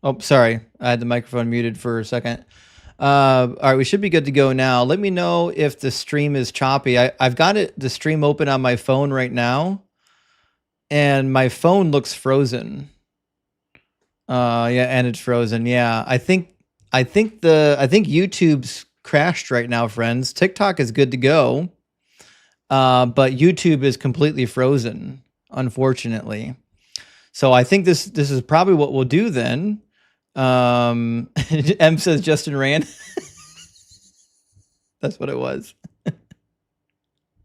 Oh, sorry. I had the microphone muted for a second. All right, we should be good to go now. Let me know if the stream is choppy. I've got the stream open on my phone right now, and my phone looks frozen. Yeah, and it's frozen. Yeah, I think YouTube's crashed right now, friends. TikTok is good to go, but YouTube is completely frozen, unfortunately. So I think this is probably what we'll do then. M says Justin Rand. That's what it was.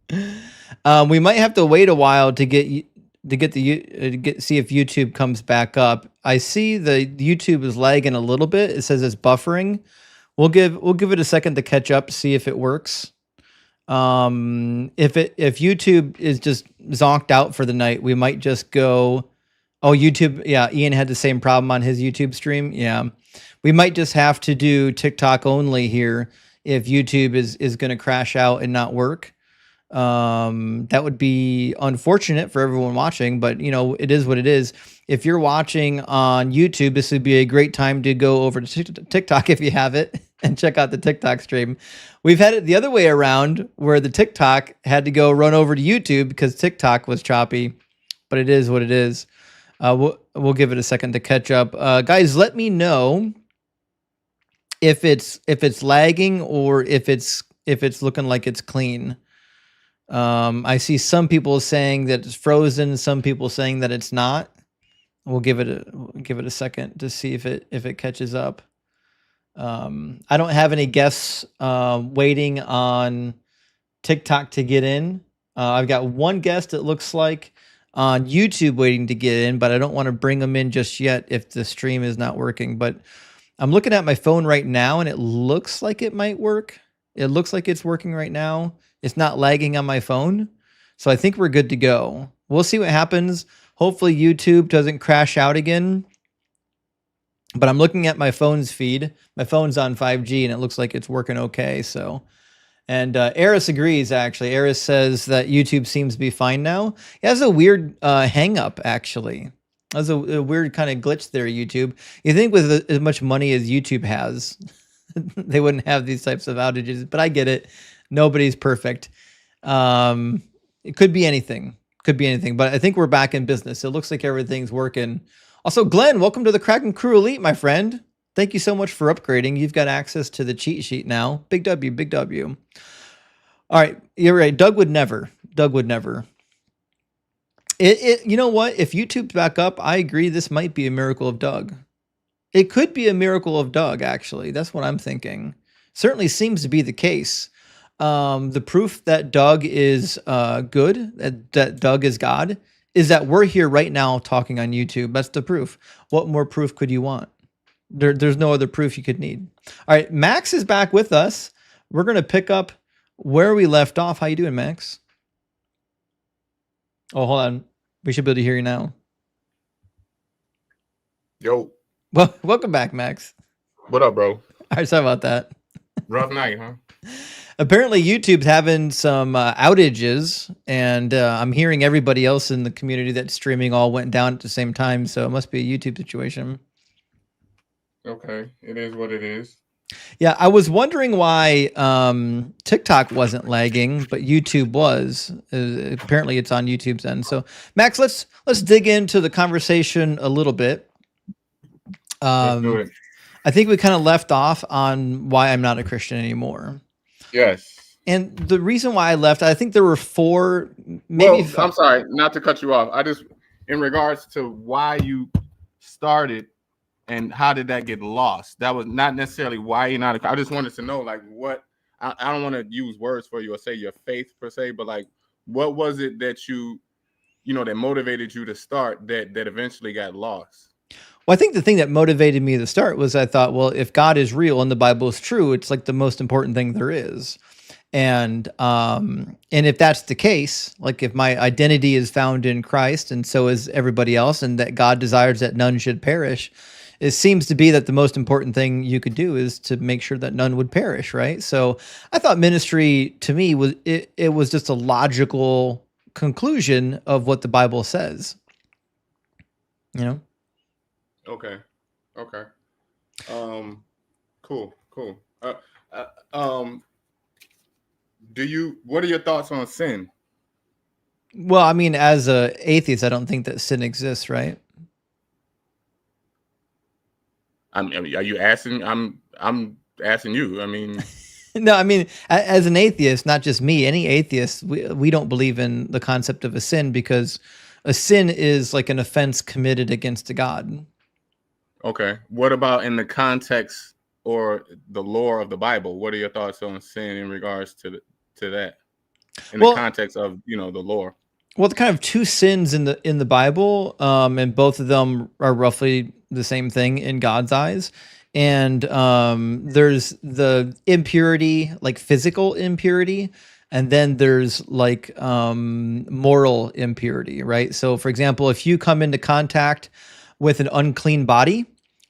We might have to wait a while to see if YouTube comes back up. I see the YouTube is lagging a little bit. It says it's buffering. We'll give it a second to catch up, see if it works. If YouTube is just zonked out for the night, we might just go. Oh, YouTube. Yeah, Ian had the same problem on his YouTube stream. Yeah, we might just have to do TikTok only here if YouTube is going to crash out and not work. That would be unfortunate for everyone watching, but it is what it is. If you're watching on YouTube, this would be a great time to go over to TikTok if you have it and check out the TikTok stream. We've had it the other way around where the TikTok had to go run over to YouTube because TikTok was choppy, but it is what it is. We'll give it a second to catch up. Guys, let me know if it's lagging or if it's looking like it's clean. I see some people saying that it's frozen, some people saying that it's not. We'll give it a second to see if it catches up. I don't have any guests waiting on TikTok to get in. I've got one guest, it looks like, on YouTube waiting to get in, but I don't want to bring them in just yet if the stream is not working. But I'm looking at my phone right now, and it looks like it might work. It looks like it's working right now. It's not lagging on my phone. So I think we're good to go. We'll see what happens. Hopefully YouTube doesn't crash out again. But I'm looking at my phone's feed. My phone's on 5G, and it looks like it's working okay. So, and Eris agrees, actually. Eris says that YouTube seems to be fine now. It has a weird hang up, actually. That's a weird kind of glitch there, YouTube. You think with as much money as YouTube has, they wouldn't have these types of outages, but I get it. Nobody's perfect. It could be anything. But I think we're back in business. It looks like everything's working. Also, Glenn, welcome to the Kraken Crew Elite, my friend. Thank you so much for upgrading. You've got access to the cheat sheet now. Big W, big W. All right, you're right. Doug would never. You know what? If YouTube's back up, I agree this might be a miracle of Doug. It could be a miracle of Doug, actually. That's what I'm thinking. Certainly seems to be the case. The proof that Doug is good, that Doug is God, is that we're here right now talking on YouTube. That's the proof. What more proof could you want? There's no other proof you could need. All right, Max is back with us. We're going to pick up where we left off. How you doing, Max? Oh, hold on. We should be able to hear you now. Yo. Well, welcome back, Max. What up, bro? All right, sorry about that. Rough night, huh? Apparently, YouTube's having some outages, and I'm hearing everybody else in the community that's streaming all went down at the same time, so it must be a YouTube situation. Okay, it is what it is. Yeah, I was wondering why TikTok wasn't lagging, but YouTube was. Apparently, it's on YouTube's end. So, Max, let's dig into the conversation a little bit. Let's do it. I think we kind of left off on why I'm not a Christian anymore. Yes. And the reason why I left, I think there were four, maybe five. I'm sorry, not to cut you off. I just, in regards to why you started and how did that get lost? That was not necessarily why you're not. I just wanted to know, like, what. I don't want to use words for you or say your faith per se, but like, what was it that that motivated you to start that eventually got lost? Well, I think the thing that motivated me to start was I thought, well, if God is real and the Bible is true, it's like the most important thing there is. And if that's the case, like if my identity is found in Christ and so is everybody else, and that God desires that none should perish, it seems to be that the most important thing you could do is to make sure that none would perish, right? So I thought ministry to me was it was just a logical conclusion of what the Bible says. You know? Okay. Okay. Cool. Um, what are your thoughts on sin? Well, I mean, as a atheist, I don't think that sin exists, right? I mean, are you asking? I'm asking you. I mean, No, I mean, as an atheist, not just me, any atheist, we don't believe in the concept of a sin, because a sin is like an offense committed against a God. okay. What about in the context or the lore of the Bible? What are your thoughts on sin in regards to that? In the Well, context of the lore. Well, the kind of two sins in the Bible, and both of them are roughly the same thing in God's eyes. And there's the impurity, like physical impurity, and then there's like moral impurity, right? So, for example, if you come into contact with an unclean body,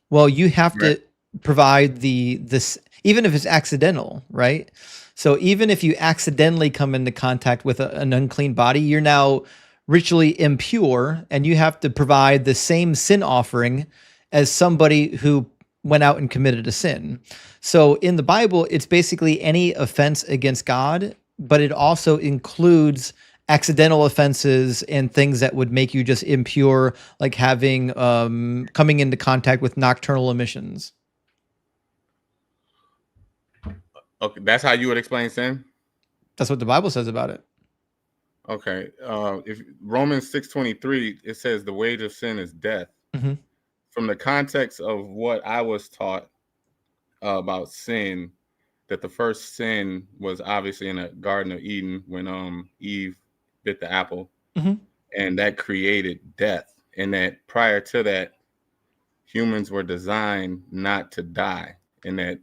well, you have Right. to provide this, even if it's accidental, right? So even if you accidentally come into contact with an unclean body, you're now ritually impure, and you have to provide the same sin offering as somebody who went out and committed a sin. So in the Bible, it's basically any offense against God, but it also includes accidental offenses and things that would make you just impure, like having coming into contact with nocturnal emissions. Okay, that's how you would explain sin. That's what the Bible says about it. Okay. If Romans 6:23, it says the wage of sin is death. Mm-hmm. From the context of what I was taught about sin, that the first sin was obviously in the Garden of Eden when Eve bit the apple, Mm-hmm. and that created death. And that prior to that, humans were designed not to die, and that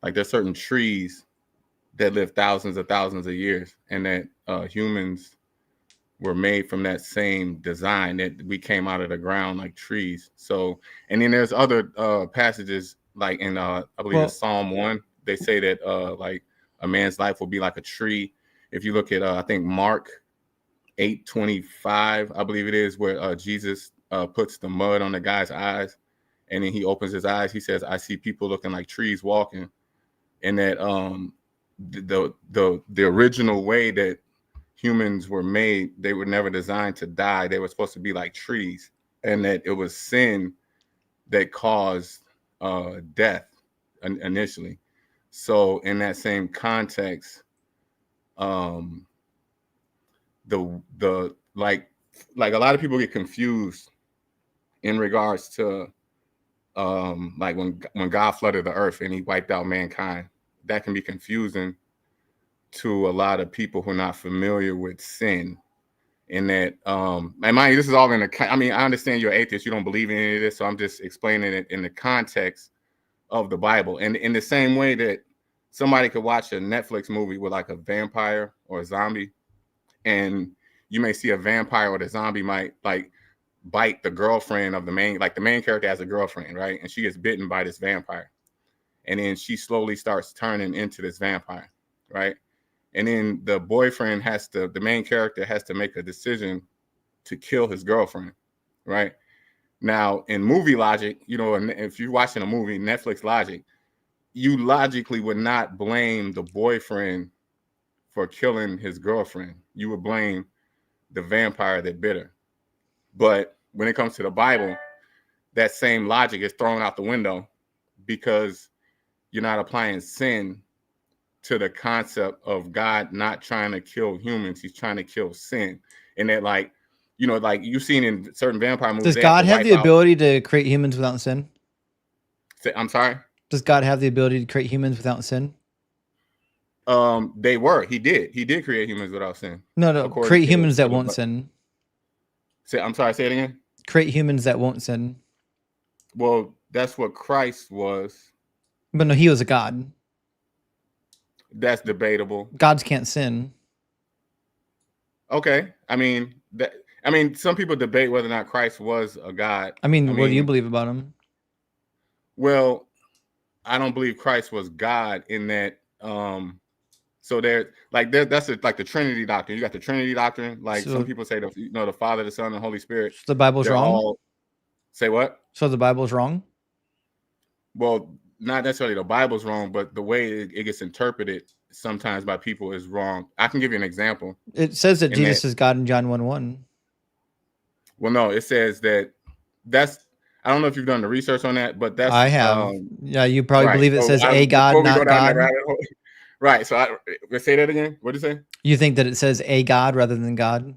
like there's certain trees that live thousands of years, and that humans were made from that same design, that we came out of the ground like trees. So, and then there's other passages like in I believe it's Psalm 1. They say that like a man's life will be like a tree. If you look at I think Mark 8:25, I believe it is, where Jesus puts the mud on the guy's eyes, and then he opens his eyes. He says, "I see people looking like trees walking," and that the original way that humans were made, they were never designed to die. They were supposed to be like trees, and that it was sin that caused death initially. So in that same context, the like a lot of people get confused in regards to like when God flooded the earth and he wiped out mankind. That can be confusing to a lot of people who are not familiar with sin. In that and mind you, this is all in the I mean, I understand you're atheist, you don't believe in any of this, so I'm just explaining it in the context of the Bible. And in the same way that somebody could watch a Netflix movie with like a vampire or a zombie, and you may see a vampire or the zombie might like bite the girlfriend of the main, like the main character has a girlfriend, right? And she gets bitten by this vampire. And then she slowly starts turning into this vampire, right? And then the boyfriend the main character has to make a decision to kill his girlfriend, right? Now, in movie logic, if you're watching a movie, Netflix logic, you logically would not blame the boyfriend for killing his girlfriend. You would blame the vampire that bit her. But when it comes to the Bible, that same logic is thrown out the window, because you're not applying sin to the concept of God not trying to kill humans. He's trying to kill sin. And that, like you've seen in certain vampire movies, Does God have the ability to create humans without sin? I'm sorry? Does God have the ability to create humans without sin? He did create humans without sin. No, create humans that won't sin. I'm sorry, say it again. Create humans that won't sin. Well, that's what Christ was. But no, he was a God. That's debatable. Gods can't sin. Okay. I mean, some people debate whether or not Christ was a God. I mean, what do you believe about him? Well, I don't believe Christ was God in that. So that's like the Trinity doctrine. You got the Trinity doctrine. Like, some people say the Father, the Son, and the Holy Spirit. The Bible's wrong. Say what? So the Bible's wrong. well, not necessarily the Bible's wrong, but the way it gets interpreted sometimes by people is wrong. I can give you an example. It says that And Jesus is God in John 1:1. Well, no, it says that's. I don't know if you've done the research on that, but that's. I have. Yeah, you probably Right. believe it So says a God, before we go not down that God. rabbit hole, right. So let's say that again. What did you say? You think that it says a God rather than God?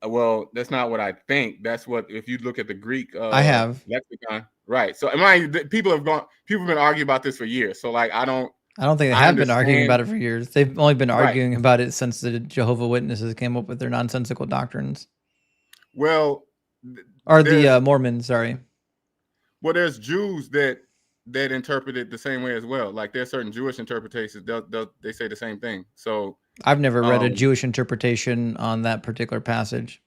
Well, that's not what I think. That's what, if you look at the Greek I have. lexicon, right? So, people have been arguing about this for years. So, like, I don't think they have been arguing about it for years. They've only been arguing about it since the Jehovah Witnesses came up with their nonsensical doctrines. Well, or the Mormons, sorry. Well, there's Jews that interpret it the same way as well. Like, there's certain Jewish interpretations. They say the same thing. So I've never read a Jewish interpretation on that particular passage.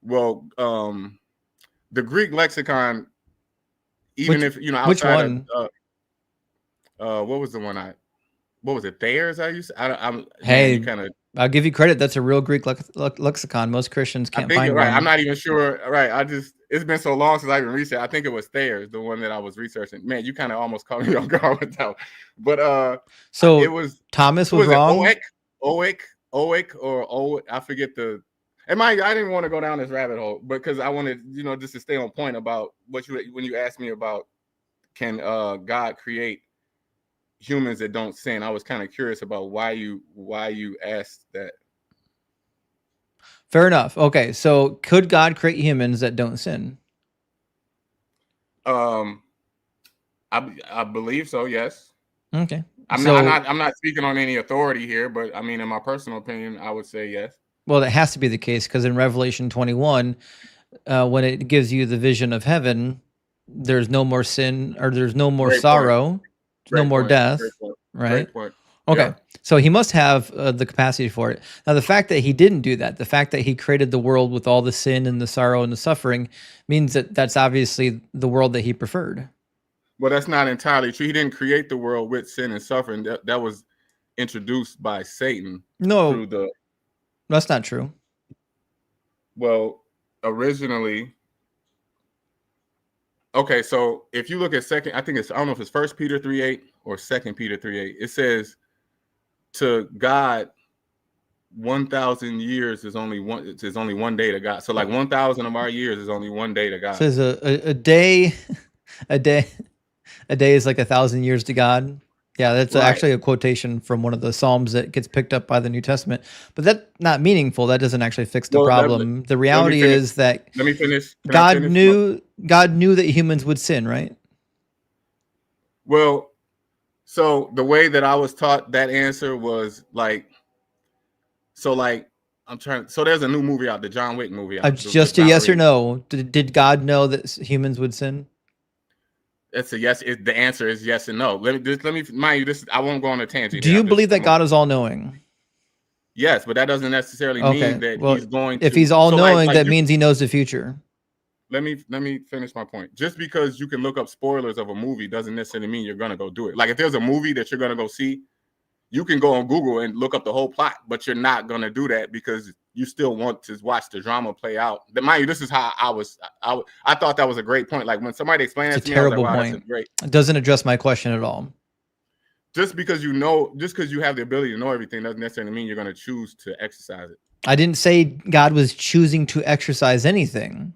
Well, the Greek lexicon, even if outside which one? What was the one what was it? Thayer's I used. Hey, I'll give you credit. That's a real Greek lexicon. Most Christians can't find right. one. I'm not even sure. Right. It's been so long since I even researched. I think it was Thayer's, the one that I was researching. Man, you kind of almost caught me off guard with that one. But so it was Thomas was wrong. Oic, I forget the. And I didn't want to go down this rabbit hole, because I wanted, just to stay on point about when you asked me about, can God create humans that don't sin? I was kind of curious about why you asked that. Fair enough. Okay, so could God create humans that don't sin? I believe so. Yes. Okay. I'm not speaking on any authority here, but I mean, in my personal opinion, I would say yes. Well, that has to be the case, because in Revelation 21, when it gives you the vision of heaven, there's no more sin, or there's no more sorrow, no more death, right? Okay, yeah. So he must have the capacity for it. Now, the fact that he didn't do that, the fact that he created the world with all the sin and the sorrow and the suffering, means that that's obviously the world that he preferred. Well, that's not entirely true. He didn't create the world with sin and suffering. That was introduced by Satan. No, that's not true. Well, originally, okay, so if you look at I don't know if it's 1 Peter 3:8 or 2 Peter 3:8, it says, to God, 1,000 years is only one day to God. So like 1,000 of our years is only one day to God. It says a day is like 1,000 years to God. Yeah, that's actually a quotation from one of the Psalms that gets picked up by the New Testament. But that's not meaningful. That doesn't actually fix the problem. The reality is that let me finish. God knew that humans would sin, right? Well, so the way that I was taught that answer was so there's a new movie out, the John Wick movie out. Just a yes or no. Did God know that humans would sin? It's a yes. The answer is yes and no. Let me mind you, this. I won't go on a tangent. Do you believe that God is all knowing? Yes, but that doesn't necessarily mean that he's going to. If he's all knowing, that means he knows the future. Let me finish my point. Just because you can look up spoilers of a movie doesn't necessarily mean you're gonna go do it. Like, if there's a movie that you're gonna go see, you can go on Google and look up the whole plot, but you're not gonna do that because you still want to watch the drama play out. Mind you, this is how I thought that was a great point. Like, when somebody explained it to me, I was like, wow, that's great. It doesn't address my question at all. Just because you have the ability to know everything doesn't necessarily mean you're going to choose to exercise it. I didn't say God was choosing to exercise anything.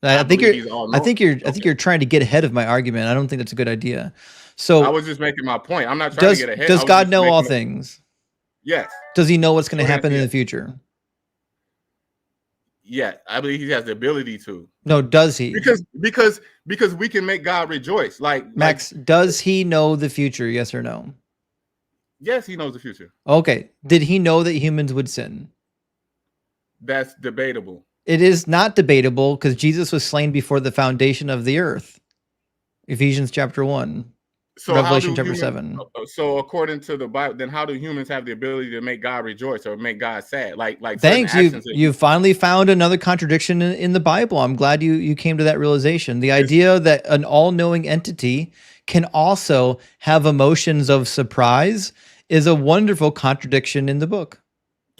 I think you're trying to get ahead of my argument. I don't think that's a good idea. So I was just making my point. I'm not trying to get ahead. Does God know all things? Yes. Does he know what's going to happen in the future? Yeah, I believe he has the ability to. No, does he? Because we can make God rejoice. Max, does he know the future? Yes or no? Yes, he knows the future. Okay. Did he know that humans would sin? That's debatable. It is not debatable, because Jesus was slain before the foundation of the earth. Ephesians chapter 1. Revelation chapter 7. So according to the Bible, then how do humans have the ability to make God rejoice or make God sad? Like thanks, you finally found another contradiction in the Bible. I'm glad you came to that realization. The idea that an all-knowing entity can also have emotions of surprise is a wonderful contradiction in the book.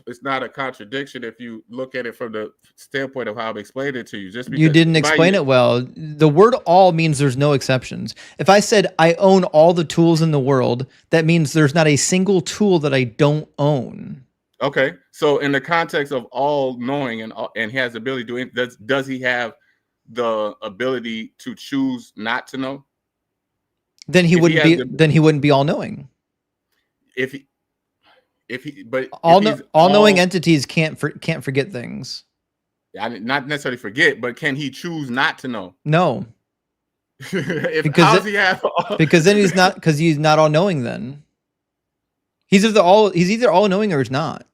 it's not a contradiction if you look at it from the standpoint of how I've explained it to you. Just You because didn't explain it well. The word all means there's no exceptions. If I said I own all the tools in the world, that means there's not a single tool that I don't own. Okay, so in the context of all knowing and he has the ability to do it, does he have the ability to choose not to know? Then he wouldn't be all knowing. But all knowing entities can't forget things. Not necessarily forget, but can he choose not to know? No. Because then he's not all knowing. Then he's either all knowing or he's not.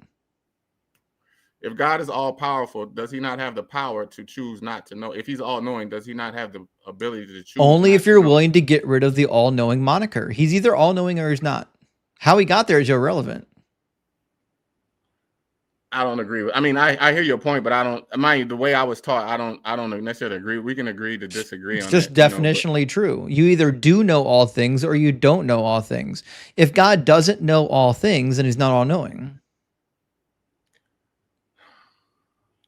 If God is all powerful, does he not have the power to choose not to know? If he's all knowing, does he not have the ability to choose? Only if you're willing to get rid of the all knowing moniker. He's either all knowing or he's not. How he got there is irrelevant. I don't agree with. I mean, I hear your point, but I don't. Mind you, the way I was taught, I don't necessarily agree. We can agree to disagree. It's just definitionally true. You either do know all things or you don't know all things. If God doesn't know all things, then he's not all knowing.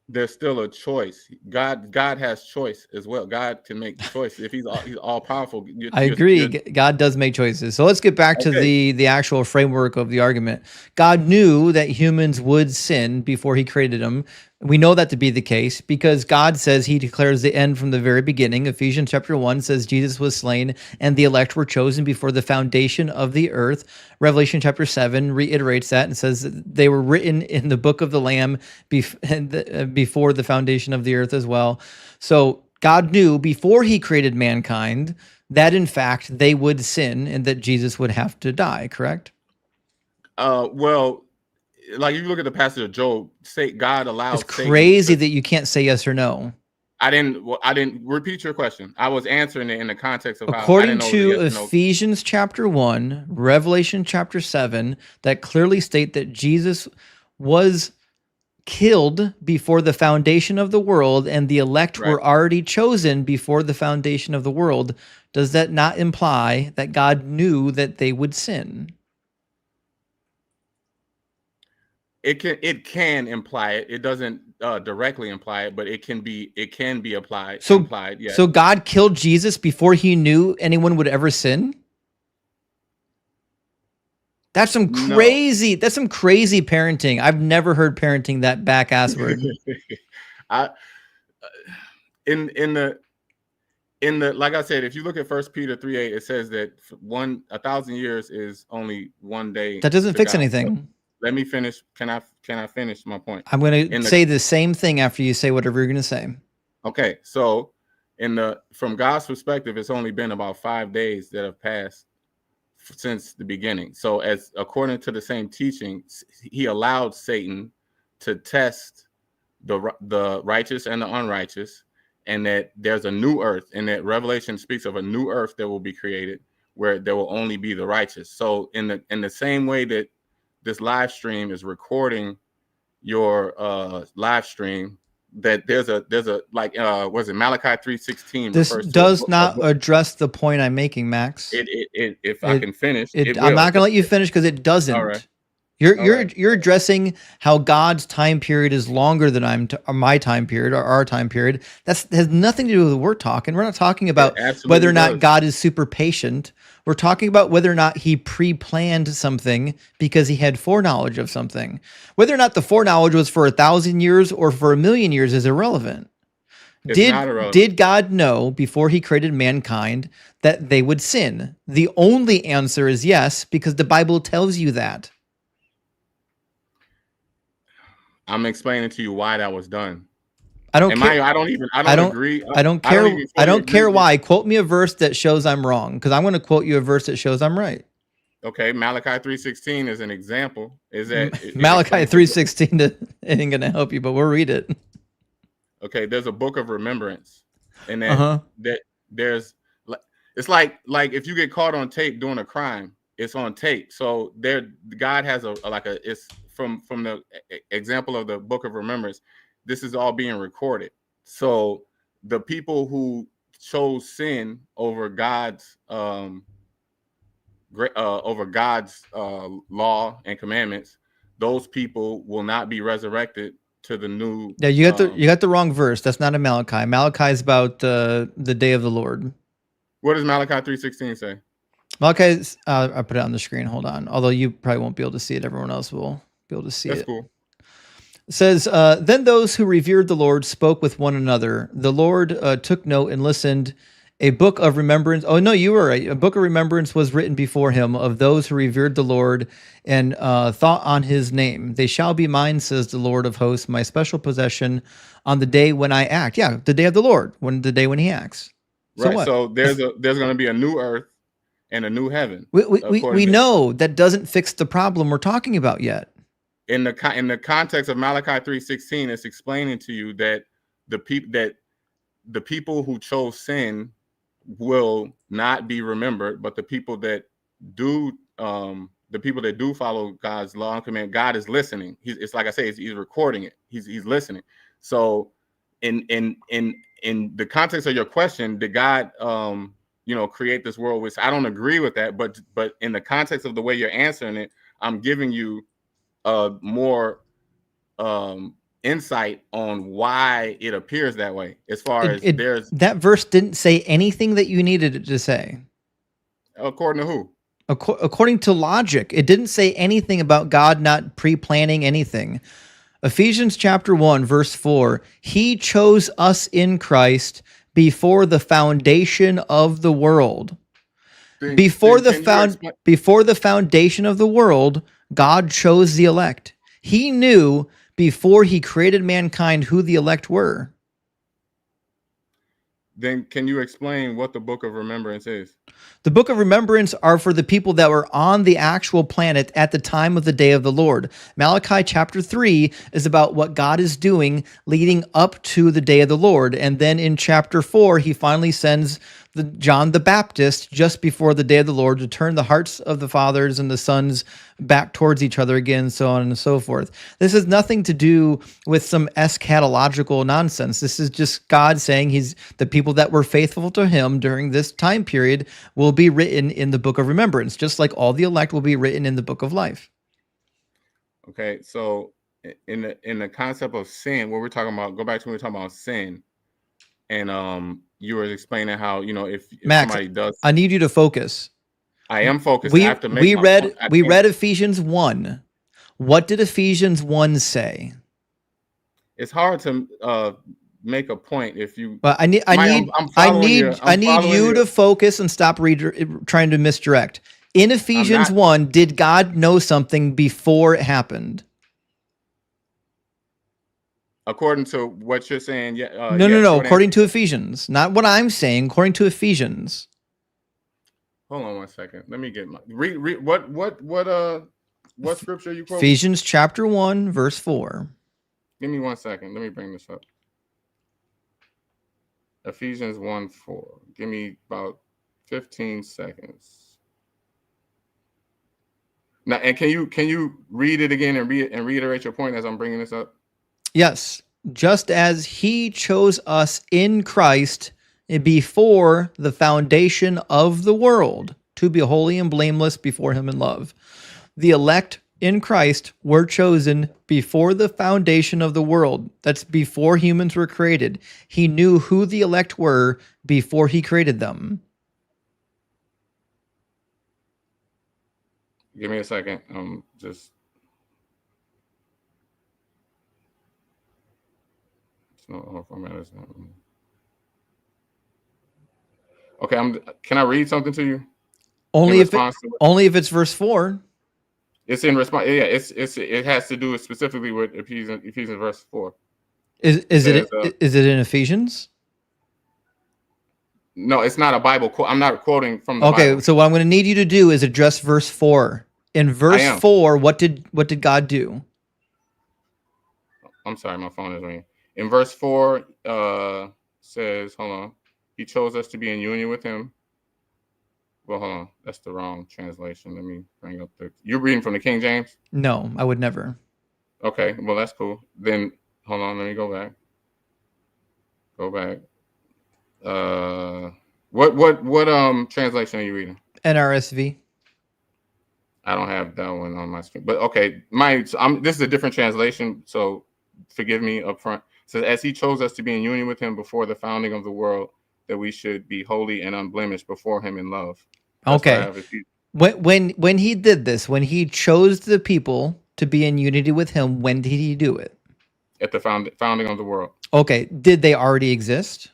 There's still a choice. God has choice as well. God can make choice if he's all powerful. I agree. God does make choices. So let's get back to the actual framework of the argument. God knew that humans would sin before he created them. We know that to be the case because God says he declares the end from the very beginning. Ephesians chapter 1 says Jesus was slain and the elect were chosen before the foundation of the earth. Revelation chapter 7 reiterates that and says that they were written in the book of the Lamb before the foundation of the earth as well. So God knew before he created mankind that in fact they would sin and that Jesus would have to die, correct? Well, like you look at the passage of Job, God allows. It's crazy that you can't say yes or no. I didn't repeat your question. I was answering it in the context of according to Ephesians chapter 1, Revelation chapter 7, that clearly state that Jesus was killed before the foundation of the world and the elect were already chosen before the foundation of the world. Does that not imply that God knew that they would sin? It can imply it. It doesn't directly imply it, but it can be applied. Implied, yes. So God killed Jesus before he knew anyone would ever sin? That's some crazy. That's some crazy parenting. I've never heard parenting that back-ass word. In the like I said, if you look at 1 Peter 3:8, it says that 1,000 years is only one day. That doesn't fix anything. So let me finish. Can I finish my point? I'm going to say the same thing after you say whatever you're going to say. Okay, so from God's perspective, it's only been about 5 days that have passed since the beginning. So as according to the same teaching, he allowed Satan to test the righteous and the unrighteous, and that there's a new earth, and that Revelation speaks of a new earth that will be created where there will only be the righteous. So in the same way that this live stream is recording your live stream, that there's a like was it Malachi 3:16? This does not address the point I'm making, Max. If I can finish, I'm not gonna let you finish because it doesn't. All right. You're addressing how God's time period is longer than my time period or our time period. That has nothing to do with what we're talking. We're not talking about whether or not God is super patient. We're talking about whether or not he pre-planned something because he had foreknowledge of something. Whether or not the foreknowledge was for 1,000 years or for 1,000,000 years is irrelevant. Did God know before he created mankind that they would sin? The only answer is yes, because the Bible tells you that. I'm explaining to you why that was done. I don't care. I don't agree. I don't care. I don't care why. Quote me a verse that shows I'm wrong, because I'm going to quote you a verse that shows I'm right. Okay, Malachi 3:16 is an example. Is that Malachi 3:16 ain't going to help you, but we'll read it. Okay, there's a book of remembrance, and that there's it's like if you get caught on tape doing a crime, it's on tape. So God has it's from the example of the book of remembrance. This is all being recorded. So the people who chose sin over God's law and commandments, those people will not be resurrected to the new. Yeah, you got the wrong verse. That's not in Malachi. Malachi is about the day of the Lord. What does Malachi 3:16 say? Malachi, I put it on the screen. Hold on. Although you probably won't be able to see it. Everyone else will be able to see That's it. cool. It says, then those who revered the Lord spoke with one another. The Lord took note and listened. A book of remembrance. Oh, no, you were right. A book of remembrance was written before him of those who revered the Lord and thought on his name. They shall be mine, says the Lord of hosts, my special possession on the day when I act. Yeah, the day of the Lord, the day when he acts. So Right. what? So there's going to be a new earth and a new heaven. We know that doesn't fix the problem we're talking about yet. In the context of Malachi 3:16, it's explaining to you that the people who chose sin will not be remembered, but the people that do follow God's law and command, God is listening. It's like I say, he's recording it. He's listening. So in the context of your question, did God create this world? Which I don't agree with that, but in the context of the way you're answering it, I'm giving you more insight on why it appears that way. As far as that verse didn't say anything that you needed it to say. According to who? According to logic, it didn't say anything about God not pre-planning anything. Ephesians chapter 1, verse 4, he chose us in Christ before the foundation of the world. Before the foundation of the world, God chose the elect. He knew before he created mankind who the elect were. Then can you explain what the book of remembrance is? The book of remembrance are for the people that were on the actual planet at the time of the day of the Lord. Malachi chapter 3 is about what God is doing leading up to the day of the Lord. And then in chapter 4, he finally sends John the Baptist just before the day of the Lord to turn the hearts of the fathers and the sons back towards each other again, so on and so forth. This has nothing to do with some eschatological nonsense. This is just God saying the people that were faithful to him during this time period will be written in the book of remembrance, just like all the elect will be written in the book of life. Okay, so in the concept of sin, what we're talking about, go back to when we're talking about sin, and you were explaining how, if Max, somebody does. I need you to focus. I am focused. We read Ephesians 1. What did Ephesians 1 say? It's hard to make a point if you. Well, I need you to focus and stop trying to misdirect. In Ephesians 1, did God know something before it happened? According to what you're saying, yeah. No. According to Ephesians, not what I'm saying. According to Ephesians. Hold on 1 second. Let me get my read. What scripture are you quoting? Ephesians chapter 1, verse 4. Give me 1 second. Let me bring this up. Ephesians 1:4. Give me about 15 seconds. Now, and can you read it again and reiterate your point as I'm bringing this up? Yes. Just as he chose us in Christ before the foundation of the world to be holy and blameless before him in love. The elect in Christ were chosen before the foundation of the world. That's before humans were created. He knew who the elect were before he created them. Give me a second. Just. Okay, can I read something to you? Only if it's verse 4. It's in response. Yeah, it has to do specifically with Ephesians verse 4. Is it in Ephesians? No, it's not a Bible quote. I'm not quoting from the Bible. Okay, so what I'm going to need you to do is address verse 4. In verse 4, what did God do? I'm sorry, my phone is ringing. In verse 4, says, hold on. He chose us to be in union with him. Well, hold on. That's the wrong translation. Let me bring up you're reading from the King James? No, I would never. Okay, well, that's cool. Then, hold on. Let me go back. What translation are you reading? NRSV. I don't have that one on my screen, but okay, this is a different translation, so forgive me up front. It says, as he chose us to be in union with him before the founding of the world, that we should be holy and unblemished before him in love. That's what I Okay. have. When he did this, when he chose the people to be in unity with him, when did he do it? At the founding of the world. Okay. Did they already exist?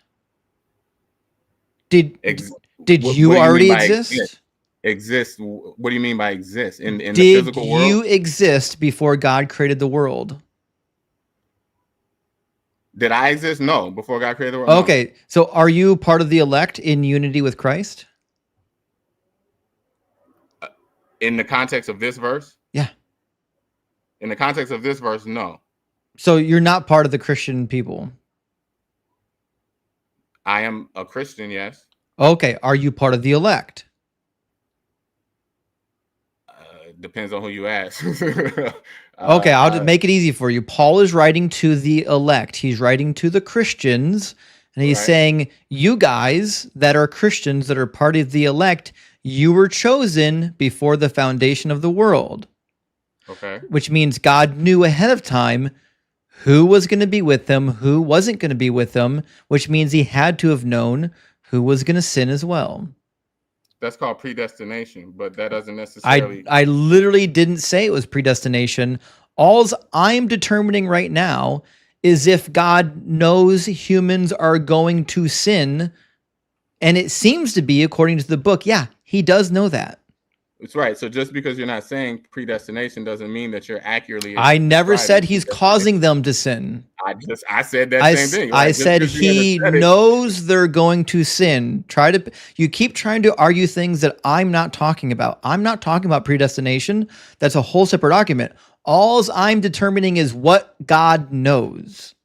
Did what you already exist? exist? Exist? What do you mean by exist? In the Did physical world? you exist before God created the world? Did I exist? No. Before God created the world? Okay. No. So are you part of the elect in unity with Christ? In the context of this verse? Yeah. In the context of this verse, no. So you're not part of the Christian people? I am a Christian, yes. Okay. Are you part of the elect? Depends on who you ask. Okay, I'll just make it easy for you. Paul is writing to the elect. He's writing to the Christians, and he's saying, you guys that are Christians, that are part of the elect, you were chosen before the foundation of the world. Okay. Which means God knew ahead of time who was going to be with them, who wasn't going to be with them, which means he had to have known who was going to sin as well. That's called predestination, but that doesn't necessarily... I literally didn't say it was predestination. All I'm determining right now is if God knows humans are going to sin, and it seems to be, according to the book, yeah, he does know that. It's right. So just because you're not saying predestination doesn't mean that you're accurately... I never said he's causing them to sin. I said that same thing. I said he knows they're going to sin. You keep trying to argue things that I'm not talking about. I'm not talking about predestination. That's a whole separate argument. All I'm determining is what God knows.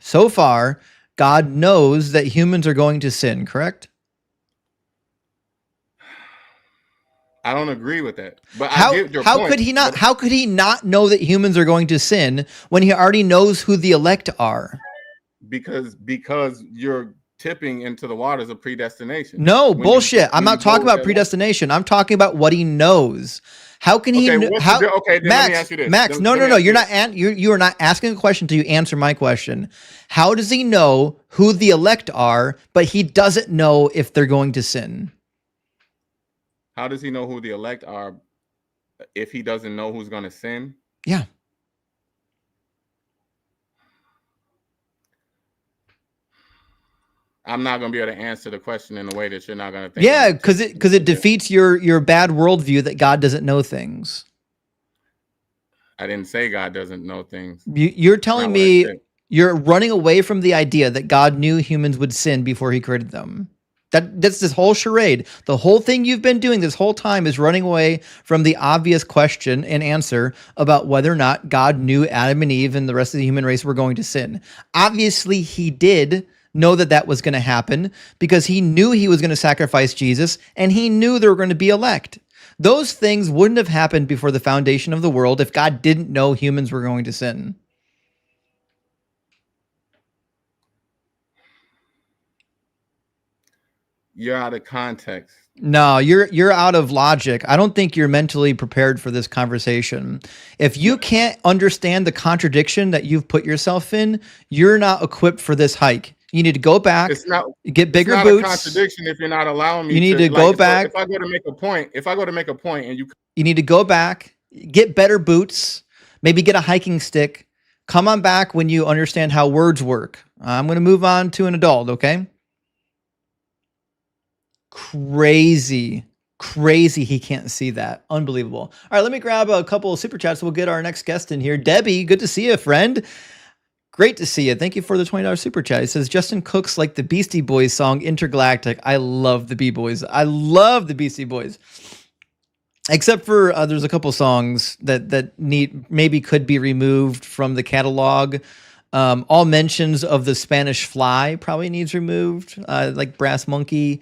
So far, God knows that humans are going to sin, correct? I don't agree with that. But how, I get your how point. Could he not? How could he not know that humans are going to sin when he already knows who the elect are? Because you're tipping into the waters of predestination. No, bullshit. I'm not talking about predestination. I'm talking about what he knows. How can he? Let me ask you this. Max, no. You are not asking a question until you answer my question. How does he know who the elect are, but he doesn't know if they're going to sin? How does he know who the elect are if he doesn't know who's going to sin? Yeah. I'm not going to be able to answer the question in a way that you're not going to think. Yeah, because it defeats your bad worldview that God doesn't know things. I didn't say God doesn't know things. You're telling me you're running away from the idea that God knew humans would sin before he created them. That's this whole charade. The whole thing you've been doing this whole time is running away from the obvious question and answer about whether or not God knew Adam and Eve and the rest of the human race were going to sin. Obviously, he did know that was going to happen because he knew he was going to sacrifice Jesus and he knew they were going to be elect. Those things wouldn't have happened before the foundation of the world if God didn't know humans were going to sin. You're out of context. No, you're out of logic. I don't think you're mentally prepared for this conversation. If you can't understand the contradiction that you've put yourself in, you're not equipped for this hike. You need to go back, get bigger boots. It's not a contradiction if you're not allowing me. You need to go back. If I go to make a point, and you need to go back, get better boots, maybe get a hiking stick. Come on back when you understand how words work. I'm going to move on to an adult, okay? Crazy he can't see that. Unbelievable. All right, let me grab a couple of super chats. We'll get our next guest in here. Debbie, good to see you, friend. Great to see you. Thank you for the $20 super chat. It says Justin Cook's like the Beastie Boys song Intergalactic. I love the B-Boys. I love the Beastie Boys. Except for there's a couple songs that maybe could be removed from the catalog. All mentions of the Spanish Fly probably needs removed, like Brass Monkey.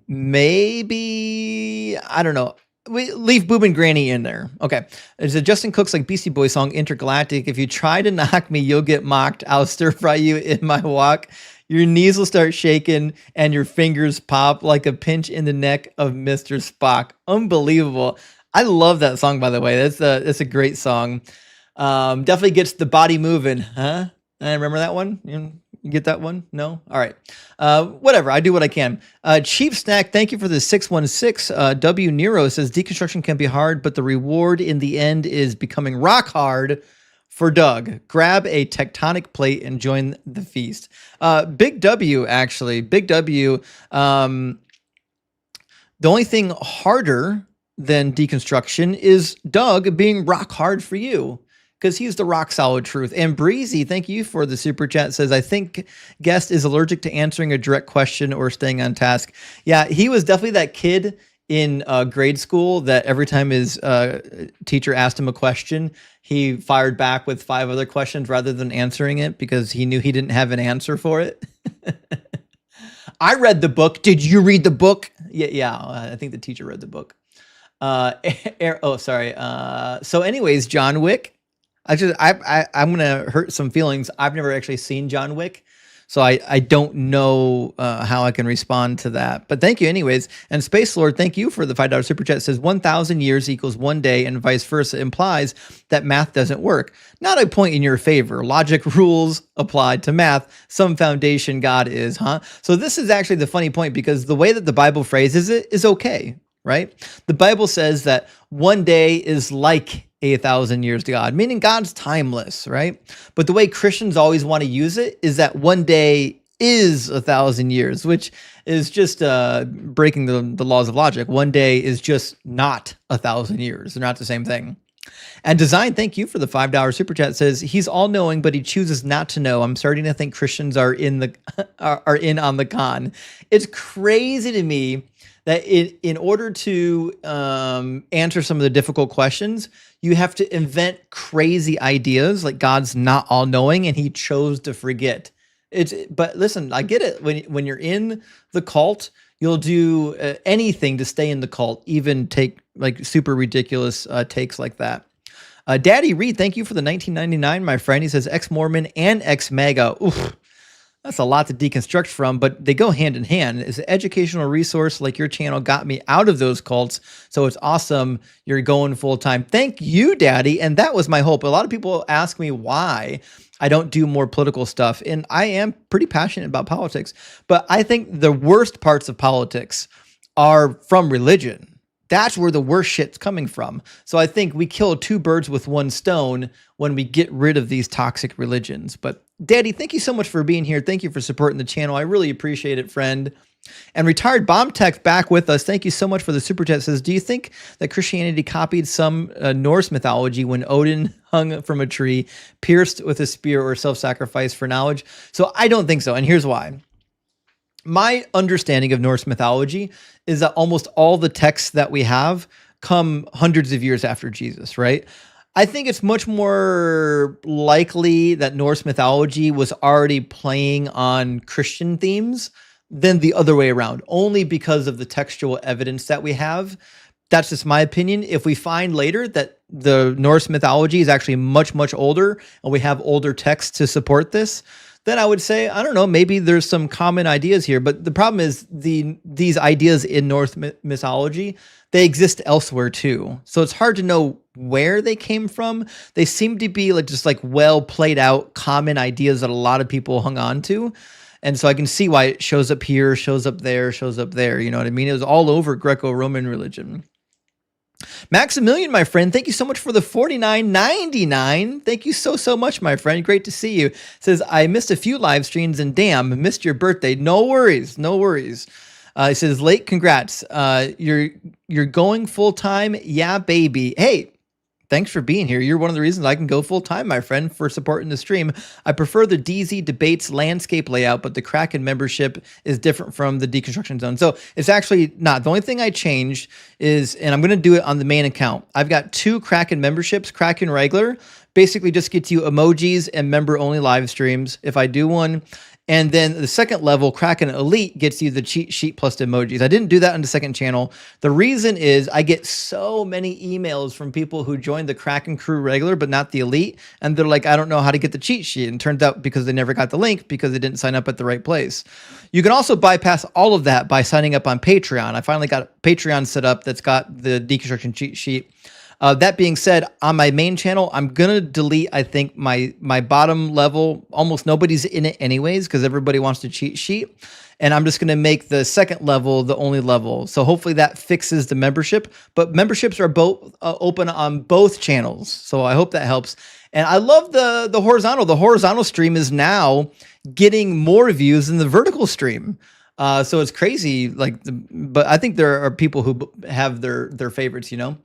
Maybe, I don't know. We leave Boob and Granny in there. Okay. There's a Justin Cook's like Beastie Boys song Intergalactic. If you try to knock me, you'll get mocked. I'll stir fry you in my walk. Your knees will start shaking and your fingers pop like a pinch in the neck of Mr. Spock. Unbelievable. I love that song, by the way. That's a great song. Definitely gets the body moving, huh? I remember that one. You get that one? No? All right. Whatever. I do what I can. Cheap Snack, thank you for the 616. W Nero says deconstruction can be hard, but the reward in the end is becoming rock hard for Doug. Grab a tectonic plate and join the feast. Big W, actually. Big W. The only thing harder than deconstruction is Doug being rock hard for you, because he's the rock solid truth. And Breezy, thank you for the super chat, says, I think guest is allergic to answering a direct question or staying on task. Yeah, he was definitely that kid in grade school that every time his teacher asked him a question, he fired back with 5 other questions rather than answering it because he knew he didn't have an answer for it. I read the book. Did you read the book? Yeah, I think the teacher read the book. Sorry. So anyways, John Wick. I'm gonna hurt some feelings. I've never actually seen John Wick, so I don't know how I can respond to that. But thank you anyways. And Space Lord, thank you for the $5 super chat. It says 1,000 years equals 1 day, and vice versa implies that math doesn't work. Not a point in your favor. Logic rules applied to math. Some foundation God is, huh? So this is actually the funny point, because the way that the Bible phrases it is okay, right? The Bible says that 1 day is like 1,000 years to God, meaning God's timeless, right? But the way Christians always want to use it is that 1 day is 1,000 years, which is just breaking the laws of logic. 1 day is just not 1,000 years. They're not the same thing. And Design, thank you for the $5 super chat, says he's all knowing, but he chooses not to know. I'm starting to think Christians are in on the con. It's crazy to me that in order to answer some of the difficult questions, you have to invent crazy ideas like God's not all knowing and he chose to forget. But listen, I get it. When you're in the cult, you'll do anything to stay in the cult, even take like super ridiculous takes like that. Daddy Reed, thank you for the $19.99, my friend. He says ex-Mormon and ex-MAGA. Oof. That's a lot to deconstruct from, but they go hand in hand. It's an educational resource like your channel got me out of those cults, so it's awesome you're going full-time. Thank you, Daddy, and that was my hope. A lot of people ask me why I don't do more political stuff, and I am pretty passionate about politics, but I think the worst parts of politics are from religion. That's where the worst shit's coming from. So I think we kill 2 birds with 1 stone when we get rid of these toxic religions. But Daddy, thank you so much for being here. Thank you for supporting the channel. I really appreciate it, friend. And Retired Bomb Tech back with us. Thank you so much for the super chat. Says, do you think that Christianity copied some Norse mythology when Odin hung from a tree, pierced with a spear, or self-sacrifice for knowledge? So I don't think so. And here's why. My understanding of Norse mythology is that almost all the texts that we have come hundreds of years after Jesus, right? I think it's much more likely that Norse mythology was already playing on Christian themes than the other way around, only because of the textual evidence that we have. That's just my opinion. If we find later that the Norse mythology is actually much, much older and we have older texts to support this, then I would say, I don't know, maybe there's some common ideas here. But the problem is these ideas in Norse mythology, they exist elsewhere too. So it's hard to know where they came from. They seem to be just well played out common ideas that a lot of people hung on to. And so I can see why it shows up here, shows up there, shows up there. You know what I mean? It was all over Greco-Roman religion. Maximilian, my friend, thank you so much for the $49.99. Thank you so much, my friend. Great to see you. Says, I missed a few live streams and damn, missed your birthday. No worries, no worries. He says, late congrats. You're going full time. Yeah, baby. Hey, thanks for being here. You're one of the reasons I can go full time, my friend, for supporting the stream. I prefer the DZ Debates landscape layout, but the Kraken membership is different from the Deconstruction Zone. So it's actually not. The only thing I changed is, and I'm going to do it on the main account, I've got 2 Kraken memberships. Kraken Regular basically just gets you emojis and member-only live streams. If I do one, And then the second level, Kraken Elite, gets you the cheat sheet plus emojis. I didn't do that on the second channel. The reason is I get so many emails from people who joined the Kraken crew regular, but not the Elite. And they're like, I don't know how to get the cheat sheet. And it turns out because they never got the link because they didn't sign up at the right place. You can also bypass all of that by signing up on Patreon. I finally got Patreon set up that's got the deconstruction cheat sheet. That being said, on my main channel, I'm going to delete, I think, my bottom level. Almost nobody's in it anyways because everybody wants to cheat sheet. And I'm just going to make the second level the only level. So hopefully that fixes the membership. But memberships are both open on both channels. So I hope that helps. And I love the horizontal. The horizontal stream is now getting more views than the vertical stream. So it's crazy. But I think there are people who have their favorites, you know.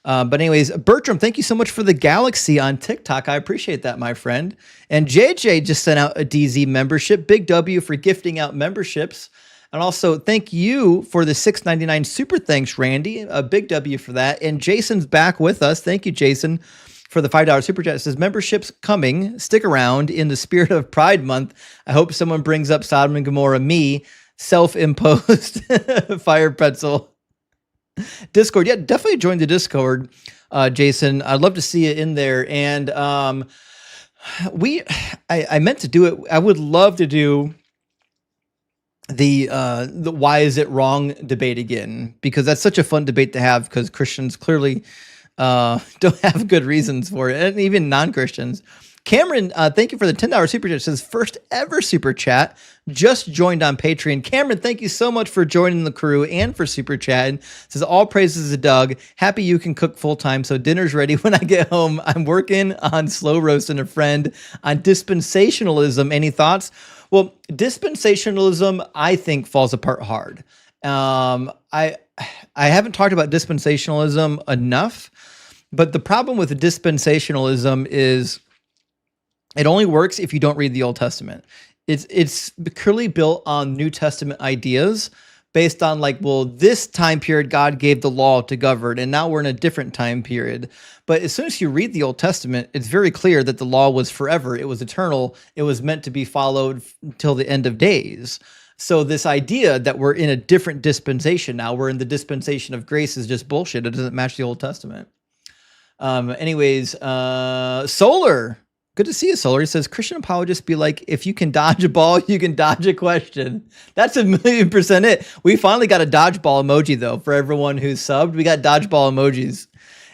But anyways, Bertram, thank you so much for the galaxy on TikTok. I appreciate that, my friend. And JJ just sent out a DZ membership. Big W for gifting out memberships. And also thank you for the $6.99 super thanks, Randy. A big W for that. And Jason's back with us. Thank you, Jason, for the $5 super chat. It says memberships coming. Stick around in the spirit of Pride Month. I hope someone brings up Sodom and Gomorrah. Me, self-imposed fire pretzel. Discord, yeah, definitely join the Discord, Jason. I'd love to see it in there. And I meant to do it. I would love to do the why is it wrong debate again, because that's such a fun debate to have, because Christians clearly don't have good reasons for it, and even non-Christians. Cameron, thank you for the $10 super chat. It says first ever super chat, just joined on Patreon. Cameron, thank you so much for joining the crew and for super chatting. Says all praises to Doug. Happy you can cook full time, so dinner's ready when I get home. I'm working on slow roasting a friend on dispensationalism. Any thoughts? Well, dispensationalism, I think, falls apart hard. I haven't talked about dispensationalism enough, but the problem with dispensationalism is it only works if you don't read the Old Testament. It's clearly built on New Testament ideas based on like, well, this time period God gave the law to govern, and now we're in a different time period. But as soon as you read the Old Testament, it's very clear that the law was forever. It was eternal. It was meant to be followed until the end of days. So this idea that we're in a different dispensation now, we're in the dispensation of grace, is just bullshit. It doesn't match the Old Testament. Solar. Good to see you, Solar. He says, Christian apologists be like, if you can dodge a ball, you can dodge a question. That's 1,000,000% it. We finally got a dodgeball emoji, though, for everyone who's subbed. We got dodgeball emojis.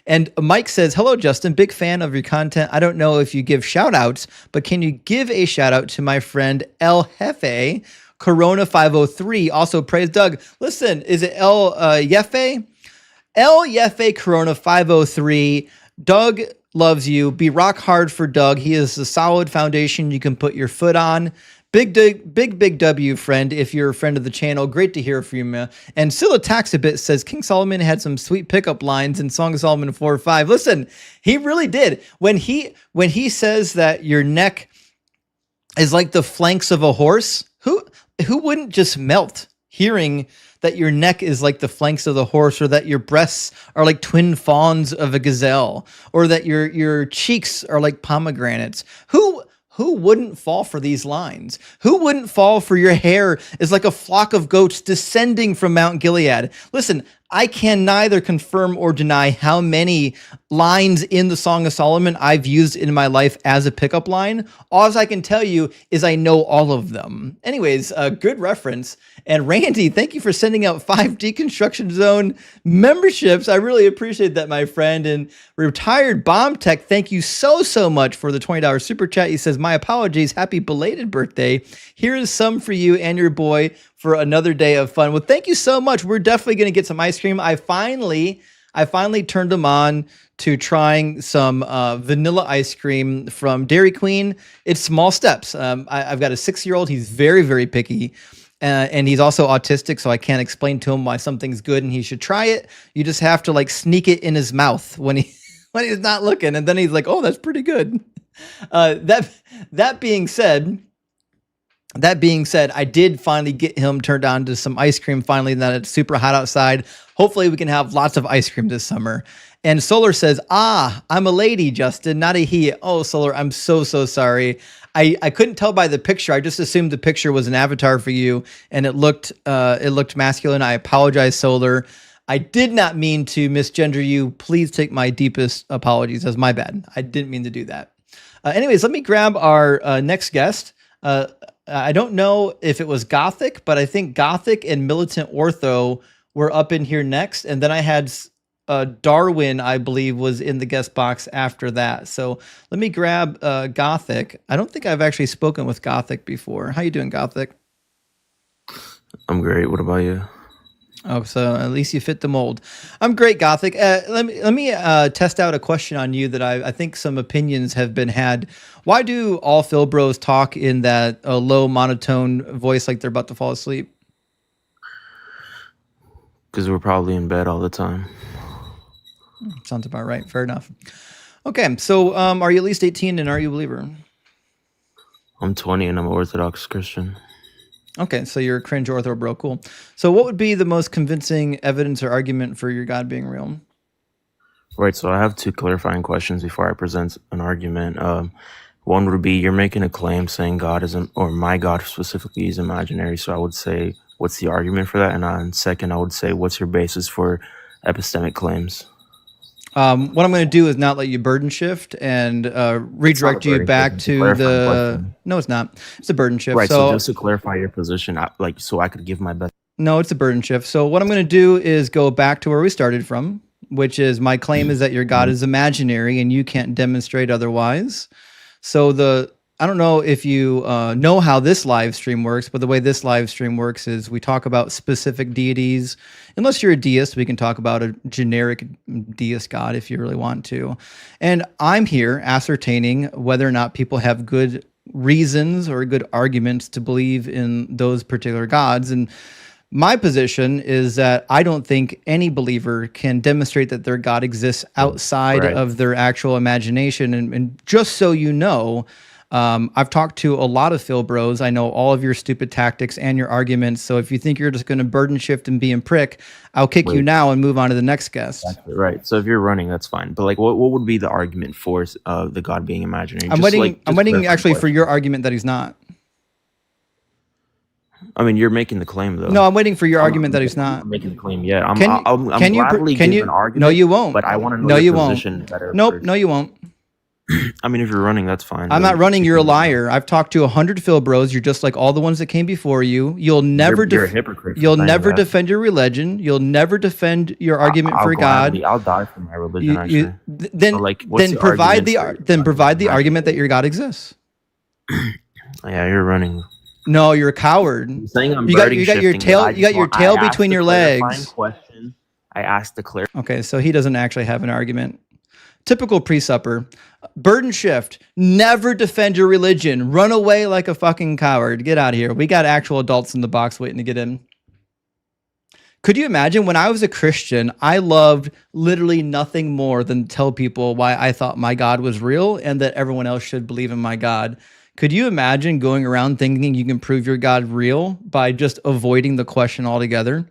And Mike says, hello, Justin. Big fan of your content. I don't know if you give shout outs, but can you give a shout out to my friend El Jefe, Corona 503? Also, praise Doug. Listen, is it El Jefe? El Jefe Corona 503. Doug loves you. Be rock hard for Doug. He is a solid foundation you can put your foot on. Big W, friend, if you're a friend of the channel. Great to hear from you. And Scylla Taxabit says, King Solomon had some sweet pickup lines in Song of Solomon 4:5. Listen, he really did. When he says that your neck is like the flanks of a horse, who wouldn't just melt hearing that your neck is like the flanks of the horse, or that your breasts are like twin fawns of a gazelle, or that your cheeks are like pomegranates? Who wouldn't fall for these lines? Who wouldn't fall for your hair is like a flock of goats descending from Mount Gilead? Listen, I can neither confirm or deny how many lines in the Song of Solomon I've used in my life as a pickup line. All I can tell you is I know all of them. Anyways, a good reference. And Randy, thank you for sending out 5 Deconstruction Zone memberships. I really appreciate that, my friend. And Retired Bomb Tech, thank you so much for the $20 super chat. He says, my apologies. Happy belated birthday. Here is some for you and your boy for another day of fun. Well, thank you so much. We're definitely going to get some ice cream. I finally turned them on to trying some vanilla ice cream from Dairy Queen. It's small steps. I've got a 6-year-old. He's very, very picky. And he's also autistic, so I can't explain to him why something's good and he should try it. You just have to like sneak it in his mouth when he's not looking, and then he's like, "Oh, that's pretty good." That being said, I did finally get him turned on to some ice cream finally, that it's super hot outside. Hopefully we can have lots of ice cream this summer. And Solar says, I'm a lady, Justin, not a he. Oh, Solar, I'm so sorry. I couldn't tell by the picture. I just assumed the picture was an avatar for you, and it looked masculine. I apologize, Solar. I did not mean to misgender you. Please take my deepest apologies. That's my bad. I didn't mean to do that. Anyways, let me grab our next guest. I don't know if it was Gothic, but I think Gothic and Militant Ortho were up in here next. And then I had Darwin, I believe, was in the guest box after that. So let me grab Gothic. I don't think I've actually spoken with Gothic before. How you doing, Gothic? I'm great. What about you? Oh, so at least you fit the mold. I'm great, Gothic. Let me test out a question on you that I think some opinions have been had. Why do all Phil bros talk in that low monotone voice like they're about to fall asleep? Because we're probably in bed all the time. Sounds about right. Fair enough. Okay, so are you at least 18 and are you a believer? I'm 20 and I'm an Orthodox Christian. Okay, so you're a cringe ortho bro. Cool. So what would be the most convincing evidence or argument for your God being real? Right, so I have two clarifying questions before I present an argument. One would be, you're making a claim saying God isn't, or my God specifically is imaginary. So I would say, what's the argument for that? And second, I would say, what's your basis for epistemic claims? What I'm going to do is not let you burden shift and redirect you back to the. No, it's not. It's a burden shift. Right. So just to clarify your position, so I could give my best. No, it's a burden shift. So what I'm going to do is go back to where we started from, which is my claim is that your God is imaginary and you can't demonstrate otherwise. So I don't know if you know how this live stream works, but the way this live stream works is we talk about specific deities. Unless you're a deist, we can talk about a generic deist God if you really want to. And I'm here ascertaining whether or not people have good reasons or good arguments to believe in those particular gods. And my position is that I don't think any believer can demonstrate that their God exists outside of their actual imagination. And just so you know, I've talked to a lot of Phil bros. I know all of your stupid tactics and your arguments. So if you think you're just going to burden shift and be a prick, I'll kick you now and move on to the next guest. Right. So if you're running, that's fine. But like, what would be the argument for the God being imaginary? I'm waiting actually for your argument that he's not. I mean, you're making the claim though. No, I'm waiting for your argument that he's not. I'm making the claim. Yeah. Can you give an argument? No, you won't. But I want to know your position better. Nope. First. No, you won't. I mean, if you're running, that's fine. I'm not running. You're a liar. I've talked to 100 Phil bros. You're just like all the ones that came before you. You'll never. You're a hypocrite. You'll never defend your religion. You'll never defend your argument for God. I'll die for my religion. Actually. Then provide the argument that your God exists. Yeah, you're running. No, you're a coward. I'm saying you got your tail. You got your tail between your legs. Question. I asked the clear. Okay, so he doesn't actually have an argument. Typical pre-supper. Burden shift. Never defend your religion. Run away like a fucking coward. Get out of here. We got actual adults in the box waiting to get in. Could you imagine when I was a Christian, I loved literally nothing more than tell people why I thought my God was real and that everyone else should believe in my God. Could you imagine going around thinking you can prove your God real by just avoiding the question altogether?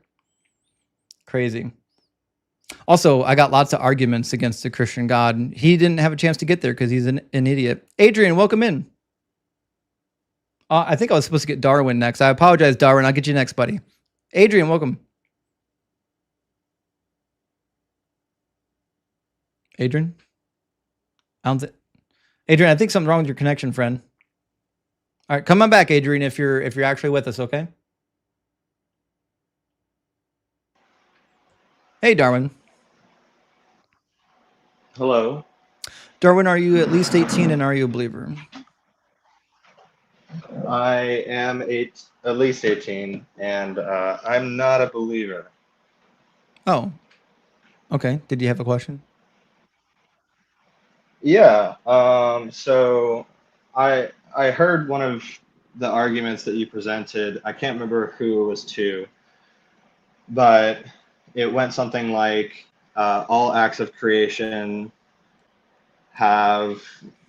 Crazy. Also, I got lots of arguments against the Christian God. He didn't have a chance to get there because he's an idiot. Adrian, welcome in. I think I was supposed to get Darwin next. I apologize, Darwin. I'll get you next, buddy. Adrian, welcome. Adrian? Adrian, I think something's wrong with your connection, friend. All right, come on back, Adrian, if you're actually with us, okay? Hey, Darwin. Hello. Darwin, are you at least 18 and are you a believer? I am at least 18 and I'm not a believer. Oh, okay. Did you have a question? Yeah. So I heard one of the arguments that you presented. I can't remember who it was to, but it went something like all acts of creation have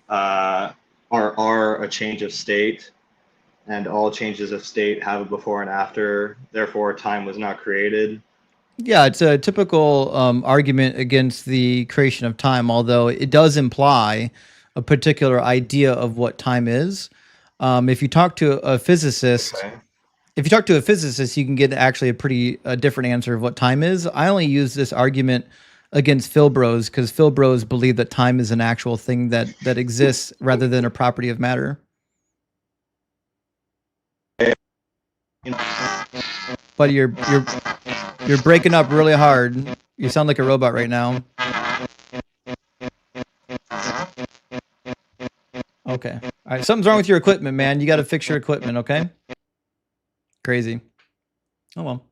or are a change of state, and all changes of state have a before and after. Therefore, time was not created. Yeah, it's a typical argument against the creation of time, although it does imply a particular idea of what time is. If you talk to a physicist, Okay. you can get actually a pretty different answer of what time is. I only use this argument against Phil Bros because Phil Bros believe that time is an actual thing that exists rather than a property of matter. But you're breaking up really hard. You sound like a robot right now. Okay. All right. Something's wrong with your equipment, man. You got to fix your equipment. Okay. Crazy. Oh well.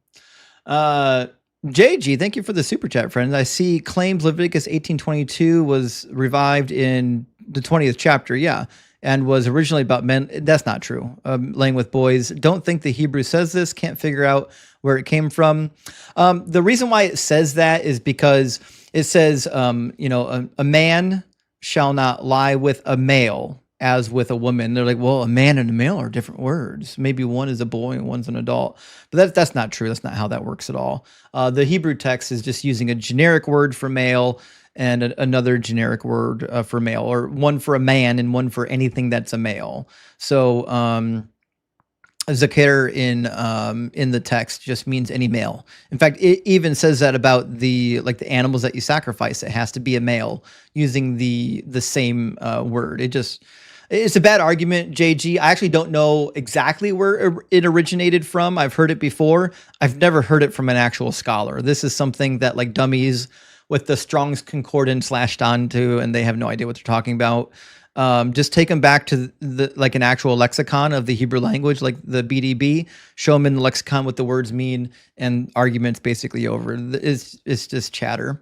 JG, thank you for the super chat, friend. I see claims Leviticus 18:22 was revived in the 20th chapter. Yeah. And was originally about men. That's not true. Laying with boys. Don't think the Hebrew says this. Can't figure out where it came from. The reason why it says that is because it says, a man shall not lie with a male as with a woman. They're like, well, a man and a male are different words. Maybe one is a boy and one's an adult. But that's not true. That's not how that works at all. The Hebrew text is just using a generic word for male and another generic word for male, or one for a man and one for anything that's a male. So zakir in the text just means any male. In fact, it even says that about the animals that you sacrifice. It has to be a male using the same word. It's a bad argument, JG. I actually don't know exactly where it originated from. I've heard it before. I've never heard it from an actual scholar. This is something that like dummies with the Strong's Concordance slashed onto, and they have no idea what they're talking about. Just take them back to an actual lexicon of the Hebrew language, like the BDB. Show them in the lexicon what the words mean, and argument's basically over. It's just chatter.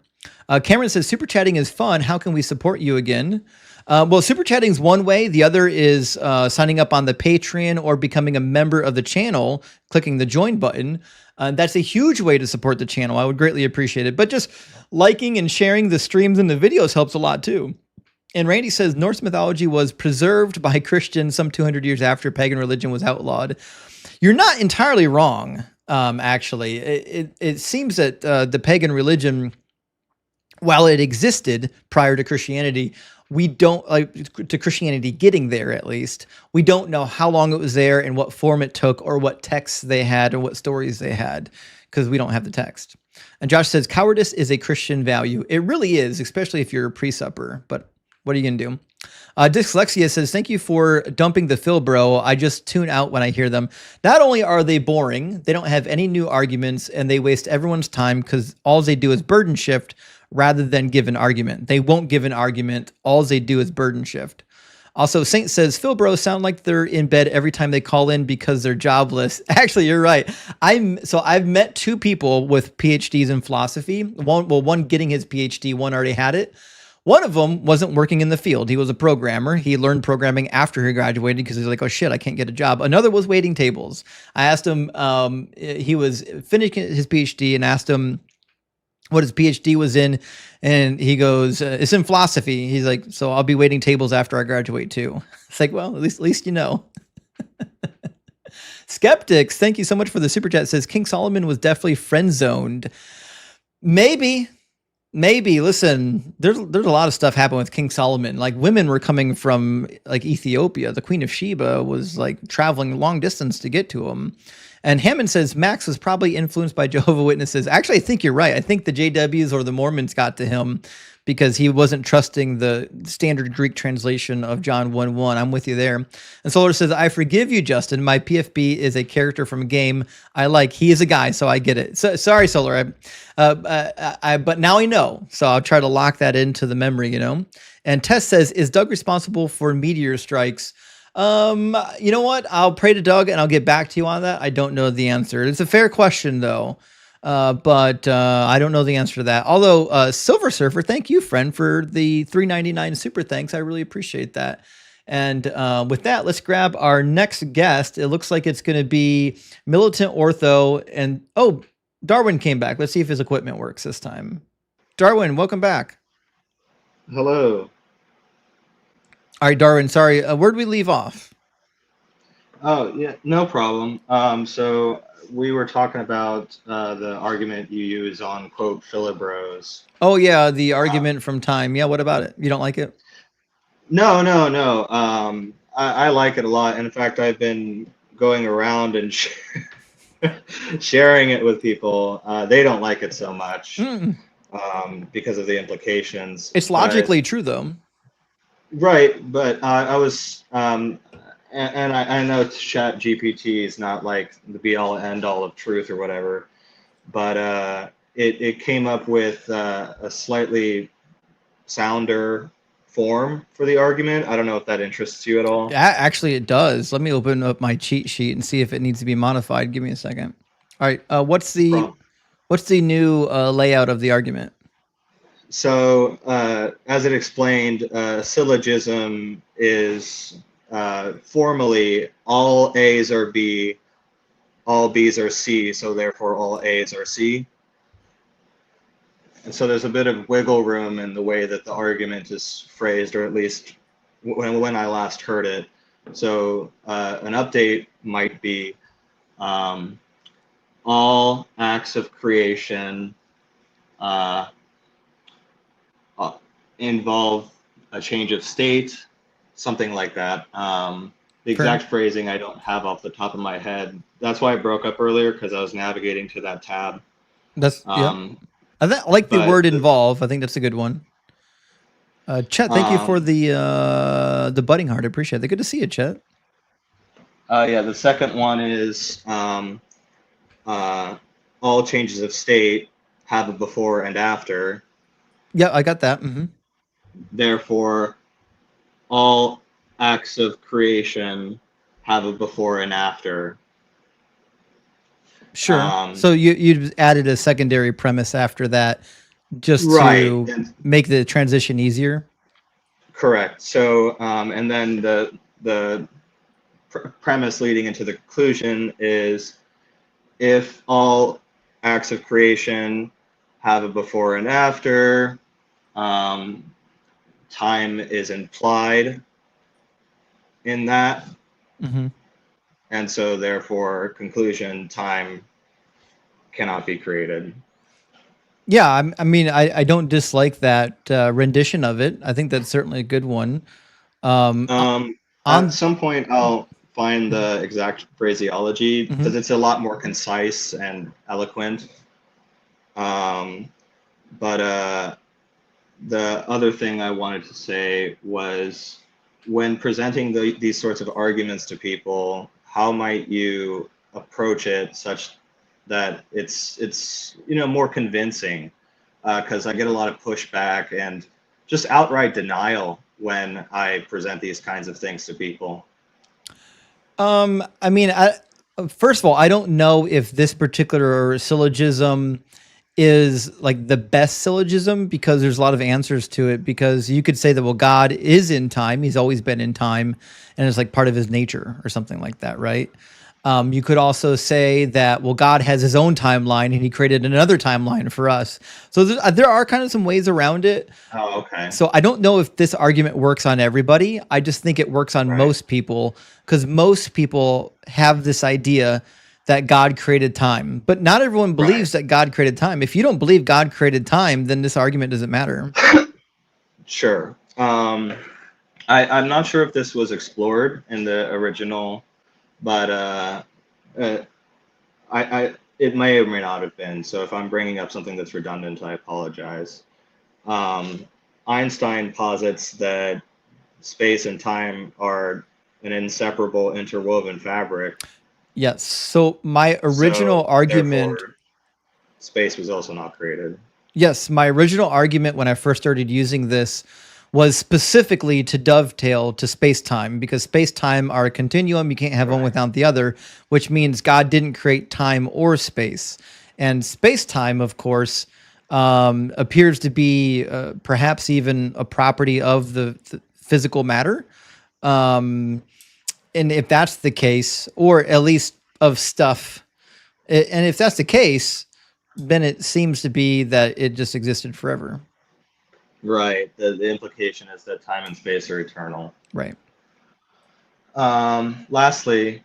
Cameron says super chatting is fun. How can we support you again? Well, super chatting is one way. The other is signing up on the Patreon or becoming a member of the channel, clicking the join button. That's a huge way to support the channel. I would greatly appreciate it. But just liking and sharing the streams and the videos helps a lot too. And Randy says Norse mythology was preserved by Christians some 200 years after pagan religion was outlawed. You're not entirely wrong, actually. It seems that the pagan religion, while it existed prior to Christianity, we don't to Christianity getting there, at least. We don't know how long it was there and what form it took or what texts they had or what stories they had, because we don't have the text. And Josh says cowardice is a Christian value. It really is, especially if you're a pre-supper. But what are you going to do? Dyslexia says, thank you for dumping the Phil bro. I just tune out when I hear them. Not only are they boring, they don't have any new arguments, and they waste everyone's time because all they do is burden shift rather than give an argument. They won't give an argument. All they do is burden shift. Also, Saint says, Phil bros sound like they're in bed every time they call in because they're jobless. Actually, you're right. I've met two people with PhDs in philosophy. One getting his PhD, one already had it. One of them wasn't working in the field. He was a programmer. He learned programming after he graduated because he's like, oh shit, I can't get a job. Another was waiting tables. I asked him, he was finishing his PhD, and asked him what his PhD was in. And he goes, it's in philosophy. He's like, so I'll be waiting tables after I graduate too. It's like, well, at least you know. Skeptics, thank you so much for the super chat. It says King Solomon was definitely friend zoned. Maybe. Listen, there's a lot of stuff happened with King Solomon. Like, women were coming from like Ethiopia. The Queen of Sheba was like traveling long distance to get to him. And Hammond says Max was probably influenced by Jehovah's Witnesses. Actually, I think you're right. I think the JWs or the Mormons got to him because he wasn't trusting the standard Greek translation of John 1:1. I'm with you there. And Solar says, I forgive you, Justin. My PFB is a character from a game I like. He is a guy, so I get it. So, sorry, Solar. But now I know. So I'll try to lock that into the memory, you know. And Tess says, is Doug responsible for meteor strikes? You know what? I'll pray to Doug and I'll get back to you on that. I don't know the answer. It's a fair question, though. But I don't know the answer to that. Although, Silver Surfer, thank you, friend, for the $3.99 super thanks. I really appreciate that. And with that, let's grab our next guest. It looks like it's going to be Militant Ortho. And Darwin came back. Let's see if his equipment works this time. Darwin, welcome back. Hello. All right, Darwin, sorry. Where'd we leave off? Oh, yeah, no problem. So we were talking about the argument you use on quote Philibros. Oh yeah, the argument from time. Yeah, what about it? You don't like it? No, no, no. I like it a lot. In fact, I've been going around and sharing it with people. They don't like it so much Mm. because of the implications. It's But logically true though. right, but I was, and I know Chat GPT is not like the be all end all of truth or whatever, but it came up with a slightly sounder form for the argument. I don't know if that interests you at all. Actually, it does. Let me open up my cheat sheet and see if it needs to be modified. Give me a second. All right. What's the new layout of the argument? So, as it explained, syllogism is formally all A's are B, all B's are C, so therefore all A's are C. And so there's a bit of wiggle room in the way that the argument is phrased, or at least when I last heard it. So an update might be all acts of creation involve a change of state, something like that. The exact phrasing I don't have off the top of my head. That's why I broke up earlier, because I was navigating to that tab. That's yeah. I like the word involve. I think that's a good one. Chet, thank you for the budding heart. I appreciate it. Good to see you, Chet. Yeah, the second one is all changes of state have a before and after. Yeah, I got that. Mm-hmm. Therefore, all acts of creation have a before and after. Sure. So you added a secondary premise after that, just to make the transition easier. Correct. So, and then the premise leading into the conclusion is, if all acts of creation have a before and after, time is implied in that. Mm-hmm. And so therefore, conclusion, time cannot be created. Yeah, I mean, I don't dislike that rendition of it. I think that's certainly a good one. At some point, I'll find the exact phraseology, because it's a lot more concise and eloquent. But the other thing I wanted to say was, when presenting these sorts of arguments to people, how might you approach it such that it's more convincing? Because I get a lot of pushback and just outright denial when I present these kinds of things to people. I mean, first of all, I don't know if this particular syllogism is like the best syllogism, because there's a lot of answers to it. Because you could say that, well, God is in time; He's always been in time, and it's like part of His nature or something like that, right? You could also say that, well, God has His own timeline and He created another timeline for us. So there are kind of some ways around it. Oh, okay. So I don't know if this argument works on everybody. I just think it works on most people, because most people have this idea that God created time, but not everyone believes that God created time. If you don't believe God created time, then this argument doesn't matter. Sure. I'm not sure if this was explored in the original, but it may or may not have been. So if I'm bringing up something that's redundant, I apologize. Einstein posits that space and time are an inseparable, interwoven fabric. Yes. So my original argument, space was also not created. Yes, my original argument when I first started using this was specifically to dovetail to space-time, because space-time are a continuum. You can't have one without the other, which means God didn't create time or space. And space-time, of course, appears to be perhaps even a property of the physical matter. And if that's the case, or at least of stuff, and if that's the case, then it seems to be that it just existed forever. Right. The implication is that time and space are eternal. Right. Lastly,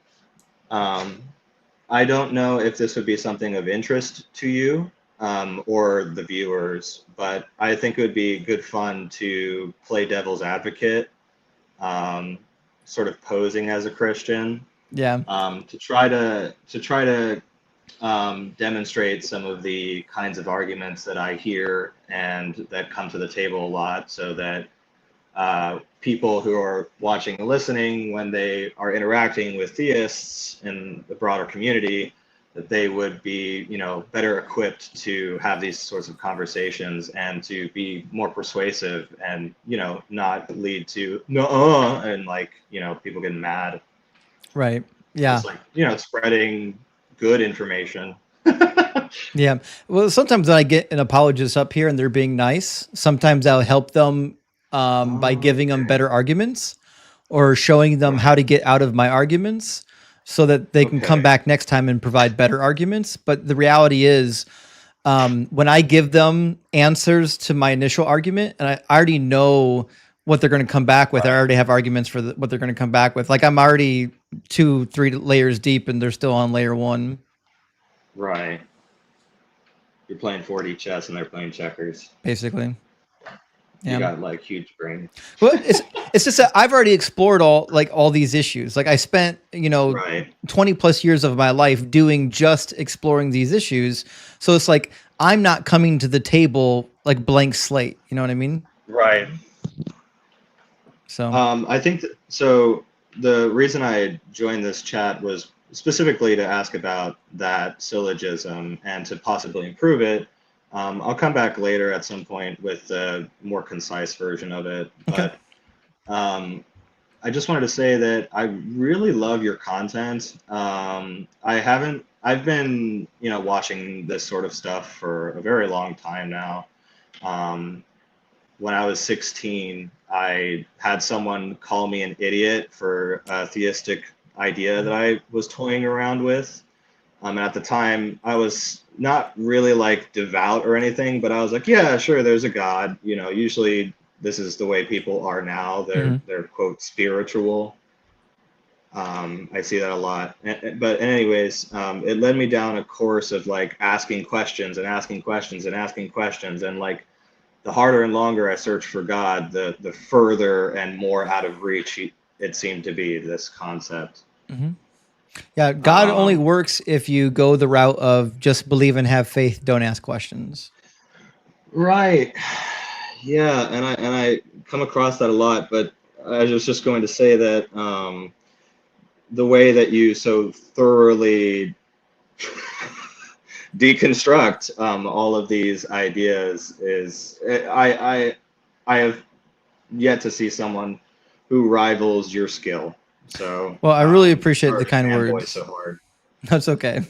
I don't know if this would be something of interest to you or the viewers, but I think it would be good fun to play devil's advocate, sort of posing as a Christian, Yeah. to try to demonstrate some of the kinds of arguments that I hear and that come to the table a lot, so that people who are watching and listening, when they are interacting with theists in the broader community, that they would be, better equipped to have these sorts of conversations and to be more persuasive and, not lead to and people getting mad. Right. Yeah. It's spreading good information. Yeah. Well, sometimes when I get an apologist up here and they're being nice, sometimes I'll help them by giving them better arguments or showing them how to get out of my arguments so that they can come back next time and provide better arguments. But the reality is, when I give them answers to my initial argument, and I already know what they're going to come back with, I already have arguments for what they're going to come back with. Like I'm already 2-3 layers deep and they're still on layer 1. Right. You're playing 4D chess and they're playing checkers. Basically. You got huge brain. Well, it's just that I've already explored all these issues. Like I spent, 20 plus years of my life doing just exploring these issues. So it's like, I'm not coming to the table like blank slate. You know what I mean? Right. So, I think so. The reason I joined this chat was specifically to ask about that syllogism and to possibly improve it. I'll come back later at some point with a more concise version of it. But I just wanted to say that I really love your content. I've been, watching this sort of stuff for a very long time now. When I was 16, I had someone call me an idiot for a theistic idea that I was toying around with. And at the time, I was not really devout or anything, but I was like, yeah, sure, there's a God. Usually this is the way people are now. They're quote spiritual. I see that a lot. But anyways, it led me down a course of asking questions and asking questions and asking questions. And the harder and longer I searched for God, the further and more out of reach it seemed to be, this concept. Mm-hmm. Yeah, God only works if you go the route of just believe and have faith, don't ask questions. Right. Yeah, and I come across that a lot, but I was just going to say that the way that you so thoroughly deconstruct all of these ideas is I have yet to see someone who rivals your skill. So well, I really appreciate the kind words. So hard. That's okay.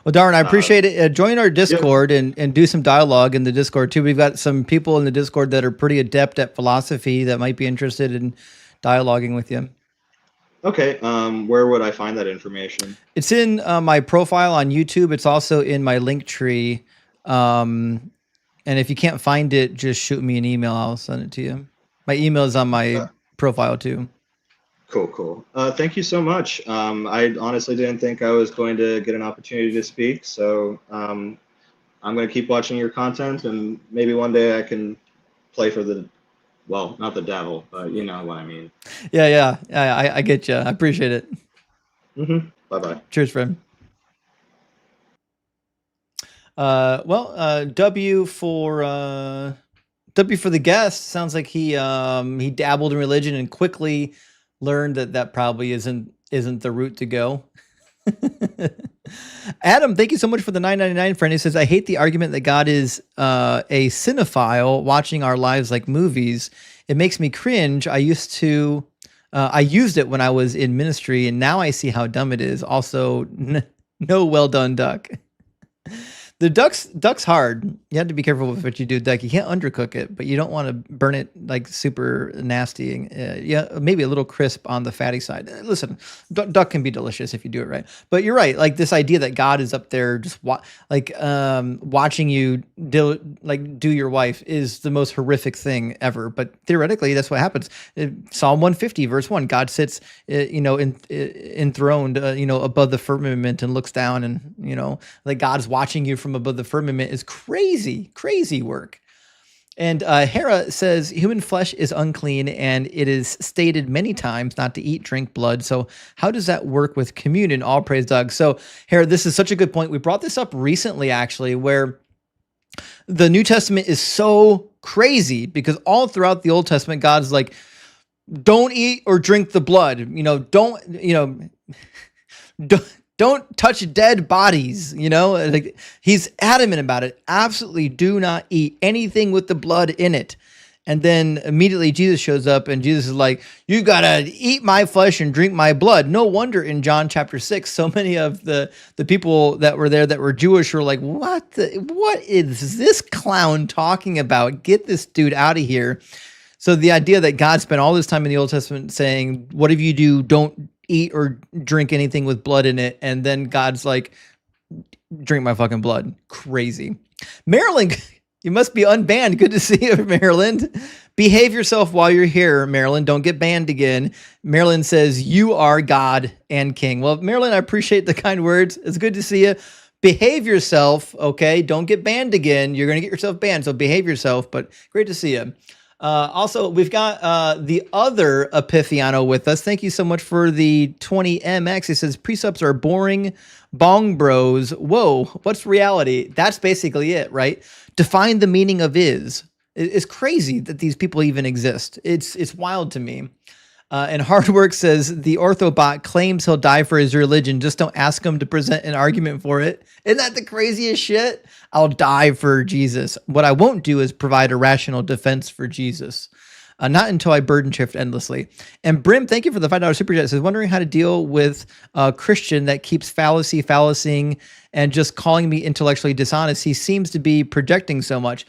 Well, Darren, I appreciate it. Join our Discord and do some dialogue in the Discord too. We've got some people in the Discord that are pretty adept at philosophy that might be interested in dialoguing with you. Okay. Where would I find that information? It's in my profile on YouTube. It's also in my link tree. And if you can't find it, just shoot me an email. I'll send it to you. My email is on my profile too. Cool. Thank you so much. I honestly didn't think I was going to get an opportunity to speak. So I'm going to keep watching your content, and maybe one day I can play for not the devil, but you know what I mean. Yeah. I get you. I appreciate it. Mm-hmm. Bye-bye. Cheers, friend. W for the guest. Sounds like he dabbled in religion and quickly learned that probably isn't the route to go. Adam, thank you so much for the $9.99 friend. He says, I hate the argument that God is a cinephile watching our lives like movies. It makes me cringe. I used it when I was in ministry, and now I see how dumb it is. Also, no well done, duck. The duck's hard. You have to be careful with what you do, duck. You can't undercook it, but you don't want to burn it like super nasty. Yeah, maybe a little crisp on the fatty side. Listen, duck can be delicious if you do it right. But you're right. Like this idea that God is up there just watching you do your wife is the most horrific thing ever. But theoretically, that's what happens. Psalm 150 verse 1, God sits enthroned above the firmament and looks down, and like God's watching you from above the firmament is crazy work. And Hera says human flesh is unclean, and it is stated many times not to eat, drink blood. So how does that work with communion? All praise Doug. So Hera, this is such a good point. We brought this up recently, actually, where the New Testament is so crazy because all throughout the Old Testament, God's like, don't eat or drink the blood. Don't touch dead bodies. Like he's adamant about it. Absolutely do not eat anything with the blood in it. And then immediately Jesus shows up, and Jesus is like, you gotta eat my flesh and drink my blood. No wonder in John chapter 6, so many of the people that were there that were Jewish were like, what is this clown talking about? Get this dude out of here. So the idea that God spent all this time in the Old Testament saying, whatever you do, don't eat or drink anything with blood in it. And then God's like, drink my fucking blood. Crazy. Maryland, you must be unbanned. Good to see you, Maryland. Behave yourself while you're here, Maryland. Don't get banned again. Maryland says, you are God and King. Well, Maryland, I appreciate the kind words. It's good to see you. Behave yourself, okay? Don't get banned again. You're going to get yourself banned, so behave yourself, but great to see you. Also, we've got the other Epiphiano with us. Thank you so much for the 20MX. He says, precepts are boring. Bong bros. Whoa, what's reality? That's basically it, right? Define the meaning of is. It's crazy that these people even exist. It's wild to me. And Hardwork says, the orthobot claims he'll die for his religion. Just don't ask him to present an argument for it. Isn't that the craziest shit? I'll die for Jesus. What I won't do is provide a rational defense for Jesus. Not until I burden shift endlessly. And Brim, thank you for the $5 super chat. It says, wondering how to deal with a Christian that keeps fallacying and just calling me intellectually dishonest. He seems to be projecting so much.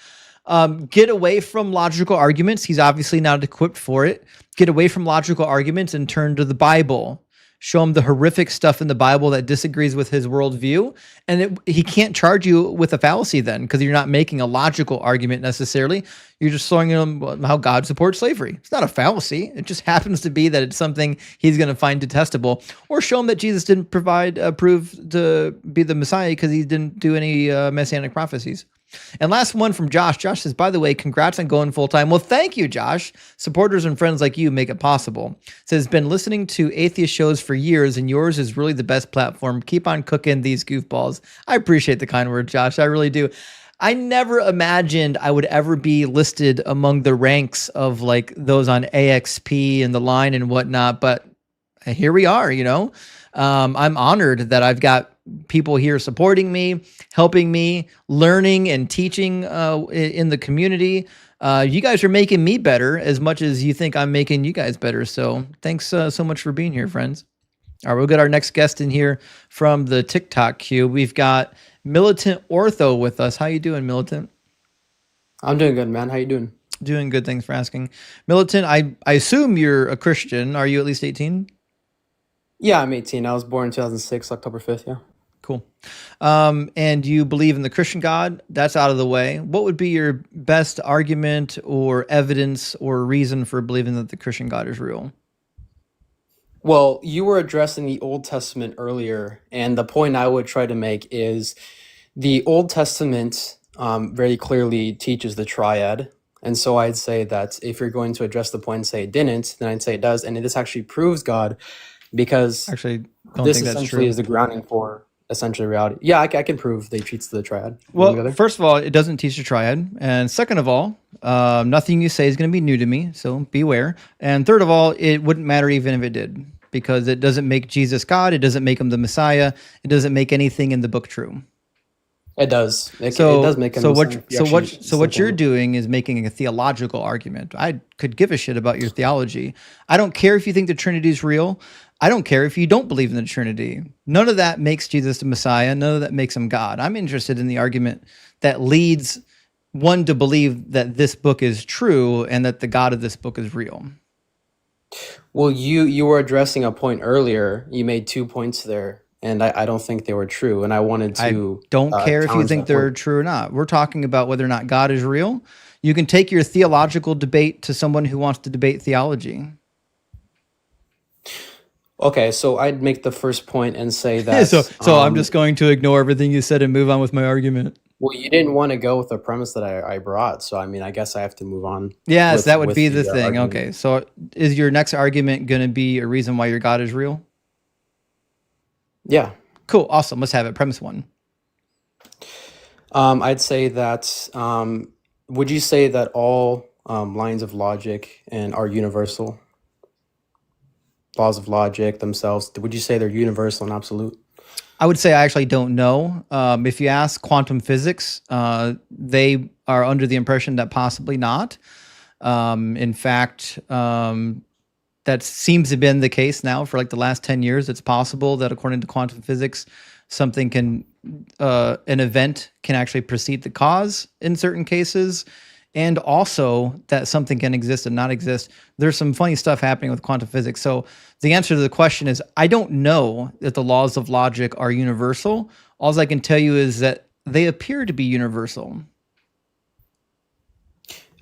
Get away from logical arguments. He's obviously not equipped for it. Get away from logical arguments and turn to the Bible. Show him the horrific stuff in the Bible that disagrees with his worldview. And he can't charge you with a fallacy then, because you're not making a logical argument necessarily. You're just showing him how God supports slavery. It's not a fallacy. It just happens to be that it's something he's going to find detestable. Or show him that Jesus didn't prove to be the Messiah because he didn't do any messianic prophecies. And last one from Josh. Josh says, by the way, congrats on going full time. Well, thank you, Josh. Supporters and friends like you make it possible. Says, been listening to atheist shows for years, and yours is really the best platform. Keep on cooking these goofballs. I appreciate the kind words, Josh. I really do. I never imagined I would ever be listed among the ranks of like those on AXP and the line and whatnot, but here we are, I'm honored that I've got people here supporting me, helping me, learning and teaching in the community. You guys are making me better as much as you think I'm making you guys better. So thanks so much for being here, friends. All right, we'll get our next guest in here from the TikTok queue. We've got Militant Ortho with us. How you doing, Militant? I'm doing good, man. How you doing? Doing good. Thanks for asking. Militant, I assume you're a Christian. Are you at least 18? Yeah, I'm 18. I was born in 2006, October 5th, yeah. Cool. And you believe in the Christian God? That's out of the way. What would be your best argument or evidence or reason for believing that the Christian God is real? Well, you were addressing the Old Testament earlier, and the point I would try to make is the Old Testament very clearly teaches the triad. And so I'd say that if you're going to address the point and say it didn't, then I'd say it does. And this actually proves God, because actually, don't this think that's essentially true. is the grounding for essentially reality. Yeah, I can prove they teach the triad. Well, first of all, it doesn't teach the triad. And second of all, nothing you say is going to be new to me, so beware. And third of all, it wouldn't matter even if it did, because it doesn't make Jesus God. It doesn't make him the Messiah. It doesn't make anything in the book true. It does. It does So make so most what sense if you so actually what so what sink you're in. doing is making a theological argument. I could give a shit about your theology. I don't care if you think the Trinity is real. I don't care if you don't believe in the Trinity. None of that makes Jesus the Messiah. None of that makes him God. I'm interested in the argument that leads one to believe that this book is true and that the God of this book is real. Well, you were addressing a point earlier. You made 2 points there, and I don't think they were true. And I wanted I to don't care if you challenge think that they're point. true or not. We're talking about whether or not God is real. You can take your theological debate to someone who wants to debate theology. Okay, so I'd make the first point and say so that so I'm just going to ignore everything you said and move on with my argument. well, you didn't want to go with the premise that I brought, so I mean, I guess I have to move on Yes, that would with be the the thing. argument. Okay, so is your next argument going to be a reason why your God is real? Yeah. Cool, awesome. Let's have it. Premise 1. I'd say that would you say that all lines of logic and are universal? Laws of logic themselves, would you say they're universal and absolute? I would say I actually don't know. If you ask quantum physics, they are under the impression that possibly not. In fact, that seems to have been the case now for like the last 10 years. It's possible that according to quantum physics, something can, an event can actually precede the cause in certain cases. And also that something can exist and not exist. There's some funny stuff happening with quantum physics. So the answer to the question is, I don't know that the laws of logic are universal. All I can tell you is that they appear to be universal.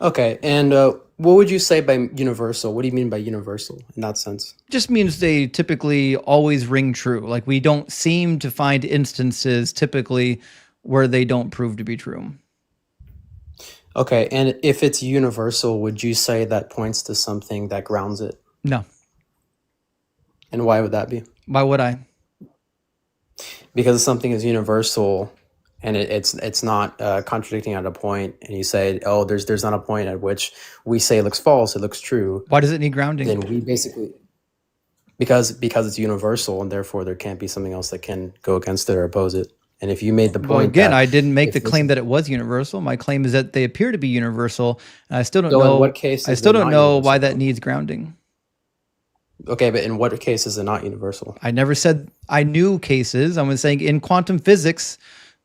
Okay, and what would you say by universal? What do you mean by universal in that sense? Just means they typically always ring true. Like we don't seem to find instances typically where they don't prove to be true. Okay, and if it's universal, would you say that points to something that grounds it? No. And why would that be? Why would I? Because if something is universal and it's not contradicting at a point, and you say, oh, there's not a point at which we say it looks false, it looks true, Why does it need grounding? then we basically because it's universal, and therefore there can't be something else that can go against it or oppose it. And if you made the point, Well, again, that I didn't make if the this- claim that it was universal. My claim is that they appear to be universal. And I still don't So in know. what case I is still it don't not know why universal, that though? needs grounding. Okay, but in what case is it not universal? I never said I knew cases. I was saying in quantum physics,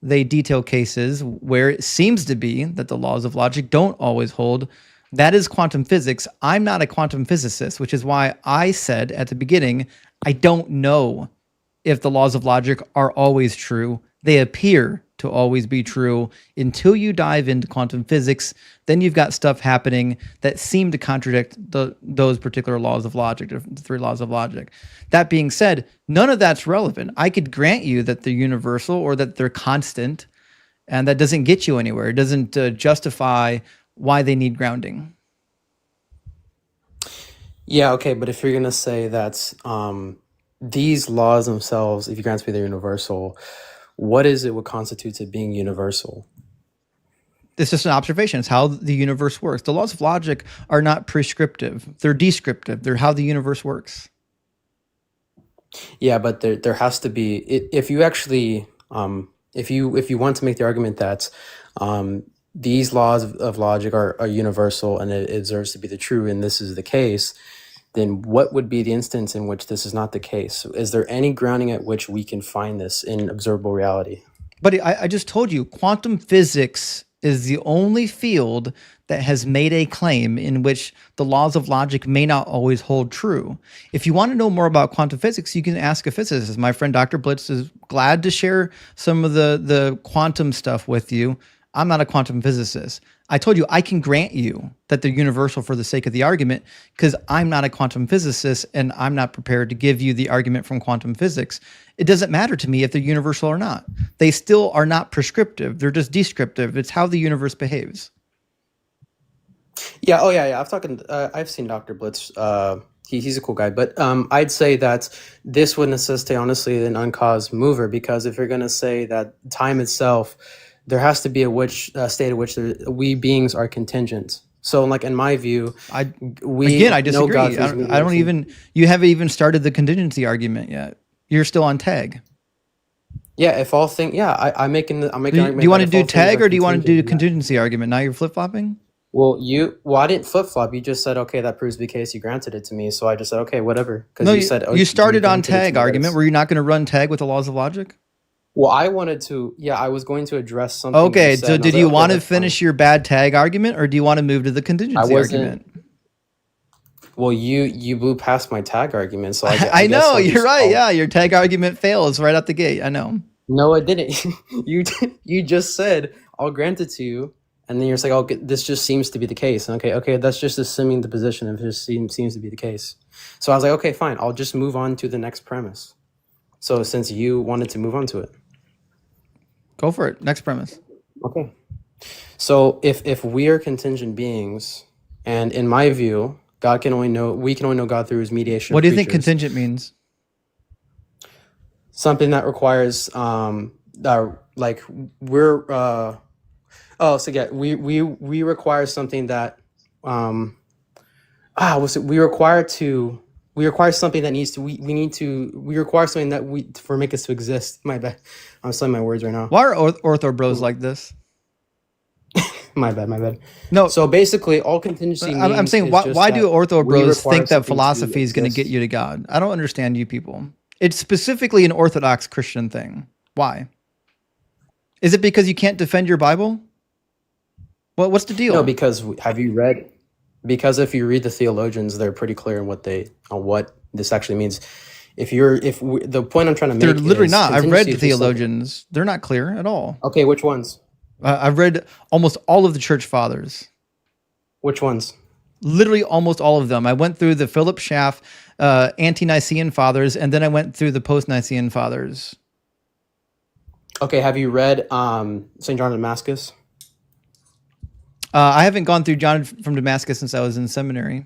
they detail cases where it seems to be that the laws of logic don't always hold. That is quantum physics. I'm not a quantum physicist, which is why I said at the beginning, I don't know if the laws of logic are always true. They appear to always be true until you dive into quantum physics. Then you've got stuff happening that seem to contradict those particular laws of logic, the 3 laws of logic. That being said, none of that's relevant. I could grant you that they're universal or that they're constant, and that doesn't get you anywhere. It doesn't justify why they need grounding. Yeah, okay, but if you're gonna say that these laws themselves, if you grant me they're universal, what is it what constitutes it being universal? It's just an observation. It's how the universe works. The laws of logic are not prescriptive. They're descriptive. They're how the universe works. Yeah, but there has to be if you actually if you want to make the argument that these laws of logic are universal and it deserves to be the true, and this is the case, then what would be the instance in which this is not the case? Is there any grounding at which we can find this in observable reality? But I just told you, quantum physics is the only field that has made a claim in which the laws of logic may not always hold true. If you want to know more about quantum physics, you can ask a physicist. My friend Dr. Blitz is glad to share some of the quantum stuff with you. I'm not a quantum physicist. I told you I can grant you that they're universal for the sake of the argument because I'm not a quantum physicist and I'm not prepared to give you the argument from quantum physics. It doesn't matter to me if they're universal or not. They still are not prescriptive. They're just descriptive. It's how the universe behaves. Yeah. Oh, yeah. I've seen Dr. Blitz. He's a cool guy, but I'd say that this would necessitate, honestly, an uncaused mover, because if you're going to say that time itself, there has to be a state at which we beings are contingent. So, like in my view, I know disagree. God I don't even. You haven't even started the contingency argument yet. You're still on tag. Yeah, if all thing, yeah, I'm making Do an you argument want that to if do all things tag are or do you want to do the contingent, yeah. contingency argument? Now you're flip flopping. Well, I didn't flip flop. You just said, okay, that proves to be the case. You granted it to me, so I just said, okay, whatever. Because No, you said, oh, you you started on granted it to tag me. argument. Were you not going to run tag with the laws of logic? Well, I wanted to. Yeah, I was going to address something that you Okay, said. so And I was did like, you okay, want to that's fine. finish your bad tag argument, or do you want to move to the I contingency wasn't. argument? Well, you blew past my tag argument, so I I guess know I'll you're just. right. Yeah, your tag argument fails right out the gate. I know. No, I didn't. You just said I'll grant it to you, and then you're just like, oh, this just seems to be the case. And okay, that's just assuming the position of just seems to be the case. So I was like, okay, fine, I'll just move on to the next premise. So since you wanted to move on to it, Go for it. Next premise. okay. So if we are contingent beings, and in my view, we can only know God through His mediation. What of do you think creatures. contingent means? Something that requires like we're so yeah, we require something that we require something that needs to we require something that for make us to exist. My bad, I'm saying my words right now. Why are ortho bros like this? My bad. No, So basically, all contingency I'm means saying is why just do that ortho we bros require think that something to philosophy is going to get exist. you to God? I don't understand you people. It's specifically an Orthodox Christian thing. Why? Is it because you can't defend your Bible? What's the deal? No, because because if you read the theologians, they're pretty clear on what this actually means. The point I'm trying to make, They're literally is not. I've read contingency the is just like- theologians. They're not clear at all. okay, which ones? I've read almost all of the church fathers. Which ones? Literally almost all of them. I went through the Philip Schaff ante-Nicene fathers, and then I went through the post-Nicene fathers. Okay, have you read St. John of Damascus? I haven't gone through John from Damascus since I was in seminary.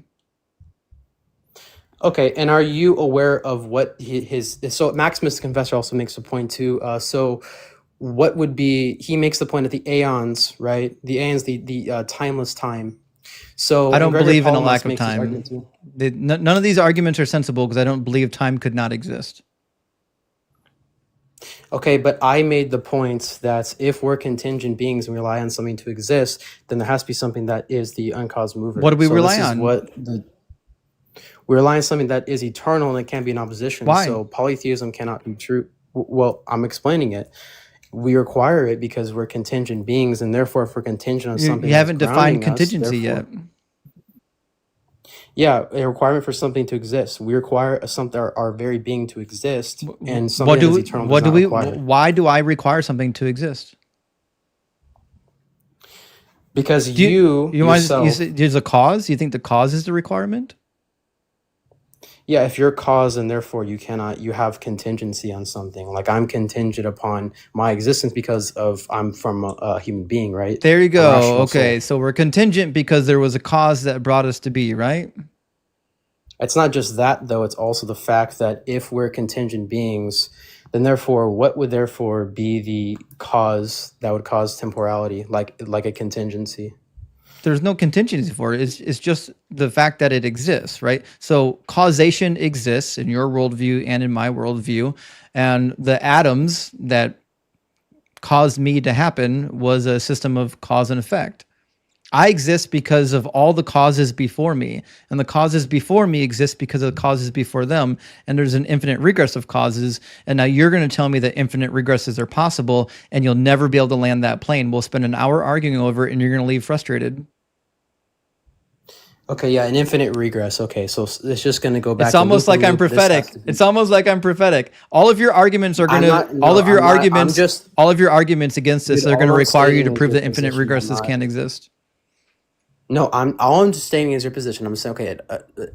Okay, and are you aware of what his so Maximus the Confessor also makes a point too. So what would be, he makes the point that the aeons, right? The aeons, the timeless time. So I don't Gregory believe in a Palamas lack of makes this time. argument too. None of these arguments are sensible because I don't believe time could not exist. Okay, but I made the point that if we're contingent beings and we rely on something to exist, then there has to be something that is the uncaused mover. What do we So rely this is on? We rely on something that is eternal and it can't be in opposition. Why? So polytheism cannot be true. Well, I'm explaining it. We require it because we're contingent beings, and therefore, if we're contingent on something, You haven't that's defined grounding us, contingency yet. therefore- Yeah, a requirement for something to exist. We require something, our very being to exist, and something that is eternal does not require it. Why do I require something to exist? Because Do you yourself, say there's a cause? You think the cause is the requirement? yeah, if you're cause and therefore you have contingency on something. Like I'm contingent upon my existence because I'm from a human being, right? There you A go. rational Okay, soul. so we're contingent because there was a cause that brought us to be, right? It's not just that though, it's also the fact that if we're contingent beings, then therefore what would therefore be the cause that would cause temporality, like a contingency? There's no contingency for it. It's just the fact that it exists, right? So causation exists in your worldview and in my worldview, and the atoms that caused me to happen was a system of cause and effect. I exist because of all the causes before me, and the causes before me exist because of the causes before them, and there's an infinite regress of causes, and now you're going to tell me that infinite regresses are possible, and you'll never be able to land that plane. We'll spend an hour arguing over it, and you're going to leave frustrated. Okay, yeah, an infinite regress. Okay, so it's just going to go back. It's almost like I'm prophetic. It's almost like I'm prophetic. All of your arguments are going to, all of your arguments against this Dude, are going to all I'm require you saying to is prove your that infinite position, I'm regresses not. can't exist. No, all I'm just stating is your position. I'm saying, okay,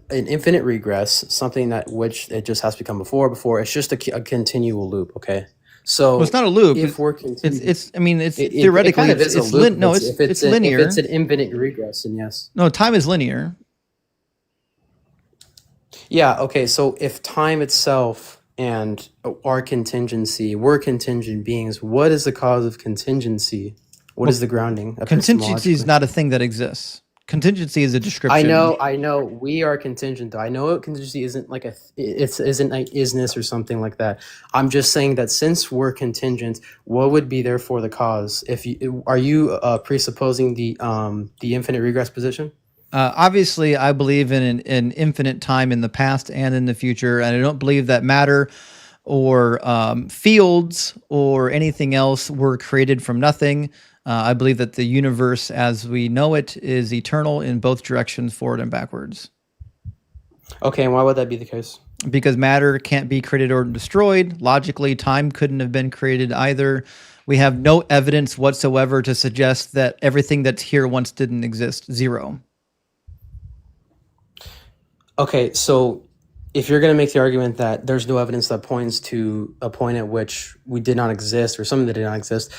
an infinite regress, something that which it just has to become before. It's just a continual loop. Okay, so Well, it's not a loop. if we're continuing, It's I mean, it's it theoretically, kind of is a it's loop. no, if it's linear. If it's an infinite regress, and yes, No, time is linear. yeah, okay. So if time itself and our contingency, we're contingent beings. What is the cause of contingency? What is the grounding? Contingency is epistemologically? not a thing that exists. Contingency is a description. I know. We are contingent, though. I know contingency isn't like isn't like isness or something like that. I'm just saying that since we're contingent, what would be therefore the cause? Are you presupposing the infinite regress position? Obviously, I believe in an infinite time in the past and in the future, and I don't believe that matter or fields or anything else were created from nothing. I believe that the universe as we know it is eternal in both directions, forward and backwards. Okay, and why would that be the case? Because matter can't be created or destroyed. Logically, time couldn't have been created either. We have no evidence whatsoever to suggest that everything that's here once didn't exist. Zero. Okay, so if you're going to make the argument that there's no evidence that points to a point at which we did not exist or something that did not exist,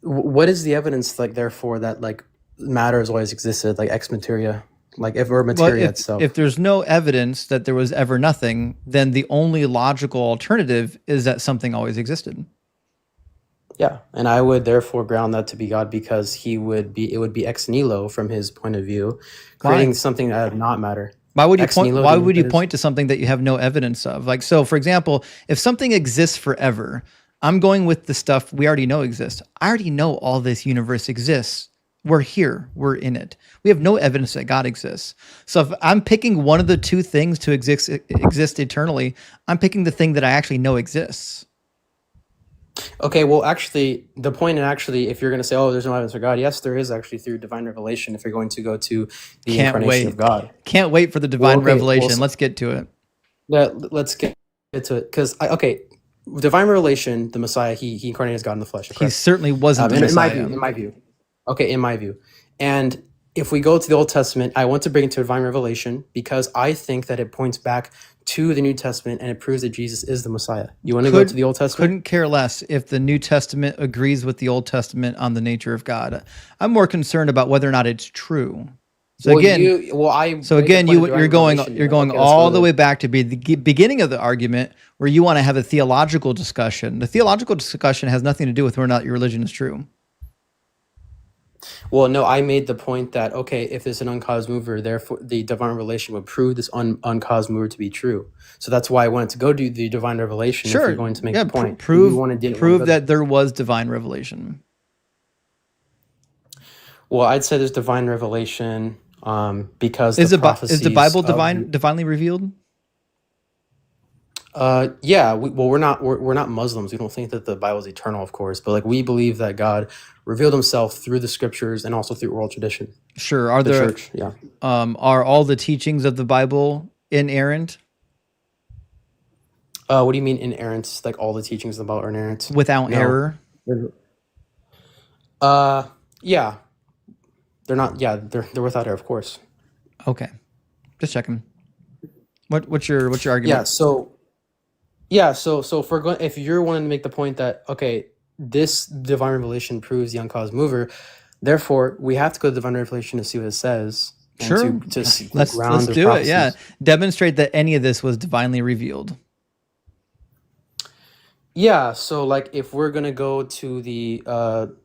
what is the evidence, like, therefore, that like matter has always existed, like ex materia, like or materia itself? If there's no evidence that there was ever nothing, then the only logical alternative is that something always existed. Yeah, and I would therefore ground that to be God, because it would be ex nihilo from his point of view, creating something out of not matter. Why would you point? Why would you point to something that you have no evidence of? Like, so, for example, if something exists forever, I'm going with the stuff we already know exists. I already know all this universe exists. We're here. We're in it. We have no evidence that God exists. So if I'm picking one of the two things to exist eternally, I'm picking the thing that I actually know exists. Okay, well, actually, the point, and actually, if you're going to say, oh, there's no evidence for God, yes, there is actually through divine revelation, if you're going to go to the incarnation of God. Can't wait for the divine revelation. Let's get to it. Yeah, let's get to it. Because, divine revelation, the Messiah, he incarnated as God in the flesh. Correct? He certainly wasn't the Messiah. In my view. Okay, in my view. And if we go to the Old Testament, I want to bring it to divine revelation because I think that it points back to the New Testament and it proves that Jesus is the Messiah. You want to go to the Old Testament? Couldn't care less if the New Testament agrees with the Old Testament on the nature of God. I'm more concerned about whether or not it's true. So you're going all the way back to be the beginning of the argument where you want to have a theological discussion. The theological discussion has nothing to do with whether or not your religion is true. Well, no, I made the point that, okay, if there's an uncaused mover, therefore the divine revelation would prove this uncaused mover to be true. So that's why I wanted to go do the divine revelation. Sure. If you're going to make the point. Prove that there was divine revelation. Well, I'd say there's divine revelation because is the Bible divinely revealed? Yeah. We're not Muslims. We don't think that the Bible is eternal, of course, but like we believe that God revealed Himself through the Scriptures and also through oral tradition. Sure. Are there? Church, yeah. Are all the teachings of the Bible inerrant? What do you mean inerrant? Like all the teachings of the Bible are inerrant? Without error? Yeah. They're not. Yeah, they're without error, of course. Okay, just checking. What's your argument? Yeah. So if you're wanting to make the point that okay, this divine revelation proves the uncaused mover, therefore we have to go to divine revelation to see what it says. Sure. Let's do it. Yeah, demonstrate that any of this was divinely revealed. Yeah, so like if we're gonna go to the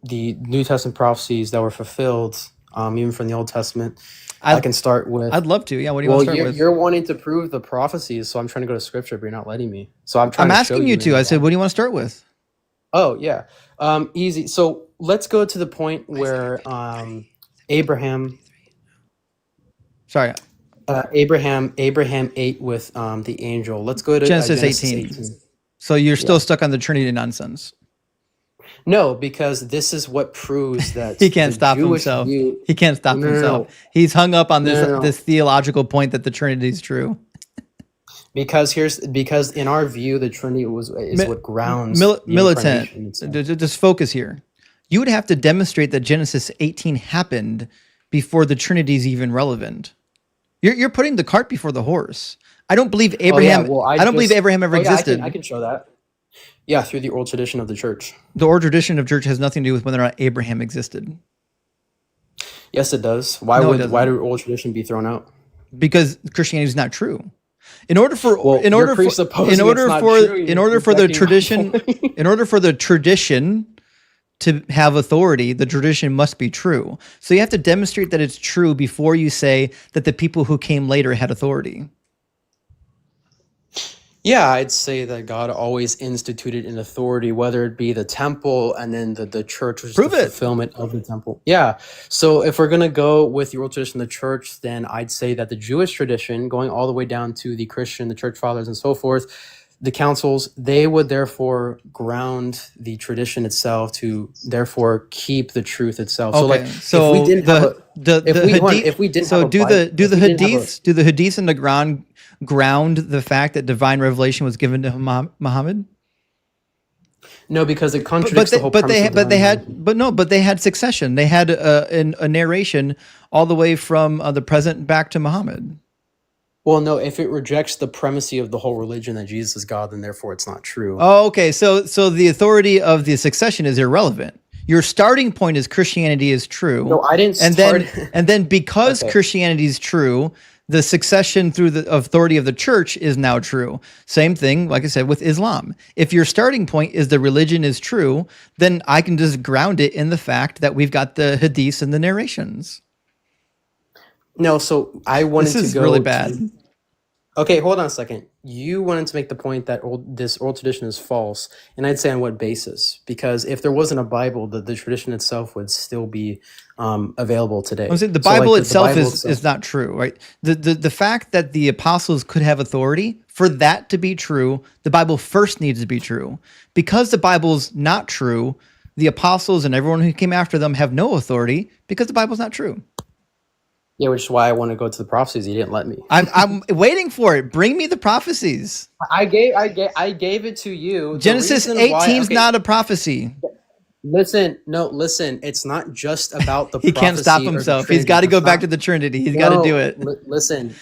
New Testament prophecies that were fulfilled, even from the Old Testament, I can start with. I'd love to. Yeah, what do you want to start with? You're wanting to prove the prophecies, so I'm trying to go to Scripture, but you're not letting me. So I'm asking you to. I said, what do you want to start with? Oh yeah, easy. So let's go to the point where Abraham. Sorry. Abraham ate with the angel. Let's go to Genesis 18. So you're still stuck on the Trinity nonsense. No, because this is what proves that he can't stop himself. He can't stop himself. He's hung up on this theological point that the Trinity is true. Because in our view, the Trinity is what grounds militant. Just focus here. You would have to demonstrate that Genesis 18 happened before the Trinity is even relevant. You're putting the cart before the horse. I don't believe Abraham. I don't believe Abraham ever existed. I can show that. Yeah, through the oral tradition of the church. The oral tradition of church has nothing to do with whether or not Abraham existed. Yes, it does. Why would oral tradition be thrown out? Because Christianity is not true. In order for the tradition to have authority, the tradition must be true. So you have to demonstrate that it's true before you say that the people who came later had authority. Yeah, I'd say that God always instituted an authority, whether it be the temple and then the church, which is Prove the it. fulfillment of the temple. Yeah. So if we're going to go with the oral tradition of the church, then I'd say that the Jewish tradition, going all the way down to the Christian, the church fathers, and so forth, the councils, they would therefore ground the tradition itself to therefore keep the truth itself. So, like, so if we didn't have a, if we didn't so have a do Bible- the if we didn't have a- hadiths do the hadiths in the ground the fact that divine revelation was given to Muhammad? No, because it contradicts the whole premise of divine revelation. But they had succession. They had a narration all the way from the present back to Muhammad. Well, no, if it rejects the primacy of the whole religion that Jesus is God, then therefore it's not true. Oh, okay. So the authority of the succession is irrelevant. Your starting point is Christianity is true. No, I didn't and start. then because Okay. Christianity is true, the succession through the authority of the church is now true. Same thing, like I said, with Islam. If your starting point is the religion is true, then I can just ground it in the fact that we've got the hadiths and the narrations. No, so I wanted This is to go really to- bad. Okay, hold on a second. You wanted to make the point that this oral tradition is false, and I'd say on what basis? Because if there wasn't a Bible, the tradition itself would still be available today. I'm saying the So, like, Bible the itself Bible is not true, right? The fact that the apostles could have authority, for that to be true, the Bible first needs to be true. Because the Bible's not true, the apostles and everyone who came after them have no authority because the Bible's not true. Yeah, which is why I want to go to the prophecies. You didn't let me. I'm waiting for it. Bring me the prophecies. I gave it to you. The Genesis reason 18 is okay, not a prophecy. Listen. It's not just about the He can't stop prophecy or the himself. He's Trinity. got to go It's back not- to the Trinity. He's got to do it. Listen.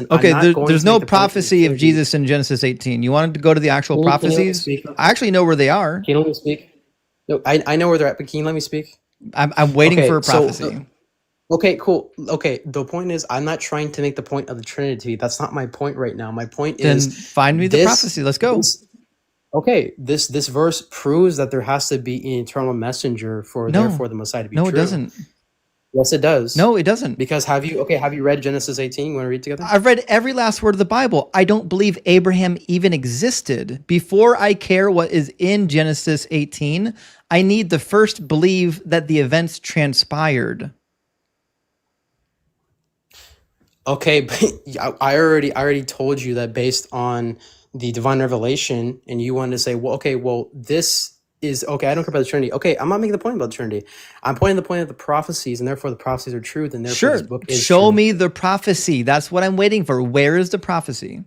Okay, I'm not going there's to no make the point prophecy of Trinity. Jesus in Genesis 18. You wanted to go to the actual Can you let me prophecies? speak? I actually know where they are. Can you let me speak? No, I know where they're at, but can you let me speak? I'm waiting Okay, for a so, prophecy. Okay, cool. Okay, the point is, I'm not trying to make the point of the Trinity. That's not my point right now. My point Then is, find me the this- prophecy. Let's go. This verse proves that there has to be an eternal messenger for No. therefore the Messiah to be No, true. it doesn't. Yes, it does. No, it doesn't. Because have you read Genesis 18? You want to read together? I've read every last word of the Bible. I don't believe Abraham even existed. Before I care what is in Genesis 18, I need to first believe that the events transpired. Okay, but I already told you that based on the divine revelation, and you wanted to say, well, this is okay. I don't care about the Trinity. Okay, I'm not making the point about the Trinity. I'm pointing the point of the prophecies, and therefore the prophecies are true. Then therefore Sure. this book is Show true. me the prophecy. That's what I'm waiting for. Where is the prophecy?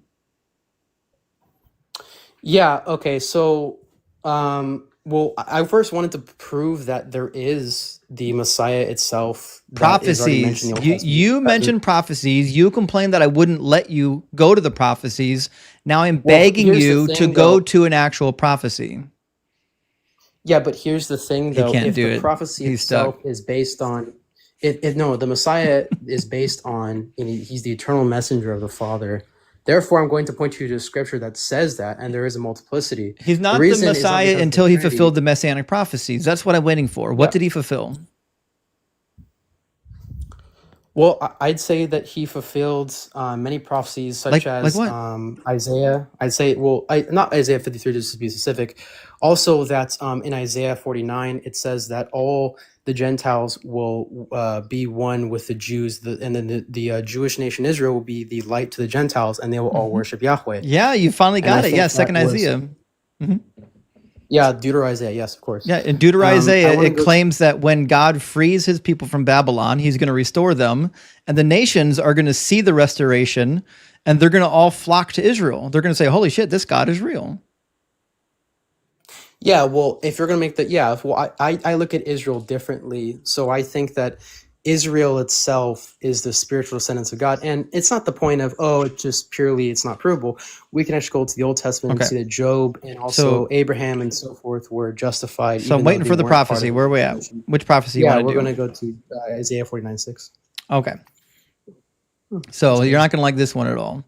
Yeah. Okay. So, well, I first wanted to prove that there is the Messiah itself. that is already mentioned Prophecies. in the Old You, Testament. you mentioned prophecies. You complained that I wouldn't let you go to the prophecies. Now I'm Well, begging here's the you to thing, go though. to an actual prophecy. Yeah, but here's the thing, though. can't If do the it. prophecy He's itself stuck. is based on no, the Messiah is based on, and he's the eternal messenger of the Father. Therefore, I'm going to point you to a scripture that says that, and there is a multiplicity. He's not the reason is not Messiah because of the until he Trinity. fulfilled the messianic prophecies. That's what I'm waiting for. What Yeah. did he fulfill? Well, I'd say that he fulfilled many prophecies, such Like as what? Isaiah. I'd say, well, not Isaiah 53, just to be specific. Also, that in Isaiah 49, it says that all the Gentiles will be one with the Jews, and then the Jewish nation Israel will be the light to the Gentiles, and they will all worship Yahweh. Yeah, you finally And I got it. think Yeah, that second was- Isaiah. Yeah, Deutero-Isaiah, yes, of course. Yeah, in Deutero I Isaiah, wanna it go- claims that when God frees his people from Babylon, he's going to restore them, and the nations are going to see the restoration, and they're going to all flock to Israel. They're going to say, holy shit, this God is real. Yeah, well, if you're going to make that, yeah, well, I look at Israel differently. So I think that Israel itself is the spiritual descendants of God. And it's not the point of, it's just purely, it's not provable. We can actually go to the Old Testament Okay. and see that Job and also So- Abraham and so forth were justified. So I'm even though waiting they for the weren't part prophecy. of Where are we at? nation. Which prophecy you Yeah, want we're to going do? to go to Isaiah 49:6. Okay. So you're not going to like this one at all.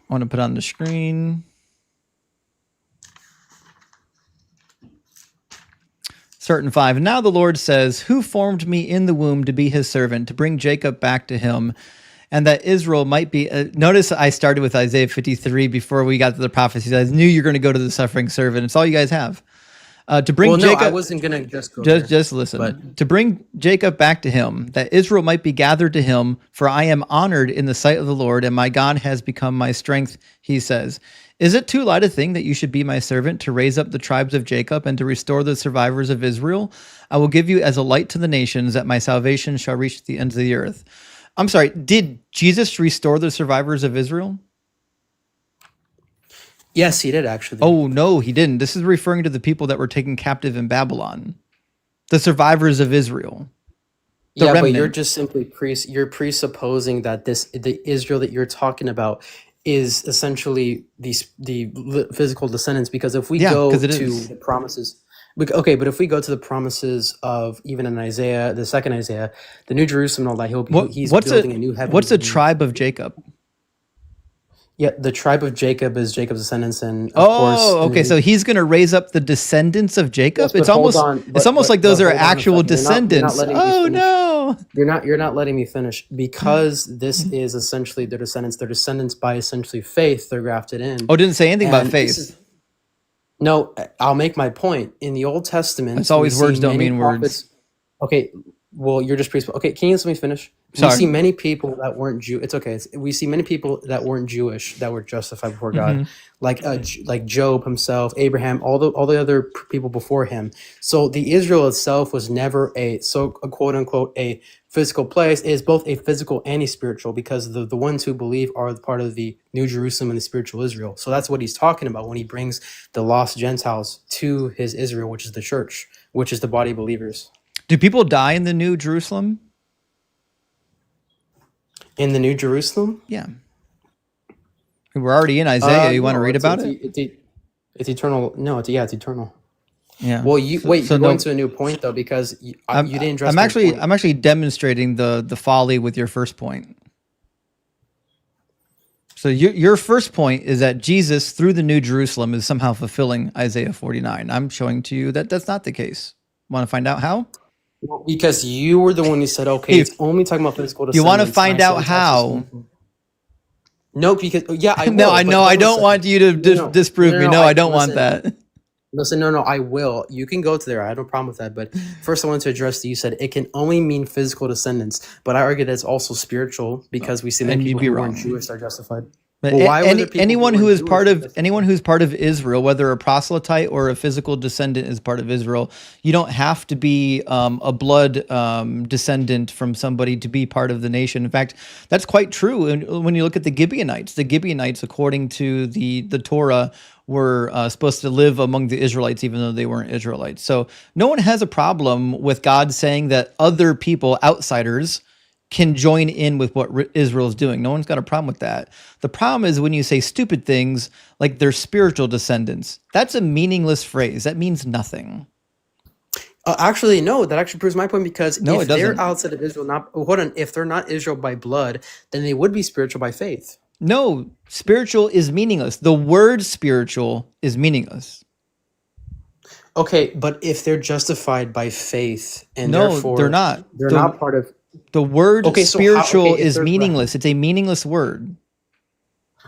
I want to put on the screen. Start in 5. Now the Lord says, who formed me in the womb to be his servant, to bring Jacob back to him, and that Israel might be... notice I started with Isaiah 53 before we got to the prophecies. I knew you're going to go to the suffering servant. It's all you guys have. To bring Jacob... I wasn't going to just go there, just listen. but... To bring Jacob back to him, that Israel might be gathered to him, for I am honored in the sight of the Lord, and my God has become my strength, he says. Is it too light a thing that you should be my servant, to raise up the tribes of Jacob and to restore the survivors of Israel? I will give you as a light to the nations, that my salvation shall reach the ends of the earth. I'm sorry, did Jesus restore the survivors of Israel? Yes, he did, actually. Oh, no, he didn't. This is referring to the people that were taken captive in Babylon. The survivors of Israel. The Yeah, remnant. but you're just simply you're presupposing that the Israel that you're talking about is essentially the physical descendants, because if we go because it to is. the promises, okay, but if we go to the promises of even in Isaiah, the second Isaiah, the New Jerusalem and all that, he's building a new heaven. What's the tribe of Jacob? Yeah, the tribe of Jacob is Jacob's descendants, and of course. Okay, so he's going to raise up the descendants of Jacob. Yes, but it's hold almost on, it's almost like those are hold on a actual second. You're not descendants. letting me Oh finish. no! You're not letting me finish, because this is essentially their descendants. Their descendants by essentially faith. They're grafted in. Oh, it didn't say anything about And faith. No, I'll make my point. In the Old Testament, It's always we words see don't many mean prophets- words. Okay, well, you're just okay. Can you let me finish? Sorry. We see many people that weren't Jew. It's okay. We see many people that weren't Jewish that were justified before God, like Job himself, Abraham, all the other people before him. So the Israel itself was never a quote unquote a physical place. It is both a physical and a spiritual, because the ones who believe are part of the New Jerusalem and the spiritual Israel. So that's what he's talking about when he brings the lost Gentiles to his Israel, which is the church, which is the body of believers. Do people die in the New Jerusalem? In the New Jerusalem? Yeah. We're already in Isaiah. You want to read about it? It's eternal. No, it's eternal. Yeah. Well, you're no- going to a new point though, because you didn't address. my point. I'm actually demonstrating the folly with your first point. So your first point is that Jesus through the New Jerusalem is somehow fulfilling Isaiah 49. I'm showing to you that that's not the case. Want to find out how? Well, because you were the one who said, okay, it's only talking about physical descendants. You want to and find I out said, how? No, because I will, No, I but know. hold I on a don't second. want you to disprove me. No, I don't want listen. that. Listen, no, I will. You can go to there. I have no problem with that. But first, I wanted to address that you said it can only mean physical descendants. But I argue that it's also spiritual, because we see And many you'd people be who wrong. aren't Jewish are justified. But Well, why were there people anyone who who were is part Jewish of anyone who's part of Israel, whether a proselyte or a physical descendant is part of Israel, you don't have to be a blood descendant from somebody to be part of the nation. In fact, that's quite true. And when you look at the Gibeonites, according to the Torah, were supposed to live among the Israelites, even though they weren't Israelites. So no one has a problem with God saying that other people, outsiders, can join in with what Israel is doing. No one's got a problem with that. The problem is when you say stupid things like they're spiritual descendants. That's a meaningless phrase. That means nothing. Actually, no, that actually proves my point, because No, if it they're doesn't. outside of Israel, if they're not Israel by blood, then they would be spiritual by faith. No, spiritual is meaningless. The word spiritual is meaningless. Okay, but if they're justified by faith, and No, therefore they're not. they're not part of. The word Okay, so spiritual if is they're- meaningless. It's a meaningless word.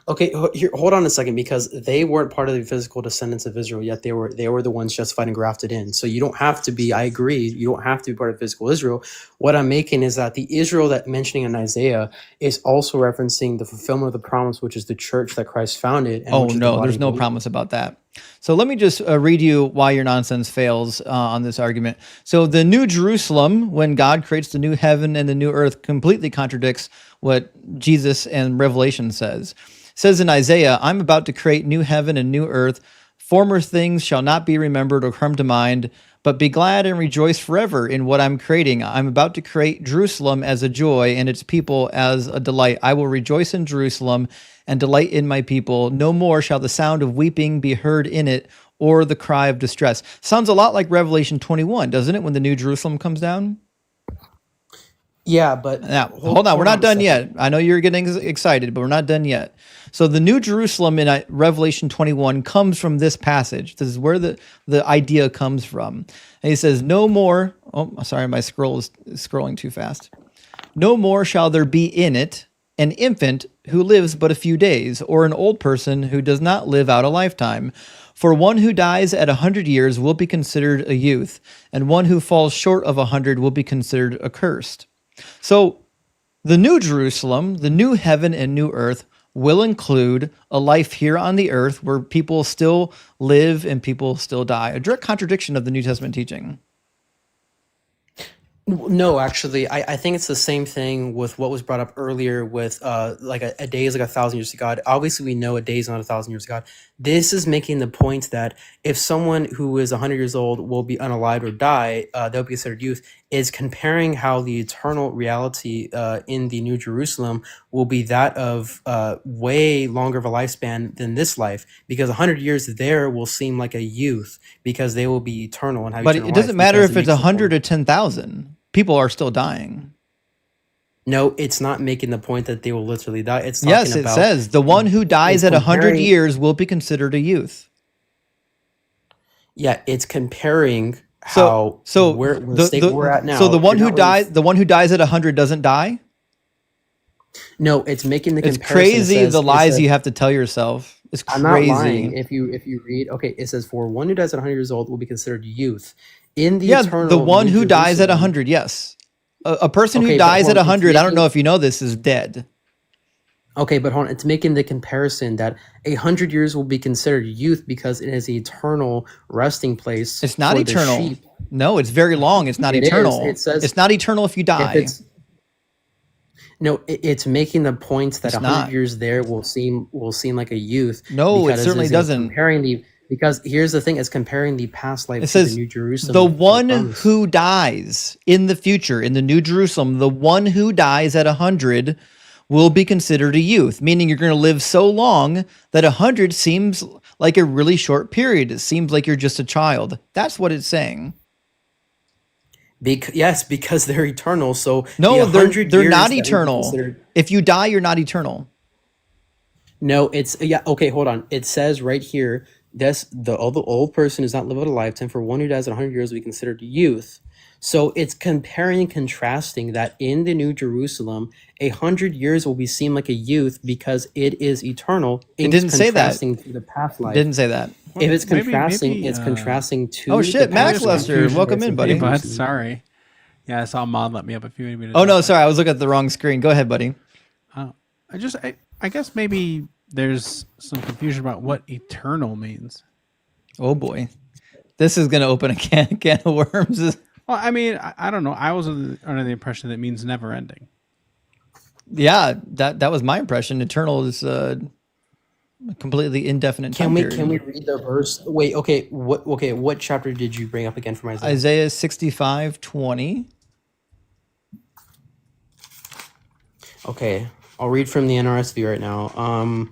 Okay, here, hold on a second, because they weren't part of the physical descendants of Israel, yet they were the ones justified and grafted in. So you don't have to be. I agree. You don't have to be part of physical Israel. What I'm making is that the Israel that mentioning in Isaiah is also referencing the fulfillment of the promise, which is the church that Christ founded. And Oh, which is the no, body there's of no believers. promise about that. So let me just read you why your nonsense fails on this argument. So the New Jerusalem, when God creates the new heaven and the new earth, completely contradicts what Jesus and Revelation says. It says in Isaiah, I'm about to create new heaven and new earth. Former things shall not be remembered or come to mind, but be glad and rejoice forever in what I'm creating. I'm about to create Jerusalem as a joy and its people as a delight. I will rejoice in Jerusalem and delight in my people. No more shall the sound of weeping be heard in it, or the cry of distress. Sounds a lot like Revelation 21, doesn't it, when the New Jerusalem comes down? Yeah, but Now, hold on. We're not a done second. yet. I know you're getting excited, but we're not done yet. So the New Jerusalem in Revelation 21 comes from this passage. This is where the idea comes from. And he says, no more. Oh, sorry, my scroll is scrolling too fast. No more shall there be in it an infant who lives but a few days, or an old person who does not live out a lifetime. For one who dies at 100 years will be considered a youth, and one who falls short of 100 will be considered accursed. So the New Jerusalem, the new heaven and new earth, will include a life here on the earth where people still live and people still die. A direct contradiction of the New Testament teaching. No, actually, I think it's the same thing with what was brought up earlier with like a day is like 1,000 years to God. Obviously, we know a day is not 1,000 years to God. This is making the point that if someone who is 100 years old will be unalived or die, they'll be considered youth, is comparing how the eternal reality in the New Jerusalem will be that of way longer of a lifespan than this life, because 100 years there will seem like a youth because they will be eternal and have But eternal it doesn't life, matter because if it it's makes the 100 point. or 10,000. People are still dying. No, it's not making the point that they will literally die. It's talking Yes, it about says the one who dies it's at 100 comparing. years will be considered a youth. Yeah, it's comparing So, how where the state we're at now. so the one You're who not really. dies, the one who dies at 100 doesn't die. No, it's making the It's comparison. crazy the It lies says, you have to tell yourself. It's I'm not lying. crazy. If you read, okay, it says for one who dies at 100 years old will be considered youth in the Yeah, the eternal one New who dies at Jerusalem. 100, yes. A person who Okay, but dies hold at on, it's 100, I don't know making if you know this, is dead. okay, but hold on, it's making the comparison that 100 years will be considered youth because it is the eternal resting place It's not for the eternal. sheep. No, it's very long. It's not It is. eternal. It says It's not eternal if you if die. it's no, it's making the point that It's 100 not. years there will seem like a youth No, it because certainly doesn't. comparing the because here's the thing, it's comparing the past life It to the says New Jerusalem the to the one promise. who dies in the future, in the New Jerusalem, the one who dies at 100 will be considered a youth, meaning you're going to live so long that 100 seems like a really short period. It seems like you're just a child. That's what it's saying. Yes, because they're eternal. So No, the they're 100 they're years not that would be eternal. considered. If you die, you're not eternal. No, it's yeah. Okay, hold on. It says right here, the old person does not live out a lifetime. For one who dies at 100 years will be considered youth. So it's comparing and contrasting that in the New Jerusalem, 100 years will be seen like a youth because it is eternal. It It's didn't say that. contrasting to the past life. Didn't say that. If it's Maybe, contrasting, it's maybe, contrasting to Oh the shit, Max past life. Lester, confusion. welcome in, It's Hey, buddy. bud. Sorry. Yeah, I saw Mod let me up if you need me to. Oh no, drop sorry, I was looking at the wrong screen. Go ahead, buddy. that. I guess maybe there's some confusion about what eternal means. Oh boy, this is gonna open a can of worms. Well, I mean, I don't know. I was under the impression that it means never ending. Yeah, that was my impression. Eternal is a completely indefinite time period. Can we read the verse? Wait, okay. What chapter did you bring up again from Isaiah? Isaiah 65:20. Okay, I'll read from the NRSV right now.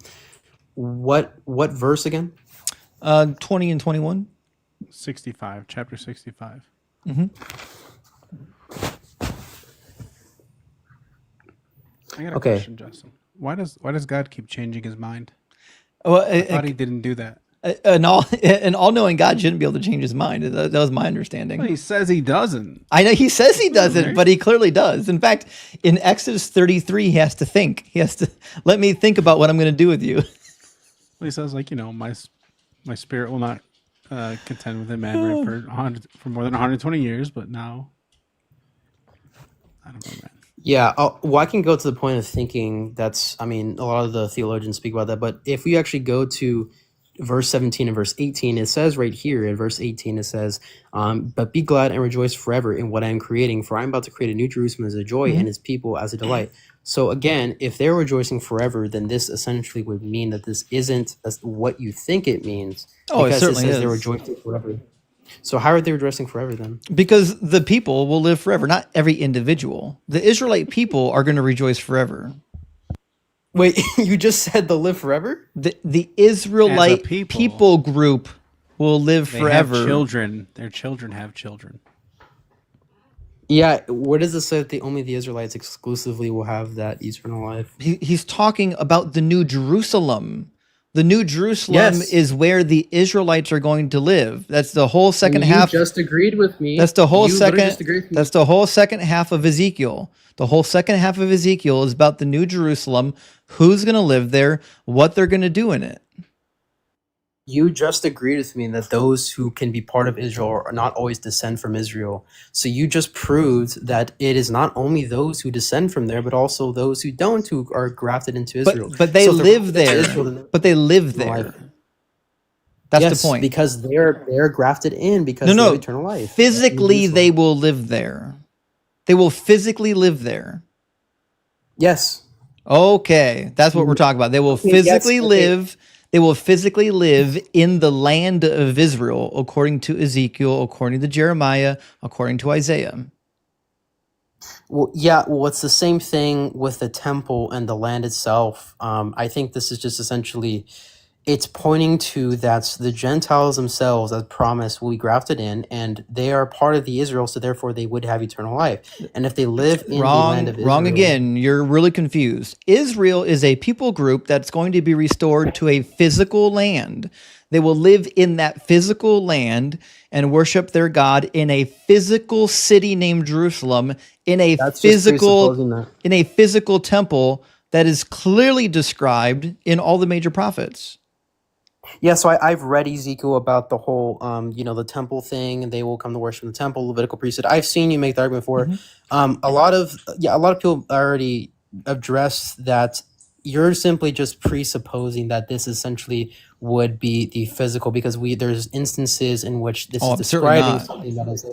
What verse again? 20 and 21. 65, chapter 65. Mm-hmm. I got a Okay. question, Justin. Why does God keep changing his mind? Well, I thought he didn't do that. an all-knowing God shouldn't be able to change his mind. That was my understanding. Well, he says he doesn't. I know he says he doesn't, right? but he clearly does. In fact, in Exodus 33, he has to think. He has to let me think about what I'm going to do with you. Well, he says, like, my spirit will not contend with a man for more than 120 years, but now I don't know, man. Yeah, well, I can go to the point of thinking a lot of the theologians speak about that, but if we actually go to verse 17 and verse 18, it says right here in verse 18, it says, but be glad and rejoice forever in what I am creating, for I am about to create a new Jerusalem as a joy and his people as a delight. So again, if they're rejoicing forever, then this essentially would mean that this isn't what you think it means. Oh, it because certainly says is. they're rejoicing forever. So how are they rejoicing forever then? Because the people will live forever, not every individual. The Israelite people are going to rejoice forever. Wait, you just said they'll live forever? The Israelite people, people group will live They forever. have children. Their children have children. Yeah, where does it say that only the Israelites exclusively will have that eternal life? He's talking about the New Jerusalem. The New Jerusalem Yes. is where the Israelites are going to live. That's the whole second And you half. just agreed with me. That's the whole You literally second. just agreed with me. That's the whole second half of Ezekiel. The whole second half of Ezekiel is about the New Jerusalem, who's going to live there, what they're going to do in it. You just agreed with me that those who can be part of Israel are not always descend from Israel. So you just proved that it is not only those who descend from there, but also those who don't, who are grafted into Israel. But they So if they're live grafted into there. Israel, then But they live eternal there. life. That's Yes, the point. because they're grafted in because No, they have no. eternal life. Physically, Jerusalem. they will live there. They will physically live there. Yes. Okay, that's what we're talking about. They will Okay, yes, physically okay. live. They will physically live in the land of Israel, according to Ezekiel, according to Jeremiah, according to Isaiah. Well, yeah, well, it's the same thing with the temple and the land itself. I think this is just essentially, it's pointing to that the Gentiles themselves, as promised, will be grafted in, and they are part of the Israel, so therefore they would have eternal life. And if they live in the land of Israel, Wrong again. You're really confused. Israel is a people group that's going to be restored to a physical land. They will live in that physical land and worship their God in a physical city named Jerusalem, in a that's just physical presupposing that. in a physical temple that is clearly described in all the major prophets. Yeah, so I've read Ezekiel about the whole, the temple thing, and they will come to worship in the temple, Levitical priesthood. I've seen you make the argument for it. A lot of people already addressed that. You're simply just presupposing that this essentially would be the physical, because there's instances in which this Oh, is I'm certainly describing not. something that is.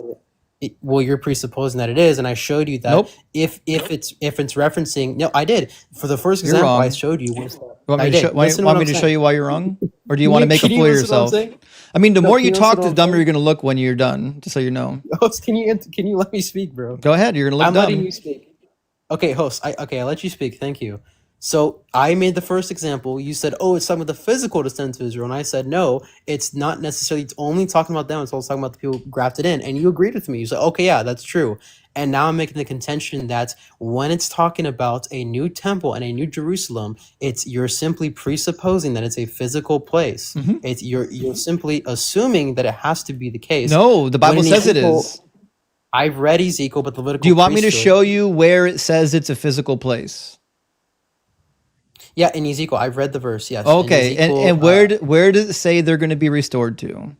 Well, you're presupposing that it is, and I showed you that Nope. if it's referencing. No, I did. For the first You're example I wrong. showed you was that You want I me to did. show, Listen to want what me I'm to show saying. you why you're wrong? Or do you want to make a Can you fool of listen to what I'm yourself? saying? I mean, the No, more can you you listen talk, to the what I'm dumber saying? you're going to look when you're done, just so you know. Host, can you let me speak, bro? Go ahead. You're going to look I'm letting dumb. you speak. Okay, host. I let you speak. Thank you. So I made the first example. You said, "Oh, it's talking about the physical descent to Israel," and I said, "No, it's not necessarily. It's only talking about them. It's also talking about the people grafted in." And you agreed with me. You said, "Okay, yeah, that's true." And now I'm making the contention that when it's talking about a new temple and a new Jerusalem, you're simply presupposing that it's a physical place. Mhm. You're simply assuming that it has to be the case. No, the Bible When in says it Ezekiel- is. I've read Ezekiel, but the Levitical Do you want me to priesthood- show you where it says it's a physical place? Yeah, in Ezekiel, I've read the verse. Yes. Okay, In Ezekiel, and where does it say they're going to be restored to?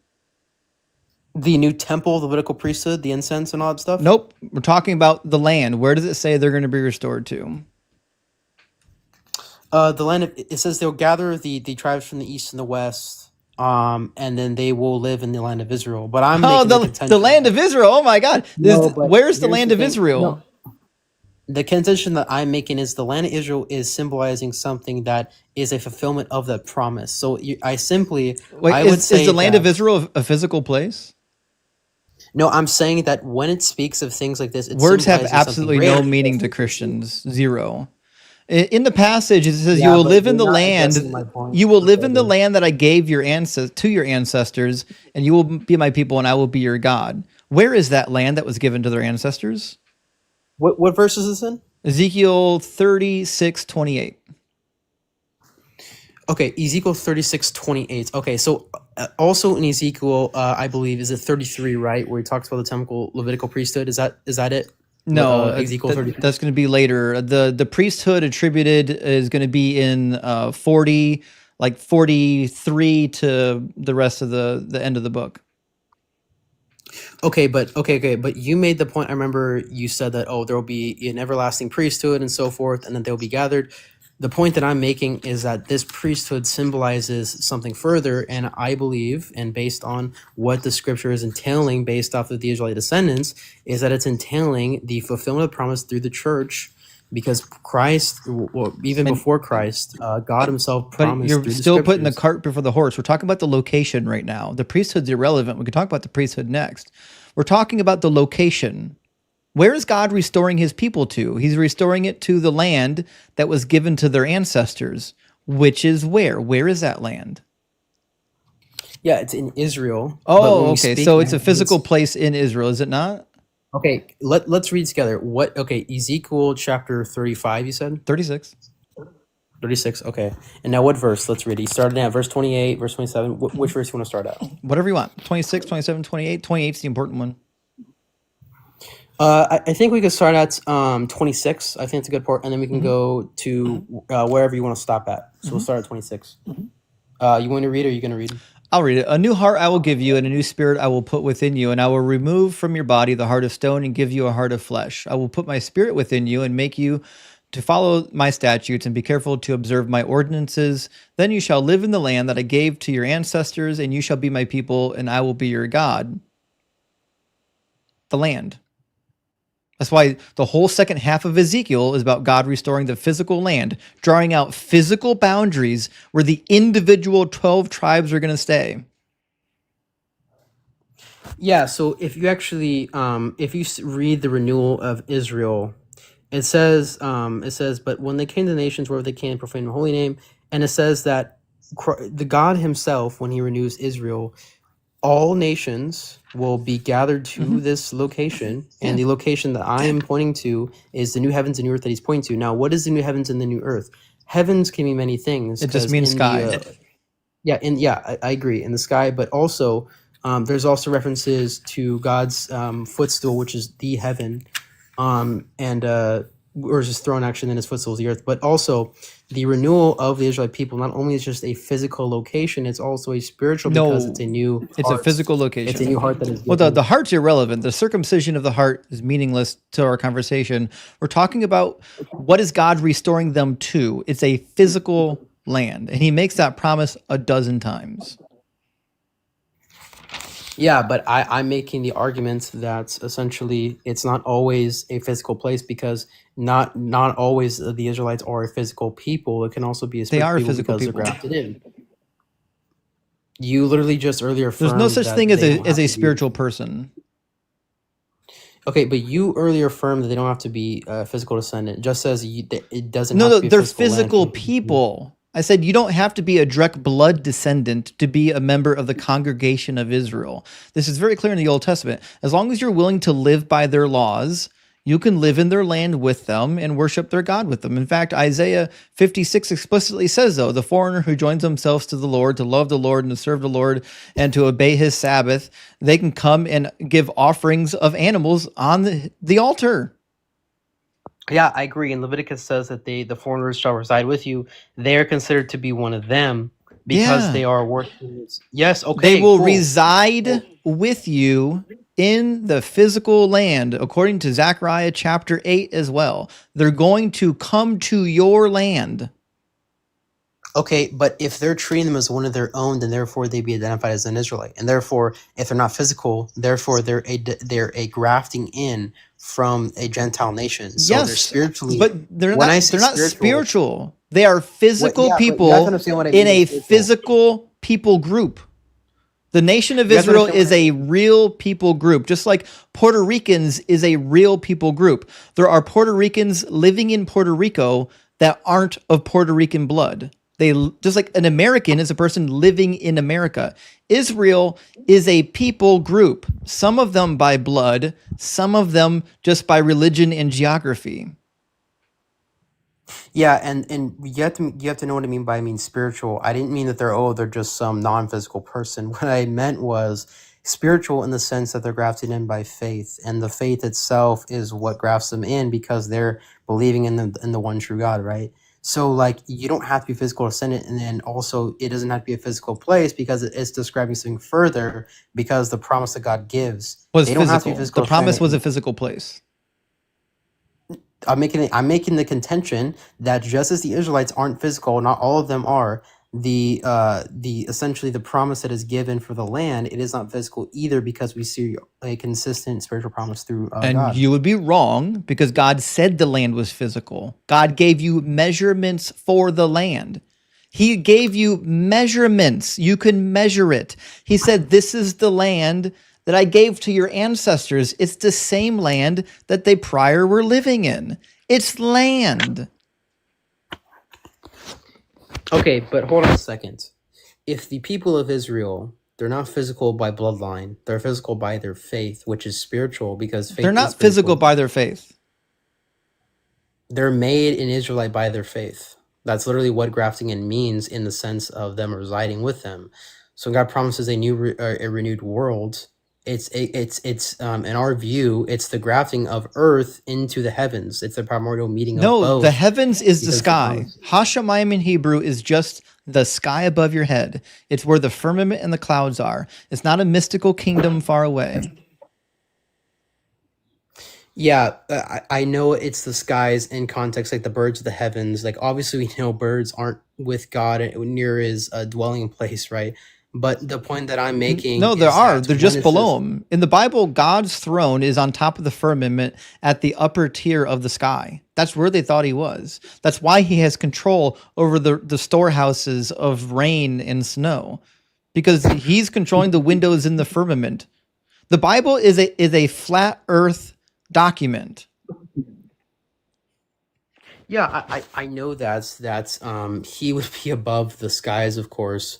the new temple, the Levitical priesthood, the incense, and all that stuff. Nope, we're talking about the land. Where does it say they're going to be restored to? The land of, it says they'll gather the tribes from the east and the west, and then they will live in the land of Israel. But I'm making the contention. The land of Israel. Oh my God, No, but where's the here's land the of thing. Israel? No. The contention that I'm making is the land of Israel is symbolizing something that is a fulfillment of that promise. So I would say is the land that- of Israel a physical place? No, I'm saying that when it speaks of things like this, it's Words have symbolizing something absolutely no greater. meaning to Christians. Zero. In the passage, it says, Yeah, "You will but live in you're the not land. addressing my point. You will live in the Okay. land that I gave your to your ancestors, and you will be my people, and I will be your God." Where is that land that was given to their ancestors? What verse is this in? Ezekiel 36:28. Okay, Ezekiel 36:28. Okay, so also in Ezekiel, I believe, is it 33, right? Where he talks about the temple Levitical priesthood. Is that it? No, Ezekiel 33. that's going to be later. The priesthood attributed is going to be in 43 to the rest of the end of the book. Okay, but you made the point. I remember you said that there will be an everlasting priesthood and so forth, and then they'll be gathered. The point that I'm making is that this priesthood symbolizes something further, and I believe, and based on what the scripture is entailing, based off of the Israelite descendants, is that it's entailing the fulfillment of the promise through the church, because Christ, well, even before Christ, God Himself But promised. you're through still putting the scriptures. cart before the horse. We're talking about the location right now. The priesthood's irrelevant. We can talk about the priesthood next. We're talking about the location. Where is God restoring his people to? He's restoring it to the land that was given to their ancestors, which is where? Where is that land? Yeah, it's in Israel. but when Oh, we okay. speak So it's a of physical place in Israel, is it not? Okay, let's read together. What? Okay, Ezekiel chapter 35. You said 36. 36. Okay, and now what verse? Let's read. He started at verse 28, verse 27. Which verse you want to start at? Whatever you want. 26, 27, 28. 28 is the important one. I think we could start at 26. I think it's a good part, and then we can go to wherever you want to stop at. So we'll start at 26. You want to read, or are you going to read? I'll read it. A new heart I will give you, and a new spirit I will put within you, and I will remove from your body the heart of stone and give you a heart of flesh. I will put my spirit within you and make you to follow my statutes and be careful to observe my ordinances. Then you shall live in the land that I gave to your ancestors, and you shall be my people, and I will be your God. The land. That's why the whole second half of Ezekiel is about God restoring the physical land, drawing out physical boundaries where the individual 12 tribes are going to stay. Yeah, so if you actually, if you read the renewal of Israel, it says, but when they came to the nations, wherever they came, profane the holy name, and it says that the God himself, when he renews Israel, all nations will be gathered to this location, and the location that I am pointing to is the new heavens and new earth that he's pointing to. Now, what is the new heavens and the new earth? Heavens can mean many things. It just 'cause means in sky. I agree, in the sky, but also there's also references to God's footstool, which is the heaven, or his throne actually, then his footstool is the earth. But also the renewal of the Israelite people not only is just a physical location, it's also a spiritual, because No, it's a new it's a heart. physical location. It's a new heart that is Well, given. the heart's irrelevant. The circumcision of the heart is meaningless to our conversation. We're talking about what is God restoring them to. It's a physical land, and he makes that promise a dozen times. Yeah, but I'm making the argument that essentially it's not always a physical place, because not always the Israelites are a physical people. It can also be a They are spiritual people physical because people. they're grafted in. You literally just earlier There's affirmed no such that thing as they a don't have to be- spiritual person. Okay, but you earlier affirmed that they don't have to be a physical descendant. Just says it doesn't. No, have no, to be a they're physical land. physical people. I said you don't have to be a direct blood descendant to be a member of the congregation of Israel. This is very clear in the Old Testament. As long as you're willing to live by their laws, you can live in their land with them and worship their God with them. In fact, Isaiah 56 explicitly says, though, the foreigner who joins themselves to the Lord, to love the Lord and to serve the Lord and to obey his Sabbath, they can come and give offerings of animals on the altar. Yeah, I agree. And Leviticus says that the foreigners shall reside with you. They are considered to be one of them because Yeah. they are working. Yes, okay. They will cool. reside with you in the physical land, according to Zechariah chapter 8 as well. They're going to come to your land. Okay, but if they're treating them as one of their own, then therefore they be identified as an Israelite, and therefore, if they're not physical, therefore they're a grafting in from a Gentile nation. So they're Yes, spiritually, but they're when not. I say They're not spiritual. They are physical yeah, but you have to people understand what I in mean a by spiritual. physical people group. The nation of You have to Israel understand is what I a real people group, just like Puerto Ricans is a real people group. There are Puerto Ricans living in Puerto Rico that aren't of Puerto Rican blood. They just like an American is a person living in America. Israel is a people group, some of them by blood, some of them just by religion and geography. Yeah, and you have to know what I mean by spiritual. I didn't mean that they're just some non-physical person. What I meant was spiritual in the sense that they're grafted in by faith, and the faith itself is what grafts them in because they're believing in the one true God, right? So like you don't have to be physical descendant, and then also it doesn't have to be a physical place because it's describing something further because the promise that God gives Was they don't have to physical. be physical. The promise was a descendant. physical place. I'm making the contention that just as the Israelites aren't physical, not all of them are. The essentially the promise that is given for the land, it is not physical either because we see a consistent spiritual promise through And God. you would be wrong because God said the land was physical. God gave you measurements for the land. He gave you measurements. You can measure it. He said, this is the land that I gave to your ancestors. It's the same land that they prior were living in. It's land. Okay, but hold on a second. If the people of Israel They're not physical by bloodline. They're physical by their faith, which is spiritual because They're faith is not physical spiritual. by their faith. They're made in Israelite by their faith. That's literally what grafting in means in the sense of them residing with them. So God promises a a renewed world. It's in our view, it's the grafting of earth into the heavens. It's the primordial meeting of No, the both. heavens is the Because the sky. promise, Hashemayim in Hebrew is just the sky above your head. It's where the firmament and the clouds are. It's not a mystical kingdom far away. yeah, I know it's the skies in context, like the birds of the heavens. Like obviously we know birds aren't with God near his dwelling place, right? But the point that I'm making No, there is are. that They're when just it below says, them. In the Bible, God's throne is on top of the firmament at the upper tier of the sky. That's where they thought he was. That's why he has control over the storehouses of rain and snow, because he's controlling the windows in the firmament. The Bible is a flat earth document. yeah, I know that's he would be above the skies, of course.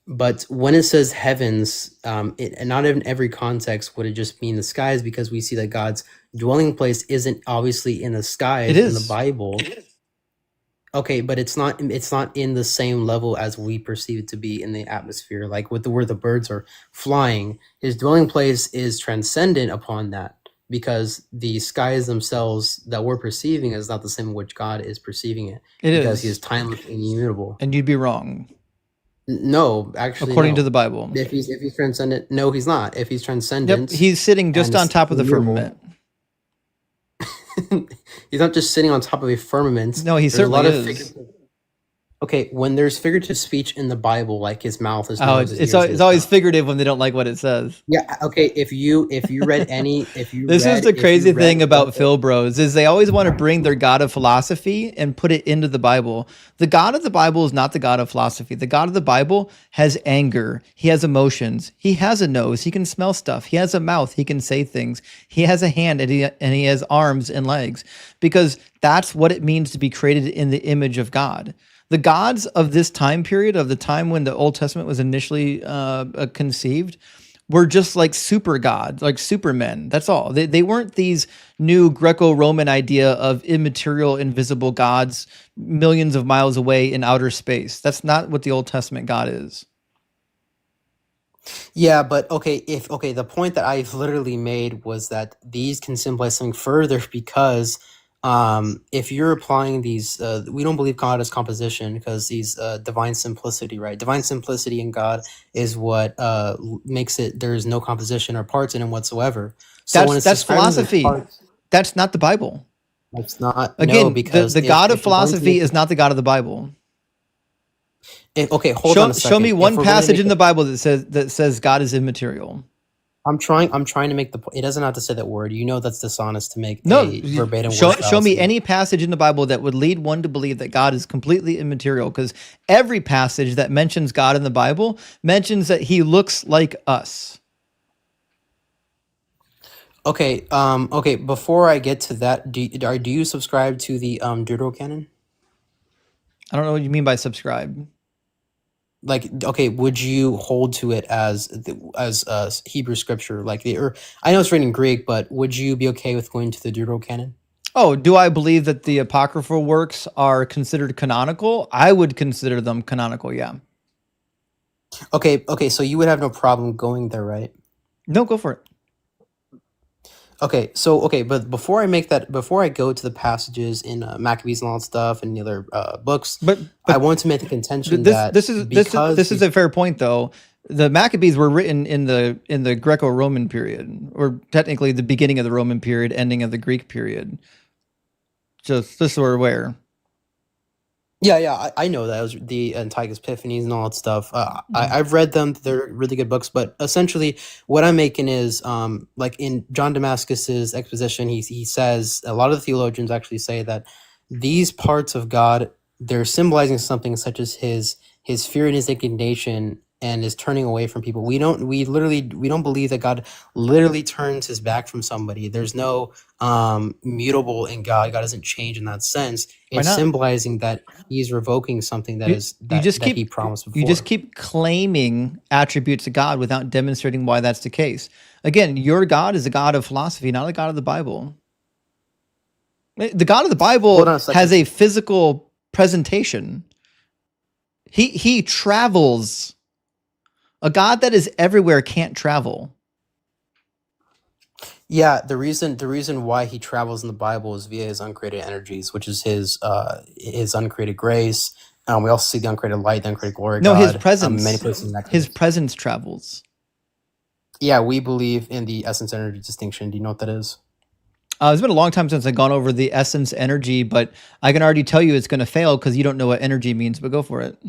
But when it says heavens, and not in every context would it just mean the skies, because we see that God's dwelling place isn't obviously in the skies It in the is. Bible. Okay, but it's not in the same level as we perceive it to be in the atmosphere. Like with where the birds are flying, his dwelling place is transcendent upon that, because the skies themselves that we're perceiving is not the same in which God is perceiving it, It because he is. is timeless and immutable. And you'd be wrong, No, actually, according to no. the Bible. If he's transcendent, no, he's not. If he's Yep, transcendent he's sitting and just on is top of the immutable, firmament. he's not just sitting on top of a firmament. No, he There's a lot certainly of is. okay, when there's figurative speech in the Bible, like his mouth, his Oh, nose, his it's ears, and it's his always tongue. figurative when they don't like what it says. Yeah, okay. If you read any, This is the crazy thing about Phil Bros is they always want to bring their God of philosophy and put it into the Bible. The God of the Bible is not the God of philosophy. The God of the Bible has anger. He has emotions. He has a nose. He can smell stuff. He has a mouth. He can say things. He has a hand and he has arms and legs, because that's what it means to be created in the image of God. The gods of this time period, of the time when the Old Testament was initially conceived, were just like super gods, like supermen. That's all. They weren't these new Greco-Roman idea of immaterial, invisible gods millions of miles away in outer space. That's not what the Old Testament God is. Yeah, but the point that I've literally made was that these can symbolize something further, because if you're applying these, we don't believe God is composition, because these divine simplicity, right? Divine simplicity in God is what makes it there is no composition or parts in him whatsoever. So when it's That's describing the philosophy. parts, That's not the Bible. it's not Again, because the God of if we're going to philosophy make is not the God of the Bible. okay, hold on a second. Show me If one we're going to passage make in the Bible that says God is immaterial. I'm trying to make the point. It doesn't have to say that word. You know that's dishonest to make No, a verbatim show word me fallacy. any passage in the Bible that would lead one to believe that God is completely immaterial, because every passage that mentions God in the Bible mentions that he looks like us. Okay, okay. Before I get to that, do you subscribe to the Deuterocanon? I don't know what you mean by subscribe. Like, okay, would you hold to it as Hebrew scripture? Like I know it's written in Greek, but would you be okay with going to the Deuterocanon? Oh, do I believe that the apocryphal works are considered canonical? I would consider them canonical, yeah. Okay. So you would have no problem going there, right? No, go for it. Okay, but before I go to the passages in Maccabees and all that stuff and the other books, But I want to make the contention that this is a fair point, though. The Maccabees were written in the Greco-Roman period, or technically the beginning of the Roman period, ending of the Greek period. Just so we're aware. Yeah, I know that. It was the Antiochus Epiphanes and all that stuff. I've read them. They're really good books. But essentially, what I'm making is, like in John Damascus's exposition, he says, a lot of the theologians actually say that these parts of God, they're symbolizing something such as his fear and his indignation and is turning away from people. We don't believe that God literally turns his back from somebody. There's no mutable in God. God doesn't change in that sense. Why It's not? symbolizing that he's revoking something that You, is you that, just that he keep promised you before. just keep claiming attributes of God without demonstrating why that's the case. Again, your God is a God of philosophy, not a God of the Bible. The God of the Hold Bible on a second. has a physical presentation. He travels. A God that is everywhere can't travel. Yeah, the reason why he travels in the Bible is via his uncreated energies, which is his uncreated grace. We also see the uncreated light, the uncreated glory of No, his God. Many presence. places in that. His presence travels. Yeah, we believe in the essence energy distinction. Do you know what that is? It's been a long time since I've gone over the essence energy, but I can already tell you it's going to fail because you don't know what energy means, but go for it.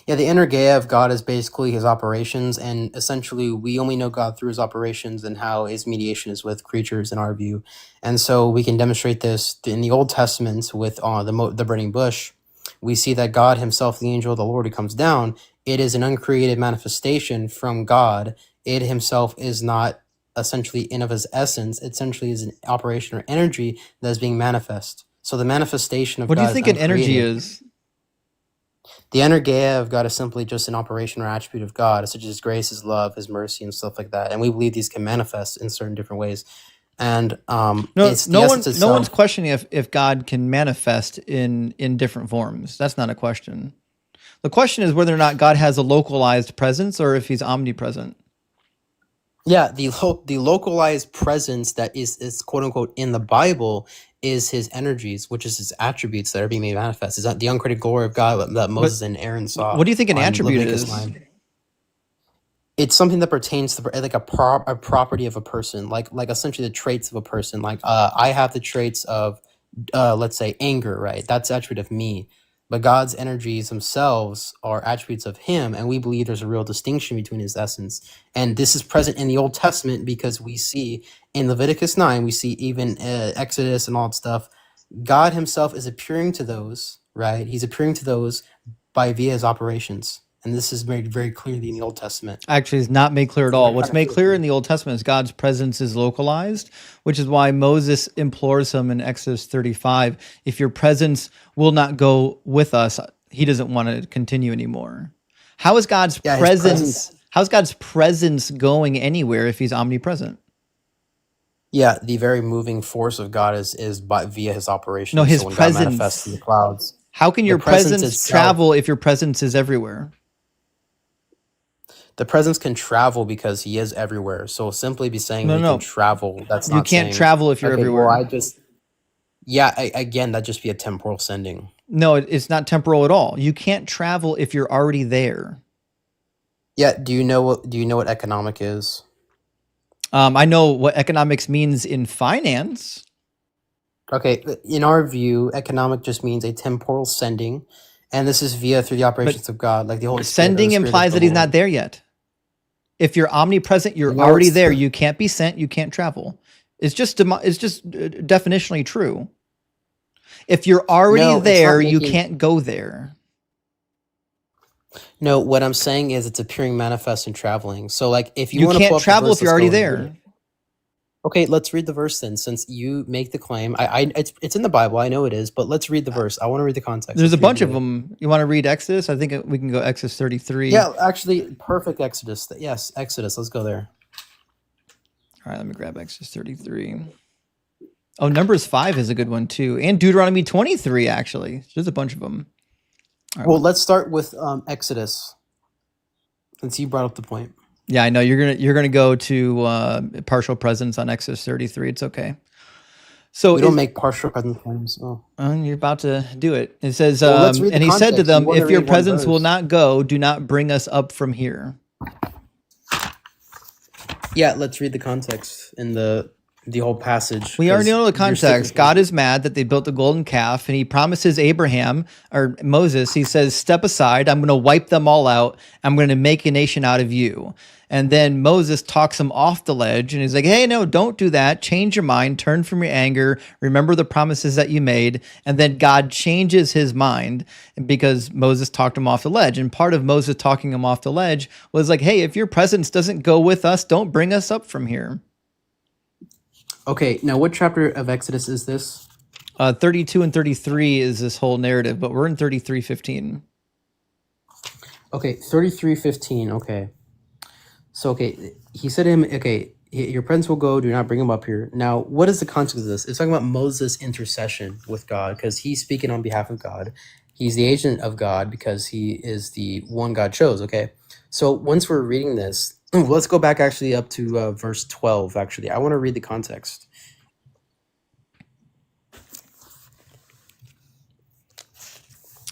Yeah, the inner Gaia of God is basically his operations, and essentially we only know God through his operations and how his mediation is with creatures in our view. And so we can demonstrate this in the Old Testament with the burning bush. We see that God himself, the angel of the Lord who comes down, it is an uncreated manifestation from God. It himself is not essentially in of his essence. It essentially is an operation or energy that is being manifest. So the manifestation of What do God you think is an energy uncreated. is? The energeia of God is simply just an operation or attribute of God, such as his grace, his love, his mercy, and stuff like that. And we believe these can manifest in certain different ways. And No, it's the essence no itself. one's questioning if God can manifest in different forms. That's not a question. The question is whether or not God has a localized presence or if he's omnipresent. Yeah, the localized presence that is quote unquote in the Bible is his energies, which is his attributes that are being made manifest. Is that the uncreated glory of God that Moses and Aaron saw? What do you think an on attribute Leviticus is? 9? It's something that pertains to like a property of a person, like essentially the traits of a person. Like I have the traits of let's say anger, right? That's attribute of me. But God's energies themselves are attributes of him, and we believe there's a real distinction between his essence. And this is present in the Old Testament because we see in Leviticus 9, we see even Exodus and all that stuff, God himself is appearing to those, right? He's appearing to those via his operations. And this is made very clearly in the Old Testament. Actually, it's not made clear at all. What's made clear in the Old Testament is God's presence is localized, which is why Moses implores him in Exodus 35, if your presence will not go with us, he doesn't want to continue anymore. How is God's presence? How's God's presence going anywhere if he's omnipresent? Yeah, the very moving force of God is via his operations. No, his so when presence. God manifests in the clouds. How can your presence travel if your presence is everywhere? The presence can travel because he is everywhere. So simply be saying he can travel, that's not you can't saying, travel if you're everywhere. Well, again, that'd just be a temporal sending. No, it's not temporal at all. You can't travel if you're already there. Yeah, do you know what economic is? I know what economics means in finance. Okay, in our view, economic just means a temporal sending, and this is through the operations of God, like the Holy Spirit. Sending implies that he's not there yet. If you're omnipresent, you're already there. You can't be sent. You can't travel. It's just definitionally true. If you're already there, you can't go there. No, what I'm saying is it's appearing, manifest, and traveling. So, like, if you want to can't travel if you're already there. Okay, let's read the verse then, since you make the claim. It's in the Bible. I know it is, but let's read the verse. I want to read the context. There's a bunch of them. You want to read Exodus? I think we can go Exodus 33. Yeah, actually, perfect Exodus. Yes, Exodus. Let's go there. All right, let me grab Exodus 33. Oh, Numbers 5 is a good one too, and Deuteronomy 23. Actually, there's a bunch of them. Right, well, let's start with Exodus, since you brought up the point. Yeah, I know you're gonna go to partial presence on Exodus 33. It's okay. So we don't make partial presence claims. Oh, you're about to do it. It says, and he said to them, "If your presence will not go, do not bring us up from here." Yeah, let's read the context in the the whole passage. We already 'cause know the you're sticking context. to God is mad that they built the golden calf, and he promises Abraham or Moses, he says, step aside. I'm going to wipe them all out. I'm going to make a nation out of you. And then Moses talks him off the ledge, and he's like, hey, no, don't do that. Change your mind. Turn from your anger. Remember the promises that you made. And then God changes his mind because Moses talked him off the ledge. And part of Moses talking him off the ledge was like, hey, if your presence doesn't go with us, don't bring us up from here. Okay, now what chapter of Exodus is this? 32 and 33 is this whole narrative, but we're in 33:15. Okay, 33:15. Okay. So, okay, he said to him, okay, your presence will go, do not bring him up here. Now, what is the context of this? It's talking about Moses' intercession with God because he's speaking on behalf of God. He's the agent of God because he is the one God chose, okay? So once we're reading this, let's go back actually up to verse 12, actually. I want to read the context.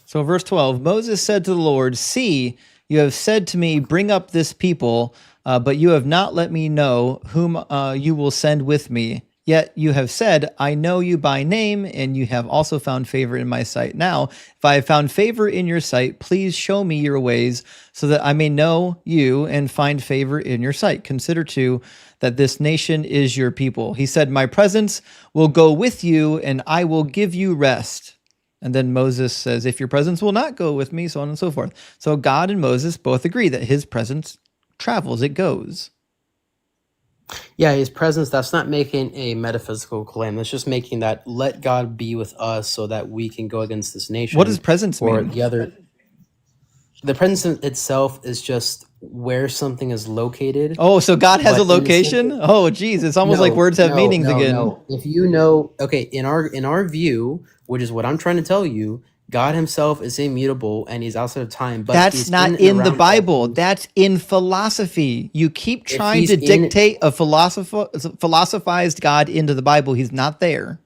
So verse 12, Moses said to the Lord, see, you have said to me, bring up this people, but you have not let me know whom you will send with me. Yet you have said, I know you by name, and you have also found favor in my sight. Now, if I have found favor in your sight, please show me your ways so that I may know you and find favor in your sight. Consider too that this nation is your people. He said, my presence will go with you, and I will give you rest. And then Moses says, if your presence will not go with me, so on and so forth. So God and Moses both agree that his presence travels, it goes. Yeah, his presence, that's not making a metaphysical claim. That's just making that let God be with us so that we can go against this nation. What does presence or mean? the other? The presence itself is just where something is located. Oh, so God has But a in the location? sense Oh, geez, it's almost like words have meanings again. No. If you know, okay, in our view, which is what I'm trying to tell you, God himself is immutable and he's outside of time. But That's he's not and in the around all Bible. things. That's in philosophy. You keep If trying he's to in- dictate a philosophized God into the Bible. He's not there.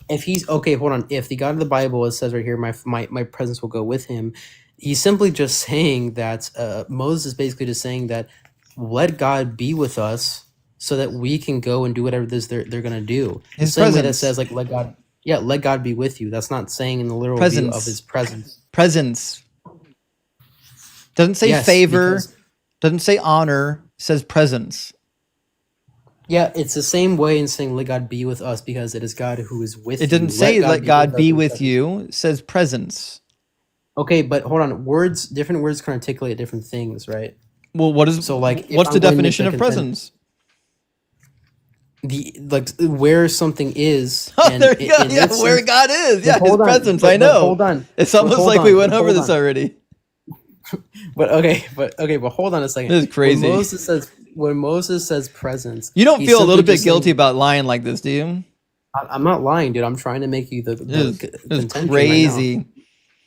If he's okay, hold on. If the God of the Bible, it says right here, my presence will go with him. He's simply just saying that Moses is basically just saying that let God be with us so that we can go and do whatever it is they're gonna do. His the same way that presence. says like let God be with you. That's not saying in the literal view Presence. of his presence. Presence. Doesn't say Yes, favor. because- Doesn't say honor. Says presence. Yeah, it's the same way in saying let God be with us because it is God who is with you. It doesn't say let God be with us. you. It says presence. Okay, but hold on. Different words can articulate different things, right? Well, what is So, like, if what's I'm the going to definition make of a presence? The like where something is. Oh, and there you go. in Yeah, this where sense- God is. but Yeah, his hold on, presence. but- I but know. hold on. It's But almost hold like on, we went but over hold this on. already. But hold on a second. This is crazy. When Moses says presence, You don't he's feel a simply little bit just guilty saying- about lying like this, do you? I'm not lying, dude. I'm trying to make you the This is contention crazy. right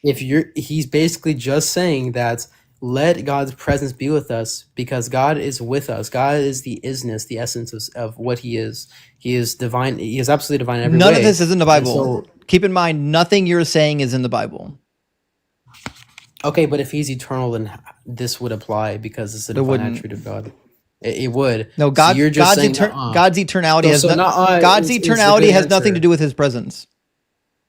now. He's basically just saying that let God's presence be with us because God is with us. God is the isness, the essence of what he is. He is divine. He is absolutely divine in every None way. of this is in the And Bible. so- Keep in mind, nothing you're saying is in the Bible. okay, but if he's eternal, then this would apply because it's a divine wouldn't. attribute of God. It would. No, So God's you're just saying, God's eternality has So not, God's is a eternality good has nothing answer. to do with his presence.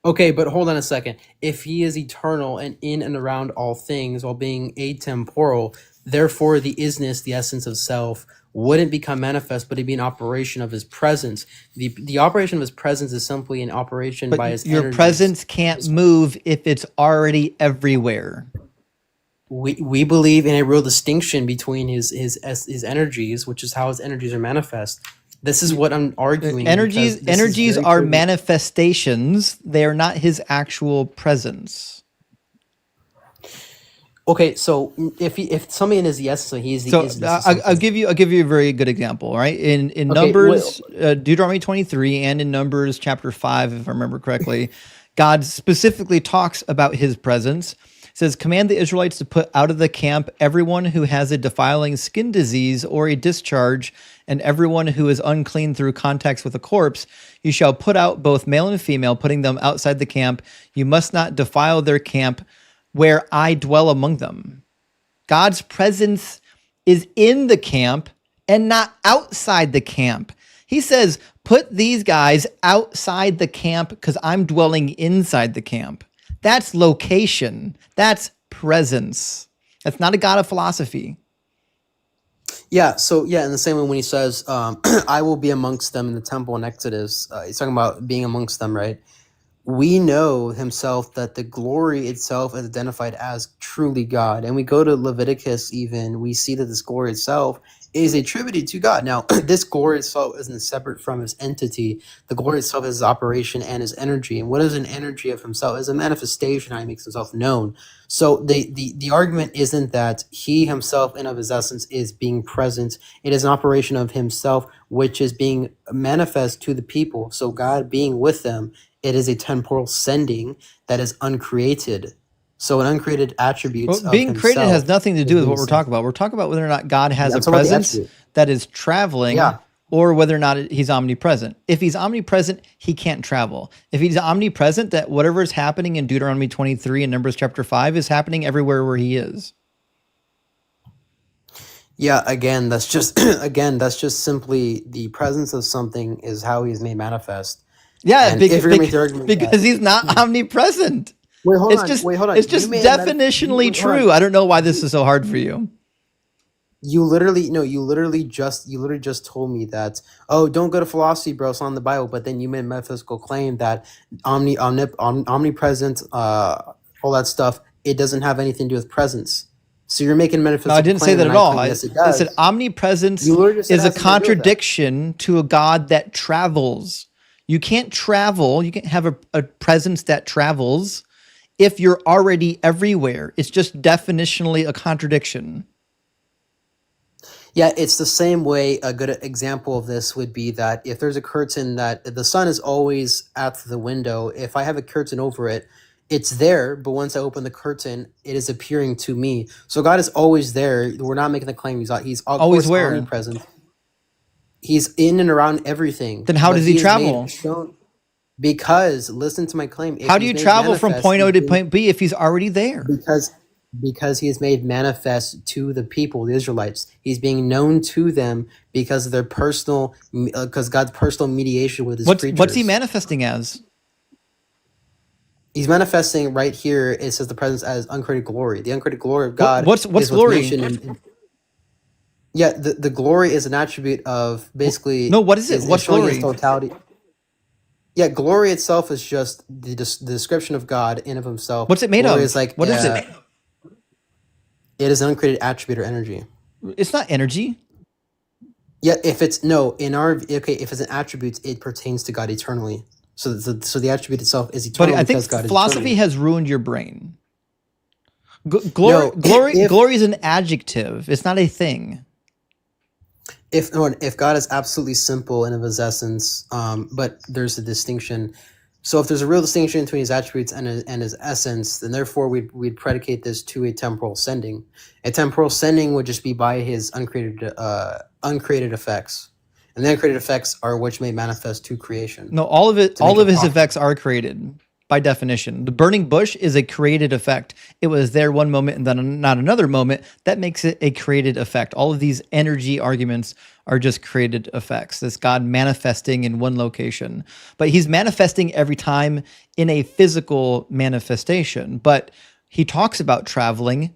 Okay, but hold on a second. If he is eternal and in and around all things while being atemporal, therefore the isness, the essence of self, wouldn't become manifest, but it'd be an operation of his presence. The operation of his presence is simply an operation by But his your energies. presence can't move if it's already everywhere. We believe in a real distinction between his energies, which is how his energies are manifest. This is what I'm arguing. Energies because this is energies very are clearly- manifestations. They are not his actual presence. Okay, so if something is the essence, so he's the So isness of I'll something. give you a very good example, right? In Okay, Numbers, Deuteronomy 23, and in Numbers chapter 5, if I remember correctly, God specifically talks about his presence. It says, command the Israelites to put out of the camp everyone who has a defiling skin disease or a discharge, and everyone who is unclean through contacts with a corpse. You shall put out both male and female, putting them outside the camp. You must not defile their camp where I dwell among them. God's presence is in the camp and not outside the camp. He says, put these guys outside the camp because I'm dwelling inside the camp. That's location. That's presence. That's not a God of philosophy. Yeah, so yeah, in the same way when he says, I will be amongst them in the temple in Exodus, he's talking about being amongst them, right? We know himself that the glory itself is identified as truly God. And we go to Leviticus even, we see that this glory itself is attributed to God. Now, this glory itself isn't separate from his entity. The glory itself is his operation and his energy. And what is an energy of himself? Is a manifestation how he makes himself known. So the argument isn't that he himself and of his essence is being present. It is an operation of himself, which is being manifest to the people. So God being with them, it is a temporal sending that is uncreated. So an uncreated attributes Well, of being created himself has nothing to is do with being what we're sent. talking about. We're talking about whether or not God has Yeah, a I'm talking about the presence attribute. that is traveling Yeah. or whether or not he's omnipresent. If he's omnipresent, he can't travel. If he's omnipresent, that whatever is happening in Deuteronomy 23 and Numbers chapter 5 is happening everywhere where he is. Yeah, again, that's just that's just simply the presence of something is how he is made manifest. Yeah, And if you're gonna make the argument because that he's not omnipresent. wait, hold It's on, just wait, hold on. it's You just made a definitionally wait, hold on. true. I don't know why this is so hard for you. You literally just told me that, oh, don't go to philosophy, bro, it's not in the Bible, but then you made a metaphysical claim that omnipresent, all that stuff, it doesn't have anything to do with presence. So you're making a No, metaphysical I didn't say claim, that and at I all. claim, I yes, it does. said omnipresence You literally just said is it a has nothing to do with that. contradiction to a God that travels. You can't travel. You can't have a presence that travels if you're already everywhere. It's just definitionally a contradiction. Yeah, it's the same way. A good example of this would be that if there's a curtain that the sun is always at the window, if I have a curtain over it, it's there, but once I open the curtain, it is appearing to me. So God is always there. We're not making the claim he's of Always course where? omnipresent. He's in and around everything. Then how but does he is made travel? shown because listen to my claim. If How do he's you made travel from manifest, point O he's to being- point B if he's already there? because he is made manifest to the people, the Israelites. He's being known to them because of their personal, because God's personal mediation with his creatures. What's he manifesting as? He's manifesting right here. It says the presence as uncreated glory. The uncreated glory of God. What's is glory? Yeah, the glory is an attribute of basically. No, what is it? What's showing his glory? totality. Yeah, glory itself is just the description of God in of himself. What's it made glory of? Is like, What is it? It is an uncreated attribute or energy. It's not energy. Yeah, if it's if it's an attribute, it pertains to God eternally. So the attribute itself is eternal. But I think because God philosophy is has ruined your brain. Glory is an adjective. It's not a thing. If God is absolutely simple and of his essence, but there's a distinction. So if there's a real distinction between his attributes and his essence, then therefore we'd predicate this to a temporal sending. A temporal sending would just be by his uncreated effects, and the uncreated effects are which may manifest to creation. No, all of his possible. effects are created by definition. The burning bush is a created effect. It was there one moment and then not another moment. That makes it a created effect. All of these energy arguments are just created effects. This God manifesting in one location. But he's manifesting every time in a physical manifestation. But he talks about traveling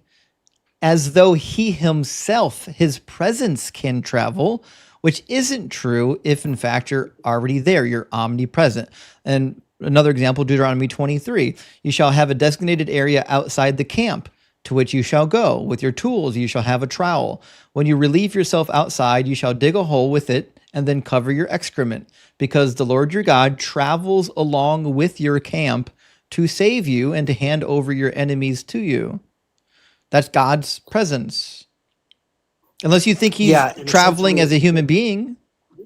as though he himself, his presence can travel, which isn't true if in fact you're already there. You're omnipresent. And another example, Deuteronomy 23, you shall have a designated area outside the camp to which you shall go. With your tools, you shall have a trowel. When you relieve yourself outside, you shall dig a hole with it and then cover your excrement, because the Lord your God travels along with your camp to save you and to hand over your enemies to you. That's God's presence. Unless you think he's traveling as a human being.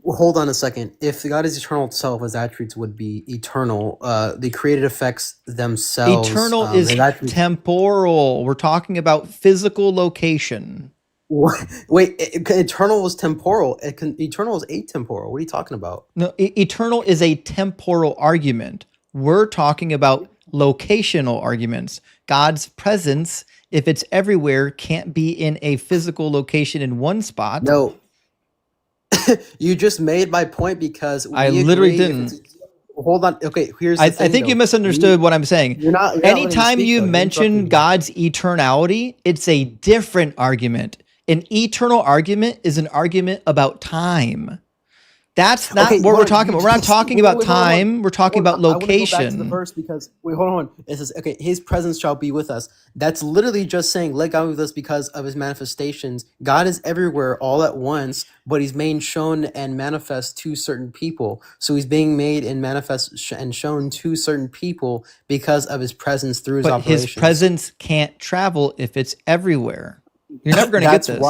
Well, hold on a second. If God is eternal itself, his attributes would be eternal. The created effects themselves. Eternal is temporal. We're talking about physical location. Wait, eternal is temporal. Eternal is atemporal. What are you talking about? No, eternal is a temporal argument. We're talking about locational arguments. God's presence, if it's everywhere, can't be in a physical location in one spot. No. You just made my point because I we literally agree if didn't. it's hold on. Okay, here's I the thing think you though. misunderstood what I'm saying. You're not letting me Anytime speak you though. You're interrupting mention me. God's eternality, it's a different argument. An eternal argument is an argument about time. That's not Okay, what we're hold on. talking You about. We're not just talking wait, about wait, hold on. time. We're talking Hold on. about I want to go back to the location. verse because wait, hold on. It says, okay, his presence shall be with us. That's literally just saying, let God be with us because of his manifestations. God is everywhere all at once, but he's made shown and manifest to certain people. So he's being made and manifest and shown to certain people because of his presence through his But his operations. presence can't travel if it's everywhere. You're never going to get That's this.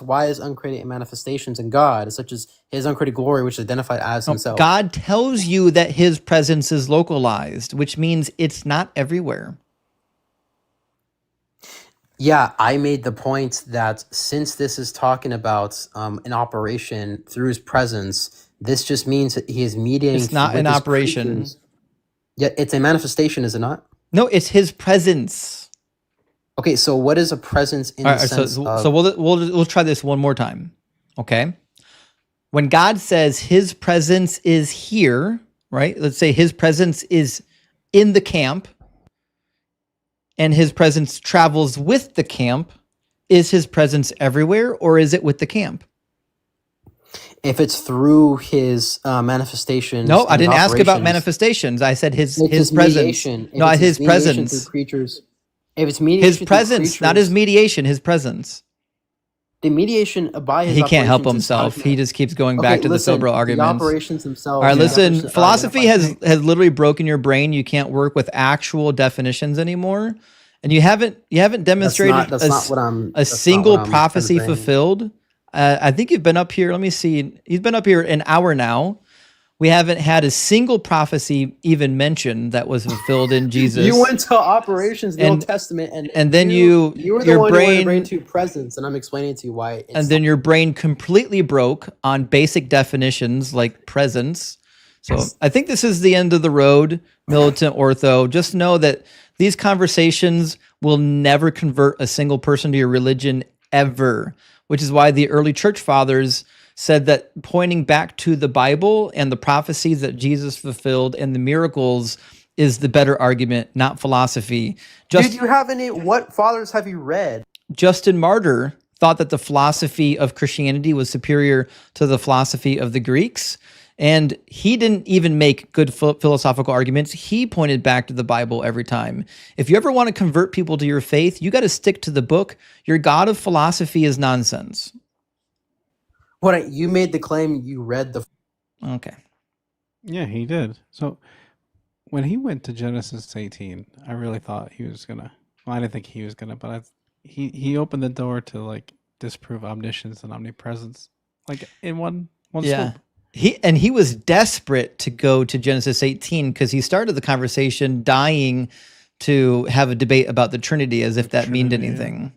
why his uncreated manifestations in God, such as his uncreated glory, which is identified as himself. God tells you that his presence is localized, which means it's not everywhere. Yeah, I made the point that since this is talking about an operation through his presence, this just means that he is mediating. It's not with an his operation. creatures. Yeah, it's a manifestation, is it not? No, it's his presence. Okay, so what is a presence in All the right, sense so of? we'll try this one more time. Okay. When God says his presence is here, right? Let's say his presence is in the camp and his presence travels with the camp. Is his presence everywhere or is it with the camp? If it's through his manifestations. No, I and his didn't ask about operations, manifestations. I said it's his presence. mediation. If No, it's his mediation through presence. creatures. If it's mediation His through presence, not his creatures, mediation, his presence. the mediation by his He can't help operations is himself. not- He just keeps going Okay, back to listen, the Sobro arguments. The operations themselves. All right, Yeah. listen, philosophy identified- has literally broken your brain. You can't work with actual definitions anymore. And you haven't demonstrated That's not what I'm. a that's not single what I'm trying to prophecy bring. fulfilled. I think you've been up here. Let me see. He's been up here an hour now. We haven't had a single prophecy even mentioned that was fulfilled in Jesus. You went to operations, the And- Old Testament, and then you were the your one who wanted to brain- bring to presence, and I'm explaining to you why. It's and then your brain completely broke on basic definitions like presence. So I think this is the end of the road, militant ortho. Just know that these conversations will never convert a single person to your religion ever, which is why the early church fathers said that pointing back to the Bible and the prophecies that Jesus fulfilled and the miracles is the better argument, not philosophy. Did you have any? What fathers have you read? Justin Martyr thought that the philosophy of Christianity was superior to the philosophy of the Greeks. And he didn't even make good philosophical arguments. He pointed back to the Bible every time. If you ever want to convert people to your faith, you got to stick to the book. Your God of philosophy is nonsense. You made the claim you read the. Okay. Yeah, he did. So when he went to Genesis 18, I really thought he was gonna. Well, I didn't think he was gonna, but he opened the door to like disprove omniscience and omnipresence, like in one Yeah. swoop. He was desperate to go to Genesis 18 because he started the conversation dying to have a debate about the Trinity as if that meant Trinity, yeah. anything.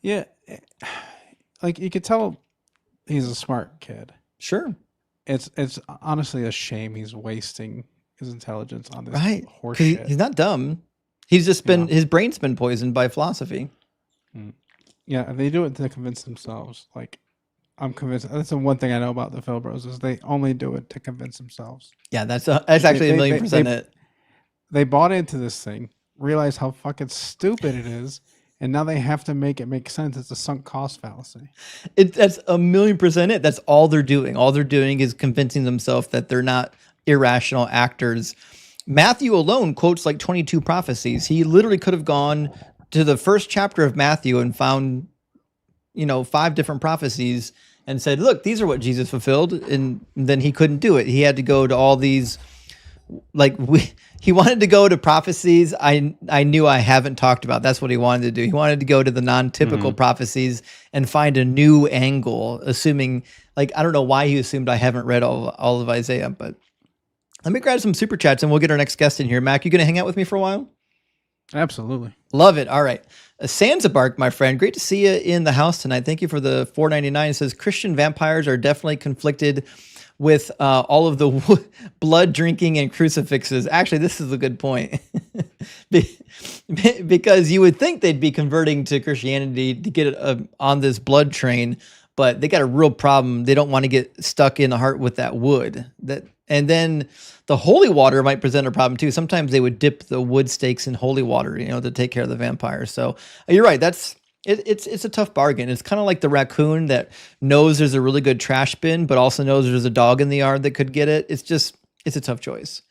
Yeah, like you could tell he's a smart kid. Sure. It's honestly a shame he's wasting his intelligence on this Right. horse 'Cause shit. he's not dumb. He's just been, Yeah. his brain's been poisoned by philosophy. Yeah, they do it to convince themselves. Like, I'm convinced. That's the one thing I know about the Phil Bros is they only do it to convince themselves. Yeah, that's actually a They- million percent they- it. They bought into this thing, realized how fucking stupid it is, and now they have to make it make sense. It's a sunk cost fallacy. That's a million percent it. That's all they're doing. All they're doing is convincing themselves that they're not irrational actors. Matthew alone quotes like 22 prophecies. He literally could have gone to the first chapter of Matthew and found, 5 different prophecies and said, look, these are what Jesus fulfilled. And then he couldn't do it. He had to go to all these, he wanted to go to prophecies I knew I haven't talked about. That's what he wanted to do. He wanted to go to the non-typical prophecies and find a new angle, assuming, I don't know why he assumed I haven't read all of Isaiah, but let me grab some super chats and we'll get our next guest in here. Mac, you going to hang out with me for a while? Absolutely. Love it. All right. Sansabark, my friend, great to see you in the house tonight. Thank you for the $4.99. It says Christian vampires are definitely conflicted with all of the blood drinking and crucifixes. Actually, this is a good point. Because you would think they'd be converting to Christianity to get on this blood train, but they got a real problem. They don't want to get stuck in the heart with that wood. And then the holy water might present a problem too. Sometimes they would dip the wood stakes in holy water, to take care of the vampires. So you're right. It's a tough bargain. It's kind of like the raccoon that knows there's a really good trash bin, but also knows there's a dog in the yard that could get it. It's a tough choice.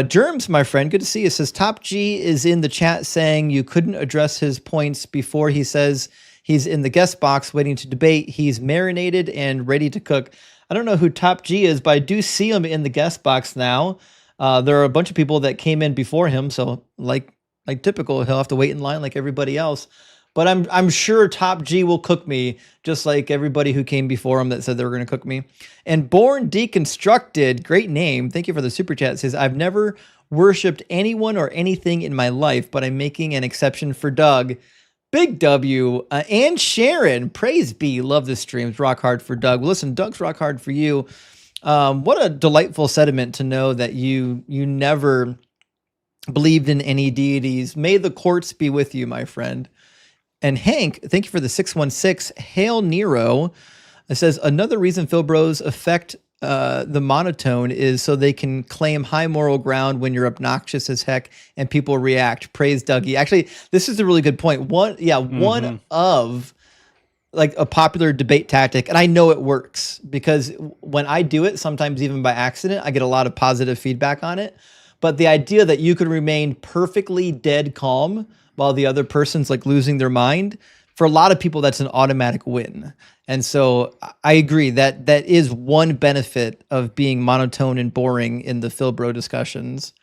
Germs, my friend, good to see you. Says Top G is in the chat saying you couldn't address his points before he says he's in the guest box waiting to debate. He's marinated and ready to cook. I don't know who Top G is, but I do see him in the guest box now. There are a bunch of people that came in before him, so like typical, he'll have to wait in line like everybody else. But I'm sure Top G will cook me, just like everybody who came before him that said they were going to cook me. And Born Deconstructed, great name. Thank you for the super chat. Says, I've never worshipped anyone or anything in my life, but I'm making an exception for Doug. Big W. And Sharon, praise be. Love the streams. Rock hard for Doug. Well, listen, Doug's rock hard for you. What a delightful sentiment to know that you never believed in any deities. May the courts be with you, my friend. And Hank, thank you for the 616. Hail Nero. It says, another reason Phil Bros affect the monotone is so they can claim high moral ground when you're obnoxious as heck and people react. Praise Dougie. Actually, this is a really good point. One of like a popular debate tactic, and I know it works because when I do it, sometimes even by accident, I get a lot of positive feedback on it. But the idea that you could remain perfectly dead calm while the other person's like losing their mind, for a lot of people, that's an automatic win. And so I agree that is one benefit of being monotone and boring in the Phil Bro discussions.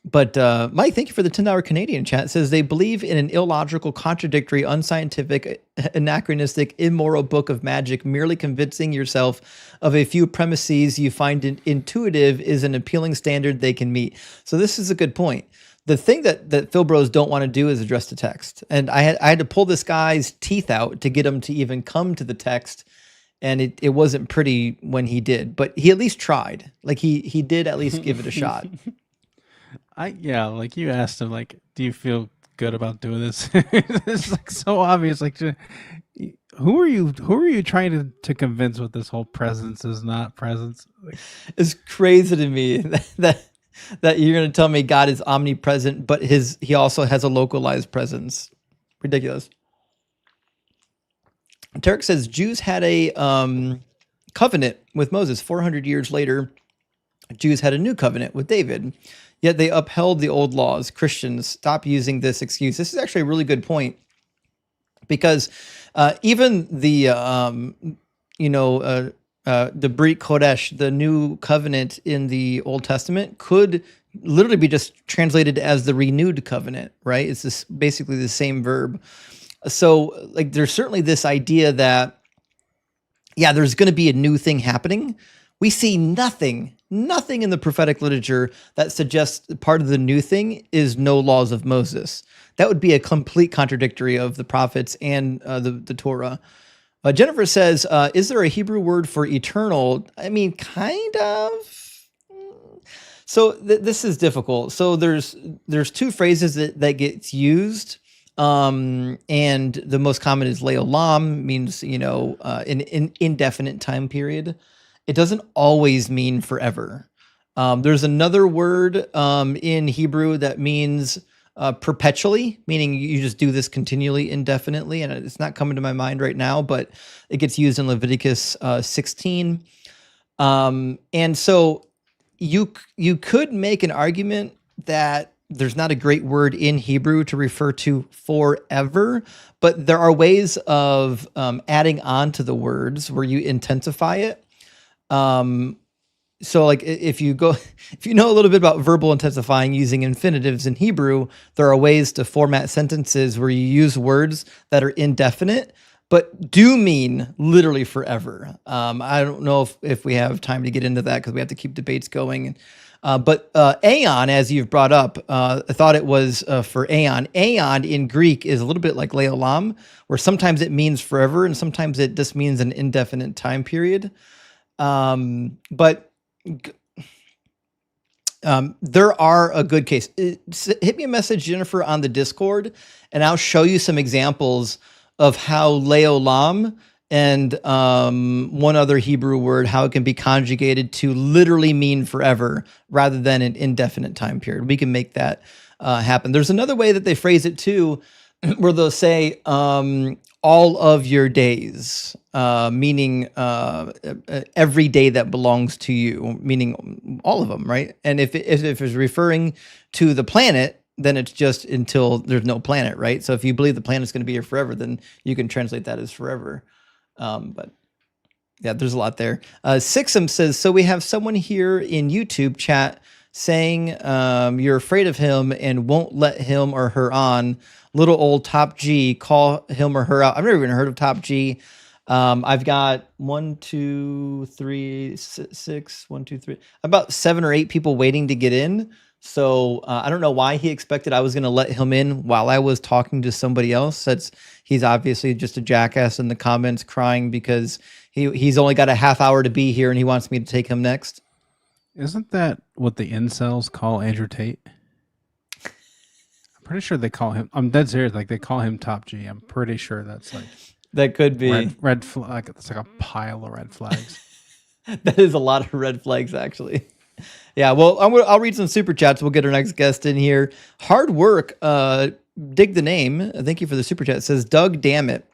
But Mike, thank you for the $10 Canadian chat. It says they believe in an illogical, contradictory, unscientific, anachronistic, immoral book of magic, merely convincing yourself of a few premises you find intuitive is an appealing standard they can meet. So this is a good point. The thing that Phil Bros don't want to do is address the text. And I had to pull this guy's teeth out to get him to even come to the text. And it wasn't pretty when he did, but he at least tried. Like he did at least give it a shot. Like you asked him, like, do you feel good about doing this? It's like so obvious. Like, who are you trying to convince with this whole presence is not presence? Like, it's crazy to me that you're going to tell me God is omnipresent, but he also has a localized presence. Ridiculous. Tarek says Jews had a covenant with Moses. 400 years later, Jews had a new covenant with David, yet they upheld the old laws. Christians, stop using this excuse. This is actually a really good point because even the Brit Kodesh, the new covenant in the Old Testament, could literally be just translated as the renewed covenant, right? It's basically the same verb. So like there's certainly this idea that, there's going to be a new thing happening. We see nothing in the prophetic literature that suggests part of the new thing is no laws of Moses. That would be a complete contradictory of the prophets and the Torah. Jennifer says, is there a Hebrew word for eternal? I mean, kind of. So this is difficult. So there's two phrases that gets used. And the most common is leolam, means, an indefinite time period. It doesn't always mean forever. There's another word in Hebrew that means perpetually, meaning you just do this continually, indefinitely, and it's not coming to my mind right now, but it gets used in Leviticus 16. And so you could make an argument that there's not a great word in Hebrew to refer to forever, but there are ways of adding on to the words where you intensify it. So like if you know a little bit about verbal intensifying using infinitives in Hebrew, there are ways to format sentences where you use words that are indefinite, but do mean literally forever. I don't know if we have time to get into that because we have to keep debates going. But aeon, as you've brought up, I thought it was for aeon. Aeon in Greek is a little bit like leolam, where sometimes it means forever and sometimes it just means an indefinite time period. But there are a good case. Hit me a message, Jennifer, on the Discord, and I'll show you some examples of how leolam and one other Hebrew word, how it can be conjugated to literally mean forever rather than an indefinite time period. We can make that happen. There's another way that they phrase it too, where they'll say all of your days, meaning every day that belongs to you, meaning all of them, right? And if it's referring to the planet, then it's just until there's no planet, right? So if you believe the planet's going to be here forever, then you can translate that as forever. But yeah, there's a lot there. Sixum says, so we have someone here in YouTube chat saying you're afraid of him and won't let him or her on. Little old Top G, call him or her out. I've never even heard of Top G. I've got 1, 2, 3, 6, 1, 2, 3, about 7 or 8 people waiting to get in. So I don't know why he expected I was going to let him in while I was talking to somebody else. He's obviously just a jackass in the comments crying because he's only got a half hour to be here and he wants me to take him next. Isn't that what the incels call Andrew Tate? I'm pretty sure they call him. I'm dead serious. Like they call him Top G. I'm pretty sure that's like that could be red flag. It's like a pile of red flags. That is a lot of red flags, actually. Yeah, well, I'll read some super chats. We'll get our next guest in here. Hard work. Dig the name. Thank you for the super chat. It says, Doug, damn it.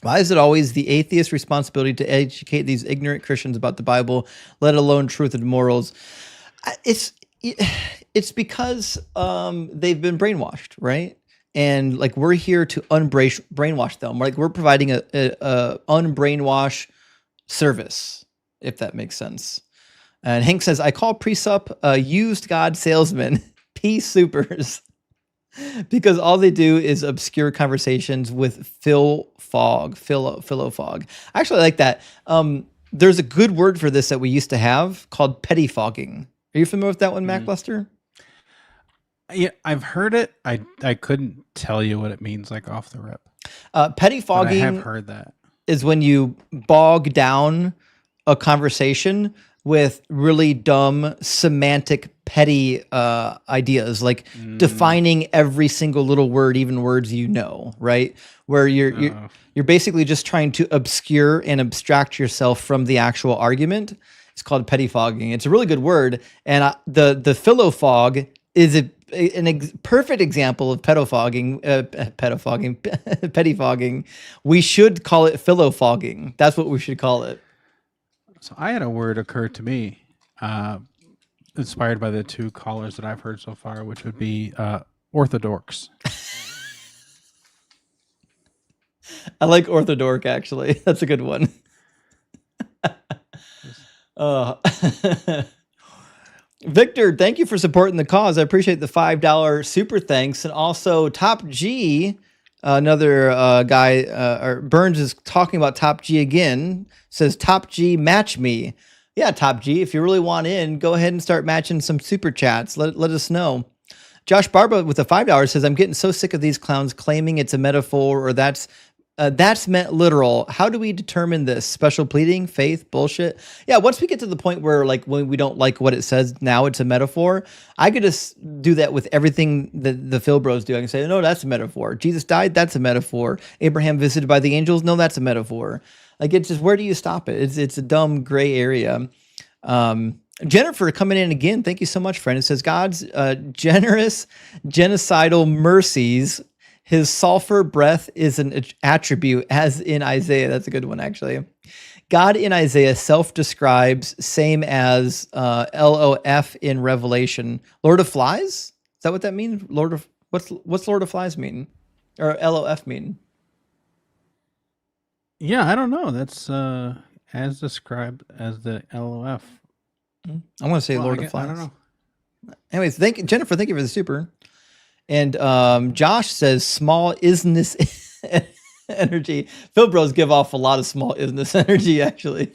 Why is it always the atheist's responsibility to educate these ignorant Christians about the Bible, let alone truth and morals? It's because they've been brainwashed, right? And like we're here to brainwash them. Like we're providing a unbrainwash service, if that makes sense. And Hank says, I call Presup used God salesman, P supers, because all they do is obscure conversations with philo fog. I actually like that. There's a good word for this that we used to have called pettifogging. Are you familiar with that one, Mac Lester? Yeah, I've heard it. I couldn't tell you what it means like off the rip. Pettifogging I have heard that. Is when you bog down a conversation with really dumb semantic petty ideas, like defining every single little word, even words you know, right? Where you're basically just trying to obscure and abstract yourself from the actual argument. It's called pettifogging. It's a really good word, and the philofog is a perfect example of pettifogging. We should call it philofogging. That's what we should call it. So I had a word occur to me, inspired by the 2 callers that I've heard so far, which would be orthodox. I like orthodox, actually. That's a good one. Victor, thank you for supporting the cause. I appreciate the $5 super thanks. And also Top G, another guy, or Burns is talking about Top G again, says Top G, match me. Yeah, Top G, if you really want in, go ahead and start matching some super chats. Let us know. Josh Barba with the $5 says, I'm getting so sick of these clowns claiming it's a metaphor or that's meant literal. How do we determine this? Special pleading, faith, bullshit? Yeah, once we get to the point where like when we don't like what it says, now it's a metaphor. I could just do that with everything that the Phil Bros do. I can say, no, that's a metaphor. Jesus died, that's a metaphor. Abraham visited by the angels, no, that's a metaphor. Like it's just, where do you stop it? It's a dumb gray area. Jennifer coming in again. Thank you so much, friend. It says God's generous genocidal mercies. His sulfur breath is an attribute, as in Isaiah. That's a good one, actually. God in Isaiah self-describes, same as LOF in Revelation. Lord of Flies? Is that what that means? What's Lord of Flies mean? Or LOF mean? Yeah, I don't know. That's as described as the LOF. I want to say Lord of Flies. I don't know. Anyways, Jennifer, thank you for the super. And Josh says small isness energy. Phil Bros give off a lot of small isness energy, actually.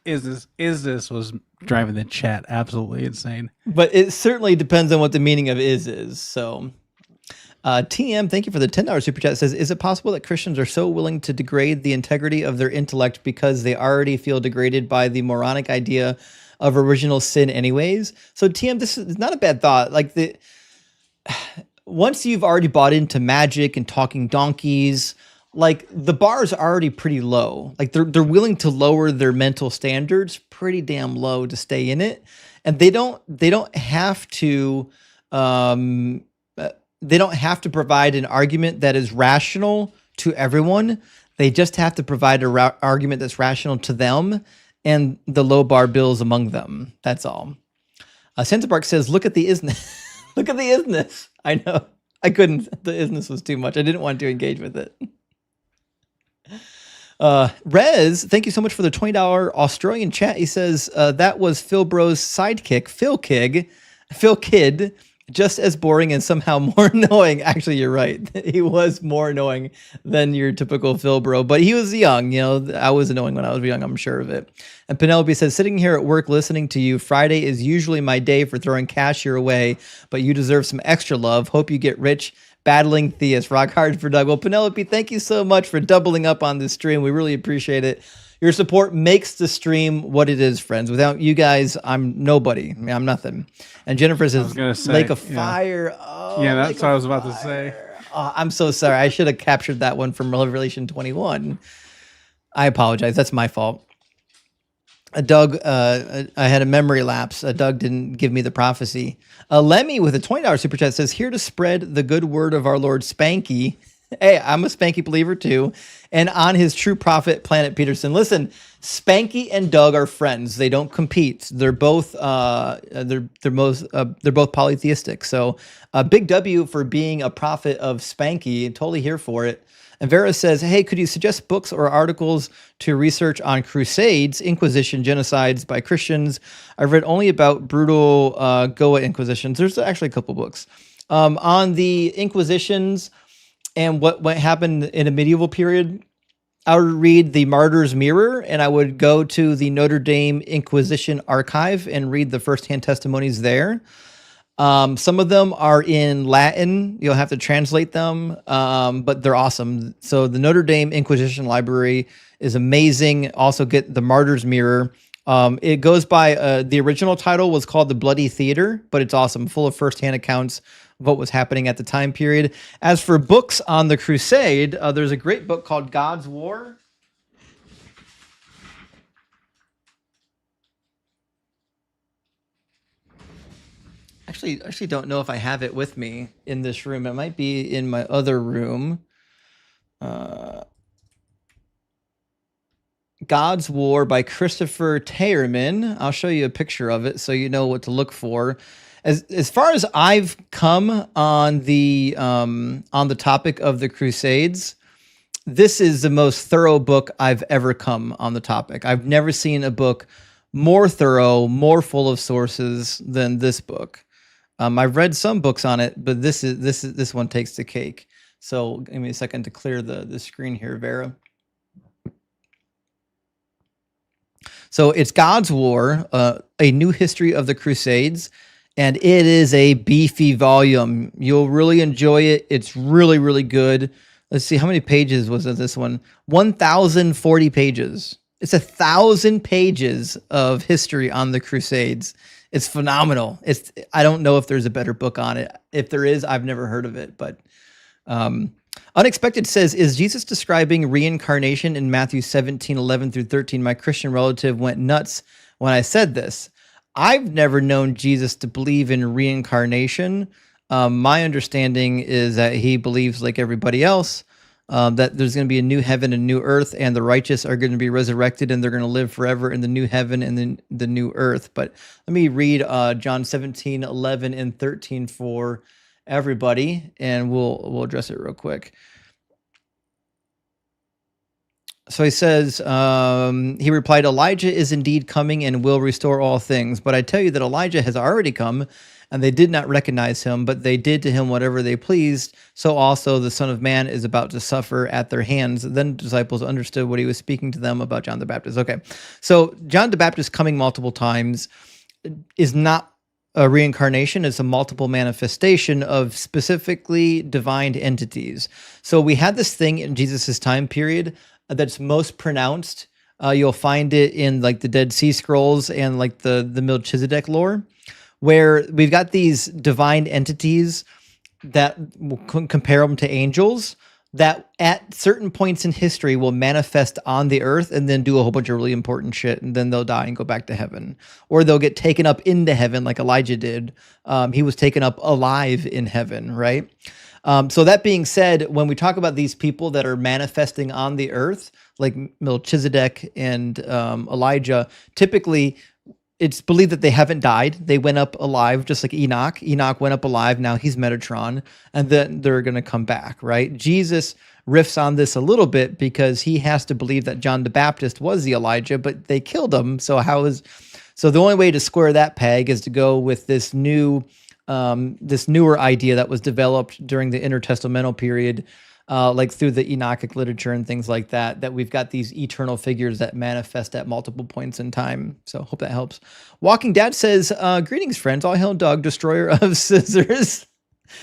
Is this was driving the chat absolutely insane. But it certainly depends on what the meaning of is. So TM, thank you for the $10 super chat. It says, is it possible that Christians are so willing to degrade the integrity of their intellect because they already feel degraded by the moronic idea of original sin anyways? So TM, this is not a bad thought. Like once you've already bought into magic and talking donkeys, like the bar is already pretty low. Like they're willing to lower their mental standards pretty damn low to stay in it, and they don't have to they don't have to provide an argument that is rational to everyone. They just have to provide a argument that's rational to them and the low bar bills among them. That's all. Santa Park says, "Look at the isness." Look at the isness. I know. I couldn't. The isness was too much. I didn't want to engage with it. Rez, thank you so much for the $20 Australian chat. He says, that was Phil Bro's sidekick, Phil Kidd, just as boring and somehow more annoying. Actually, you're right. He was more annoying than your typical Phil Bro, but he was young. You know, I was annoying when I was young, I'm sure of it. And Penelope says, sitting here at work listening to you, Friday is usually my day for throwing cash your way, but you deserve some extra love. Hope you get rich. Battling Theist. Rock hard for Doug. Well, Penelope, thank you so much for doubling up on this stream. We really appreciate it. Your support makes the stream what it is, friends. Without you guys, I'm nobody. I mean, I'm nothing. And Jennifer says, Lake of Fire. Oh, yeah, that's what I was about to say. Oh, I'm so sorry. I should have captured that one from Revelation 21. I apologize. That's my fault. Doug, I had a memory lapse. Doug didn't give me the prophecy. Lemmy with a $20 super chat says, here to spread the good word of our Lord Spanky. Hey, I'm a Spanky believer too. And on his true prophet, Planet Peterson. Listen, Spanky and Doug are friends. They don't compete. They're both they're both polytheistic. So big W for being a prophet of Spanky. Totally here for it. And Vera says, hey, could you suggest books or articles to research on crusades, Inquisition, genocides by Christians? I've read only about brutal Goa Inquisitions. There's actually a couple books. On the Inquisitions and what happened in a medieval period, I would read The Martyr's Mirror, and I would go to the Notre Dame Inquisition Archive and read the firsthand testimonies there. Some of them are in Latin. You'll have to translate them, but they're awesome. So the Notre Dame Inquisition Library is amazing. Also get The Martyr's Mirror. It goes by, the original title was called The Bloody Theater, but it's awesome, full of firsthand accounts of what was happening at the time period. As for books on the crusade, there's a great book called God's War. Actually don't know if I have it with me in this room. It might be in my other room. God's War by Christopher Teyerman. I'll show you a picture of it so you know what to look for. As far as I've come on the topic of the Crusades, this is the most thorough book I've ever come on the topic. I've never seen a book more thorough, more full of sources than this book. I've read some books on it, but this one takes the cake. So give me a second to clear the screen here, Vera. So it's God's War, a new history of the Crusades, and it is a beefy volume. You'll really enjoy it. It's really, really good. Let's see, how many pages was this one? 1,040 pages. It's 1,000 pages of history on the Crusades. It's phenomenal. I don't know if there's a better book on it. If there is, I've never heard of it. But Unexpected says, is Jesus describing reincarnation in Matthew 17:11 through 13? My Christian relative went nuts when I said this. I've never known Jesus to believe in reincarnation. My understanding is that he believes, like everybody else, that there's going to be a new heaven and new earth, and the righteous are going to be resurrected, and they're going to live forever in the new heaven and the new earth. But let me read John 17:11 and 13 for everybody, and we'll address it real quick. So he says, he replied, Elijah is indeed coming and will restore all things. But I tell you that Elijah has already come, and they did not recognize him, but they did to him whatever they pleased. So also the Son of Man is about to suffer at their hands. Then the disciples understood what he was speaking to them about John the Baptist. Okay, so John the Baptist coming multiple times is not a reincarnation. It's a multiple manifestation of specifically divine entities. So we had this thing in Jesus's time period that's most pronounced. You'll find it in like the Dead Sea Scrolls and like the Melchizedek lore, where we've got these divine entities that compare them to angels, that at certain points in history will manifest on the earth and then do a whole bunch of really important shit, and then they'll die and go back to heaven, or they'll get taken up into heaven like Elijah did. He was taken up alive in heaven, right? So that being said, when we talk about these people that are manifesting on the earth, like Melchizedek and Elijah, typically it's believed that they haven't died. They went up alive, just like Enoch. Enoch went up alive. Now he's Metatron, and then they're going to come back, right? Jesus riffs on this a little bit because he has to believe that John the Baptist was the Elijah, but they killed him. So the only way to square that peg is to go with this newer idea that was developed during the intertestamental period, like through the Enochic literature and things like that, that we've got these eternal figures that manifest at multiple points in time. So hope that helps. Walking Dad says, greetings, friends. All hail Doug, destroyer of scissors.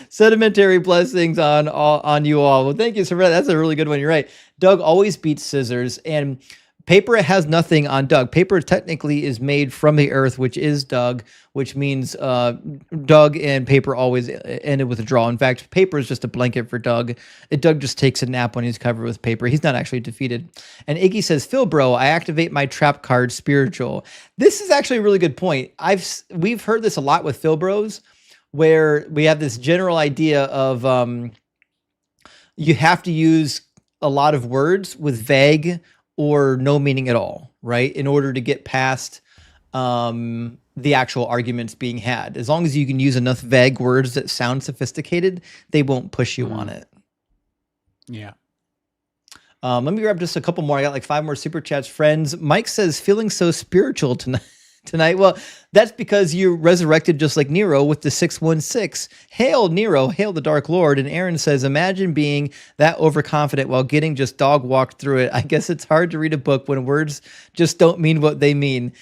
Sedimentary blessings on you all. Well, thank you, sir. That's a really good one. You're right. Doug always beats scissors, and paper has nothing on Doug. Paper technically is made from the earth, which is Doug, which means Doug and paper always ended with a draw. In fact, paper is just a blanket for Doug. Doug just takes a nap when he's covered with paper. He's not actually defeated. And Iggy says, Phil, bro, I activate my trap card spiritual. This is actually a really good point. We've heard this a lot with Phil bros, where we have this general idea of you have to use a lot of words with vague or no meaning at all, right? In order to get past the actual arguments being had. As long as you can use enough vague words that sound sophisticated, they won't push you on it. Yeah. Let me grab just a couple more. I got like 5 more super chats. Friends, Mike says, feeling so spiritual tonight. Well, that's because you resurrected just like Nero with the 616. Hail Nero, hail the Dark Lord. And Aaron says, imagine being that overconfident while getting just dog walked through it. I guess it's hard to read a book when words just don't mean what they mean.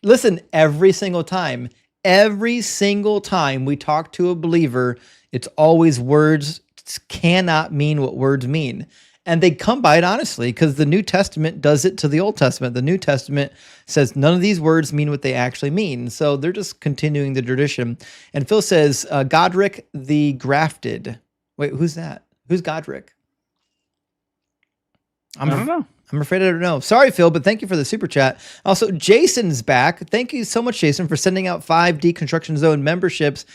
Listen, every single time we talk to a believer, it's always words cannot mean what words mean. And they come by it honestly, because the New Testament does it to the Old Testament. The New Testament says none of these words mean what they actually mean. So they're just continuing the tradition. And Phil says, Godric the Grafted. Wait, who's that? Who's Godric? I don't know. I'm afraid I don't know. Sorry, Phil, but thank you for the super chat. Also, Jason's back. Thank you so much, Jason, for sending out 5 Deconstruction Zone memberships.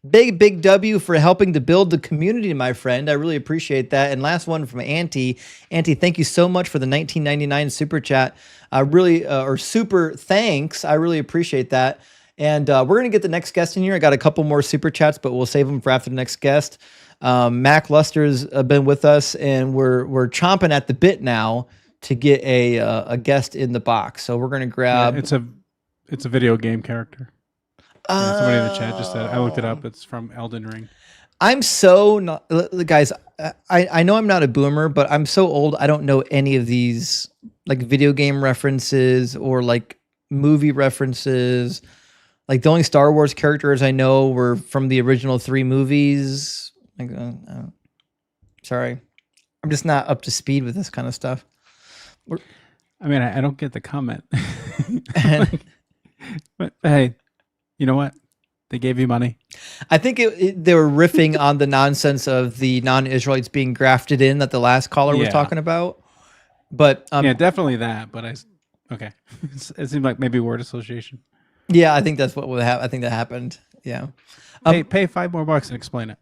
Big W for helping to build the community, my friend. I really appreciate that. And last one from Auntie. Auntie, thank you so much for the 1999 super chat. Or super thanks. I really appreciate that. And we're going to get the next guest in here. I got a couple more super chats, but we'll save them for after the next guest. Mac Luster's been with us, and we're chomping at the bit now to get a guest in the box. So we're going to grab. Yeah, it's a video game character. Yeah, somebody in the chat just said, I looked it up. It's from Elden Ring. I'm so not, guys. I know I'm not a boomer, but I'm so old. I don't know any of these like video game references or like movie references. Like the only Star Wars characters I know were from the original 3 movies. Like, sorry, I'm just not up to speed with this kind of stuff. I mean, I don't get the comment. But hey. You know what? They gave you money. I think they were riffing on the nonsense of the non-Israelites being grafted in that the last caller was talking about. But yeah, definitely that. But okay, it seemed like maybe word association. Yeah, I think that's what would happen. I think that happened. Yeah. Pay $5 more and explain it.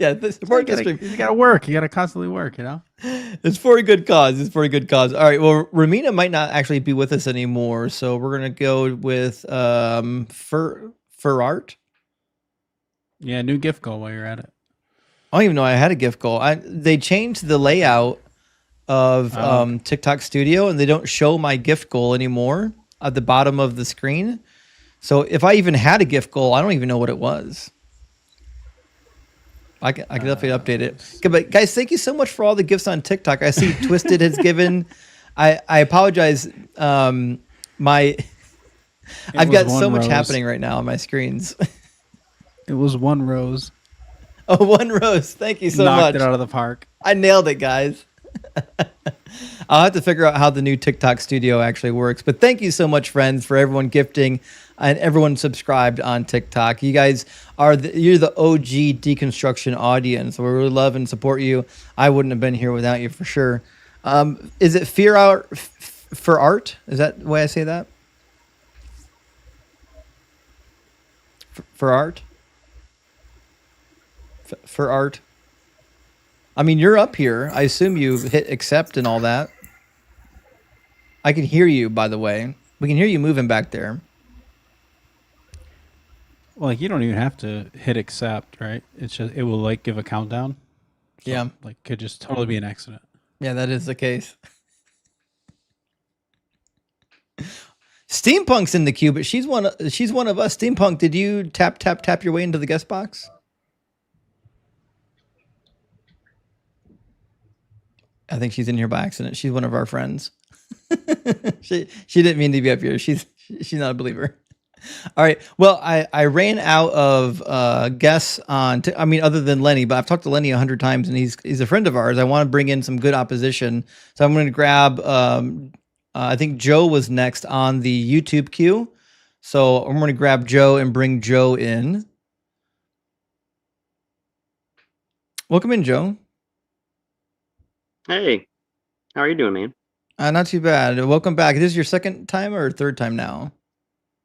Yeah, you gotta work. You gotta constantly work. You know, it's for a good cause. It's for a good cause. All right. Well, Ramina might not actually be with us anymore, so we're gonna go with Art. Yeah, new gift goal while you're at it. I don't even know I had a gift goal. They changed the layout of TikTok Studio, and they don't show my gift goal anymore at the bottom of the screen. So if I even had a gift goal, I don't even know what it was. I can definitely update it. Okay, but guys, thank you so much for all the gifts on TikTok. I see Twisted has given. I apologize. I've got so much happening right now on my screens. It was 1 rose. Oh, 1 rose. Thank you so much. Knocked it out of the park. I nailed it, guys. I'll have to figure out how the new TikTok Studio actually works. But thank you so much, friends, for everyone gifting. and everyone subscribed on TikTok. You guys are you're the OG deconstruction audience. We really love and support you. I wouldn't have been here without you for sure. Is it fear art for art? Is that the way I say that? For art? For art? I mean, you're up here. I assume you hit accept and all that. I can hear you, by the way. We can hear you moving back there. Well, like you don't even have to hit accept, right? It's just it will like give a countdown. So, Yeah. like could just totally be an accident. Yeah, that is the case. Steampunk's in the queue, but she's one of us. Steampunk, did you tap your way into the guest box? I think she's in here by accident. She's one of our friends. she didn't mean to be up here. She's not a believer. All right. Well, I ran out of guests on. Other than Lenny, but I've talked to Lenny 100 times, and he's a friend of ours. I want to bring in some good opposition, so I'm going to grab. I think Joe was next on the YouTube queue, so I'm going to grab Joe and bring Joe in. Welcome in, Joe. Hey, how are you doing, man? Not too bad. Welcome back. This is your second time or third time now?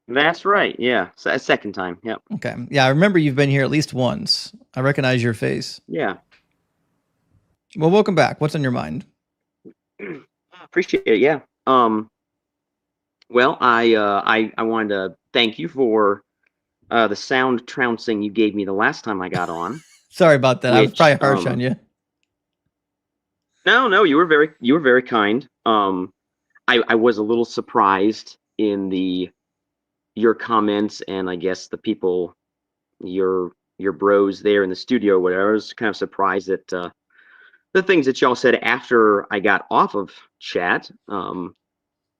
That's right. Yeah, second time. Yep. Okay. Yeah, I remember you've been here at least once. I recognize your face. Yeah. Well, welcome back. What's on your mind? Appreciate it. Yeah. Well, I wanted to thank you for the sound trouncing you gave me the last time I got on. Sorry about that. I was probably harsh on you. No, you were very kind. I was a little surprised in your comments, and I guess the people, your bros there in the studio, whatever. I was kind of surprised at the things that y'all said after I got off of chat.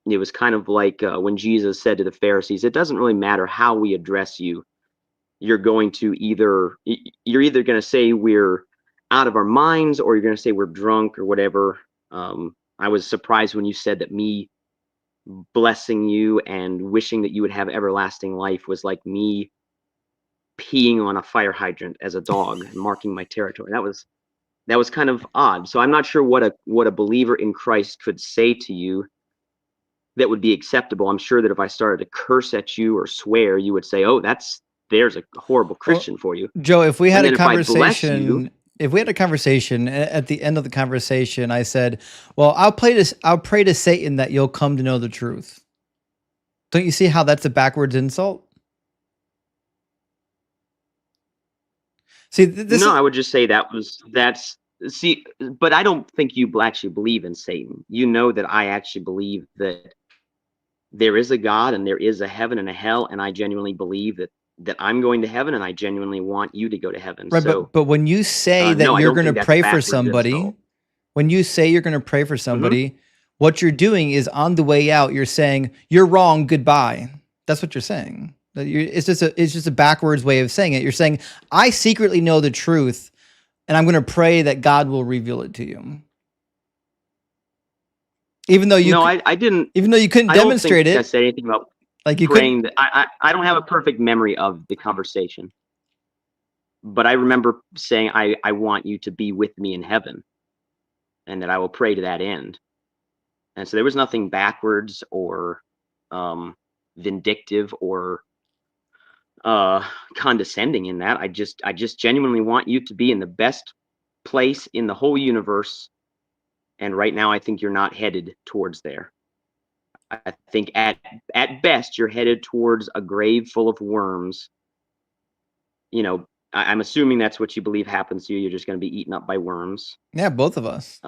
It was kind of like when Jesus said to the Pharisees, "It doesn't really matter how we address you. You're either going to say we're out of our minds, or you're going to say we're drunk or whatever." I was surprised when you said that me blessing you and wishing that you would have everlasting life was like me peeing on a fire hydrant as a dog and marking my territory. That was kind of odd. So I'm not sure what a believer in Christ could say to you that would be acceptable. I'm sure that if I started to curse at you or swear, you would say, "Oh, there's a horrible Christian for you." Joe, if we had a if I bless conversation, at the end of the conversation, I said, "Well, I'll pray to Satan that you'll come to know the truth." Don't you see how that's a backwards insult? See, I would just say but I don't think you actually believe in Satan. You know that I actually believe that there is a God and there is a heaven and a hell, and I genuinely believe that I'm going to heaven, and I genuinely want you to go to heaven. Right, so, but when you say that you're going to pray for somebody, what you're doing is on the way out, you're saying, "You're wrong, goodbye." That's what you're saying. It's just a backwards way of saying it. You're saying, "I secretly know the truth, and I'm going to pray that God will reveal it to you." Even though I didn't. Even though you couldn't demonstrate it. I said anything about like you praying. That I don't have a perfect memory of the conversation, but I remember saying, I want you to be with me in heaven, and that I will pray to that end. And so there was nothing backwards or vindictive or condescending in that. I just genuinely want you to be in the best place in the whole universe. And right now, I think you're not headed towards there. I think at best, you're headed towards a grave full of worms. I'm assuming that's what you believe happens to you. You're just going to be eaten up by worms. Yeah, both of us.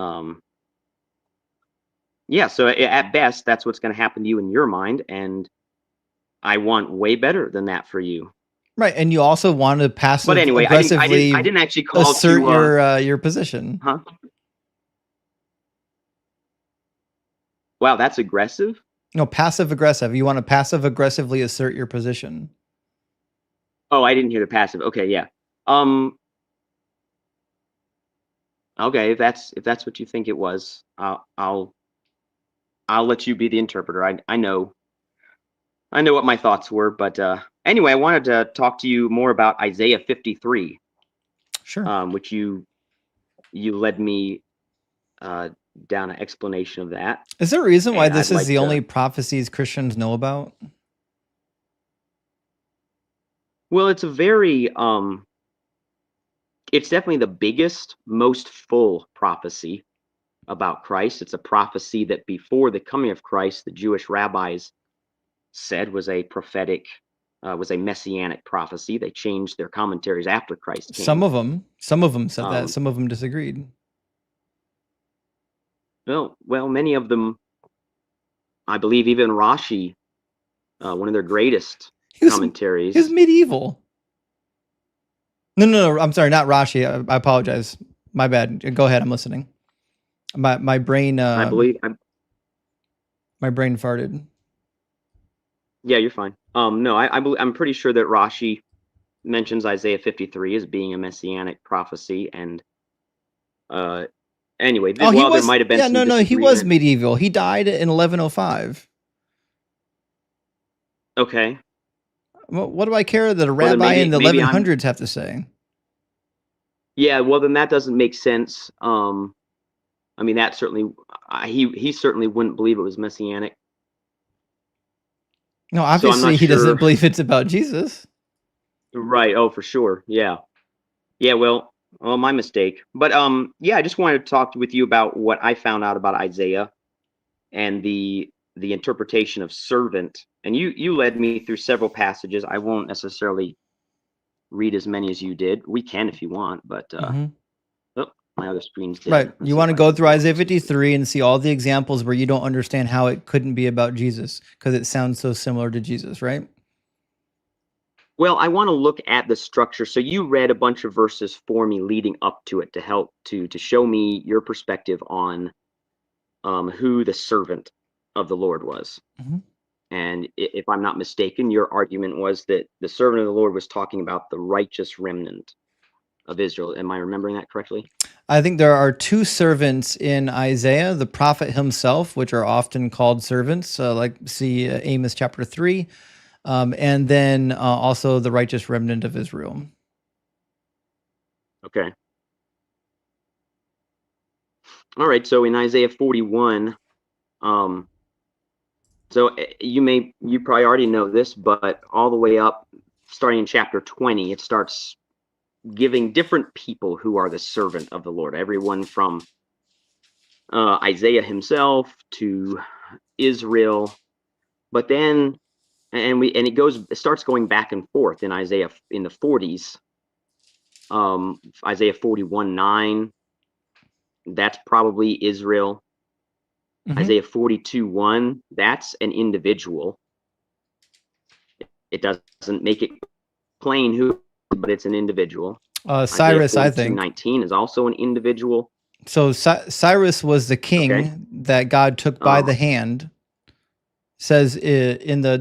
Yeah, so at best, that's what's going to happen to you in your mind. And I want way better than that for you. Right, and you also want to But anyway, aggressively I didn't actually call assert your position. Huh? Wow, that's aggressive? No, passive aggressive. You want to passive aggressively assert your position. Oh, I didn't hear the passive. Okay, yeah. Okay, if that's what you think it was, I'll let you be the interpreter. I know I know what my thoughts were, but anyway, I wanted to talk to you more about Isaiah 53, Sure. which you led me down an explanation of that, Is there a reason why and I'd this is like the to. only prophecies Christians know about? Well, it's a very it's definitely the biggest, most full prophecy about Christ. It's a prophecy that before the coming of Christ, the Jewish rabbis said was a prophetic, was a messianic prophecy. They changed their commentaries after Christ came. Some of them said that. Um, Some of them disagreed. well, many of them, I believe, even Rashi, one of their greatest He was commentaries. medieval. No. I'm sorry, not Rashi. I apologize. My bad. Go ahead. I'm listening. My brain. I believe. My brain farted. Yeah, you're fine. No, I'm pretty sure that Rashi mentions Isaiah 53 as being a messianic prophecy, and anyway, Oh, he while there was. might have been Yeah, some no. He was disagreement. medieval. He died in 1105. Okay. Well, what do I care that a Well, then rabbi in the maybe I'm. 1100s have to say? Yeah, well, then that doesn't make sense. I mean, that certainly, he certainly wouldn't believe it was messianic. No, So I'm obviously not he doesn't sure. believe it's about Jesus. Right. Oh, for sure. Yeah. Yeah. Well, my mistake. But yeah, I just wanted to talk with you about what I found out about Isaiah and the interpretation of servant. And you led me through several passages. I won't necessarily read as many as you did. We can if you want, but Mhm. oh, my other screen's dead. Right. Let's You see want if to I go can through pull up Isaiah this. 53 and see all the examples where you don't understand how it couldn't be about Jesus because it sounds so similar to Jesus, right? Well, I want to look at the structure. So you read a bunch of verses for me leading up to it to help to show me your perspective on who the servant of the Lord was. Mhm. And if I'm not mistaken, your argument was that the servant of the Lord was talking about the righteous remnant of Israel. Am I remembering that correctly? I think there are two servants in Isaiah, the prophet himself, which are often called servants, like see Amos chapter 3, and then also the righteous remnant of Israel. Okay. All right. So in Isaiah 41, so you probably already know this, but all the way up, starting in chapter 20, it starts giving different people who are the servant of the Lord. Everyone from Isaiah himself to Israel, but then it starts going back and forth in Isaiah in the 40s. Isaiah 41:9, that's probably Israel. Mhm. Isaiah 42:1, that's an individual. It doesn't make it plain who, but it's an individual. Cyrus, I Isaiah think. 42:19 is also an individual. So Cyrus was the king Okay. that God took by the hand. Says in the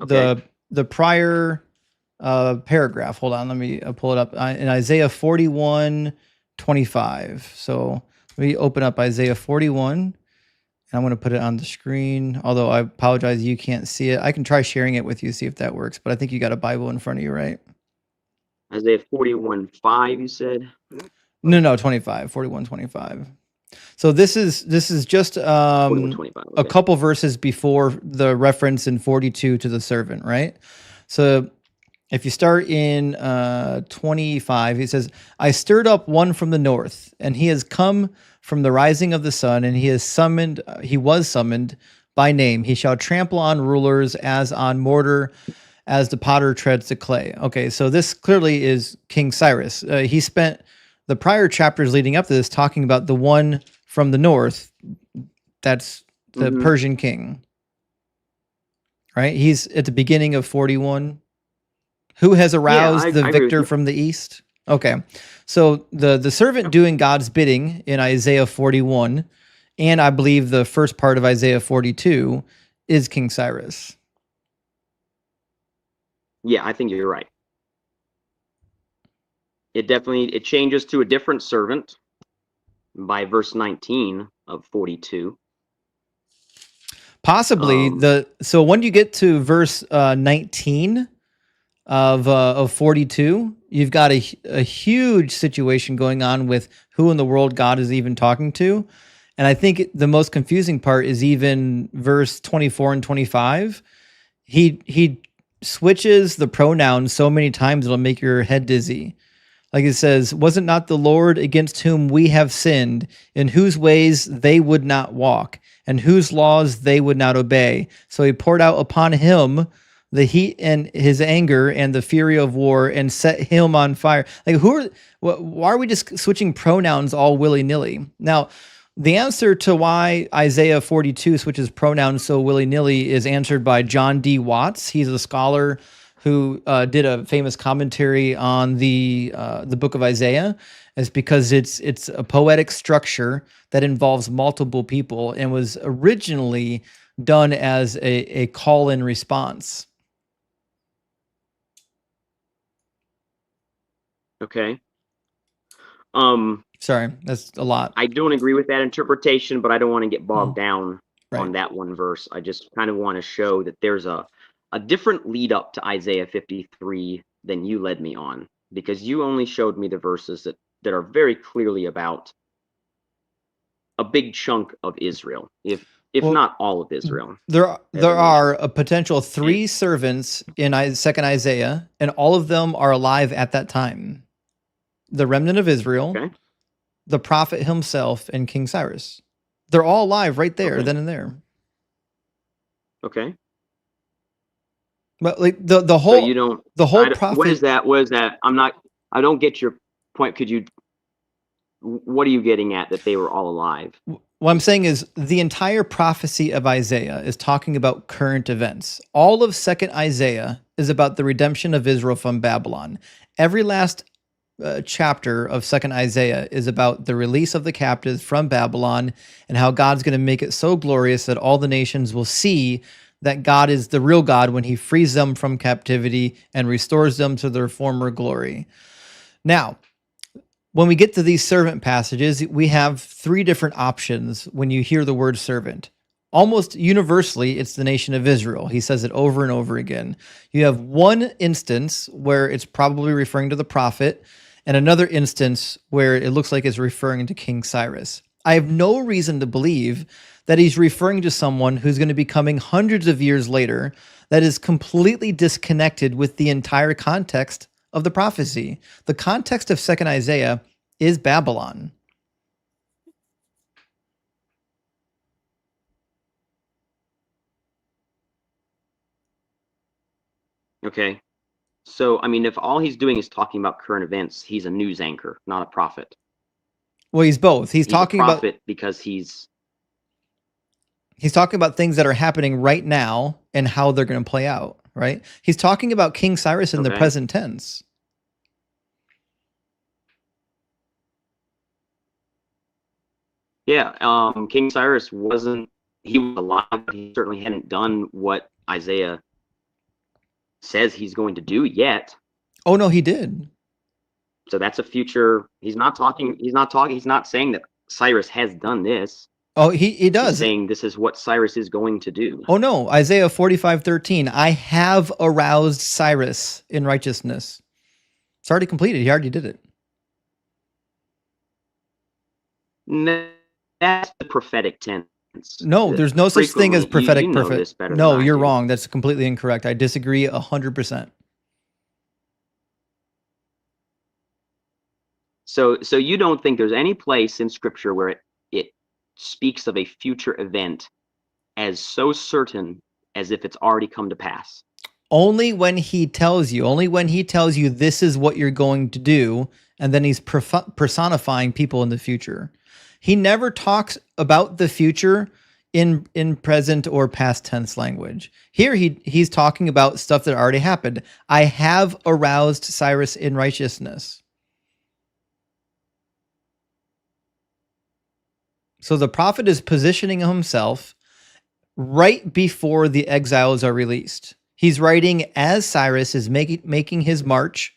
Okay. the prior paragraph. Hold on, let me pull it up in Isaiah 41:25. So let me open up Isaiah 41, and I'm going to put it on the screen. Although I apologize, you can't see it. I can try sharing it with you, see if that works. But I think you got a Bible in front of you, right? Isaiah 41:5, you said? No, 25, 41:25. So this is just 41:25. a Okay. couple verses before the reference in 42 to the servant, right? So if you start in 25, he says, I stirred up one from the north, and he has come from the rising of the sun, and he was summoned by name. He shall trample on rulers as on mortar, as the potter treads the clay. Okay, so this clearly is King Cyrus. He spent the prior chapters leading up to this talking about the one from the north. That's the Persian king, right? He's at the beginning of 41. Who has aroused the victor from the east? Okay, so the servant doing God's bidding in Isaiah 41, and I believe the first part of Isaiah 42 is King Cyrus. Yeah, I think you're right. It changes to a different servant by verse 19 of 42. Possibly so when you get to verse 19 of 42, you've got a huge situation going on with who in the world God is even talking to. And I think the most confusing part is even verse 24 and 25. He switches the pronouns so many times it'll make your head dizzy. Like it says, was it not the Lord against whom we have sinned, in whose ways they would not walk, and whose laws they would not obey? So he poured out upon him the heat and his anger and the fury of war, and set him on fire. Like, why are we just switching pronouns all willy-nilly? Now, the answer to why Isaiah 42 switches pronouns so willy-nilly is answered by John D. Watts. He's a scholar who did a famous commentary on the book of Isaiah. Is because it's a poetic structure that involves multiple people and was originally done as a call and response. Okay. Sorry, that's a lot. I don't agree with that interpretation, but I don't want to get bogged down Right. on that one verse. I just kind of want to show that there's a different lead up to Isaiah 53 than you led me on, because you only showed me the verses that are very clearly about a big chunk of Israel, if Well, not all of Israel. There as a are nation. a potential 3 servants in second Isaiah, and all of them are alive at that time. The remnant of Israel, Okay. the prophet himself, and King Cyrus. They're all alive right there, Okay. then and there. Okay. But like the So whole you don't. the whole What is prophet. that? What is that? I don't get your point. Could you? What are you getting at? That they were all alive? What I'm saying is the entire prophecy of Isaiah is talking about current events. All of second Isaiah is about the redemption of Israel from Babylon. Every last chapter of second Isaiah is about the release of the captives from Babylon and how God's going to make it so glorious that all the nations will see that God is the real God when he frees them from captivity and restores them to their former glory. Now, when we get to these servant passages, we have 3 different options when you hear the word servant. Almost universally, it's the nation of Israel. He says it over and over again. You have one instance where it's probably referring to the prophet, and another instance where it looks like it's referring to King Cyrus. I have no reason to believe that he's referring to someone who's going to be coming hundreds of years later that is completely disconnected with the entire context of the prophecy. The context of second Isaiah is Babylon. Okay. So I mean, if all he's doing is talking about current events, he's a news anchor, not a prophet. Well, he's both. He's talking a about prophet because he's talking about things that are happening right now and how they're going to play out, right? He's talking about King Cyrus in the Okay. present tense. Yeah. King Cyrus he was alive, but he certainly hadn't done what Isaiah says he's going to do yet. Oh no, he did. So that's a future. He's not saying that Cyrus has done this. Oh, he He's does. saying this is what Cyrus is going to do. Oh no, Isaiah 45:13. I have aroused Cyrus in righteousness. It's already completed. He already did it. That's the prophetic tense. No, there's no such thing as Frequently, prophetic you know perfect. this better No, than I you're do. wrong. That's completely incorrect. I disagree 100%. So you don't think there's any place in Scripture where it speaks of a future event as so certain as if it's already come to pass? Only when he tells you this is what you're going to do, and then he's personifying people in the future. He never talks about the future in present or past tense language. Here he's talking about stuff that already happened. I have aroused Cyrus in righteousness. So the prophet is positioning himself right before the exiles are released. He's writing as Cyrus is making his march,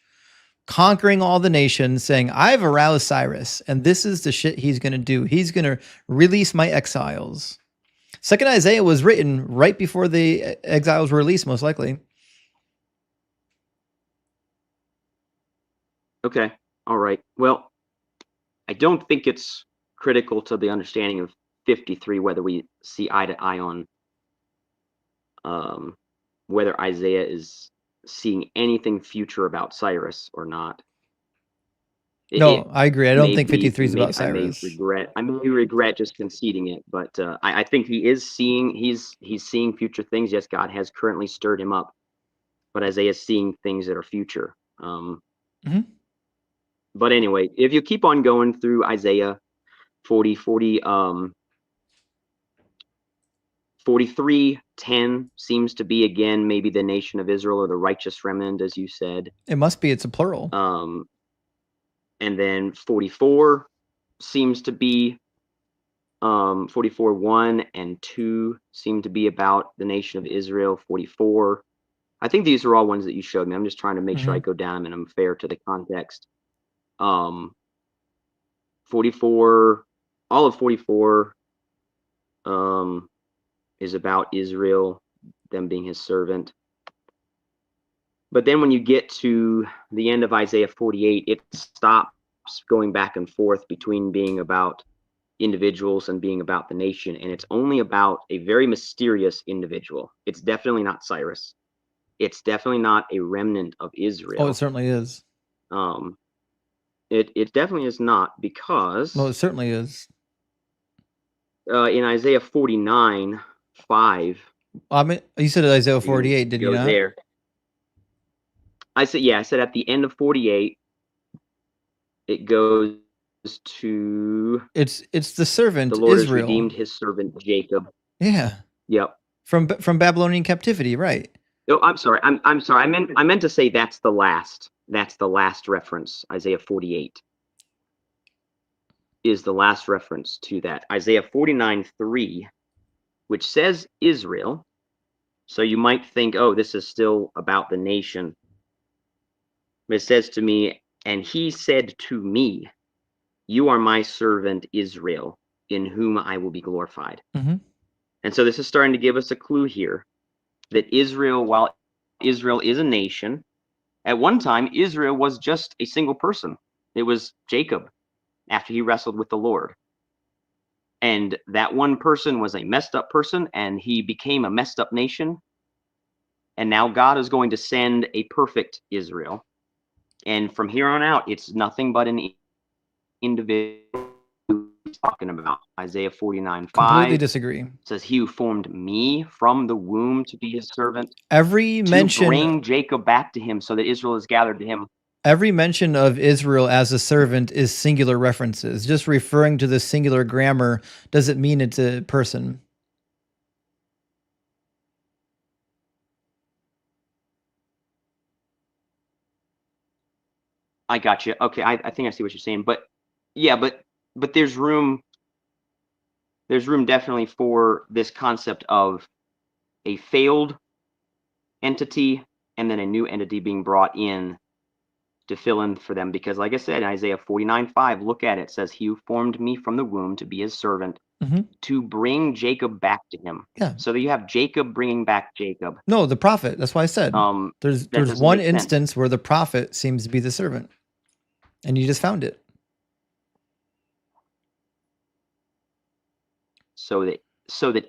conquering all the nations, saying, I've aroused Cyrus, and this is the shit he's going to do. He's going to release my exiles. Second Isaiah was written right before the exiles were released, most likely. Okay. All right. Well, I don't think it's critical to the understanding of 53 whether we see eye to eye on whether Isaiah is seeing anything future about Cyrus or not. No, I agree. I don't think maybe 53 is about I may Cyrus. regret just conceding it, but I think he is seeing he's seeing future things. Yes, God has currently stirred him up, but Isaiah is seeing things that are future. But anyway, if you keep on going through Isaiah 43:10 seems to be again maybe the nation of Israel or the righteous remnant, as you said. It must be. It's a plural. And then 44 seems to be 44:1 and 2 seem to be about the nation of Israel. 44. I think these are all ones that you showed me. I'm just trying to make sure I go down and I'm fair to the context. 44, all of 44 is about Israel, them being his servant. But then when you get to the end of Isaiah 48, it stops going back and forth between being about individuals and being about the nation, and it's only about a very mysterious individual. It's definitely not Cyrus. It's definitely not a remnant of Israel. Oh, it certainly is. It definitely is not, because No, it certainly is. In Isaiah 49:5. I mean, you said Isaiah 48, did you not? There. I said at the end of 48, it goes to it's the servant the Lord Israel. has redeemed his servant Jacob. Yeah. Yep. From Babylonian captivity, right? No, I'm sorry. I'm sorry. I meant to say that's the last reference. Isaiah 48 is the last reference to that. Isaiah 49:3, which says Israel. So you might think, oh, this is still about the nation. But it says to me, and he said to me, you are my servant Israel, in whom I will be glorified. And so this is starting to give us a clue here that Israel, while Israel is a nation, at one time Israel was just a single person. It was Jacob after he wrestled with the Lord. And that one person was a messed up person, and he became a messed up nation. And now God is going to send a perfect Israel. And from here on out, it's nothing but an individual he's talking about. Isaiah 49:5. Completely disagree. Says, he who formed me from the womb to be his servant. Every mention, to bring Jacob back to him so that Israel is gathered to him. Every mention of Israel as a servant is singular references. Just referring to the singular grammar doesn't mean it's a person. I got you. Okay, I think I see what you're saying. But yeah, but there's room definitely for this concept of a failed entity and then a new entity being brought in to fill in for them. Because like I said, in Isaiah 49:5, look at it. It says, he who formed me from the womb to be his servant, to bring Jacob back to him. Yeah. So that you have Jacob bringing back Jacob. No, the prophet. That's why I said there's one instance where the prophet seems to be the servant. And you just found it. So that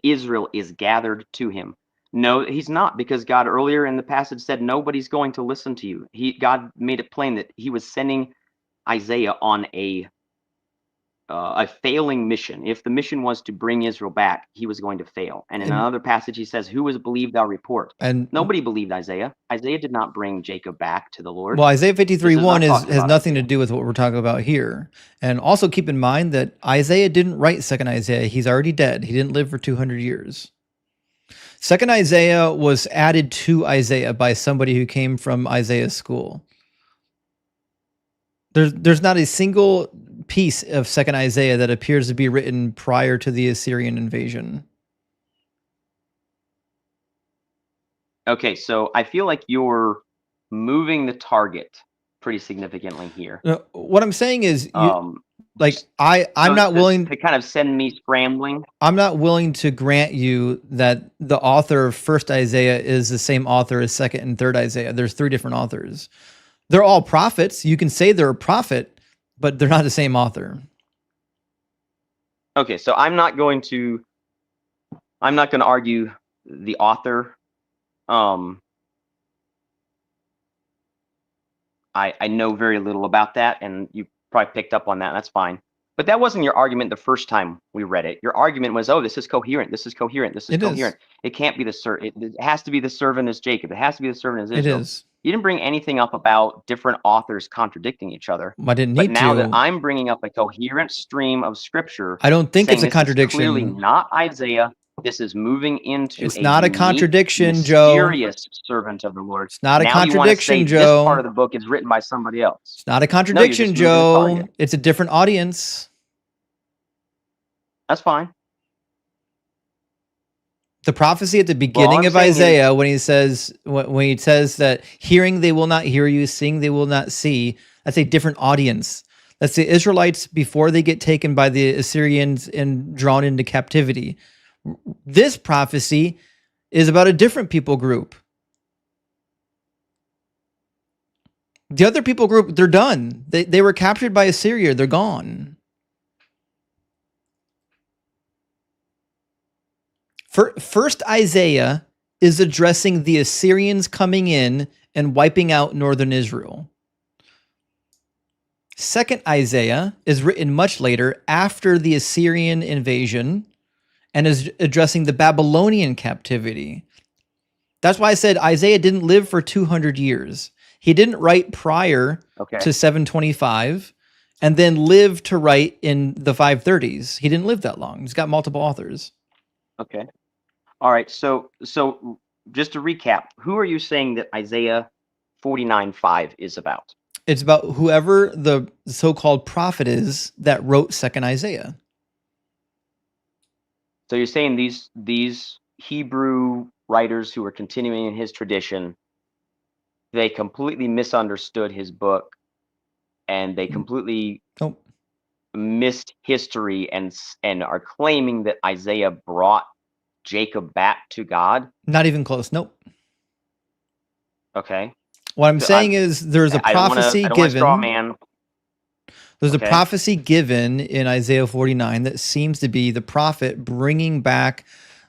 Israel is gathered to him. No, he's not, because God earlier in the passage said nobody's going to listen to you. God made it plain that he was sending Isaiah on a failing mission. If the mission was to bring Israel back, he was going to fail. And in another passage, he says, who has believed our report? And nobody believed Isaiah. Isaiah did not bring Jacob back to the Lord. Well, Isaiah 53:1 has nothing to do with what we're talking about here. And also keep in mind that Isaiah didn't write second Isaiah. He's already dead. He didn't live for 200 years. Second Isaiah was added to Isaiah by somebody who came from Isaiah's school. There's not a single piece of second Isaiah that appears to be written prior to the Assyrian invasion. Okay, so I feel like you're moving the target pretty significantly here. No, what I'm saying is, Um, I'm not willing. to kind of send me scrambling. I'm not willing to grant you that the author of First Isaiah is the same author as Second and Third Isaiah. There's 3 different authors. They're all prophets. You can say they're a prophet, but they're not the same author. Okay, so I'm not going to argue the author. I know very little about that, and you probably picked up on that, and that's fine. But that wasn't your argument the first time we read it. Your argument was, oh, this is coherent, this is coherent, this is coherent. It can't be it has to be the servant as Jacob. It has to be the servant as Israel. It is. You didn't bring anything up about different authors contradicting each other. I didn't need to. But now that I'm bringing up a coherent stream of scripture, I don't think it's a contradiction. Clearly not Isaiah. This is moving into it's not a contradiction, mysterious Joe. servant of the Lord. It's not a contradiction, Joe. This part of the book is written by somebody else. It's not a contradiction, Joe. It's a different audience. That's fine. The prophecy at the beginning of Isaiah, when he says that hearing they will not hear you, seeing they will not see, that's a different audience. That's the Israelites before they get taken by the Assyrians and drawn into captivity. This prophecy is about a different people group. The other people group, they're done. They were captured by Assyria. They're gone. First Isaiah is addressing the Assyrians coming in and wiping out northern Israel. Second Isaiah is written much later after the Assyrian invasion and is addressing the Babylonian captivity. That's why I said Isaiah didn't live for 200 years. He didn't write prior to 725 and then live to write in the 530s. He didn't live that long. He's got multiple authors. Okay. All right. So just to recap, who are you saying that Isaiah 49:5 is about? It's about whoever the so-called prophet is that wrote Second Isaiah. So you're saying these Hebrew writers who were continuing in his tradition, they completely misunderstood his book, and they completely missed history and are claiming that Isaiah brought Jacob back to God? Not even close. Nope. Okay. What I'm saying is there's a prophecy given. There's a prophecy given in Isaiah 49 that seems to be the prophet bringing back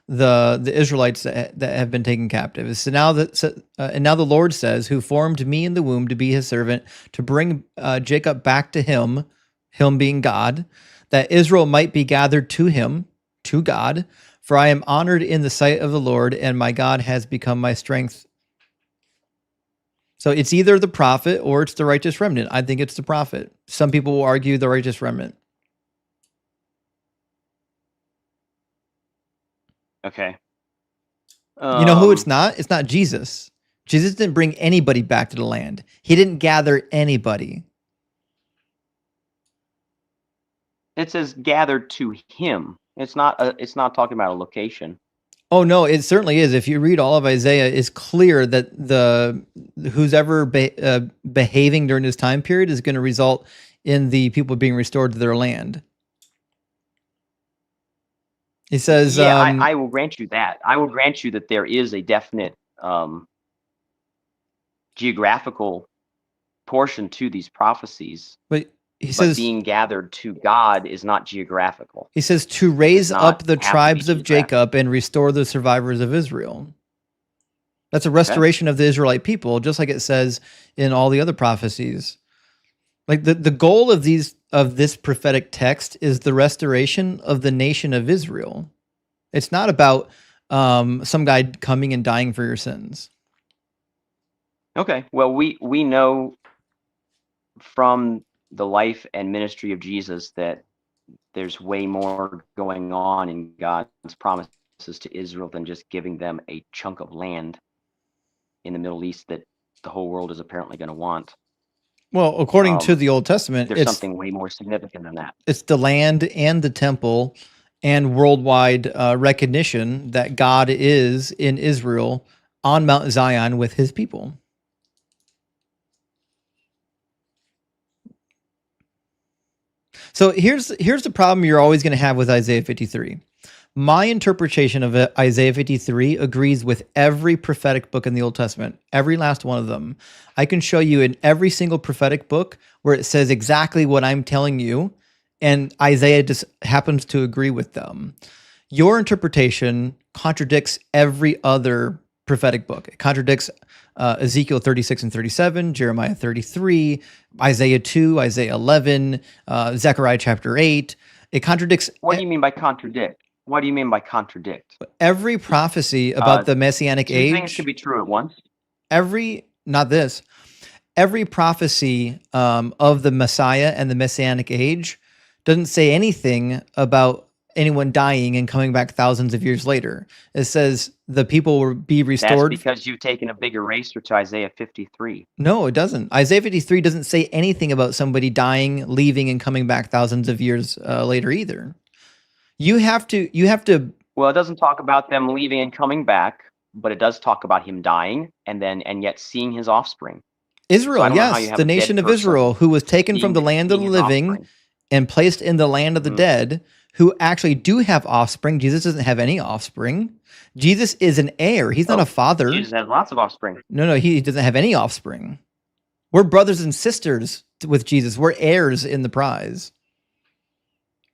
the Israelites that have been taken captive. So now now the Lord says, who formed me in the womb to be his servant, to bring Jacob back to him being God, that Israel might be gathered to him, to God. For I am honored in the sight of the Lord, and my God has become my strength. So it's either the prophet or it's the righteous remnant. I think it's the prophet. Some people will argue the righteous remnant. Okay. You know who it's not? It's not Jesus. Jesus didn't bring anybody back to the land. He didn't gather anybody. It says gathered to him. It's not talking about a location. Oh no, it certainly is. If you read all of Isaiah, it's clear that who's ever behaving during this time period is going to result in the people being restored to their land. He says, "Yeah, I will grant you that. I will grant you that there is a definite geographical portion to these prophecies." But he says being gathered to God is not geographical. He says to raise up the tribes of Jacob and restore the survivors of Israel. That's a restoration of the Israelite people, just like it says in all the other prophecies. Like the goal of this prophetic text is the restoration of the nation of Israel. It's not about some guy coming and dying for your sins. Okay. Well, we know from the life and ministry of Jesus that there's way more going on in God's promises to Israel than just giving them a chunk of land in the Middle East that the whole world is apparently going to want. Well, according to the Old Testament, there's something way more significant than that. It's the land and the temple and worldwide recognition that God is in Israel on Mount Zion with his people. So here's the problem you're always going to have with Isaiah 53. My interpretation of Isaiah 53 agrees with every prophetic book in the Old Testament, every last one of them. I can show you in every single prophetic book where it says exactly what I'm telling you, and Isaiah just happens to agree with them. Your interpretation contradicts every other prophetic book. It contradicts Ezekiel 36 and 37, Jeremiah 33, Isaiah 2, Isaiah 11, Zechariah chapter 8. It contradicts What do you mean by contradict? What do you mean by contradict? every prophecy about the Messianic Two things age. can be true at once. Every prophecy of the Messiah and the Messianic age doesn't say anything about anyone dying and coming back thousands of years later. It says the people will be restored. That's because you've taken a big eraser to Isaiah 53. No, it doesn't. Isaiah 53 doesn't say anything about somebody dying, leaving, and coming back thousands of years later either. You have to. Well, it doesn't talk about them leaving and coming back, but it does talk about him dying and yet seeing his offspring. Israel, So yes, the nation of Israel, who was taken from the land of the living and placed in the land of the dead, who actually do have offspring. Jesus doesn't have any offspring. Jesus is an heir. He's not a father. Jesus has lots of offspring. No, he doesn't have any offspring. We're brothers and sisters with Jesus. We're heirs in the prize.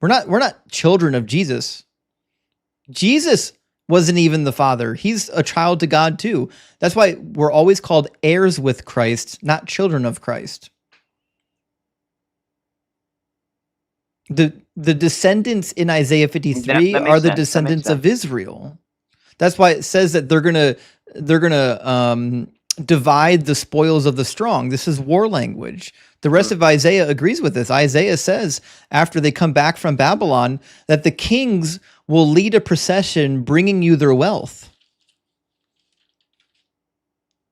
We're not children of Jesus. Jesus wasn't even the father. He's a child to God too. That's why we're always called heirs with Christ, not children of Christ. The descendants in Isaiah 53 are the descendants of Israel. That's why it says that they're gonna divide the spoils of the strong. This is war language. The rest of Isaiah agrees with this. Isaiah says after they come back from Babylon that the kings will lead a procession bringing you their wealth.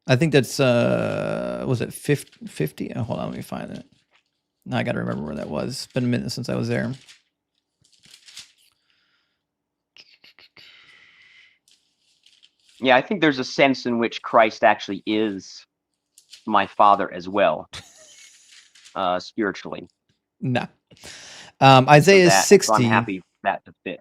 I think that's was it 50? Oh, hold on, let me find it. Now I got to remember where that was. It's been a minute since I was there. Yeah, I think there's a sense in which Christ actually is my father as well, spiritually. No. Isaiah 60. So I'm happy that to fit.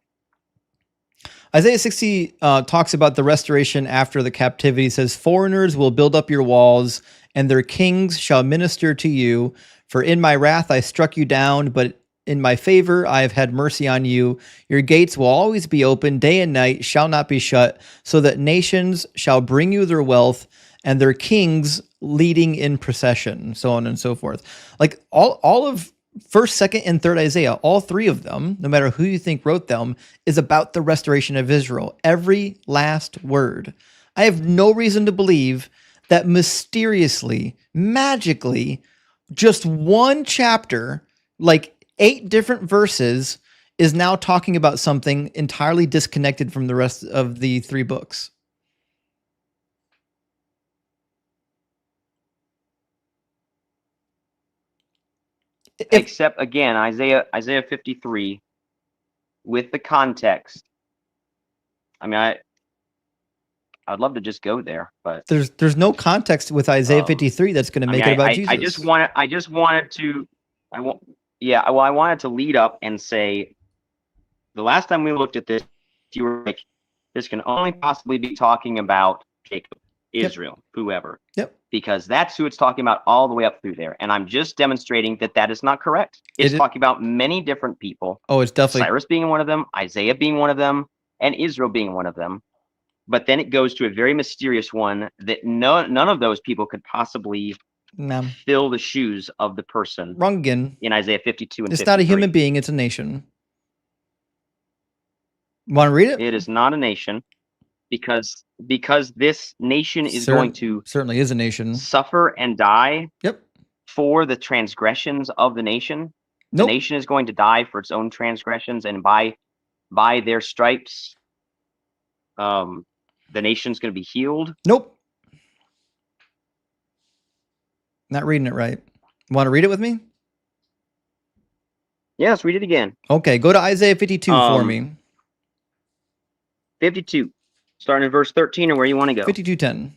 Isaiah 60 talks about the restoration after the captivity. It says, foreigners will build up your walls, and their kings shall minister to you. For in my wrath I struck you down, but in my favor I have had mercy on you. Your gates will always be open, day and night shall not be shut, so that nations shall bring you their wealth, and their kings leading in procession, so on and so forth. Like all of 1st, 2nd, and 3rd Isaiah, all three of them, no matter who you think wrote them, is about the restoration of Israel. Every last word. I have no reason to believe that mysteriously, magically, just one chapter, like 8 different verses, is now talking about something entirely disconnected from the rest of the 3 books. Except again, Isaiah 53, with the context. I mean, I'd love to just go there, but there's no context with Isaiah 53 that's going to make it about Jesus. I wanted to lead up and say, the last time we looked at this, you were like, this can only possibly be talking about Jacob, Israel, whoever. Yep. Because that's who it's talking about all the way up through there. And I'm just demonstrating that that is not correct. It's talking about many different people. Oh, it's definitely Cyrus being one of them, Isaiah being one of them, and Israel being one of them. But then it goes to a very mysterious one that none of those people could possibly fill the shoes of the person. Wrong again. In Isaiah 52 and 53. It's not a human being, it's a nation. Want to read it? It is not a nation, because this nation is going to certainly is a nation, suffer and die. Yep. For the transgressions of the nation. Nope. The nation is going to die for its own transgressions, and by their stripes, the nation's going to be healed. Nope. Not reading it right. Want to read it with me? Yes, read it again. Okay, go to Isaiah 52 for me. 52. Starting in verse 13, or where you want to go. 52:10.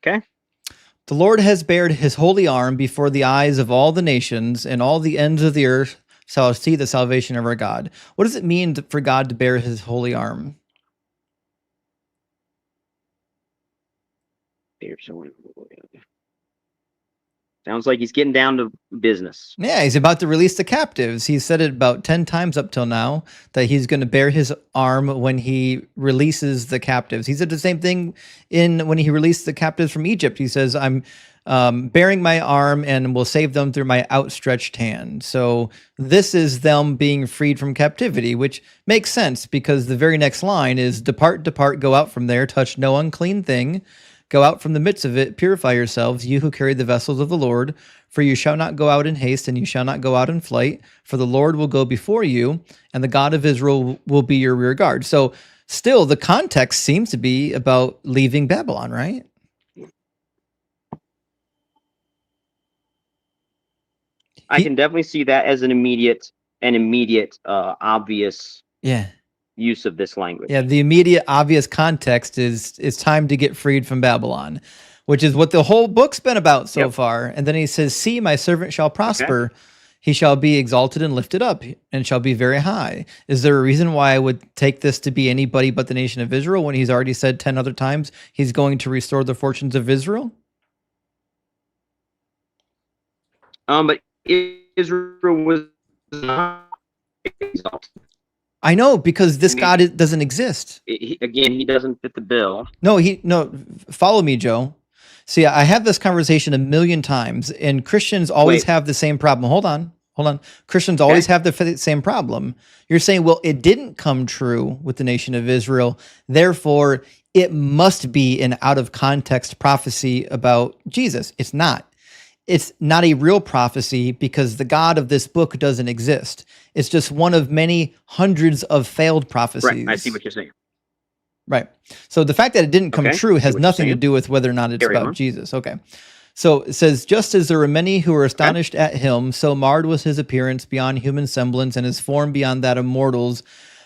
Okay. The Lord has bared his holy arm before the eyes of all the nations, and all the ends of the earth shall see the salvation of our God. What does it mean for God to bear his holy arm? Sounds like he's getting down to business. Yeah, he's about to release the captives. He said it about 10 times up till now that he's going to bear his arm when he releases the captives. He said the same thing when he released the captives from Egypt. He says, I'm bearing my arm and will save them through my outstretched hand. So this is them being freed from captivity, which makes sense because the very next line is, depart, depart, go out from there, touch no unclean thing. Go out from the midst of it, purify yourselves, you who carry the vessels of the Lord, for you shall not go out in haste, and you shall not go out in flight, for the Lord will go before you, and the God of Israel will be your rear guard. So still, the context seems to be about leaving Babylon, right? I can definitely see that as an immediate, obvious Yeah. use of this language. Yeah, the immediate obvious context is it's time to get freed from Babylon, which is what the whole book's been about so far. And then he says, see, my servant shall prosper. Okay. He shall be exalted and lifted up and shall be very high. Is there a reason why I would take this to be anybody but the nation of Israel when he's already said 10 other times he's going to restore the fortunes of Israel? But Israel was not exalted. I know, because this God doesn't exist. He doesn't fit the bill. No, follow me, Joe. See, I have this conversation a million times, and Christians always have the same problem. Hold on. Christians always have the same problem. You're saying, well, it didn't come true with the nation of Israel, therefore it must be an out of context prophecy about Jesus. It's not. It's not a real prophecy because the God of this book doesn't exist. It's just one of many hundreds of failed prophecies. Right, I see what you're saying. Right. So the fact that it didn't come true has nothing to do with whether or not it's about Jesus. Okay. So it says, just as there were many who were astonished at him, so marred was his appearance beyond human semblance and his form beyond that of mortals.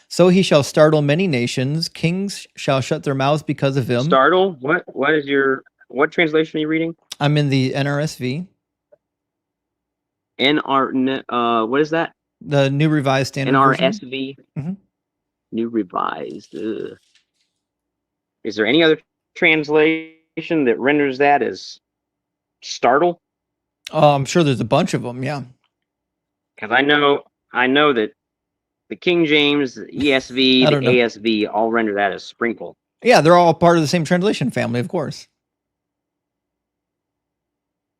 So he shall startle many nations. Kings shall shut their mouths because of him. Startle? What translation are you reading? I'm in the NRSV. What is that? The New Revised Standard Version. NRSV. New Revised. Is there any other translation that renders that as startle? Oh, I'm sure there's a bunch of them. Yeah. Because I know that the King James, the ESV, the ASV all render that as sprinkle. Yeah, they're all part of the same translation family, of course.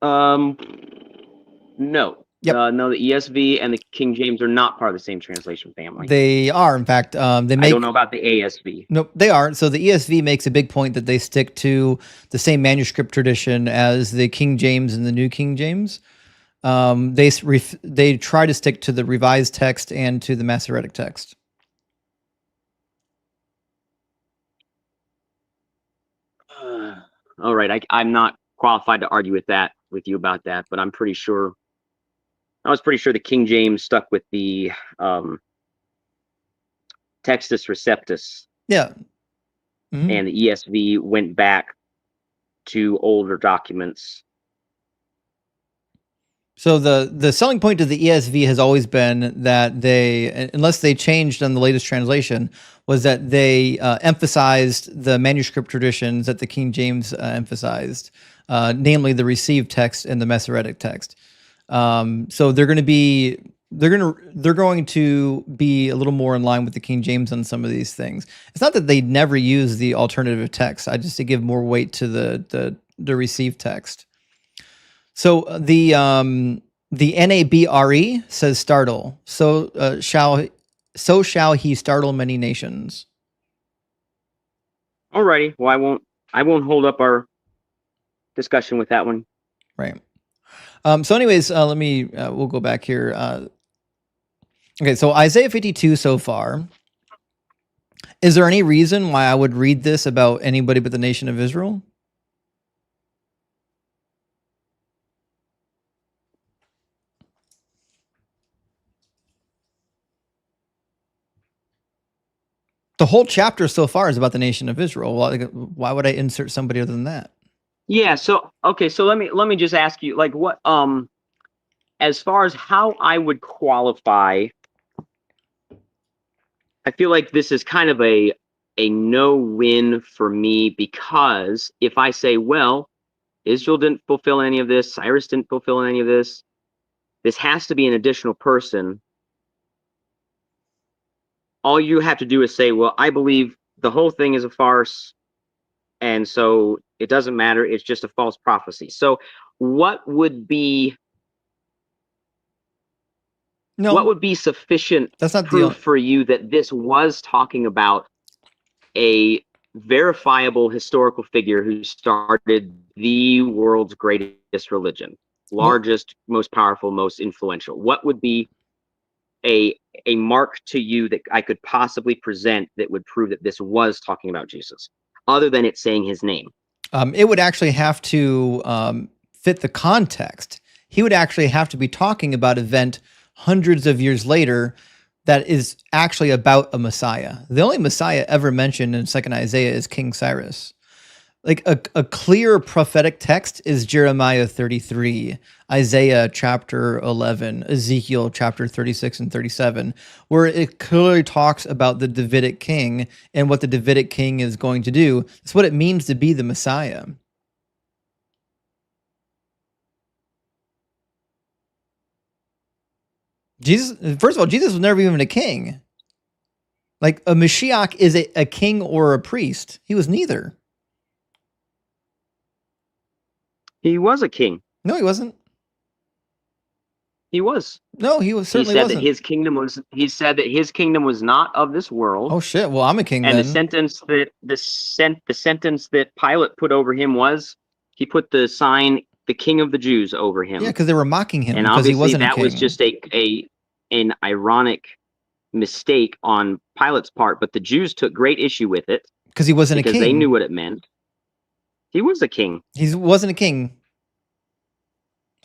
No. No, the ESV and the King James are not part of the same translation family. They are, in fact. I don't know about the ASV. No, they aren't. So the ESV makes a big point that they stick to the same manuscript tradition as the King James and the New King James. They try to stick to the revised text and to the Masoretic text. All right, I'm not qualified to argue with you about that, but I was pretty sure the King James stuck with the Textus Receptus. Yeah. Mm-hmm. And the ESV went back to older documents. So the selling point of the ESV has always been that they, unless they changed on the latest translation, was that they emphasized the manuscript traditions that the King James emphasized, namely the received text and the Masoretic text. So they're going to be a little more in line with the King James on some of these things. It's not that they never use the alternative text. I just to give more weight to the received text. So the NABRE says startle. So shall he startle many nations. Alrighty. Well, I won't hold up our discussion with that one. Right. So anyways, we'll go back here. Okay, so Isaiah 52 so far. Is there any reason why I would read this about anybody but the nation of Israel? The whole chapter so far is about the nation of Israel. Why would I insert somebody other than that? Yeah. So okay. So let me just ask you, like, what as far as how I would qualify, I feel like this is kind of a no-win for me, because if I say, well, Israel didn't fulfill any of this, Cyrus didn't fulfill any of this, this has to be an additional person. All you have to do is say, well, I believe the whole thing is a farce, and so it doesn't matter, it's just a false prophecy. So what would be No, sufficient that's not the proof for you that this was talking about a verifiable historical figure who started the world's greatest religion, well, largest, most powerful, most influential? What would be a mark to you that I could possibly present that would prove that this was talking about Jesus, other than it saying his name? it would actually have to fit the context. He would actually have to be talking about an event hundreds of years later that is actually about a Messiah. The only Messiah ever mentioned in 2nd Isaiah is King Cyrus. Like a clear prophetic text is Jeremiah 33, Isaiah chapter 11, Ezekiel chapter 36 and 37, where it clearly talks about the Davidic king and what the Davidic king is going to do. It's what it means to be the Messiah. Jesus, first of all, Jesus was never even a king. Like a Mashiach is a king or a priest. He was neither. He was a king. No, he wasn't. He was. No, he was certainly wasn't. He said that his kingdom was not of this world. Oh shit! Well, I'm a king and then. the sentence that Pilate put over him was, he put the sign, "The King of the Jews," over him. Yeah, because they were mocking him and because he obviously wasn't a that king. was just an ironic mistake on Pilate's part, but the Jews took great issue with it because he wasn't a king. Because they knew what it meant. He was a king. He wasn't a king.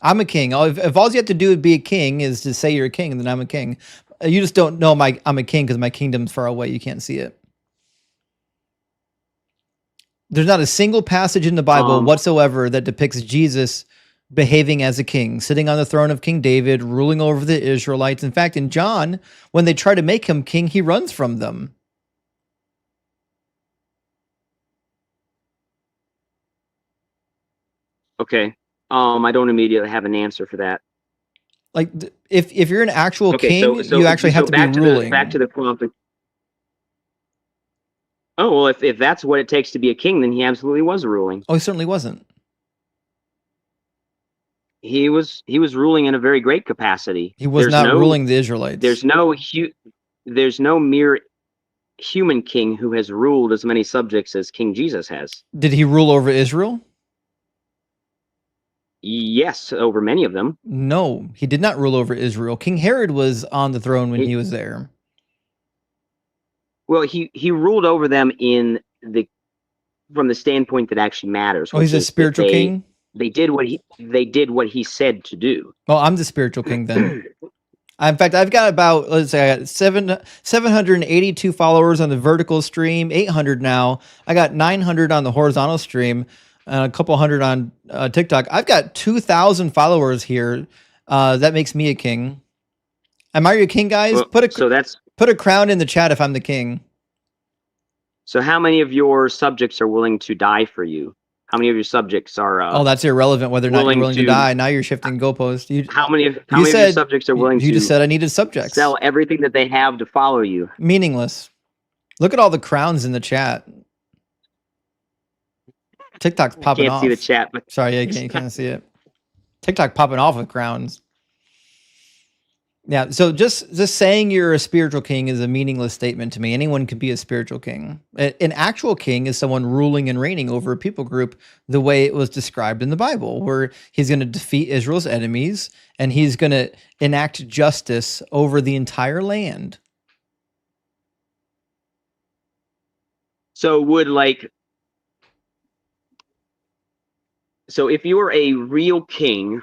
I'm a king. If all you have to do to be a king is to say you're a king, then I'm a king. You just don't know I'm a king because my kingdom's far away. You can't see it. There's not a single passage in the Bible whatsoever that depicts Jesus behaving as a king, sitting on the throne of King David, ruling over the Israelites. In fact, in John, when they try to make him king, he runs from them. Okay. I don't immediately have an answer for that. Like, if you're an actual king, you actually have to be ruling. Back to the prompt. Oh, well, if that's what it takes to be a king, then he absolutely was ruling. Oh, he certainly wasn't. He was ruling in a very great capacity. He was not ruling the Israelites. There's no mere human king who has ruled as many subjects as King Jesus has. Did he rule over Israel? Yes, over many of them. No, he did not rule over Israel. King Herod was on the throne when he was there. Well, he ruled over them from the standpoint that actually matters. Oh, he's a spiritual king? They did what he said to do. Well, I'm the spiritual king then. In fact, I've got about, let's say, I got 782 followers on the vertical stream, 800 now. I got 900 on the horizontal stream, and a couple hundred on TikTok. I've got 2,000 followers here. That makes me a king. Am I your king, guys? Well, put a crown in the chat if I'm the king. So how many of your subjects are willing to die for you? How many of your subjects are? Oh, that's irrelevant whether or not you're willing to die. Now you're shifting goalposts. How many of your subjects are willing to? You just said I needed subjects. Sell everything that they have to follow you. Meaningless. Look at all the crowns in the chat. TikTok's popping off. Can't see the chat, but sorry, you can't see it. TikTok popping off with crowns. Yeah, so just saying you're a spiritual king is a meaningless statement to me. Anyone can be a spiritual king. An actual king is someone ruling and reigning over a people group the way it was described in the Bible, where he's going to defeat Israel's enemies and he's going to enact justice over the entire land. So if you were a real king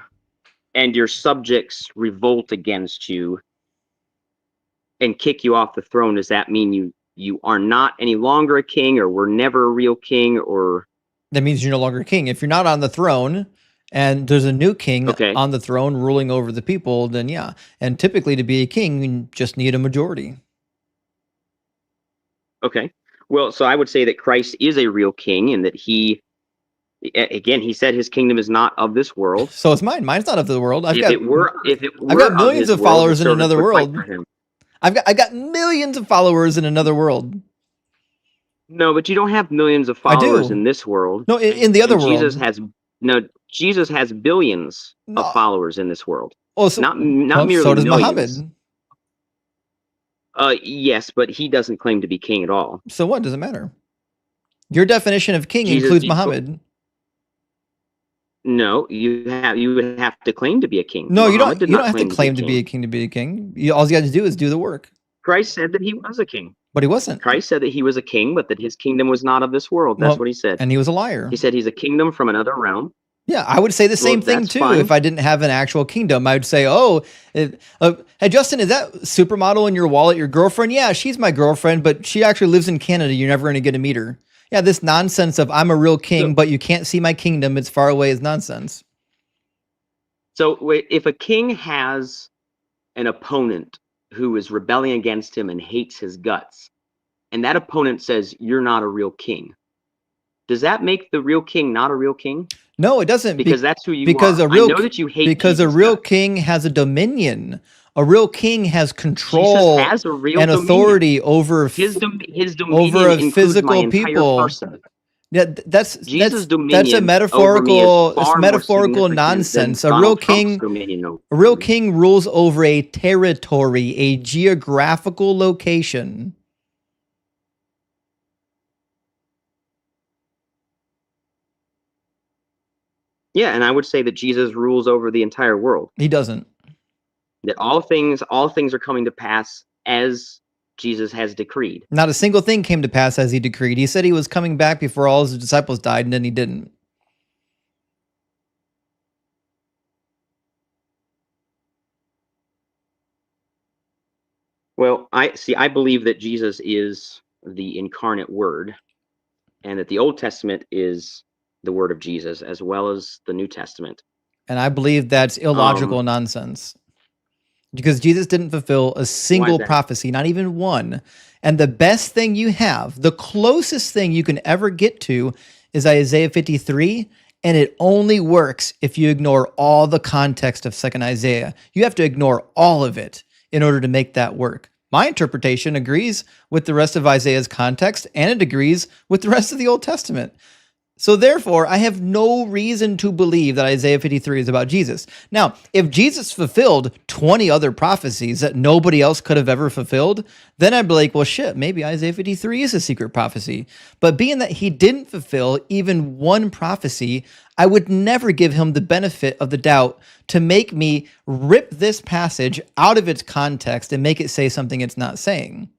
and your subjects revolt against you and kick you off the throne, does that mean you are not any longer a king, or were never a real king, or That means you're no longer king. If you're not on the throne and there's a new king Okay. on the throne ruling over the people, then yeah. And typically to be a king, you just need a majority. Okay. Well, so I would say that Christ is a real king, and that he said his kingdom is not of this world. So it's mine. Mine's not of the world. If it were I've got of millions his of world, followers his in servants another would fight world. for him. I got millions of followers in another world. No, but you don't have millions of I do. followers in this world. No, in the other And world. Jesus has billions No. of followers in this world. Oh, so, Not well, merely so does millions. Muhammad. Yes, but he doesn't claim to be king at all. So what? Does it matter? Your definition of king Jesus- includes Muhammad. No, you would have to claim to be a king. No, you Muhammad don't. did You not don't have to claim to be a king to be a king. All you got to do is do the work. Christ said that he was a king. But he wasn't. Christ said that he was a king, but that his kingdom was not of this world. That's Well, what he said. And he was a liar. He said he's a kingdom from another realm. Yeah, I would say the same thing that's too. fine. If I didn't have an actual kingdom, I would say, hey, Justin, is that supermodel in your wallet your girlfriend? Yeah, she's my girlfriend, but she actually lives in Canada. You're never going to get to meet her. Yeah, this nonsense of I'm a real king, but you can't see my kingdom. It's far away is nonsense. So if a king has an opponent who is rebelling against him and hates his guts, and that opponent says, you're not a real king, does that make the real king not a real king? No, it doesn't. Because that's who you because are. A real, I know that you hate because Jesus' a real guts. king has a dominion. A real king has control Jesus has a real and dominion. authority over His dominion over includes physical my entire people. person. Yeah, that's Jesus' a dominion metaphorical over me is far more metaphorical significant nonsense. than A real Donald Trump's king, dominion over a real me. king rules over a territory, a geographical location. Yeah, and I would say that Jesus rules over the entire world. He doesn't. That all things are coming to pass as Jesus has decreed. Not a single thing came to pass as he decreed. He said he was coming back before all his disciples died, and then he didn't. Well, I believe that Jesus is the incarnate word, and that the Old Testament is the word of Jesus, as well as the New Testament. And I believe that's illogical nonsense. Because Jesus didn't fulfill a single that? prophecy, not even one. And the best thing you have, the closest thing you can ever get to, is Isaiah 53. And it only works if you ignore all the context of 2nd Isaiah. You have to ignore all of it in order to make that work. My interpretation agrees with the rest of Isaiah's context, and it agrees with the rest of the Old Testament. So therefore, I have no reason to believe that Isaiah 53 is about Jesus. Now, if Jesus fulfilled 20 other prophecies that nobody else could have ever fulfilled, then I'd be like, well, shit, maybe Isaiah 53 is a secret prophecy. But being that he didn't fulfill even one prophecy, I would never give him the benefit of the doubt to make me rip this passage out of its context and make it say something it's not saying.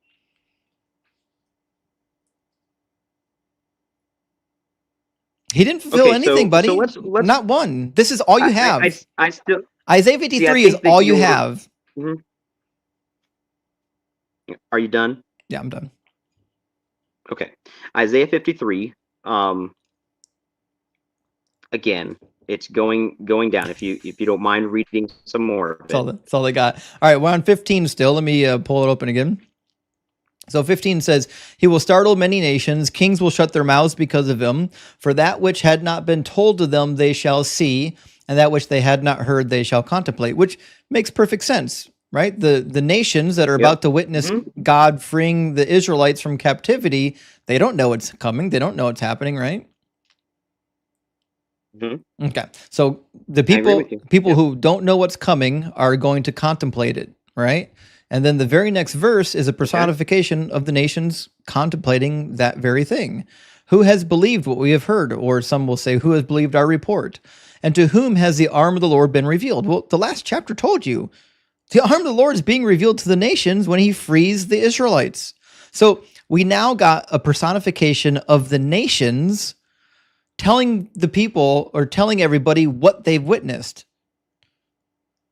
He didn't fulfill Okay, anything, buddy. so let's Not one. This is all you have. I still Isaiah 53 See, I is think that all you you're- have. Mhm. Are you done? Yeah, I'm done. Okay. Isaiah 53. Again, it's going down. If you don't mind reading some more of it. That's all they got. All right, we're on 15 still. Let me pull it open again. So 15 says, he will startle many nations. Kings will shut their mouths because of him. For that which had not been told to them, they shall see. And that which they had not heard, they shall contemplate, which makes perfect sense, right? The nations that are about to witness God freeing the Israelites from captivity, they don't know it's coming. They don't know it's happening, right? Okay. So the people who don't know what's coming are going to contemplate it, right? And then the very next verse is a personification of the nations contemplating that very thing. Who has believed what we have heard? Or some will say, who has believed our report? And to whom has the arm of the Lord been revealed? Well, the last chapter told you. The arm of the Lord is being revealed to the nations when he frees the Israelites. So we now got a personification of the nations telling the people or telling everybody what they've witnessed.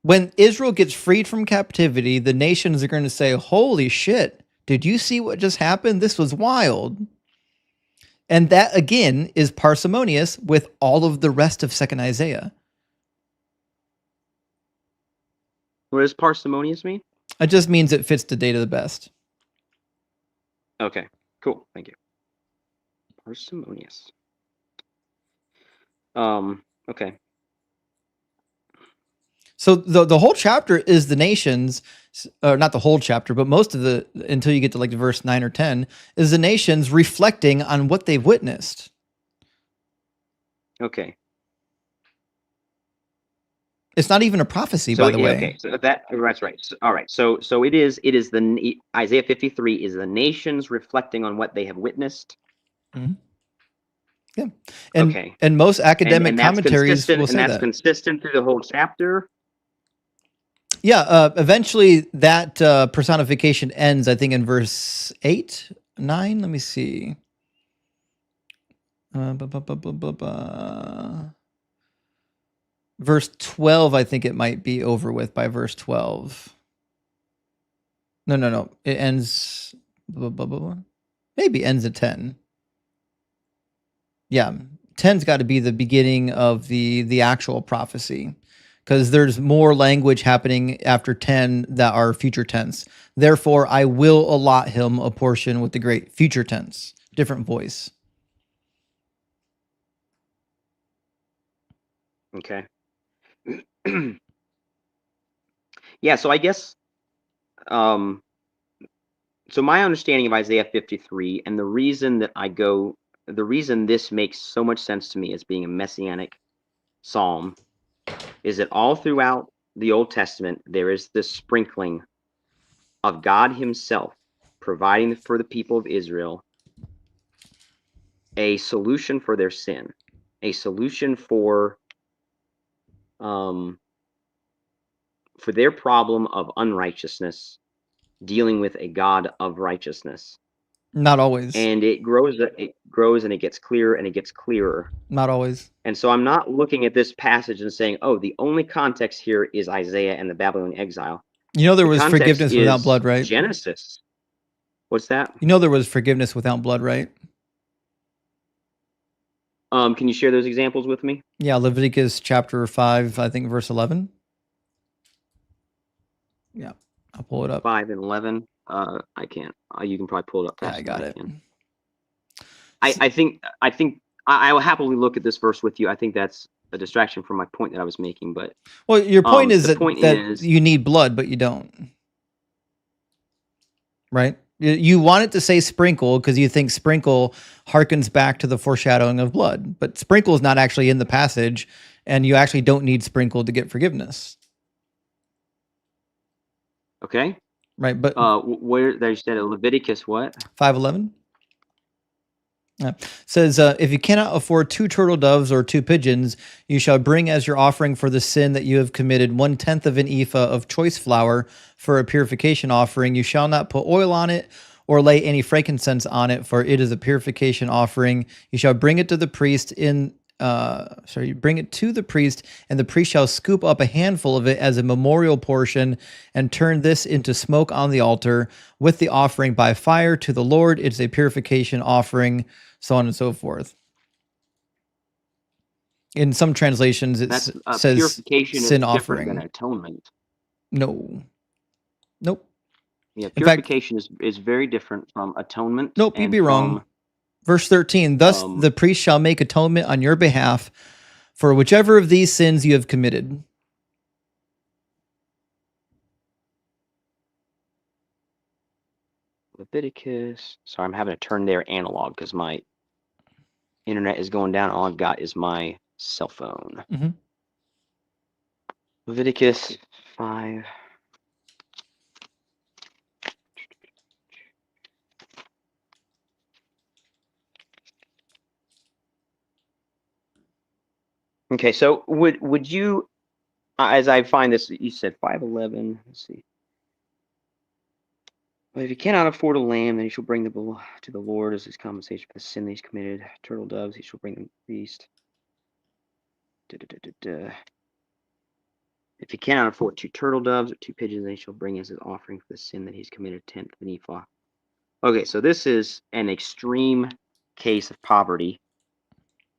When Israel gets freed from captivity, the nations are going to say, holy shit, did you see what just happened? This was wild. And that, again, is parsimonious with all of the rest of 2nd Isaiah. What does parsimonious mean? It just means it fits the data the best. Okay, cool. Thank you. Parsimonious. Okay. So the whole chapter is the nations, or not the whole chapter, but most of the, until you get to like verse 9 or 10, is the nations reflecting on what they've witnessed. Okay. It's not even a prophecy, So by the way. okay, so that's right. So, all right. So it is the Isaiah 53 is the nations reflecting on what they have witnessed. Mm-hmm. Yeah. And okay. And most academic and that's commentaries will and say that's that. consistent through the whole chapter. Yeah. Eventually, that personification ends, I think, in verse 8, 9. Let me see. Verse 12, I think it might be over with by verse 12. No. It ends. Maybe ends at 10. Yeah. 10's got to be the beginning of the actual prophecy, because there's more language happening after 10 that are future tense. Therefore, I will allot him a portion with the great future tense, different voice. Okay. Yeah, so I guess so my understanding of Isaiah 53 and the reason this makes so much sense to me as being a messianic psalm is that all throughout the Old Testament there is this sprinkling of God himself providing for the people of Israel a solution for their sin, a solution for their problem of unrighteousness, dealing with a God of righteousness. Not always. And it grows and it gets clearer and it gets clearer. Not always. And so I'm not looking at this passage and saying, oh, the only context here is Isaiah and the Babylonian exile. You know there The was context forgiveness without is blood, right? Genesis. What's that? You know there was forgiveness without blood, right? Can you share those examples with me? Yeah, Leviticus chapter 5, I think verse 11. Yeah, I'll pull it up. 5 and 11. I can't. You can probably pull it up Yeah, faster I got than it. can. I think I will happily look at this verse with you. I think that's a distraction from my point that I was making. But well, your point is that is, you need blood, but you don't. Right? You want it to say sprinkle because you think sprinkle harkens back to the foreshadowing of blood, but sprinkle is not actually in the passage, and you actually don't need sprinkle to get forgiveness. Okay. Right, but where they said Leviticus what? 5:11. Says, if you cannot afford 2 turtle doves or 2 pigeons, you shall bring as your offering for the sin that you have committed 1/10 of an ephah of choice flour for a purification offering. You shall not put oil on it or lay any frankincense on it, for it is a purification offering. You shall bring it to the priest bring it to the priest, and the priest shall scoop up a handful of it as a memorial portion and turn this into smoke on the altar with the offering by fire to the Lord. It's a purification offering, so on and so forth. In some translations, it says purification sin is offering. Different than atonement. No. Nope. Yeah, purification is very different from atonement. Nope, you'd be wrong. Verse 13, thus the priest shall make atonement on your behalf for whichever of these sins you have committed. Leviticus. Sorry, I'm having to turn their analog because my internet is going down. All I've got is my cell phone. Mm-hmm. Leviticus 5. Okay, so would you, as I find this, you said 5:11. Let's see. But if you cannot afford a lamb, then he shall bring the bull to the Lord as his compensation for the sin that he's committed. Turtle doves, he shall bring them to the priest. If he cannot afford 2 turtle doves or 2 pigeons, then he shall bring as his offering for the sin that he's committed 1/10 of an ephah. Okay, so this is an extreme case of poverty,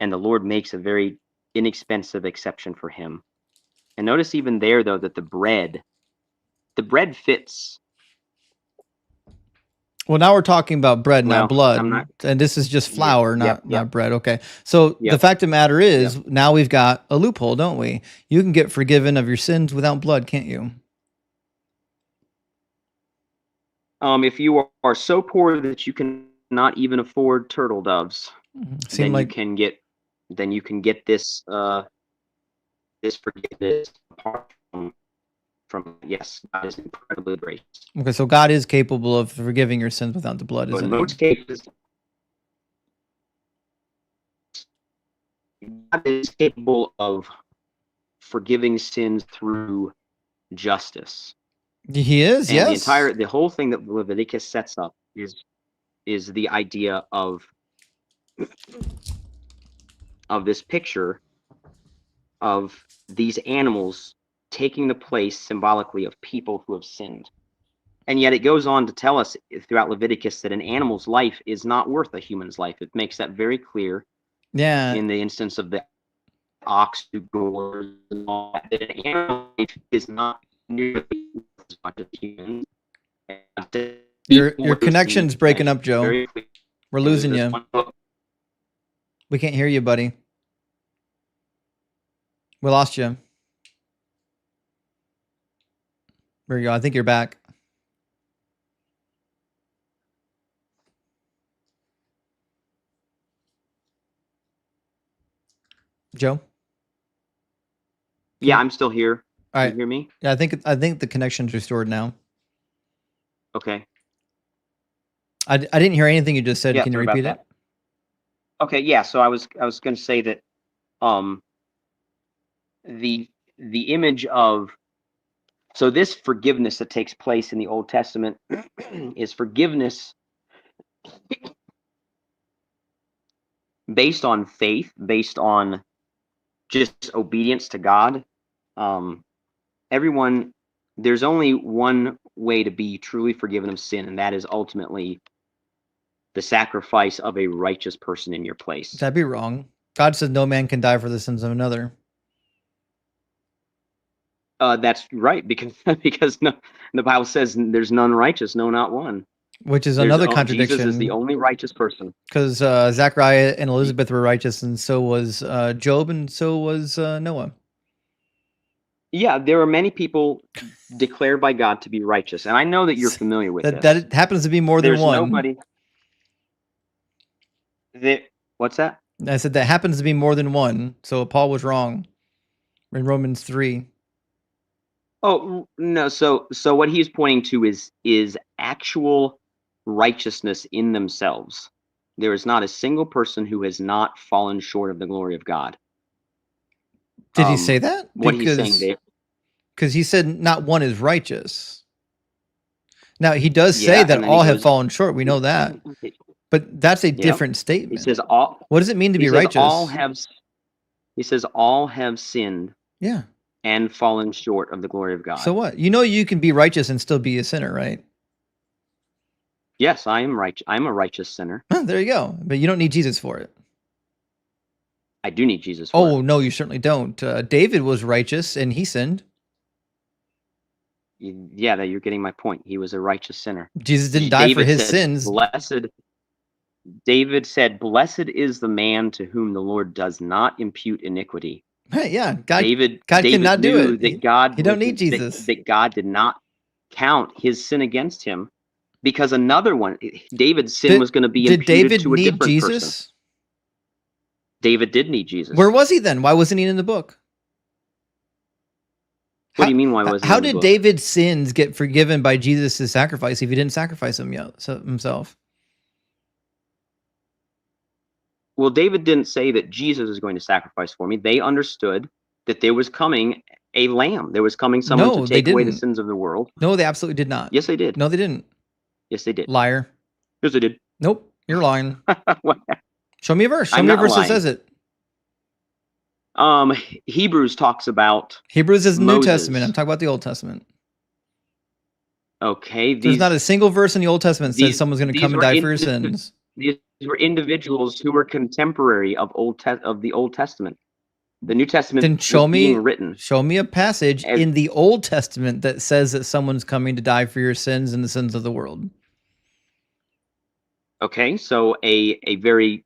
and the Lord makes a very inexpensive exception for him. And notice even there, though, that the bread fits. Well, now we're talking about bread, Well, not blood, I'm not. and this is just flour, Yep. not bread. Okay, so the Yep. fact of the matter is, now we've got a loophole, don't we? You can get forgiven of your sins without blood, can't you? If you are so poor that you cannot even afford turtle doves, Seem then like you can get this this forgiveness apart from yes, God is incredibly gracious. okay. So God is capable of forgiving your sins without the blood, But in isn't most He? cases, God is capable of forgiving sins through justice. He is, And yes. the whole thing that Leviticus sets up is the idea of this picture of these animals taking the place symbolically of people who have sinned. And yet it goes on to tell us throughout Leviticus that an animal's life is not worth a human's life. It makes that very clear Yeah, in the instance of the ox who gores and all that an animal life is not nearly as much as humans. your connection's breaking up, Joe. Very clear. We're losing There's you. one book. We can't hear you, buddy. We lost you. There you go. I think you're back. Joe? Yeah, I'm still here. All Can right. you hear me? Yeah, I think the connection's restored now. Okay. I didn't hear anything you just said. Yeah, Can you sorry about repeat it? that. Okay, yeah. So I was going to say that the image of this forgiveness that takes place in the Old Testament is forgiveness based on faith, based on just obedience to God. There's only one way to be truly forgiven of sin, and that is ultimately the sacrifice of a righteous person in your place. That'd be wrong. God says no man can die for the sins of another. That's right, because the Bible says there's none righteous, no, not one. Which is another Jesus contradiction. is the only righteous person. Because Zachariah and Elizabeth were righteous, and so was Job, and so was Noah. Yeah, there are many people declared by God to be righteous, and I know that you're familiar with this. That happens to be more than There's one. nobody. What's that? I said that happens to be more than one. So Paul was wrong in Romans 3. Oh no! So what he's pointing to is actual righteousness in themselves. There is not a single person who has not fallen short of the glory of God. Did he say that? What he's saying there? Because he said not one is righteous. Now he does say Yeah, that and then all he have goes- fallen short. We know that, but that's a Yep. different He statement. says all. What does it mean to He be says righteous? all have. He says all have sinned Yeah. and fallen short of the glory of God. So what? You know you can be righteous and still be a sinner, right? Yes, I am right. I'm a righteous sinner. There you go. But you don't need Jesus for it. I do need Jesus. For Oh, no, you certainly don't. David was righteous and he sinned. Yeah, that you're getting my point. He was a righteous sinner. Jesus didn't die for David his said, sins. David said, "Blessed is the man to whom the Lord does not impute iniquity." Hey, yeah, God David cannot do knew it. that God He don't need Jesus. That God did not count his sin against him, because another one, David's sin was going to be Did imputed David to a need different Jesus? person. David did need Jesus. Where was he then? Why wasn't he in the book? What do you mean? Why wasn't? How he in the did book? David's sins get forgiven by Jesus' sacrifice if he didn't sacrifice himself? Well, David didn't say that Jesus is going to sacrifice for me. They understood that there was coming a lamb. There was coming someone No, to they take away the didn't. sins of the world. No, they absolutely did not. Yes, they did. No, they didn't. Yes, they did. Liar. Yes, they did. Nope, you're lying. What? Show me a verse. Show I'm me a not verse that lying. says it. Hebrews talks about. Hebrews is the New Moses. Testament. I'm talking about the Old Testament. Okay, There's not a single verse in the Old Testament that says these- someone's going to these come and are die for your indiv- sins. These were individuals who were contemporary of the Old Testament. The New Testament Then was being written. show me a passage as- in the Old Testament that says that someone's coming to die for your sins and the sins of the world. Okay, so a very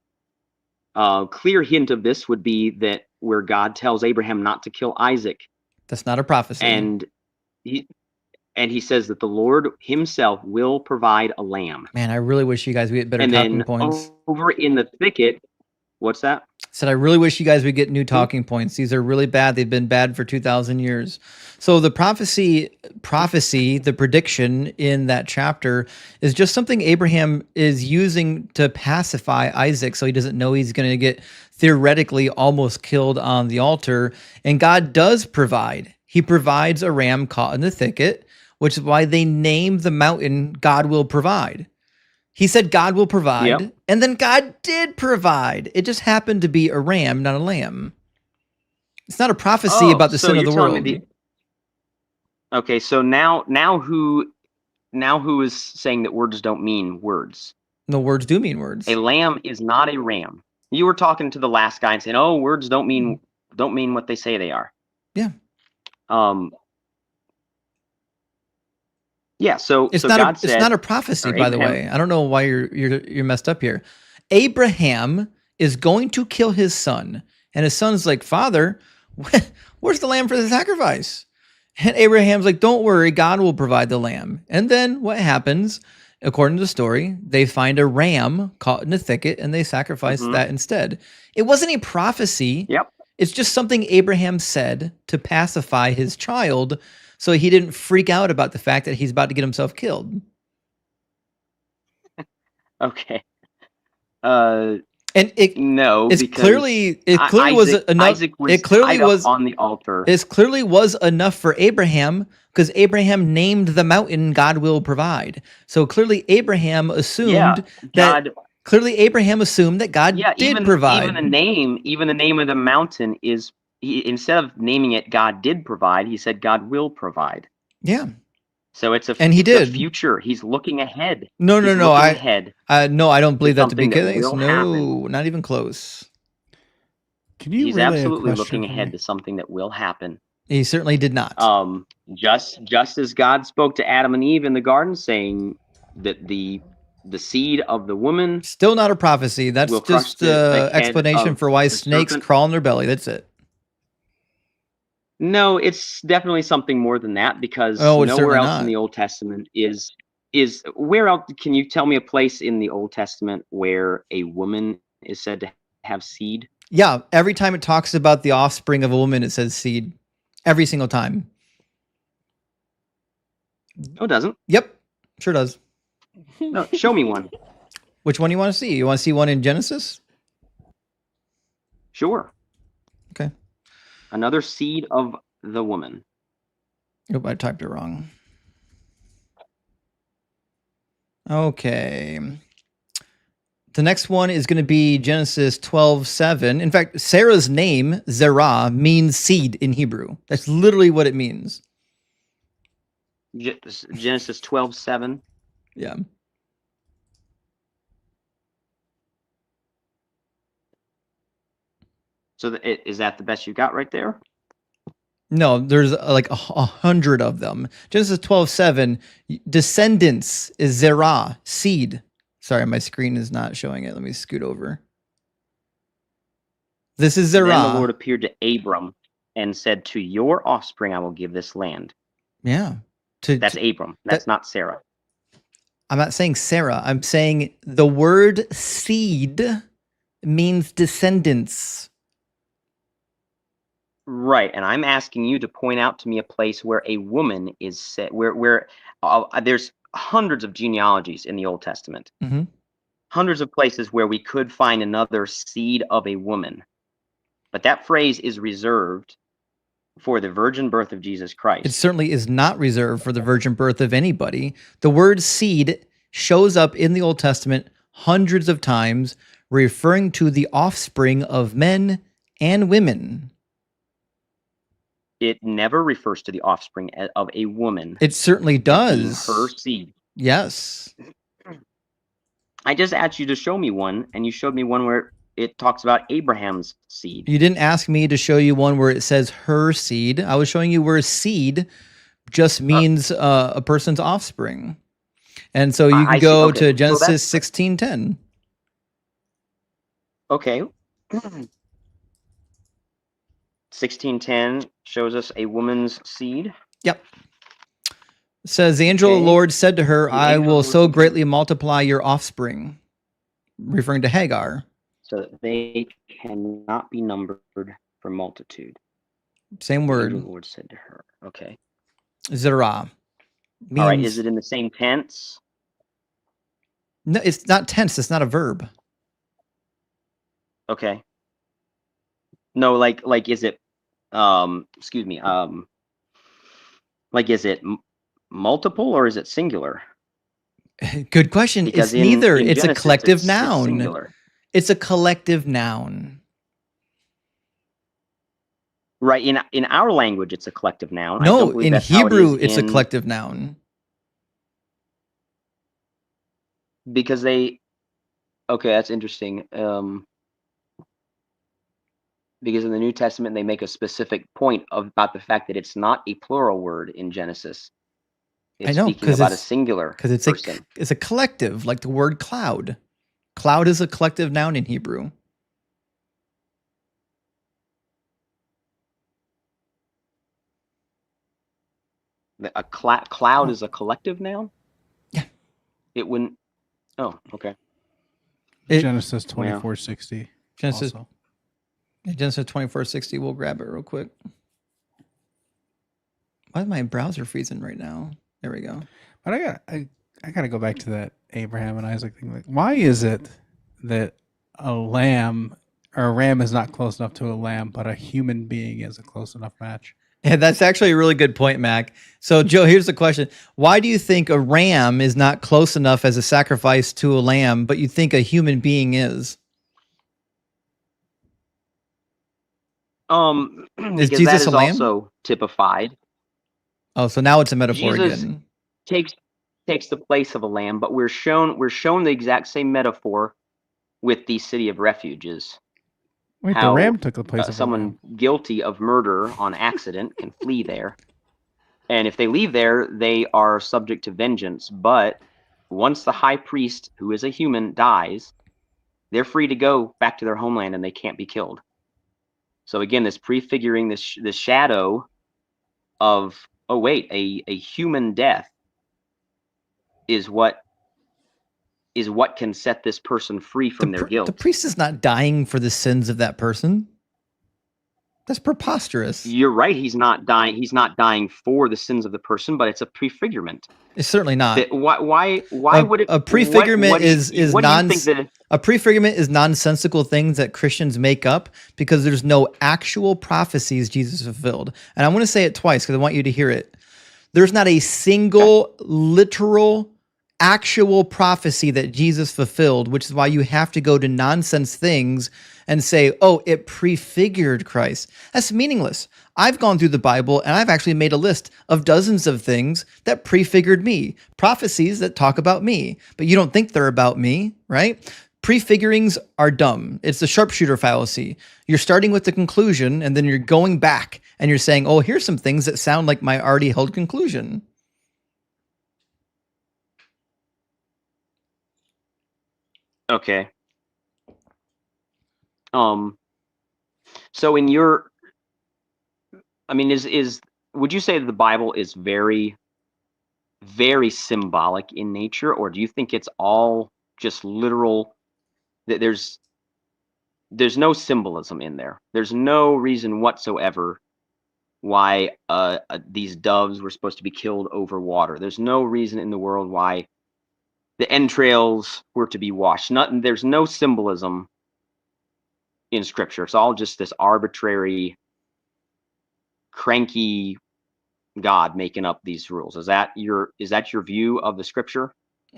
clear hint of this would be that where God tells Abraham not to kill Isaac, That's not a prophecy. and he says that the Lord himself will provide a lamb. Man, I really wish you guys would get better And talking then points. over in the thicket, what's that? Said I really wish you guys would get new talking points. These are really bad. They've been bad for 2,000 years. So the prophecy, the prediction in that chapter is just something Abraham is using to pacify Isaac so he doesn't know he's going to get theoretically almost killed on the altar. And God does provide. He provides a ram caught in the thicket, which is why they name the mountain God will provide. He said God will provide, and then God did provide. It just happened to be a ram, not a lamb. It's not a prophecy about the sin of the world. Okay, so now who is saying that words don't mean words? No, words do mean words. A lamb is not a ram. You were talking to the last guy and saying, "Oh, words don't mean what they say they are." Yeah. Yeah, so it's it's not a prophecy, by the way. I don't know why you're messed up here. Abraham is going to kill his son, and his son's like, "Father, where's the lamb for the sacrifice?" And Abraham's like, "Don't worry, God will provide the lamb." And then what happens? According to the story, they find a ram caught in a thicket, and they sacrifice that instead. It wasn't a prophecy. Yep. It's just something Abraham said to pacify his child, so he didn't freak out about the fact that he's about to get himself killed. Okay. And it's clearly was enough. Isaac was on the altar. It clearly was enough for Abraham because Abraham named the mountain God will provide. So clearly Abraham assumed that God did provide. Even the name of the mountain is. Instead of naming it God did provide, he said God will provide. Yeah. So it's he did. future. He's looking ahead. No. Ahead. No, I don't believe that to be the case. No, happen. Not even close. He's absolutely looking ahead to something that will happen. He certainly did not. Just as God spoke to Adam and Eve in the garden, saying that the seed of the woman still not a prophecy. That's just the explanation for why snakes crawl in their belly. That's it. No, it's definitely something more than that, because nowhere else in the Old Testament is where else. Can you tell me a place in the Old Testament where a woman is said to have seed? Yeah, every time it talks about the offspring of a woman, it says seed. Every single time. No, it doesn't. Yep, sure does. No, show me one. Which one do you want to see? You want to see one in Genesis? Sure. Okay. Another seed of the woman. Oh, I typed it wrong. Okay. The next one is going to be Genesis 12:7. In fact, Sarah's name, Zerah, means seed in Hebrew. That's literally what it means. Genesis 12:7. Yeah. So is that the best you got right there? No, there's like 100 of them. Genesis 12:7, descendants is Zerah, seed. Sorry, my screen is not showing it. Let me scoot over. This is Zerah. Then the Lord appeared to Abram and said, "To your offspring I will give this land." Yeah. That's Abram. That's not Sarah. I'm not saying Sarah. I'm saying the word seed means descendants. Right, and I'm asking you to point out to me a place where a woman is said, where there's hundreds of genealogies in the Old Testament. Mm-hmm. Hundreds of places where we could find another seed of a woman. But that phrase is reserved for the virgin birth of Jesus Christ. It certainly is not reserved for the virgin birth of anybody. The word seed shows up in the Old Testament hundreds of times, referring to the offspring of men and women. It never refers to the offspring of a woman. It certainly does. Her seed. Yes. I just asked you to show me one, and you showed me one where it talks about Abraham's seed. You didn't ask me to show you one where it says her seed. I was showing you where seed just means a person's offspring. And so you I can see. go Okay. to So Genesis that's 16:10. okay. 16:10 shows us a woman's seed. Yep. It says, the angel of the Okay. Lord said to her, The I angel of will the Lord so said to her. greatly multiply your offspring, referring to Hagar. So that they cannot be numbered for multitude. Same The angel of word, the Lord said to her. Okay. zerah. Means, All right. Is it in the same tense? No, it's not tense. It's not a verb. Okay. No, like is it excuse me, like is it multiple or is it singular? Good question. Because It's neither. in It's a Genesis, collective it's noun. singular. It's a collective noun. Right. In our language, it's a collective noun. I don't No, believe in that's how it Hebrew, is it's a in, collective noun. because they. Okay, that's interesting. Because in the New Testament, they make a specific point about the fact that it's not a plural word in Genesis. I It's know, speaking because about a singular it's person. it's a collective, like the word cloud. Cloud is a collective noun in Hebrew. A cloud Oh. is a collective noun? Yeah. It wouldn't. Oh, okay. Genesis Well. 24:60. Genesis, Also. Genesis 24:60. We'll grab it real quick. Why is my browser freezing right now? There we go. But I gotta go back to that Abraham and Isaac thing. Like, why is it that a lamb or a ram is not close enough to a lamb, but a human being is a close enough match? Yeah, that's actually a really good point, Mac. So, Joe, here's the question. Why do you think a ram is not close enough as a sacrifice to a lamb, but you think a human being is? Because Jesus that is a lamb? also typified. Oh, so now it's a metaphor Jesus again. takes the place of a lamb, but we're shown the exact same metaphor with the city of refuges. Wait, the How ram took the place of a someone lamb. guilty of murder on accident can flee there, and if they leave there, they are subject to vengeance. But once the high priest, who is a human, dies, they're free to go back to their homeland, and they can't be killed. So again, this prefiguring this shadow of, oh wait, a human death is what can set this person free from their guilt. The priest is not dying for the sins of that person. That's preposterous. You're right. He's not dying. He's not dying for the sins of the person, but it's a prefigurement. It's certainly not. Why would it? A prefigurement is a prefigurement is nonsensical things that Christians make up because there's no actual prophecies Jesus fulfilled. And I want to say it twice because I want you to hear it. There's not a single literal actual prophecy that Jesus fulfilled, which is why you have to go to nonsense things and say, oh, it prefigured Christ. That's meaningless. I've gone through the Bible and I've actually made a list of dozens of things that prefigured me, prophecies that talk about me, but you don't think they're about me, right? Prefigurings are dumb. It's the sharpshooter fallacy. You're starting with the conclusion and then you're going back and you're saying, oh, here's some things that sound like my already held conclusion. Okay. So in your, I mean, would you say that the Bible is very, very symbolic in nature, or do you think it's all just literal? That there's no symbolism in there. There's no reason whatsoever why these doves were supposed to be killed over water. There's no reason in the world why the entrails were to be washed. There's no symbolism in Scripture. It's all just this arbitrary, cranky God making up these rules. Is that your view of the Scripture?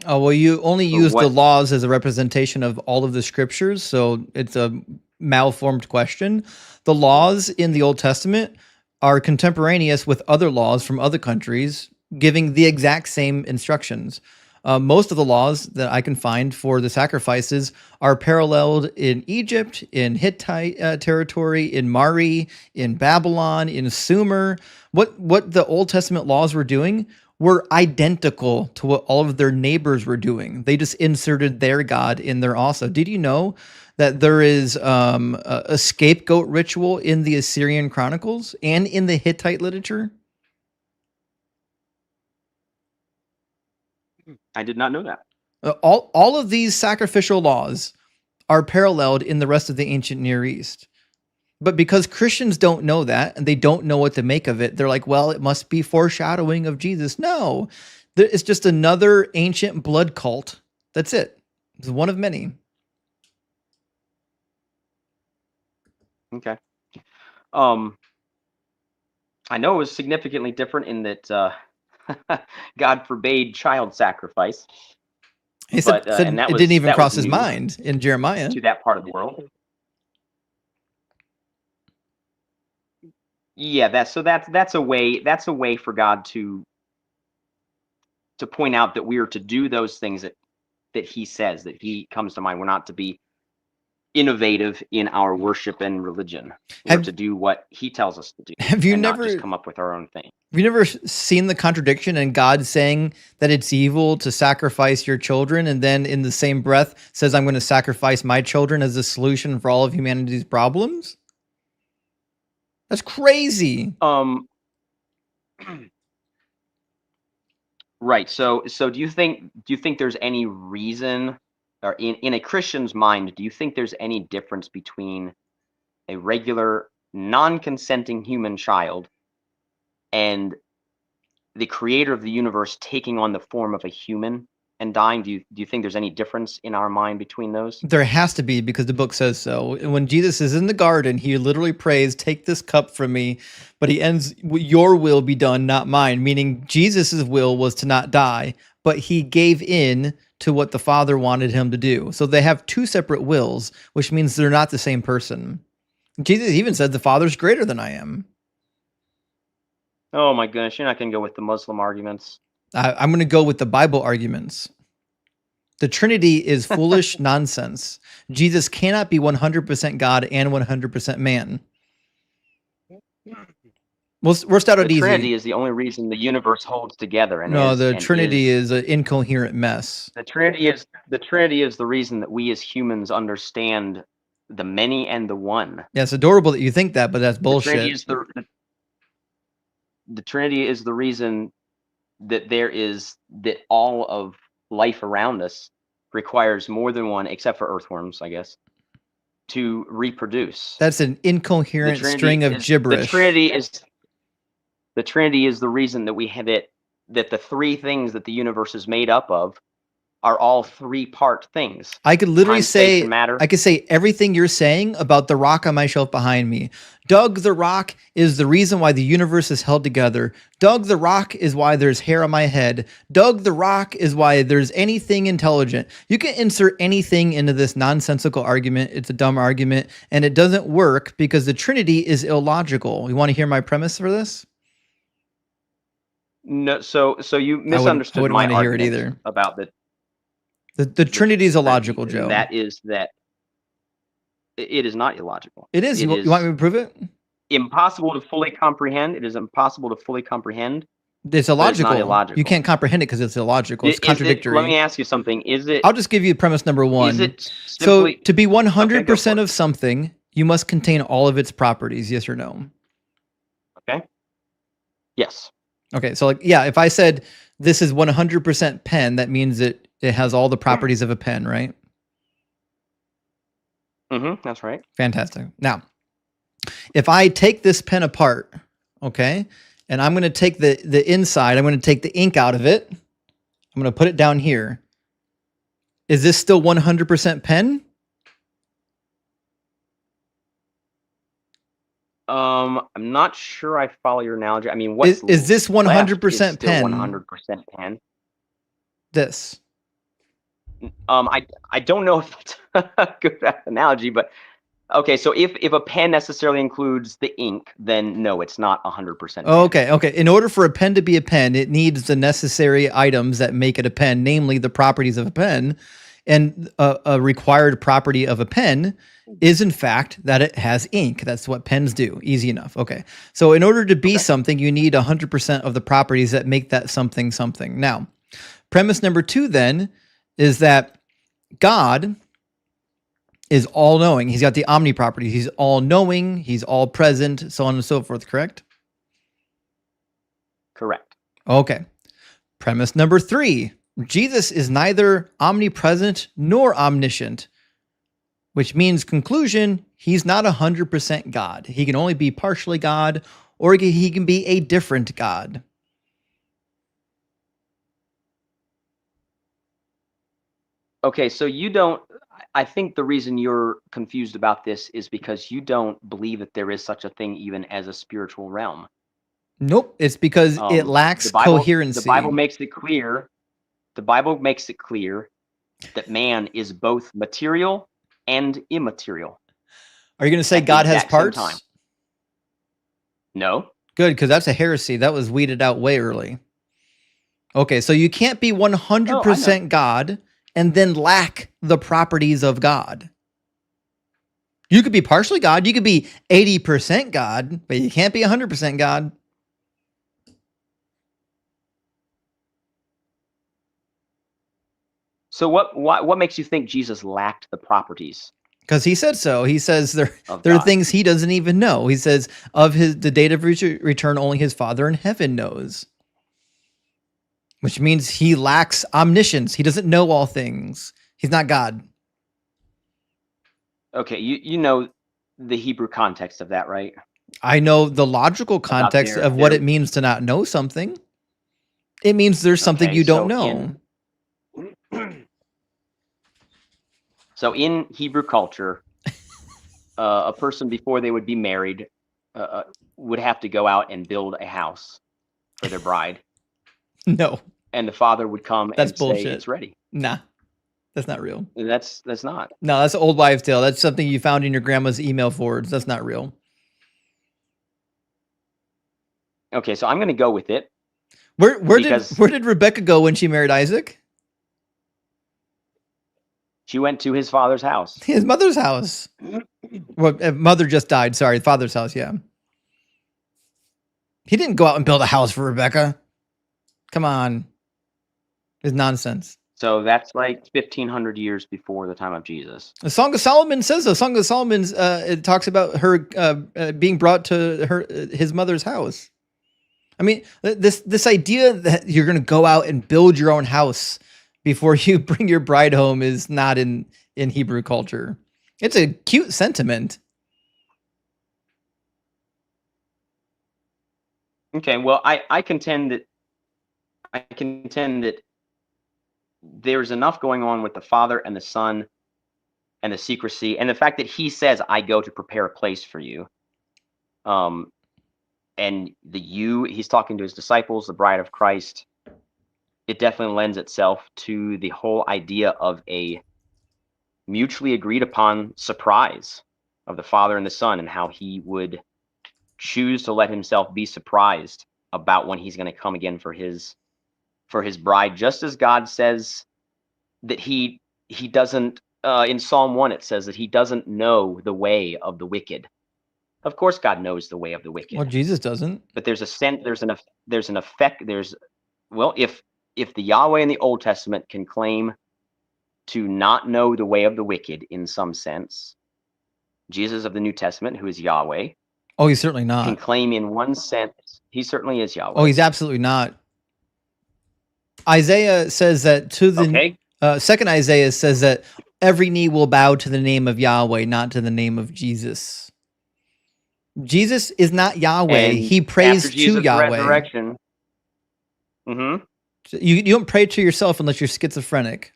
Oh, well, you only use the laws as a representation of all of the scriptures, so it's a malformed question. The laws in the Old Testament are contemporaneous with other laws from other countries giving the exact same instructions. Most of the laws that I can find for the sacrifices are paralleled in Egypt, in Hittite territory, in Mari, in Babylon, in Sumer. What the Old Testament laws were doing were identical to what all of their neighbors were doing. They just inserted their God in there also. Did you know that there is a scapegoat ritual in the Assyrian Chronicles and in the Hittite literature? I did not know that. All of these sacrificial laws are paralleled in the rest of the ancient Near East. But because Christians don't know that and they don't know what to make of it, they're like, well, it must be foreshadowing of Jesus. No, it's just another ancient blood cult. That's it. It's one of many. Okay. I know it was significantly different in that God forbade child sacrifice. He said, And that it was, didn't even that cross was his new mind in Jeremiah. to that part of the world. Yeah, that's a way for God to point out that we are to do those things that he says, that he comes to mind. We're not to be innovative in our worship and religion. We're to do what he tells us to do. Have you and never not just come up with our own thing? Have you never seen the contradiction in God saying that it's evil to sacrifice your children, and then in the same breath says, I'm going to sacrifice my children as a solution for all of humanity's problems? That's crazy. Right. So do you think there's any reason, or in a Christian's mind, do you think there's any difference between a regular non-consenting human child and the creator of the universe taking on the form of a human and dying? Do you think there's any difference in our mind between those? There has to be, because the book says so. And when Jesus is in the garden, he literally prays, take this cup from me, but he ends, your will be done, not mine, meaning Jesus's will was to not die, but he gave in to what the Father wanted him to do. So they have two separate wills, which means they're not the same person. Jesus even said the Father's greater than I am. Oh my goodness, you're not going to go with the Muslim arguments. I'm going to go with the Bible arguments. The Trinity is foolish nonsense. Jesus cannot be 100% God and 100% man. We'll start out easy. The Trinity is the only reason the universe holds together. And no, the Trinity is an incoherent mess. The Trinity is the reason that we as humans understand the many and the one. Yeah, it's adorable that you think that, but that's bullshit. The Trinity is the reason that all of life around us requires more than one, except for earthworms, I guess, to reproduce. That's an incoherent string of gibberish. The Trinity is the reason that we have it, that the three things that the universe is made up of are all three-part things. I could literally say, matter. I could say everything you're saying about the rock on my shelf behind me. Doug the rock is the reason why the universe is held together. Doug the rock is why there's hair on my head. Doug the rock is why there's anything intelligent. You can insert anything into this nonsensical argument. It's a dumb argument, and it doesn't work because the Trinity is illogical. You want to hear my premise for this? No, so you misunderstood my argument either about the Trinity is illogical, Joe. That it is not illogical. It is. You want me to prove it? Impossible to fully comprehend. It is impossible to fully comprehend. It's illogical. It's not illogical. You can't comprehend it because it's illogical. It's contradictory. Let me ask you something. I'll just give you premise number one. Is it simply, so to be 100% of something, you must contain all of its properties. Yes or no? Okay. Yes. Okay. So if I said this is 100% pen, that means it has all the properties of a pen, right? That's right. Fantastic. Now, if I take this pen apart, okay, and I'm going to take the inside, I'm going to take the ink out of it. I'm going to put it down here. Is this still 100% pen? I'm not sure I follow your analogy. I mean, what is this 100% pen? 100% pen. This. I don't know if that's a good analogy, but Okay, so if a pen necessarily includes the ink, then no, it's not 100% pen. Okay. In order for a pen to be a pen, it needs the necessary items that make it a pen, namely the properties of a pen. And a required property of a pen is, in fact, that it has ink. That's what pens do. Easy enough. Okay. So in order to be something, you need 100% of the properties that make that something something. Now, premise number 2 then is that God is all-knowing. He's got the omni properties. He's all-knowing. He's all-present, so on and so forth, correct? Correct. Okay. Premise number 3. Jesus is neither omnipresent nor omniscient, which means, conclusion, he's not 100% God. He can only be partially God, or he can be a different God. Okay, so you don't, I think the reason you're confused about this is because you don't believe that there is such a thing even as a spiritual realm. Nope. It's because it lacks coherency. The Bible makes it clear. The Bible makes it clear that man is both material and immaterial. Are you going to say God has parts? No. Good, because that's a heresy. That was weeded out way early. Okay, so you can't be 100% God and then lack the properties of God. You could be partially God. You could be 80% God, but you can't be 100% God. So what makes you think Jesus lacked the properties? Because he said so. He says there are things he doesn't even know. He says of the date of return, only his Father in heaven knows. Which means he lacks omniscience. He doesn't know all things. He's not God. Okay, you know the Hebrew context of that, right? I know the logical context of what it means to not know something. It means there's something you don't know. So in Hebrew culture, a person before they would be married would have to go out and build a house for their bride. No. And the father would come and say, it's ready. Nah, that's not real. That's not. No, that's an old wives' tale. That's something you found in your grandma's email forwards. That's not real. Okay, so I'm going to go with it. Where did Rebecca go when she married Isaac? She went to his father's house. His mother's house. Well, mother just died. Sorry, father's house, yeah. He didn't go out and build a house for Rebecca. Come on. It's nonsense. So that's like 1,500 years before the time of Jesus. The Song of Solomon says so. Song of Solomon it talks about her being brought to his mother's house. I mean, this idea that you're going to go out and build your own house before you bring your bride home is not in Hebrew culture. It's a cute sentiment. Okay, well, I contend that there's enough going on with the Father and the Son and the secrecy and the fact that he says, I go to prepare a place for you. And he's talking to his disciples, the bride of Christ. It definitely lends itself to the whole idea of a mutually agreed upon surprise of the Father and the Son, and how he would choose to let himself be surprised about when he's going to come again for his bride, just as God says that he doesn't, in Psalm 1 it says that he doesn't know the way of the wicked. Of course God knows the way of the wicked. Well, Jesus doesn't. But there's an effect, if the Yahweh in the Old Testament can claim to not know the way of the wicked in some sense, Jesus of the New Testament, who is Yahweh, oh, he's certainly not, can claim in one sense, he certainly is Yahweh. Oh, he's absolutely not. Isaiah says that second Isaiah says that every knee will bow to the name of Yahweh, not to the name of Jesus. Jesus is not Yahweh. And he prays to Yahweh. Resurrection. Mm-hmm. You don't pray to yourself unless you're schizophrenic.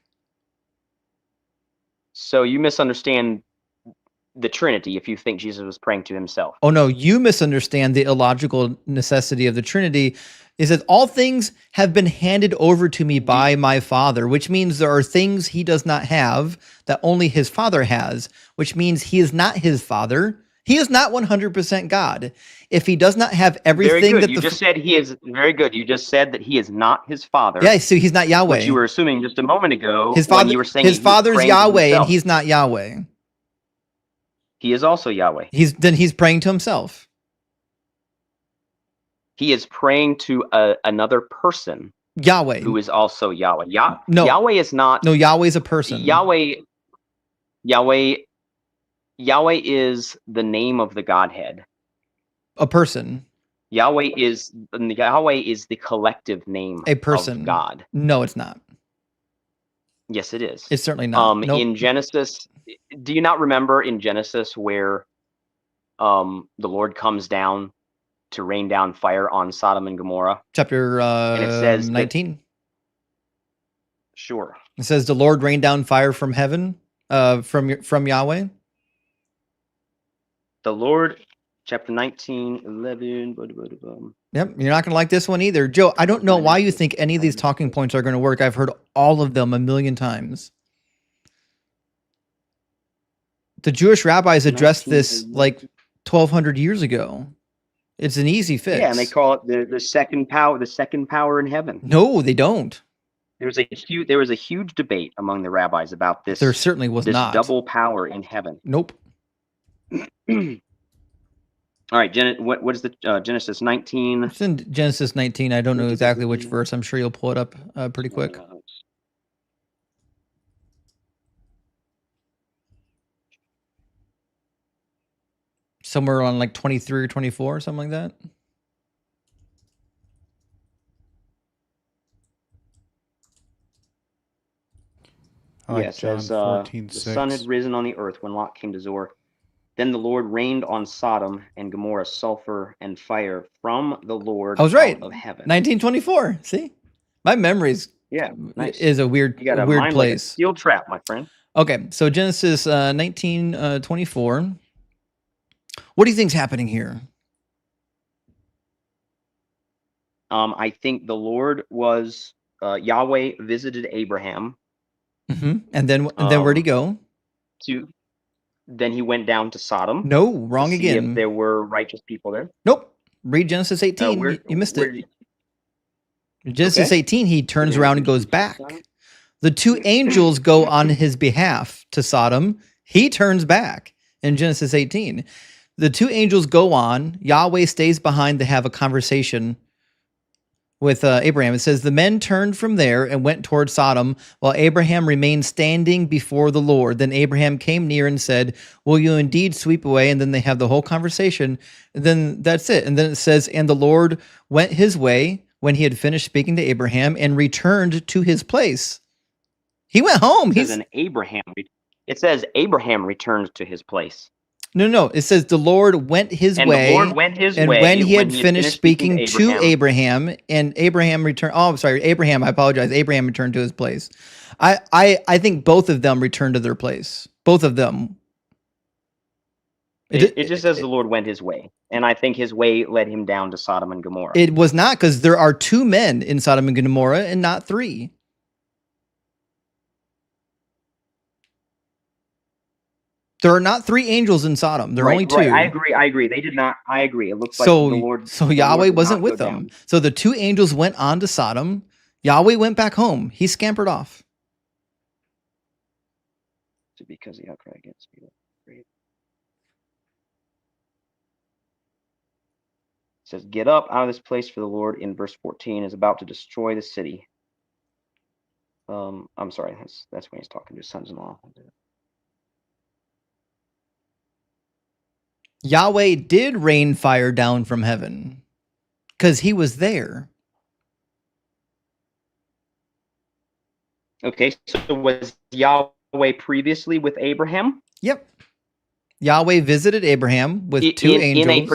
So you misunderstand the Trinity if you think Jesus was praying to himself. Oh no, you misunderstand the illogical necessity of the Trinity. It says, all things have been handed over to me by my Father, which means there are things he does not have that only his Father has, which means he is not his Father. He is not 100% God. If he does not have Very everything good. that You the... just said he is very good. You just said that he is not his father, Yeah, so he's not which Yahweh. you were assuming just a moment ago His when father, you were saying his he was father's praying to Yahweh, and himself. he's not Yahweh. He is also Yahweh. He's praying to himself. He is praying to another person Yahweh. who is also Yahweh. No. Yahweh is not. No, Yahweh's a person. Yahweh is the name of the Godhead. A person. Yahweh is the collective name A person. of God. No, it's not. Yes, it is. It's certainly not. Nope. In Genesis, do you not remember in Genesis where the Lord comes down to rain down fire on Sodom and Gomorrah? Chapter and it says 19. Sure. It says the Lord rained down fire from heaven, from Yahweh. The Lord, chapter 19, 11. Yep, you're not going to like this one either. Joe, I don't know why you think any of these talking points are going to work. I've heard all of them a million times. The Jewish rabbis addressed this like 1,200 years ago. It's an easy fix. Yeah, and they call it the second power in heaven. No, they don't. There was a huge debate among the rabbis about this. There certainly was this not. double power in heaven. Nope. All right, what is the Genesis 19? It's in Genesis 19. I don't know exactly which verse. I'm sure you'll pull it up pretty quick. Somewhere on like 23 or 24, something like that. Like John says 14:6. the sun had risen on the earth when Lot came to Zoar. Then the Lord rained on Sodom and Gomorrah sulfur and fire from the Lord I was right. out of heaven. 1924. See, my memory's nice. is a weird You got a weird mind place. like a steel trap, my friend. Okay, so Genesis 19:24. What do you think's happening here? I think the Lord was Yahweh visited Abraham. And then where'd he go? Then he went down to Sodom. No, wrong to see again. if there were righteous people there. Nope. Read Genesis 18. You missed it. Genesis 18, he turns around and goes back. The two angels go on his behalf to Sodom. He turns back in Genesis 18. The two angels go on. Yahweh stays behind to have a conversation with Abraham. It says, the men turned from there and went toward Sodom, while Abraham remained standing before the Lord. Then Abraham came near and said, will you indeed sweep away? And then they have the whole conversation. And then that's it. And then it says, and the Lord went his way when he had finished speaking to Abraham and returned to his place. He went home. It says Abraham returned to his place. No. It says the Lord went his way. The Lord went his way. And when he had finished speaking to Abraham, and Abraham returned. Oh, I'm sorry, Abraham. I apologize. Abraham returned to his place. I think both of them returned to their place. Both of them. It just says the Lord went his way, and I think his way led him down to Sodom and Gomorrah. It was not, because there are two men in Sodom and Gomorrah, and not three. There are not three angels in Sodom. There are only two. Right. I agree. They did not. I agree. It looks like so, the Lord. So Yahweh wasn't with them. Down. So the two angels went on to Sodom. Yahweh went back home. He scampered off. Because he outcried against me. It says, get up out of this place, for the Lord in verse 14 is about to destroy the city. I'm sorry. That's when he's talking to his sons-in-law. Yahweh did rain fire down from heaven because he was there. Okay, so was Yahweh previously with Abraham? Yep. Yahweh visited Abraham with two angels.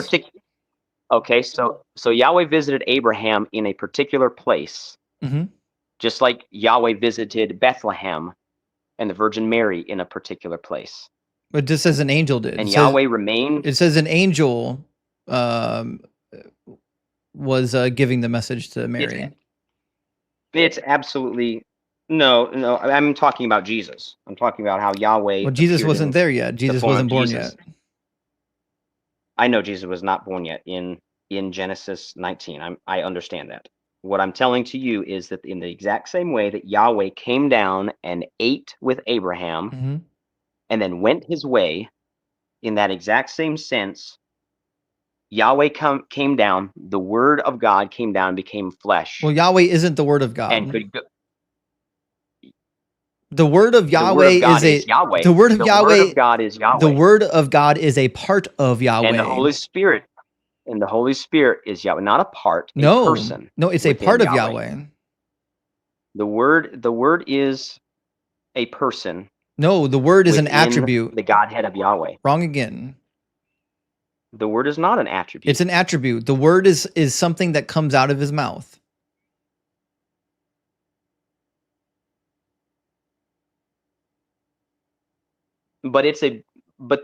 Okay, so Yahweh visited Abraham in a particular place, just like Yahweh visited Bethlehem and the Virgin Mary in a particular place. But just as an angel did. And Yahweh remained. It says an angel was giving the message to Mary. It's absolutely no. I'm talking about Jesus. I'm talking about how Yahweh. Well, Jesus appeared wasn't in there yet. the Jesus form of wasn't born Jesus. yet. I know Jesus was not born yet in Genesis 19. I understand that. What I'm telling to you is that in the exact same way that Yahweh came down and ate with Abraham Mhm. and then went his way, in that exact same sense, Yahweh came down, the word of God came down and became flesh. Well, Yahweh isn't the word of God. and could go, The word of the word Yahweh of God is is Yahweh. the word of The Yahweh. word of God is Yahweh. The word of God is a part of Yahweh. And the Holy Spirit is Yahweh, not a part, a No, person. no, it's a within part of Yahweh. The word is a person No, the word is an within attribute. the Godhead of Yahweh. Wrong again. The word is not an attribute. It's an attribute. The word is something that comes out of his mouth. But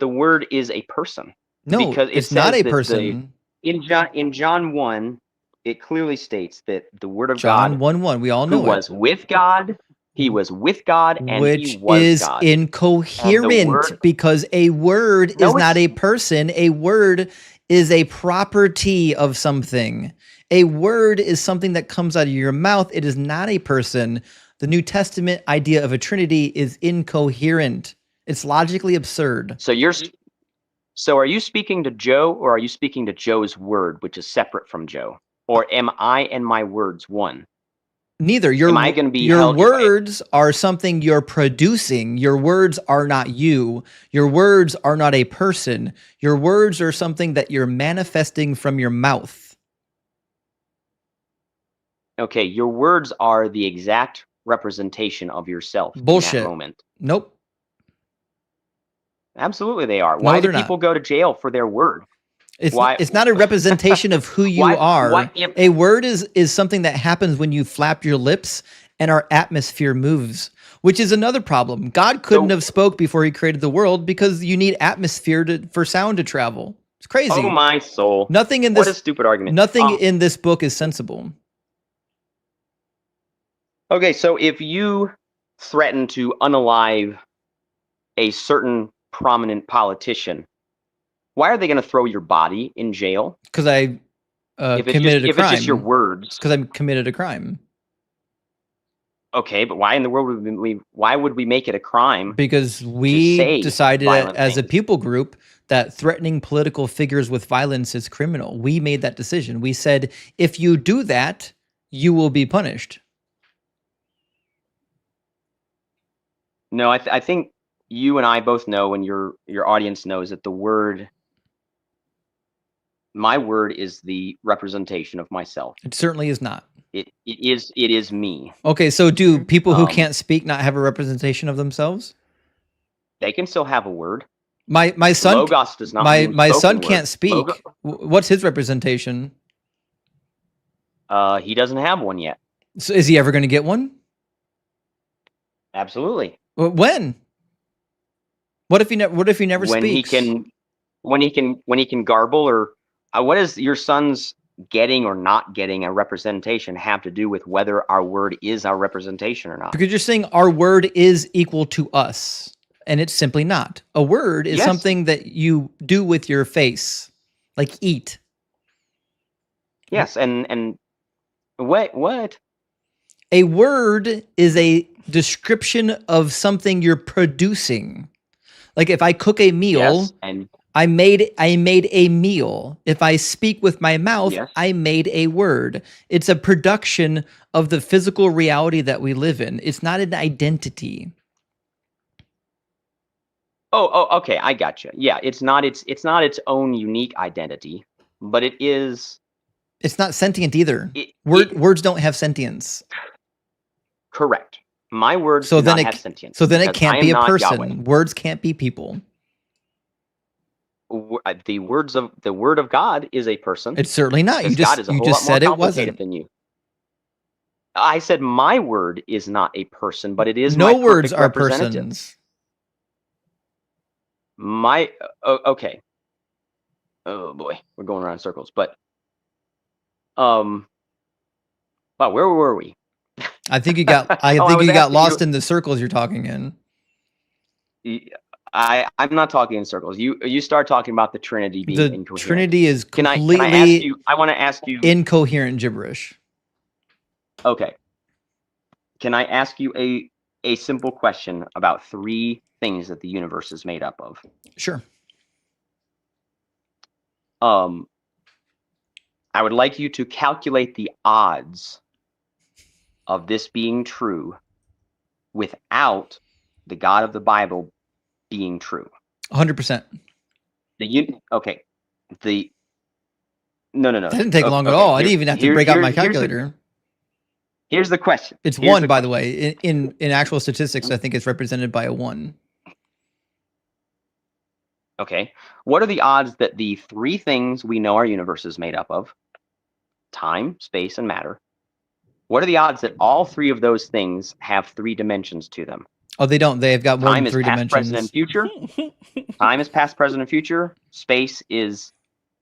the word is a person. No, because it it's not says a that person. in John 1, it clearly states that the word of John God 1:1. We all who know it. was with God, he was with God and he Which was is God. And the incoherent word, because a word is no, not it's a person. A word is a property of something. A word is something that comes out of your mouth. It is not a person. The New Testament idea of a Trinity is incoherent. It's logically absurd. So are you speaking to Joe, or are you speaking to Joe's word, which is separate from Joe? Or am I and my words one? Neither. Am I going to be Your held? words are something you're producing. Your words are not you. Your words are not a person. Your words are something that you're manifesting from your mouth. Okay, your words are the exact representation of yourself in Bullshit. that moment. Nope. Absolutely they are. No, Why do they're people not. go to jail for their word? It's not a representation of who you are. A word is something that happens when you flap your lips and our atmosphere moves, which is another problem. God couldn't have spoke before he created the world because you need atmosphere for sound to travel. It's crazy. Oh my soul. Nothing in What this a stupid argument. Nothing in this book is sensible. Okay, so if you threaten to unalive a certain prominent politician, why are they going to throw your body in jail? Because I If committed a crime. it's just your words. Because I committed a crime. Okay, but why in the world would we make it a crime? Because we decided as a things? people group that threatening political figures with violence is criminal. We made that decision. We said, if you do that, you will be punished. No, I think you and I both know, and your audience knows, that my word is the representation of myself. It certainly is not. It is me. Okay, so do people who can't speak not have a representation of themselves? They can still have a word. My son Logos does not mean my son spoken can't word. speak. What's his representation? He doesn't have one yet. So is he ever going to get one? Absolutely. When? What if he never speaks? When he can garble, or what does your son's getting or not getting a representation have to do with whether our word is our representation or not? Because you're saying our word is equal to us, and it's simply not. A word is something that you do with your face, like eat. Yes, and what? A word is a description of something you're producing. Like if I cook a meal, and I made a meal. If I speak with my mouth, I made a word. It's a production of the physical reality that we live in. It's not an identity. Oh, okay, I gotcha. Yeah, it's not its own unique identity, but it is. It's not sentient either. Words don't have sentience. Correct. My words do not have sentience. So then it can't be a person. Yahweh. Words can't be people. The word of God is a person. It's certainly not. You God is a whole just lot more said it complicated wasn't. than you. I said my word is not a person, but it is no my words perfect are representative. persons. Okay. Oh boy, we're going around in circles. But Well, where were we? I think you got I Oh, I think was you got asking lost you. in the circles you're talking in. I'm not talking in circles. You start talking about the Trinity being The incoherent. Trinity is Can I ask completely you? I want to ask you. incoherent gibberish. Okay. Can I ask you a simple question about three things that the universe is made up of? Sure. I would like you to calculate the odds of this being true without the God of the Bible being true. 100%. Okay. No. That didn't take long at Okay, all. I didn't even have to break out my calculator. Here's the question. It's 1, by the way. In actual statistics, I think it's represented by a 1. Okay. What are the odds that the three things we know our universe is made up of, time, space, and matter, what are the odds that all three of those things have 3 dimensions to them? Oh, they don't. They've got more Time than is 3 past, present, and dimensions. future. Time is past, present, and future. Space is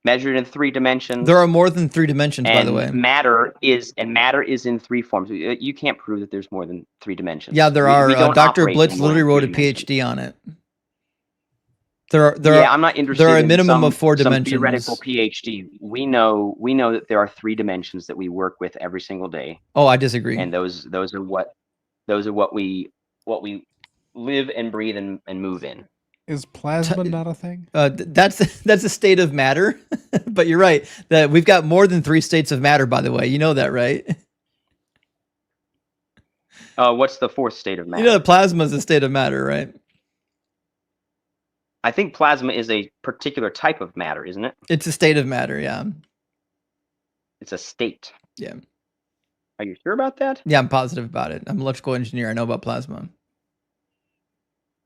measured in 3 dimensions. There are more than 3 dimensions, by the way. Matter is in 3 forms. You can't prove that there's more than 3 dimensions. Yeah, there are. We don't Dr. operate Blitz in more literally than wrote 3 a dimensions. PhD on it. I'm not interested. There are a in minimum of 4 some dimensions. theoretical PhD. We know that there are 3 dimensions that we work with every single day. Oh, I disagree. And those are what we live and breathe and move in. Is plasma not a thing? That's a state of matter, but you're right that we've got more than 3 states of matter. By the way, you know that, right? What's the 4th state of matter? You know, plasma is a state of matter, right? I think plasma is a particular type of matter, isn't it? It's a state of matter, yeah. It's a state. Yeah. Are you sure about that? Yeah, I'm positive about it. I'm an electrical engineer. I know about plasma.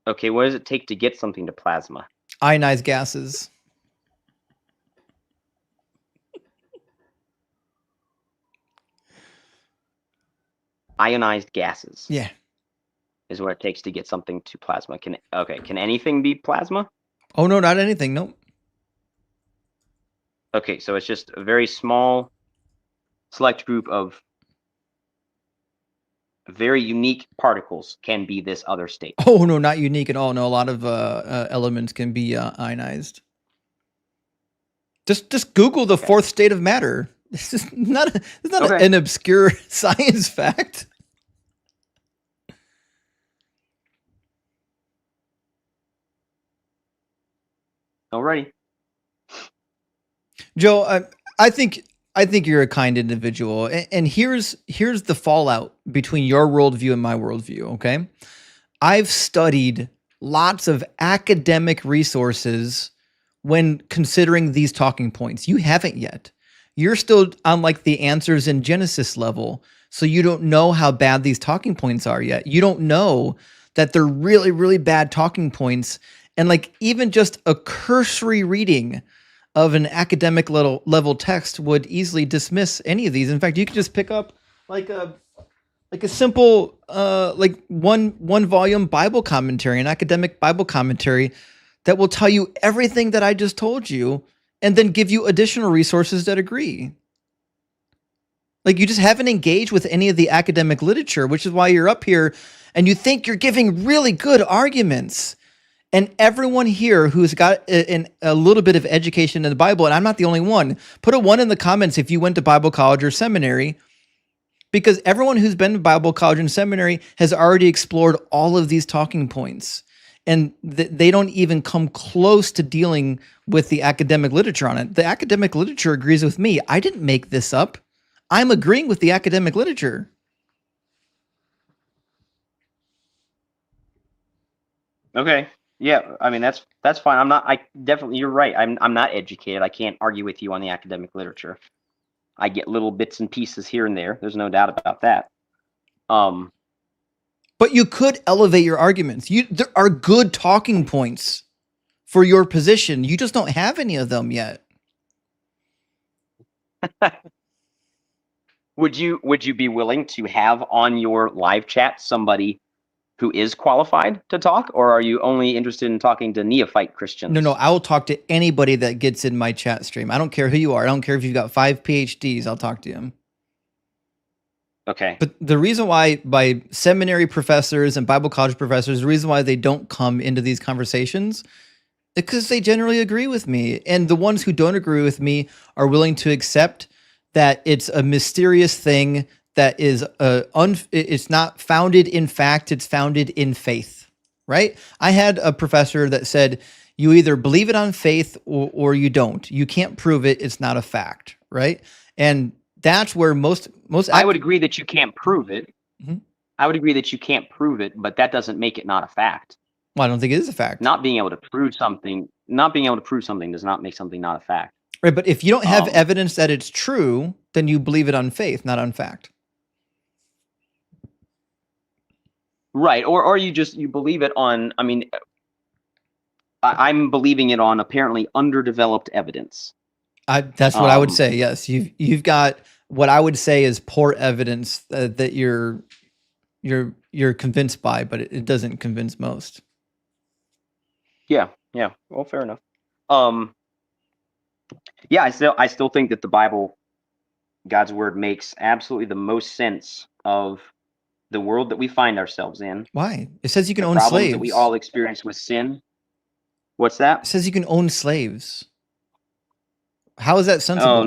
Okay, what does it take to get something to plasma? Ionized gases. Ionized gases. Yeah. Is what it takes to get something to plasma. Can anything be plasma? Oh no, not anything. Nope. Okay, so it's just a very small select group of very unique particles can be this other state. Oh no, not unique at all. No, a lot of elements can be ionized. Just Google the 4th state of matter. This is not an obscure science fact. Alrighty. Joe, I think you're a kind individual, and here's the fallout between your worldview and my worldview. Okay, I've studied lots of academic resources when considering these talking points. You haven't yet. You're still on like the answers in Genesis level, so you don't know how bad these talking points are yet. You don't know that they're really, really bad talking points, and like even just a cursory reading of an academic level text would easily dismiss any of these. In fact, you could just pick up like a simple like one volume Bible commentary, an academic Bible commentary that will tell you everything that I just told you and then give you additional resources that agree. Like you just haven't engaged with any of the academic literature, which is why you're up here and you think you're giving really good arguments. And everyone here who's got a little bit of education in the Bible, and I'm not the only one, put a 1 in the comments if you went to Bible college or seminary, because everyone who's been to Bible college and seminary has already explored all of these talking points. And they don't even come close to dealing with the academic literature on it. The academic literature agrees with me. I didn't make this up. I'm agreeing with the academic literature. Okay. Yeah, I mean that's fine. You're right. I'm not educated. I can't argue with you on the academic literature. I get little bits and pieces here and there. There's no doubt about that. But you could elevate your arguments. There are good talking points for your position. You just don't have any of them yet. Would you be willing to have on your live chat somebody who is qualified to talk, or are you only interested in talking to neophyte Christians? No, I will talk to anybody that gets in my chat stream. I don't care who you are. I don't care if you've got 5 PhDs. I'll talk to you. Okay. But the reason why by seminary professors and Bible college professors, the reason why they don't come into these conversations is because they generally agree with me. And the ones who don't agree with me are willing to accept that it's a mysterious thing that is it's not founded in fact, it's founded in faith, right? I had a professor that said, you either believe it on faith or you don't. You can't prove it. It's not a fact, right? And that's where most I would agree that you can't prove it. Mhm. I would agree that you can't prove it, but that doesn't make it not a fact. Well, I don't think it is a fact. Not being able to prove something does not make something not a fact. Right, but if you don't have evidence that it's true, then you believe it on faith, not on fact. Right, or you believe it on, I mean, I'm believing it on apparently underdeveloped evidence. That's what I would say. Yes, you've got what I would say is poor evidence that you're convinced by, but it doesn't convince most. Yeah. Well, fair enough. Yeah, I still think that the Bible, God's word, makes absolutely the most sense of the world that we find ourselves in. Why? It says you can the own problems slaves. that we all experience with sin. What's that? It says you can own slaves. How is that sensible?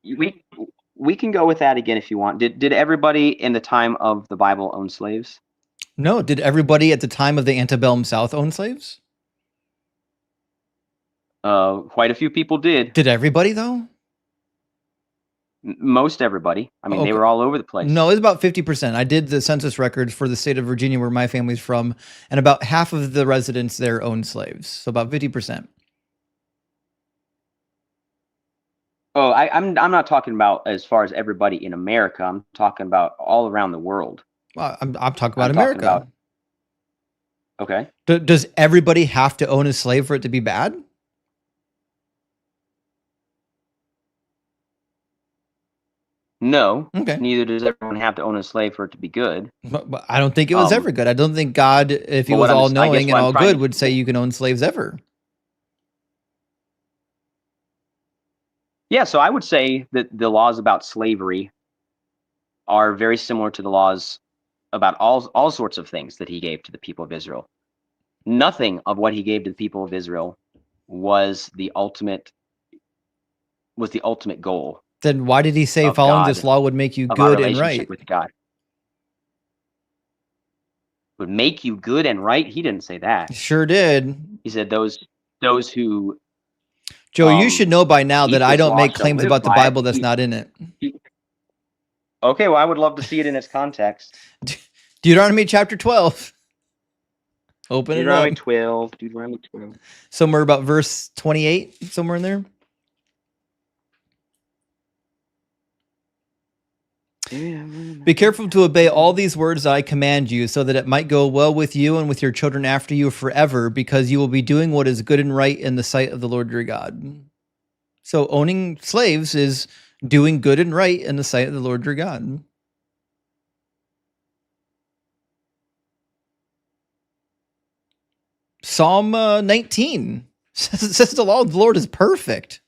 We can go with that again if you want. Did everybody in the time of the Bible own slaves? No. Did everybody at the time of the antebellum South own slaves? Quite a few people did. Did everybody though? Most everybody. I mean, they were all over the place. No, it's about 50%. I did the census records for the state of Virginia, where my family's from, and about half of the residents there own slaves. So about 50%. Oh, I'm not talking about as far as everybody in America. I'm talking about all around the world. Well, I'm talking about America. Okay. Does everybody have to own a slave for it to be bad? No. Okay. Neither does everyone have to own a slave for it to be good. But I don't think it was ever good. I don't think God, if he was all knowing and all good, would say you can own slaves ever. Yeah, so I would say that the laws about slavery are very similar to the laws about all sorts of things that he gave to the people of Israel. Nothing of what he gave to the people of Israel was the ultimate goal. Then why did he say following this law would make you good and right? With God would make you good and right. He didn't say that. Sure did. He said those who. Joe, you should know by now that I don't make claims about the Bible that's not in it. Okay, well, I would love to see it in its context. Deuteronomy chapter 12. Open it up. Deuteronomy 12. Somewhere about verse 28, somewhere in there. Be careful to obey all these words that I command you, so that it might go well with you and with your children after you forever, because you will be doing what is good and right in the sight of the Lord your God. So owning slaves is doing good and right in the sight of the Lord your God. Psalm 19 says the law of the Lord is perfect.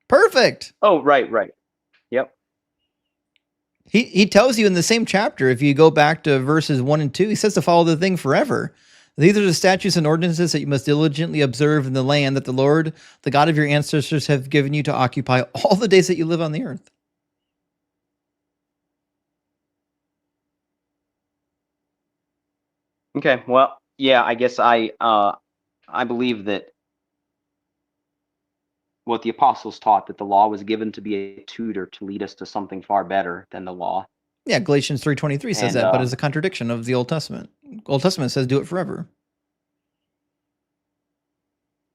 Perfect. Oh, right. Yep. He tells you in the same chapter, if you go back to verses 1 and 2, he says to follow the thing forever. These are the statutes and ordinances that you must diligently observe in the land that the Lord, the God of your ancestors, have given you to occupy all the days that you live on the earth. Okay, well, yeah, I guess I believe that what the apostles taught, that the law was given to be a tutor to lead us to something far better than the law. Yeah, Galatians 3:23 says that, but it's a contradiction of the Old Testament. Old Testament says do it forever.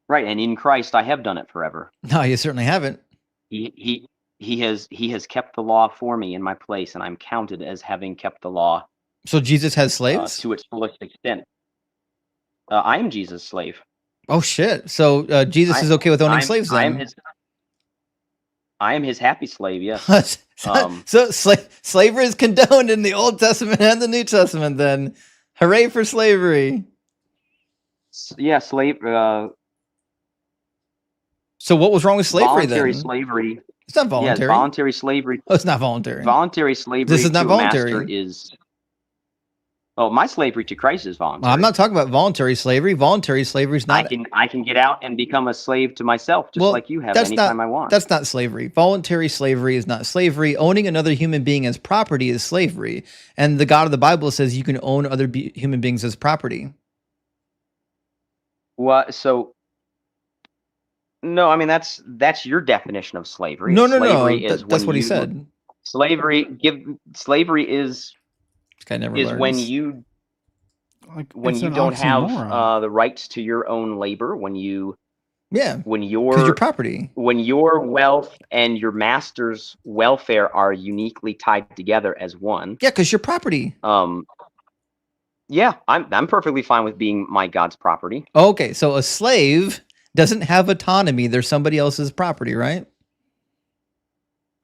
Right, and in Christ I have done it forever. No, you certainly haven't. He has kept the law for me in my place, and I'm counted as having kept the law. So Jesus has slaves? To its fullest extent. I am Jesus' slave. Oh shit! So Jesus is okay with owning slaves then? I am his happy slave. Yes. So slavery is condoned in the Old Testament and the New Testament. Then Hooray for slavery. Yeah, slave. So what was wrong with slavery Voluntary then? slavery. It's not Yes, voluntary. voluntary slavery. Oh, it's not voluntary. Voluntary slavery This is not to a master voluntary. is. Oh, my slavery to Christ is voluntary. Well, I'm not talking about voluntary slavery. Voluntary slavery is not. I can get out and become a slave to myself, just like you have anytime I want. That's not slavery. Voluntary slavery is not slavery. Owning another human being as property is slavery. And the God of the Bible says you can own other human beings as property. What? So. No, I mean that's your definition of slavery. No. Slavery is That's when what he you- said. Slavery is This guy never is learns. when you It's an don't have oxymoron. the rights to your own labor, when Yeah, because you're property. when your wealth and your master's welfare are uniquely tied together as one. Yeah, because you're property. Yeah, I'm perfectly fine with being my God's property. Okay, so a slave doesn't have autonomy. They're somebody else's property, right?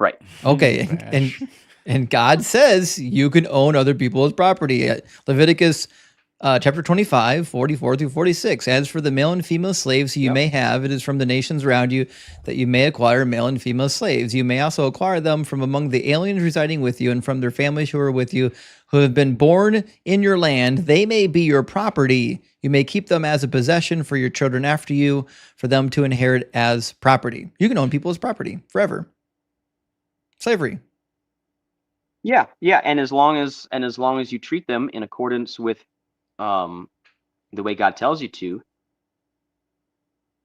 Right. Okay, Bash. and God says you can own other people's property. Leviticus chapter 25, 44 through 46. As for the male and female slaves who you may have, it is from the nations around you that you may acquire male and female slaves. You may also acquire them from among the aliens residing with you and from their families who are with you, who have been born in your land. They may be your property. You may keep them as a possession for your children after you, for them to inherit as property. You can own people as property forever. Slavery. Yeah, and as long as you treat them in accordance with the way God tells you to,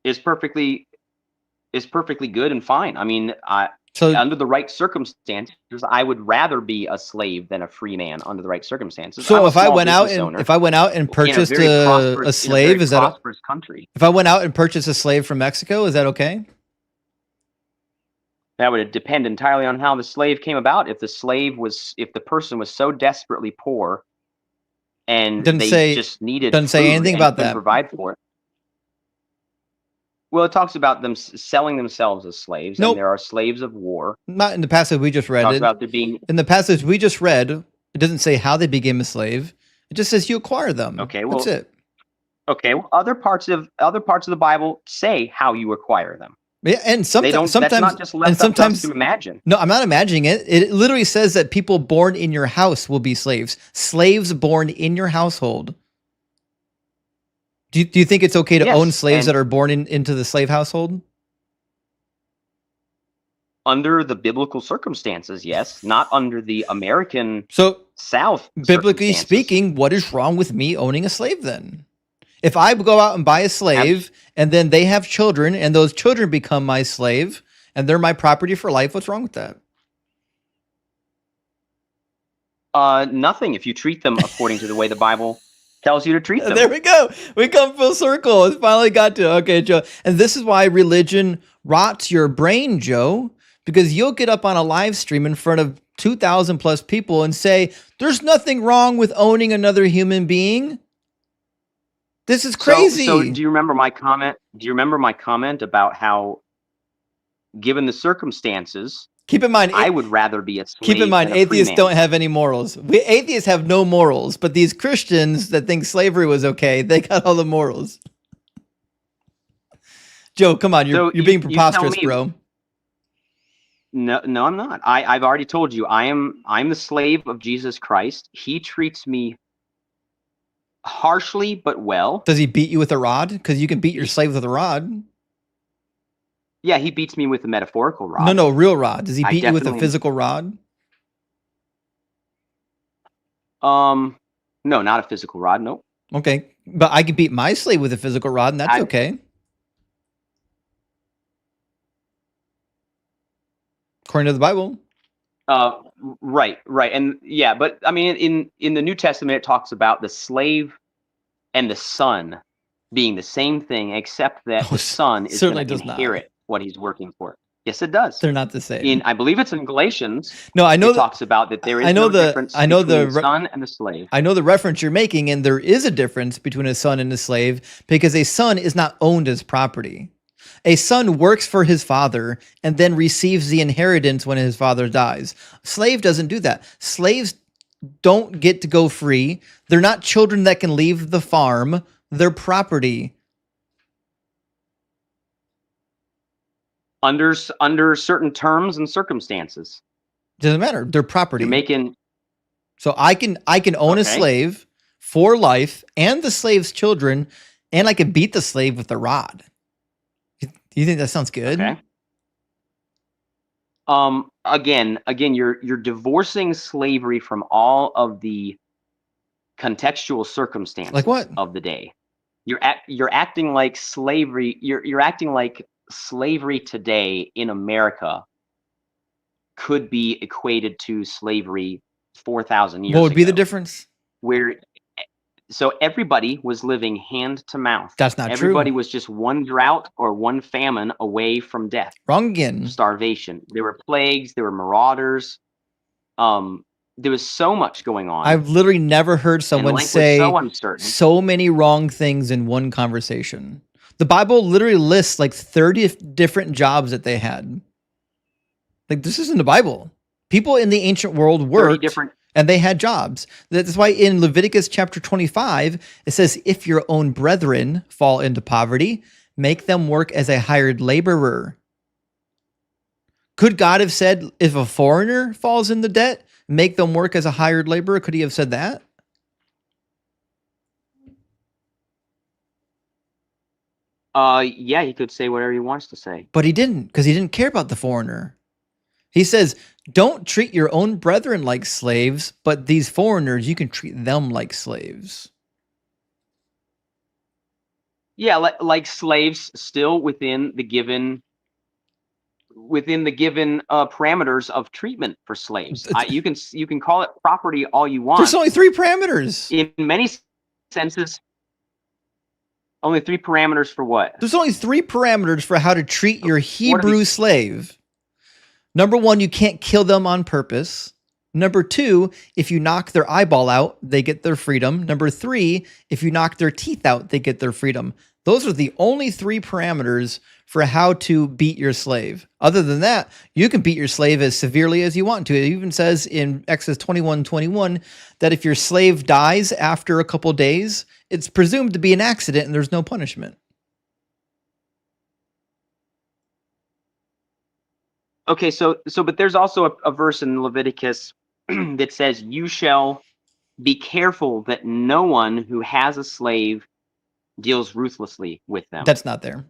is perfectly good and fine. I mean, So under the right circumstances, I would rather be a slave than a free man under the right circumstances. So I'm a if I small went out business and owner if I went out and in purchased very a prosperous- slave, in a very is that prosperous country? if I went out and purchased a slave from Mexico, is that okay? That would depend entirely on how the slave came about. If the person was so desperately poor and Doesn't they say- just needed doesn't say food anything and about couldn't that. provide for it. Well, it talks about them selling themselves as slaves, Nope. and there are slaves of war. Not in the passage we just It read. talks about there being In the passage we just read, it doesn't say how they became a slave. It just says you acquire them. Okay, That's well- it. okay. Well, other parts of the Bible say how you acquire them. Yeah, and They sometimes, don't. sometimes, That's not just left and up to us sometimes. to imagine. No, I'm not imagining it. It literally says that people born in your house will be slaves. Slaves born in your household. Do you think it's okay to Yes, own slaves and- that are born into the slave household? Under the biblical circumstances, yes. Not under the American So South. biblically circumstances. speaking, what is wrong with me owning a slave then? If I go out and buy a slave and then they have children and those children become my slave and they're my property for life, what's wrong with that? Nothing if you treat them according to the way the Bible tells you to treat them. There we go. We come full circle. It finally got to, okay, Joe. And this is why religion rots your brain, Joe, because you'll get up on a live stream in front of 2,000 plus people and say, there's nothing wrong with owning another human being. This is crazy. So do you remember my comment? Do you remember my comment about how, given the circumstances, Keep in mind, I would rather be a slave keep in mind, than a free atheists man. don't have any morals. Atheists have no morals, but these Christians that think slavery was okay, they got all the morals. Joe, come on, you're being you tell preposterous, me- bro. No, I'm not. I've already told you. I'm the slave of Jesus Christ. He treats me harshly but well. Does he beat you with a rod? Because you can beat your slave with a rod. Yeah, he beats me with a metaphorical rod. No, real rod. Does he I beat you with a definitely- physical rod? No, not a physical rod. Nope. Okay, but I can beat my slave with a physical rod, and that's okay. According to the Bible. Right, and yeah, but I mean, in the New Testament, it talks about the slave and the son being the same thing, except that the son is certainly going to does not. inherit what he's working for. Yes, it does. They're not the same. I believe it's in Galatians. No, I know It that. talks about that there is I know no the- difference I know between the the son and the slave. I know the reference you're making, and there is a difference between a son and a slave because a son is not owned as property. A son works for his father and then receives the inheritance when his father dies. Slave doesn't do that. Slaves don't get to go free. They're not children that can leave the farm. They're property. Under certain terms and circumstances. Doesn't matter. They're property. You're making So I can own a Okay. slave for life and the slave's children, and I can beat the slave with a rod. You think that sounds good? okay. Again, you're divorcing slavery from all of the contextual circumstances Like what? of the day. You're acting like slavery. You're acting like slavery today in America could be equated to slavery 4,000 years What would be the ago, difference? where so everybody was living hand to mouth. That's not Everybody true. was just one drought or one famine away from death, Wrong again. starvation. There were plagues, there were marauders. There was so much going on. I've literally never heard and someone life was say so uncertain. so many wrong things in one conversation. The Bible literally lists like 30 different jobs that they had. Like, this isn't the Bible. People in the ancient world 30 worked different. and they had jobs. That's why in Leviticus chapter 25, it says, if your own brethren fall into poverty, make them work as a hired laborer. Could God have said, if a foreigner falls into debt, make them work as a hired laborer? Could he have said that? Yeah, he could say whatever he wants to say. But he didn't, because he didn't care about the foreigner. He says, don't treat your own brethren like slaves, but these foreigners, you can treat them like slaves. Yeah, like slaves, still within the given parameters of treatment for slaves. You can call it property all you want. There's only 3 parameters. In many senses, only 3 parameters for what? There's only 3 parameters for how to treat your Hebrew slave. Number 1, you can't kill them on purpose. Number 2, if you knock their eyeball out, they get their freedom. Number 3, if you knock their teeth out, they get their freedom. Those are the only 3 parameters for how to beat your slave. Other than that, you can beat your slave as severely as you want to. It even says in Exodus 21:21 that if your slave dies after a couple days, it's presumed to be an accident and there's no punishment. Okay, but there's also a verse in Leviticus that says, you shall be careful that no one who has a slave deals ruthlessly with them. That's not there.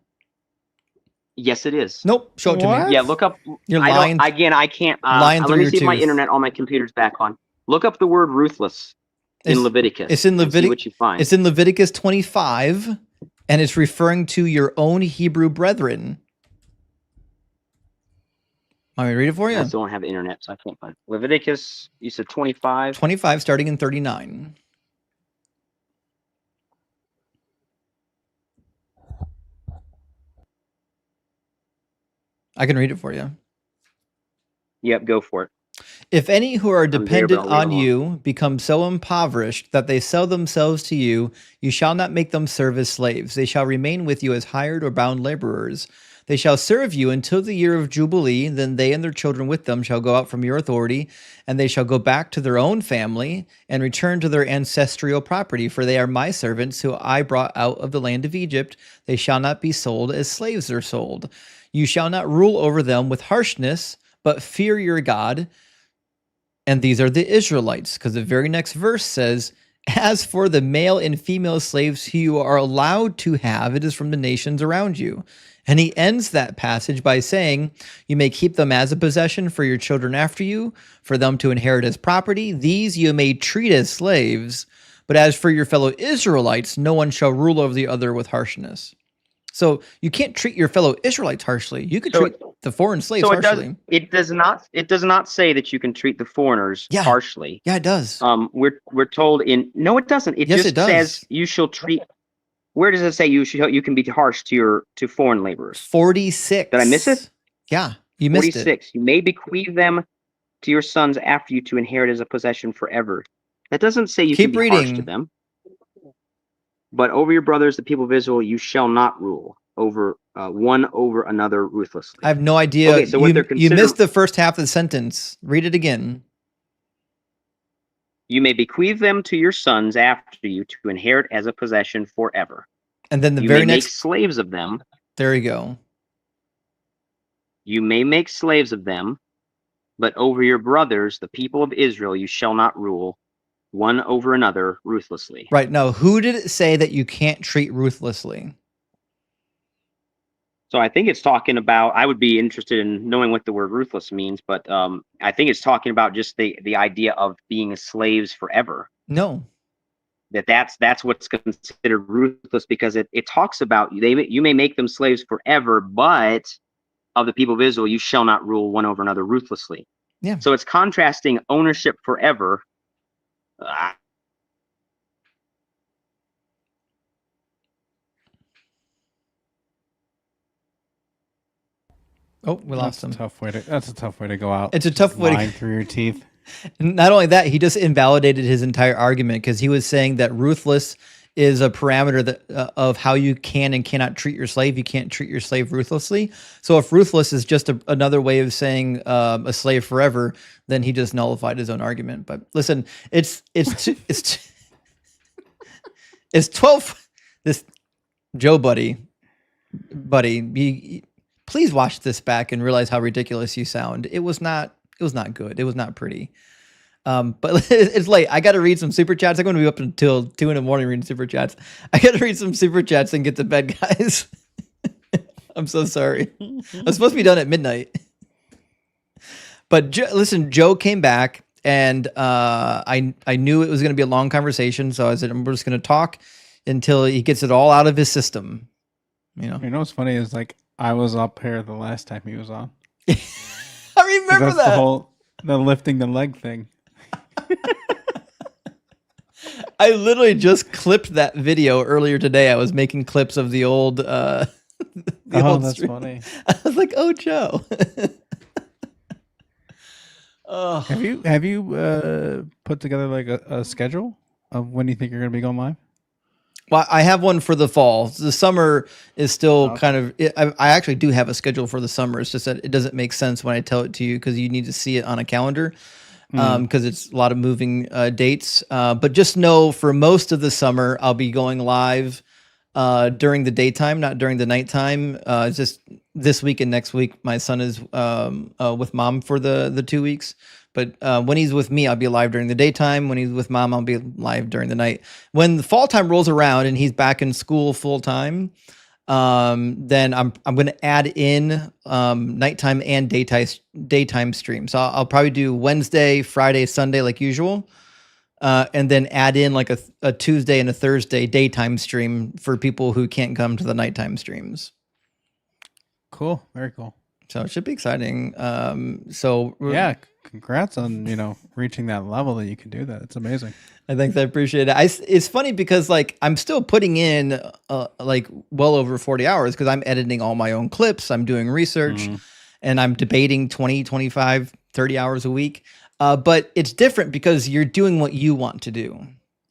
Yes, it is. Nope. Show it to What? me. Yeah, look up. You're I lying. don't, again, I can't. Lying Let through me your see if my tooth. internet on my computer's back on. Look up the word ruthless in It's- Leviticus. It's in and see what you find. It's in Leviticus 25, and it's referring to your own Hebrew brethren. Want me to read it for you? I still don't have internet, so I can't find it. Leviticus, you said 25. 25, starting in 39. I can read it for you. Yep, go for it. If any who are there, but dependent I'll read on along. you become so impoverished that they sell themselves to you, you shall not make them serve as slaves. They shall remain with you as hired or bound laborers. They shall serve you until the year of Jubilee. Then they and their children with them shall go out from your authority, and they shall go back to their own family and return to their ancestral property. For they are my servants who I brought out of the land of Egypt. They shall not be sold as slaves are sold. You shall not rule over them with harshness, but fear your God. And these are the Israelites, because the very next verse says, as for the male and female slaves who you are allowed to have, it is from the nations around you. And he ends that passage by saying, you may keep them as a possession for your children after you, for them to inherit as property. These you may treat as slaves. But as for your fellow Israelites, no one shall rule over the other with harshness. So you can't treat your fellow Israelites harshly. You could treat the foreign slaves harshly. It does not say that you can treat the foreigners harshly. Yeah, it does. We're told no, it doesn't. It Yes, just it does. says you shall treat. Where does it say you can be harsh to foreign laborers? 46. Did I miss it? Yeah, you missed it. 46. You may bequeath them to your sons after you to inherit as a possession forever. That doesn't say you Keep can be harsh to reading. them. But over your brothers, the people of Israel, you shall not rule over one over another ruthlessly. I have no idea. Okay, so what they're You missed the first half of the sentence. Read it again. You may bequeath them to your sons after you to inherit as a possession forever. And then the You very may make next, slaves of them. there you go. You may make slaves of them, but over your brothers, the people of Israel, you shall not rule, one over another ruthlessly. Right. Now, who did it say that you can't treat ruthlessly? So I think it's talking about, I would be interested in knowing what the word ruthless means, but I think it's talking about just the idea of being slaves forever. No. That's what's considered ruthless, because it talks about you may make them slaves forever, but of the people of Israel, you shall not rule one over another ruthlessly. Yeah. So it's contrasting ownership forever. Oh, we lost him. That's a tough way to go out. It's a tough way to lying through your teeth. Not only that, he just invalidated his entire argument because he was saying that ruthless is a parameter that of how you can and cannot treat your slave. You can't treat your slave ruthlessly. So if ruthless is just another way of saying a slave forever, then he just nullified his own argument. But listen, it's 12. This Joe buddy, please watch this back and realize how ridiculous you sound. It was not good. It was not pretty. But it's late. I got to read some super chats. I'm going to be up until 2 a.m. reading super chats. I got to read some super chats and get to bed, guys. I'm so sorry. I was supposed to be done at midnight. But listen, Joe came back, and I knew it was going to be a long conversation, so I said I'm just going to talk until he gets it all out of his system. You know what's funny is like I was up here the last time he was on. I remember that. The lifting the leg thing. I literally just clipped that video earlier today. I was making clips of the old that's stream. funny. I was like, "Oh, Joe." Oh. Have you put together like a schedule of when you think you're going to be going live? Well, I have one for the fall. The summer is still kind of. I actually do have a schedule for the summer. It's just that it doesn't make sense when I tell it to you because you need to see it on a calendar because it's a lot of moving dates. But just know for most of the summer, I'll be going live during the daytime, not during the nighttime. It's just this week and next week. My son is with mom for the 2 weeks. But when he's with me, I'll be live during the daytime. When he's with mom, I'll be live during the night. When the fall time rolls around and he's back in school full time, then I'm going to add in nighttime and daytime stream. So I'll probably do Wednesday, Friday, Sunday like usual, and then add in like a Tuesday and a Thursday daytime stream for people who can't come to the nighttime streams. Cool, very cool. So it should be exciting. So yeah, congrats on reaching that level that you can do that. It's amazing. I think I appreciate it. It's funny because like I'm still putting in like well over 40 hours because I'm editing all my own clips. I'm doing research and I'm debating 20, 25, 30 hours a week. But it's different because you're doing what you want to do.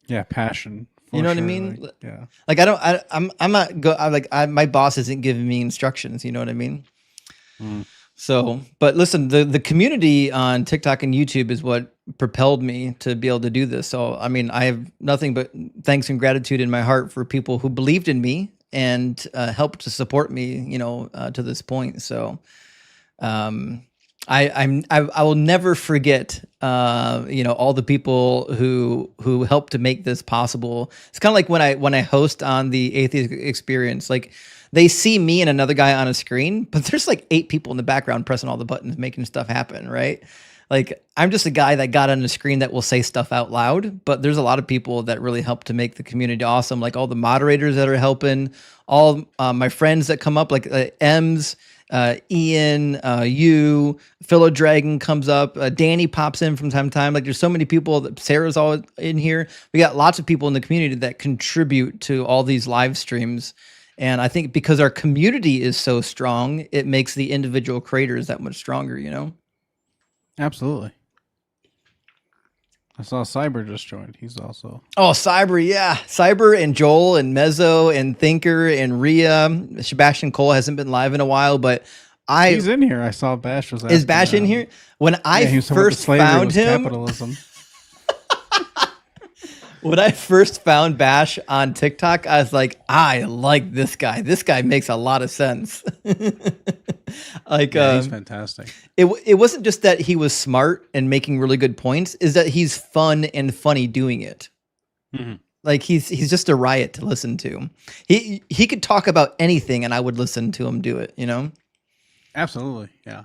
Yeah, passion. You know what I mean? Like, yeah. Like I'm not my boss isn't giving me instructions. You know what I mean? So, but listen, the community on TikTok and YouTube is what propelled me to be able to do this. So, I mean, I have nothing but thanks and gratitude in my heart for people who believed in me and helped to support me, to this point. So, I will never forget, all the people who helped to make this possible. It's kind of like when I host on the Atheist Experience, like. They see me and another guy on a screen, but there's like 8 people in the background pressing all the buttons, making stuff happen, right? Like I'm just a guy that got on the screen that will say stuff out loud, but there's a lot of people that really help to make the community awesome. Like all the moderators that are helping, all my friends that come up, like Ems, Ian, you, Philo Dragon comes up, Danny pops in from time to time. Like there's so many people that Sarah's always in here. We got lots of people in the community that contribute to all these live streams. And I think because our community is so strong, it makes the individual creators that much stronger, Absolutely. I saw Cyber just joined. He's also... Oh, Cyber, yeah. Cyber and Joel and Mezzo and Thinker and Rhea. Sebastian Cole hasn't been live in a while, but He's in here. I saw Bash was... Is Bash in here? When I first found him... Capitalism. When I first found Bash on TikTok, I was like, I like this guy. This guy makes a lot of sense. Like, Yeah, he's fantastic. it wasn't just that he was smart and making really good points, is that he's fun and funny doing it. Mhm. Like he's just a riot to listen to. He could talk about anything and I would listen to him do it, you know? Absolutely, yeah.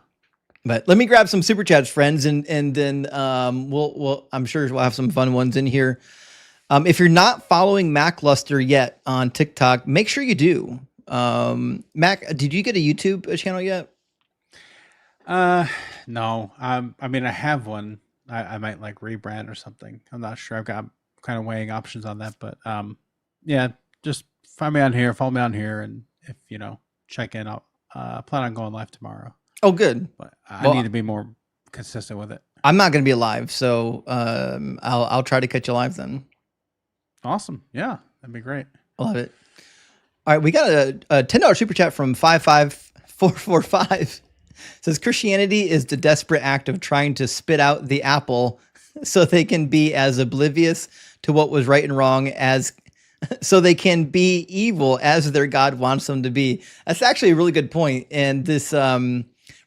But let me grab some super chats, friends, and then we'll I'm sure we'll have some fun ones in here. If you're not following Mac Luster yet on TikTok, make sure you do. Mac, did you get a YouTube channel yet? No. I mean, I have one. I might like rebrand or something. I'm not sure. I'm kind of weighing options on that, but yeah, just find me on here, follow me on here, and if check in. I'll plan on going live tomorrow. Oh, good. But I need to be more consistent with it. I'm not going to be live, so I'll try to catch you live then. Awesome. Yeah, that'd be great. I love it. All right, we got a $10 super chat from 55445. Says Christianity is the desperate act of trying to spit out the apple so they can be as oblivious to what was right and wrong as so they can be evil as their God wants them to be. That's actually a really good point. And this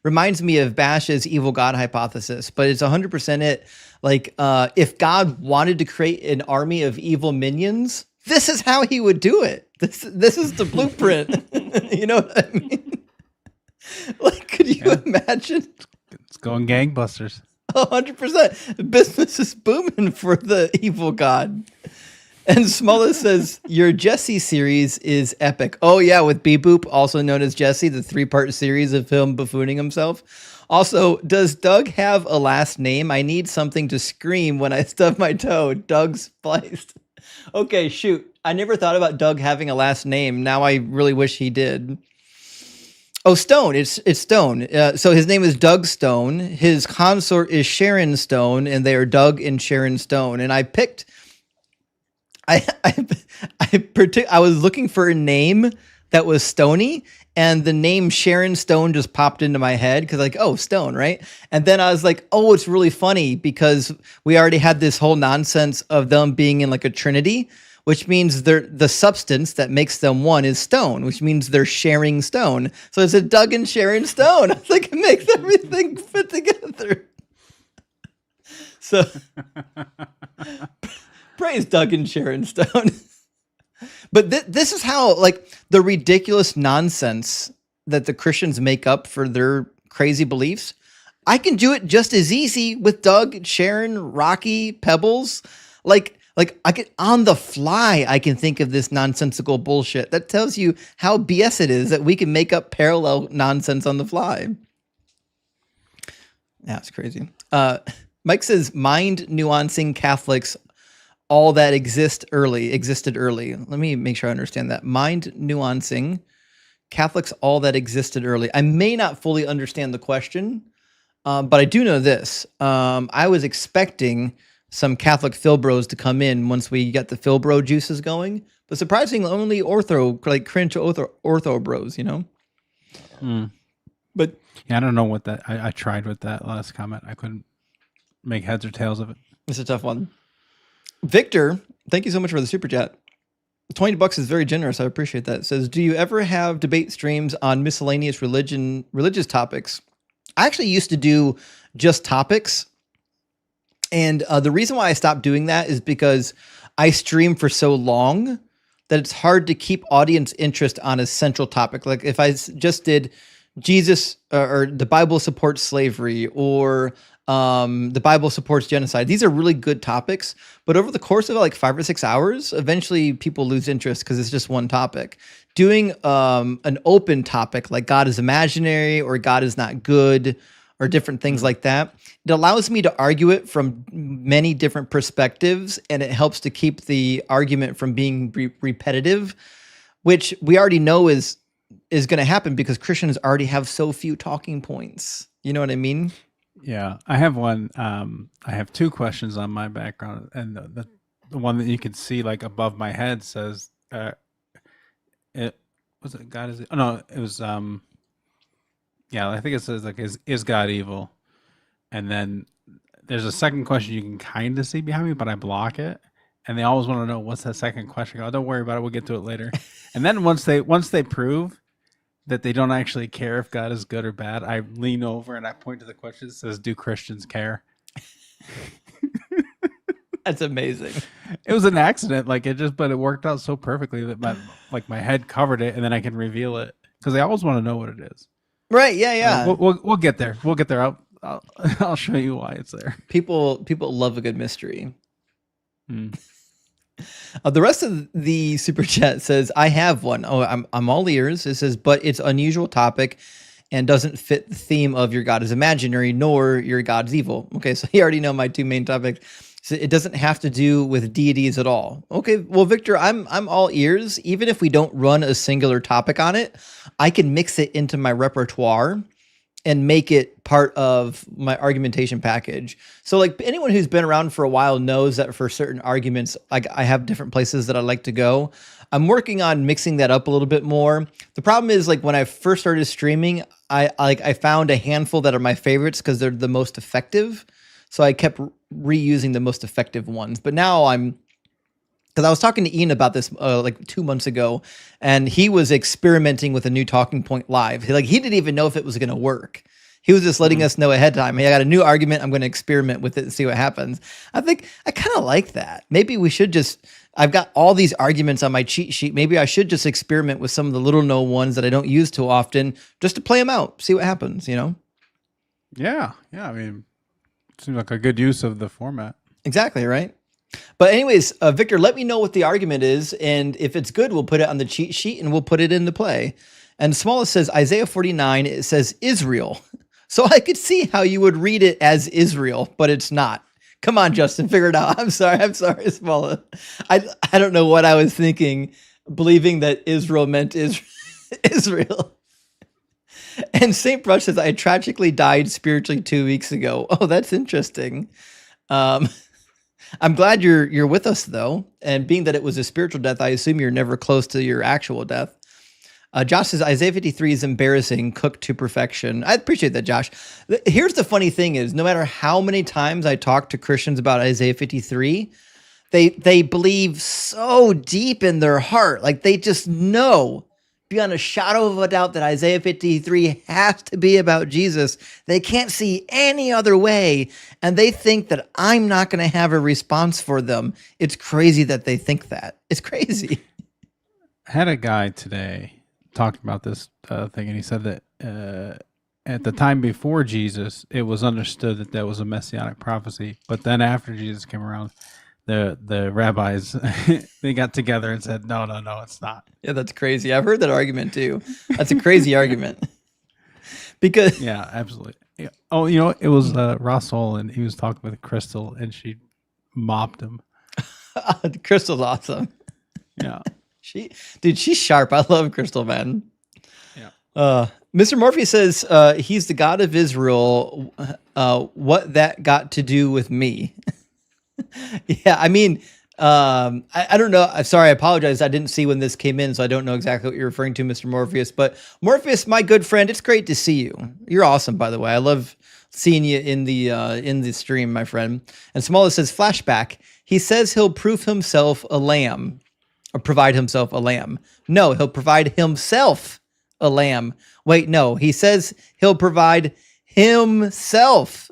reminds me of Bash's evil God hypothesis, but it's 100% it. Like, if God wanted to create an army of evil minions, this is how he would do it. This is the blueprint. You know what I mean? Like, could you imagine? It's going gangbusters. 100%. Business is booming for the evil God. And Smulla says, your Jesse series is epic. Oh, yeah, with Bee Boop, also known as Jesse, the 3-part series of him buffooning himself. Also, does Doug have a last name? I need something to scream when I stub my toe. Doug spliced. Okay, shoot. I never thought about Doug having a last name. Now I really wish he did. Oh, Stone. It's Stone. So his name is Doug Stone. His consort is Sharon Stone, and they are Doug and Sharon Stone. And I picked... I was looking for a name that was Stony, and the name Sharon Stone just popped into my head because, like, oh, Stone, right? And then I was like, oh, it's really funny because we already had this whole nonsense of them being in like a trinity, which means the substance that makes them one is stone, which means they're sharing stone. So it's a Doug and Sharon Stone. I was like, it makes everything fit together. So. Praise Doug and Sharon Stone. But this is how, like, the ridiculous nonsense that the Christians make up for their crazy beliefs. I can do it just as easy with Doug, Sharon, Rocky, Pebbles. Like I can, on the fly, I can think of this nonsensical bullshit. That tells you how BS it is that we can make up parallel nonsense on the fly. Yeah, it's crazy. Mike says, mind nuancing Catholics all that existed early. Let me make sure I understand that. Mind nuancing Catholics all that existed early. I may not fully understand the question, but I do know this. I was expecting some Catholic Philbros to come in once we get the Philbro juices going, but surprisingly only ortho, like cringe ortho bros, you know? But yeah, I don't know what that, I tried with that last comment. I couldn't make heads or tails of it. It's a tough one. Victor, thank you so much for the super chat. $20 is very generous. I appreciate that. It says, do you ever have debate streams on miscellaneous religious topics? I actually used to do just topics. And the reason why I stopped doing that is because I stream for so long that it's hard to keep audience interest on a central topic. Like if I just did Jesus or the Bible supports slavery or the Bible supports genocide. These are really good topics, but over the course of like 5 or 6 hours, eventually people lose interest because it's just one topic. Doing an open topic like God is imaginary or God is not good or different things like that, it allows me to argue it from many different perspectives, and it helps to keep the argument from being repetitive, which we already know is going to happen because Christians already have so few talking points. You know what I mean? Yeah, I have one. I have 2 questions on my background, and the one that you can see like above my head says, "It was it God is." Oh no, it was. Yeah, I think it says like, "Is God evil?" And then there's a second question you can kind of see behind me, but I block it, and they always want to know what's that second question. I go, oh, don't worry about it. We'll get to it later. And then once they prove that they don't actually care if God is good or bad, I lean over and I point to the question that says, "Do Christians care?" That's amazing. It was an accident, but it worked out so perfectly that my head covered it, and then I can reveal it because they always want to know what it is. Right? Yeah, yeah. We'll get there. We'll get there. I'll show you why it's there. People love a good mystery. Mm. The rest of the super chat says, "I have one. Oh, I'm all ears." It says, "But it's unusual topic and doesn't fit the theme of your God is imaginary nor your God's evil." Okay, so you already know my two main topics. So it doesn't have to do with deities at all. Okay, well, Victor, I'm all ears. Even if we don't run a singular topic on it, I can mix it into my repertoire and make it part of my argumentation package. So like anyone who's been around for a while knows that for certain arguments, like I have different places that I like to go. I'm working on mixing that up a little bit more. The problem is like when I first started streaming, I found a handful that are my favorites because they're the most effective. So I kept reusing the most effective ones. But now because I was talking to Ian about this like 2 months ago, and he was experimenting with a new talking point live. He didn't even know if it was going to work. He was just letting us know ahead of time. Hey, I got a new argument. I'm going to experiment with it and see what happens. I think I kind of like that. Maybe we should I've got all these arguments on my cheat sheet. Maybe I should just experiment with some of the little known ones that I don't use too often just to play them out, see what happens, Yeah. I mean, seems like a good use of the format. Exactly, right? But anyways, Victor, let me know what the argument is, and if it's good, we'll put it on the cheat sheet and we'll put it into play. And Smallest says, Isaiah 49, it says Israel. So I could see how you would read it as Israel, but it's not. Come on, Justin, figure it out. I'm sorry, Smallest. I don't know what I was thinking, believing that Israel meant Israel. And St. Brush says, I tragically died spiritually 2 weeks ago. Oh, that's interesting. I'm glad you're with us, though. And being that it was a spiritual death, I assume you're never close to your actual death. Josh says, Isaiah 53 is embarrassing, cooked to perfection. I appreciate that, Josh. Here's the funny thing is, no matter how many times I talk to Christians about Isaiah 53, they believe so deep in their heart. Like they just know beyond a shadow of a doubt that Isaiah 53 has to be about Jesus. They can't see any other way, and they think that I'm not going to have a response for them. It's crazy that they think that. It's crazy. I had a guy today talking about this thing, and he said that at the time before Jesus, it was understood that that was a messianic prophecy, but then after Jesus came around, the rabbis they got together and said, no, it's not. Yeah, that's crazy. I've heard that argument too. That's a crazy argument. Because yeah, absolutely. Yeah. Oh, it was Russell, and he was talking with Crystal, and she mopped him. Crystal's awesome. Yeah, she's sharp. I love Crystal, man. Yeah. Mr. Morpheus says he's the God of Israel. What that got to do with me? Yeah, I mean, I don't know. I'm sorry, I apologize. I didn't see when this came in, so I don't know exactly what you're referring to, Mr. Morpheus. But Morpheus, my good friend, it's great to see you. You're awesome, by the way. I love seeing you in the stream, my friend. And Smallest says, flashback. He says he'll prove himself a lamb, or provide himself a lamb. No, he'll provide himself a lamb. Wait, no, he says he'll provide himself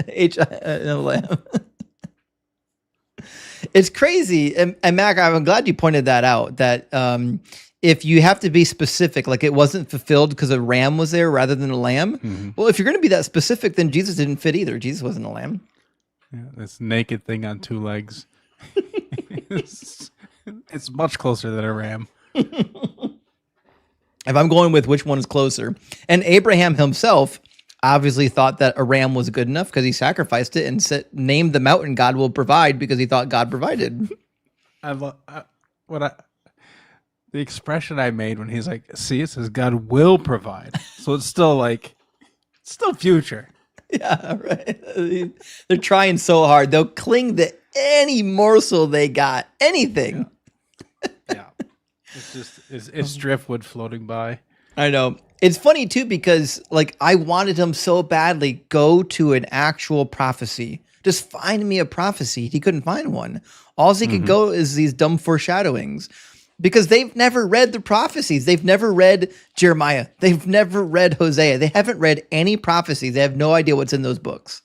a lamb. It's crazy. And Mac, I'm glad you pointed that out, that if you have to be specific, like it wasn't fulfilled because a ram was there rather than a lamb. Mm-hmm. Well, if you're going to be that specific, then Jesus didn't fit either. Jesus wasn't a lamb. Yeah, this naked thing on two legs. It's much closer than a ram. If I'm going with which one is closer. And Abraham himself obviously thought that a ram was good enough because he sacrificed it and named the mountain God will provide because he thought God provided. The expression I made when he's like, see, it says God will provide. So it's still future. Yeah, right. They're trying so hard. They'll cling to any morsel they got, anything. Yeah. It's driftwood floating by. I know. It's funny too, because like I wanted him so badly, go to an actual prophecy. Just find me a prophecy. He couldn't find one. All he can Mhm. go is these dumb foreshadowings because they've never read the prophecies. They've never read Jeremiah. They've never read Hosea. They haven't read any prophecies. They have no idea what's in those books.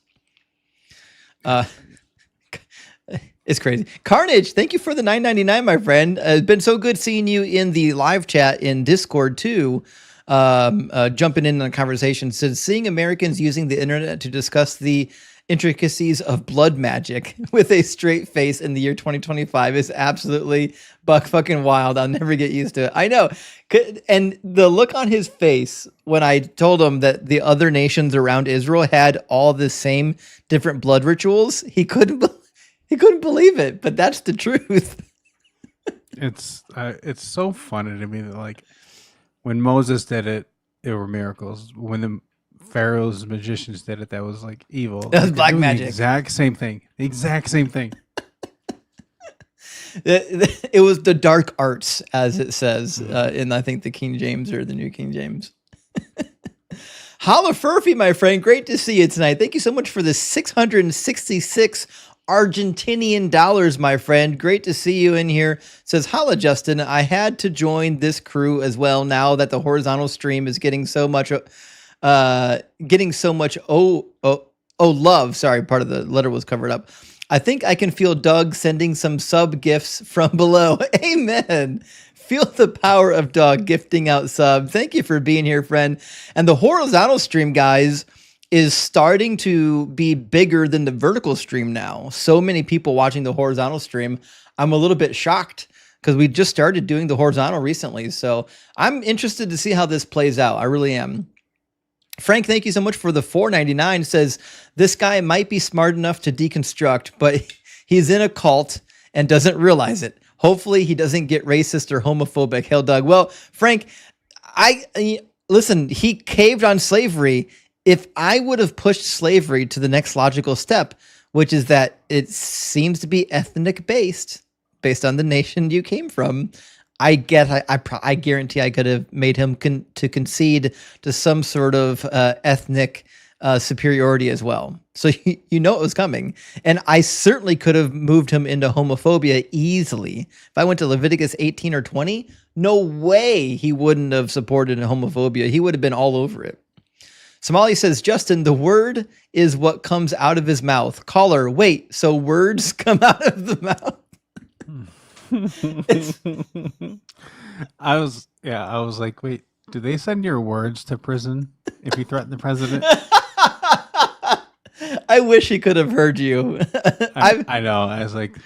It's crazy. Carnage, thank you for the $9.99, my friend. It's been so good seeing you in the live chat in Discord too. Jumping in on the conversation. Says seeing Americans using the internet to discuss the intricacies of blood magic with a straight face in the year 2025 is absolutely buck fucking wild. I'll never get used to it. I know. And the look on his face when I told him that the other nations around Israel had all the same different blood rituals, he couldn't believe it, but that's the truth. It's so funny to me that like when Moses did it, there were miracles. When the Pharaoh's magicians did it, that was like evil. That was Like, they're black doing magic. The exact same thing. The exact same thing. It was the dark arts, as it says in, I think, the King James or the New King James. Holla Furphy, my friend. Great to see you tonight. Thank you so much for the 666 Argentinian dollars, my friend. Great to see you in here. Says, holla, Justin. I had to join this crew as well now that the horizontal stream is getting so much love. Sorry, part of the letter was covered up. I think I can feel Doug sending some sub gifts from below. Amen. Feel the power of Doug gifting out sub. Thank you for being here, friend. And the horizontal stream, guys, is starting to be bigger than the vertical stream now. So many people watching the horizontal stream. I'm a little bit shocked because we just started doing the horizontal recently. So I'm interested to see how this plays out. I really am. Frank, thank you so much for the $4.99. Says this guy might be smart enough to deconstruct, but he's in a cult and doesn't realize it. Hopefully he doesn't get racist or homophobic. Hell, Doug. Well, Frank, listen, he caved on slavery. If I would have pushed slavery to the next logical step, which is that it seems to be ethnic based on the nation you came from, I guarantee I could have made him to concede to some sort of ethnic superiority as well. So you know it was coming. And I certainly could have moved him into homophobia easily. If I went to Leviticus 18 or 20, no way he wouldn't have supported homophobia. He would have been all over it. Somali says, Justin, the word is what comes out of his mouth. Caller, wait, so words come out of the mouth? I was like, wait, do they send your words to prison if you threaten the president? I wish he could have heard you. I know. I was like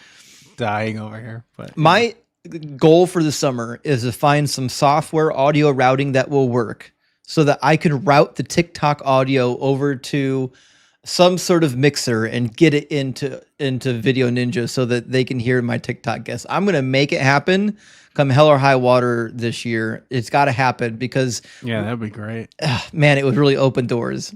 dying over here. But my goal for the summer is to find some software audio routing that will work so that I could route the TikTok audio over to some sort of mixer and get it into Video Ninja so that they can hear my TikTok guests. I'm going to make it happen come hell or high water this year. It's got to happen because yeah, that'd be great. Man, it would really open doors.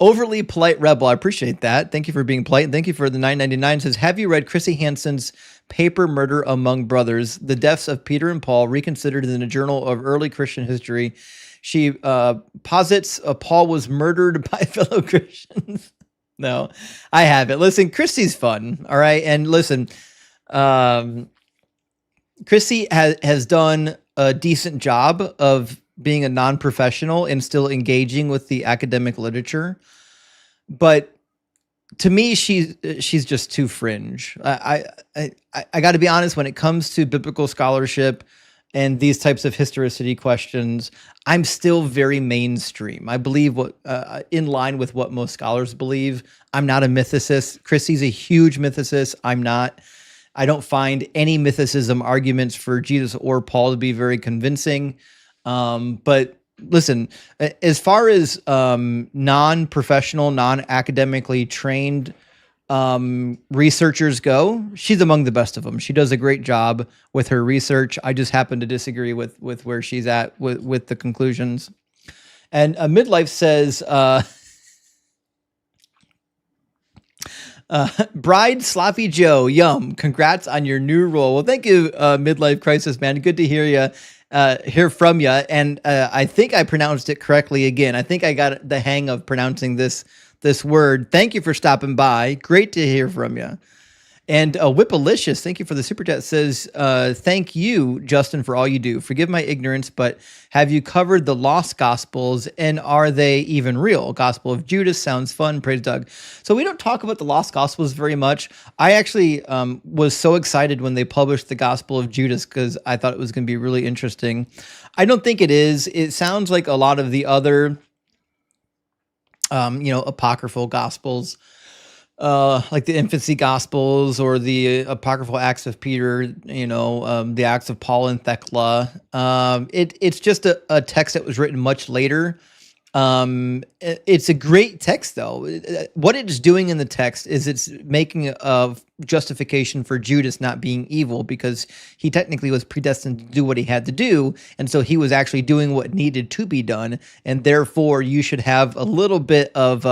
Overly polite rebel. I appreciate that. Thank you for being polite. And thank you for the $9.99. Says, have you read Chrissy Hansen's paper Murder Among Brothers, The Deaths of Peter and Paul, reconsidered in the Journal of Early Christian History? She posits Paul was murdered by fellow Christians. No, I haven't. Listen, Chrissy's fun. All right. And listen, Chrissy has done a decent job of being a non-professional and still engaging with the academic literature. But to me, she's just too fringe. I got to be honest, when it comes to biblical scholarship and these types of historicity questions, I'm still very mainstream. I believe what in line with what most scholars believe. I'm not a mythicist. Chrissy's a huge mythicist. I'm not. I don't find any mythicism arguments for Jesus or Paul to be very convincing. But listen, as far as non-professional, non-academically trained researchers go, she's among the best of them. She does a great job with her research. I just happen to disagree with where she's at with the conclusions. And Midlife says, Bride Sloppy Joe, yum, congrats on your new role. Well, thank you, Midlife Crisis, man. Good to hear from you. And I think I pronounced it correctly again. I think I got the hang of pronouncing this word. Thank you for stopping by. Great to hear from you. And Whipalicious, thank you for the super chat, says, thank you, Justin, for all you do. Forgive my ignorance, but have you covered the lost gospels, and are they even real? Gospel of Judas sounds fun. Praise Doug. So we don't talk about the lost gospels very much. I actually was so excited when they published the Gospel of Judas because I thought it was going to be really interesting. I don't think it is. It sounds like a lot of the other, apocryphal gospels, like the infancy gospels or the apocryphal Acts of Peter, the Acts of Paul and Thecla. It's just a text that was written much later. It's a great text, though. What it's doing in the text is it's making a justification for Judas not being evil, because he technically was predestined to do what he had to do, and so he was actually doing what needed to be done, and therefore you should have a little bit of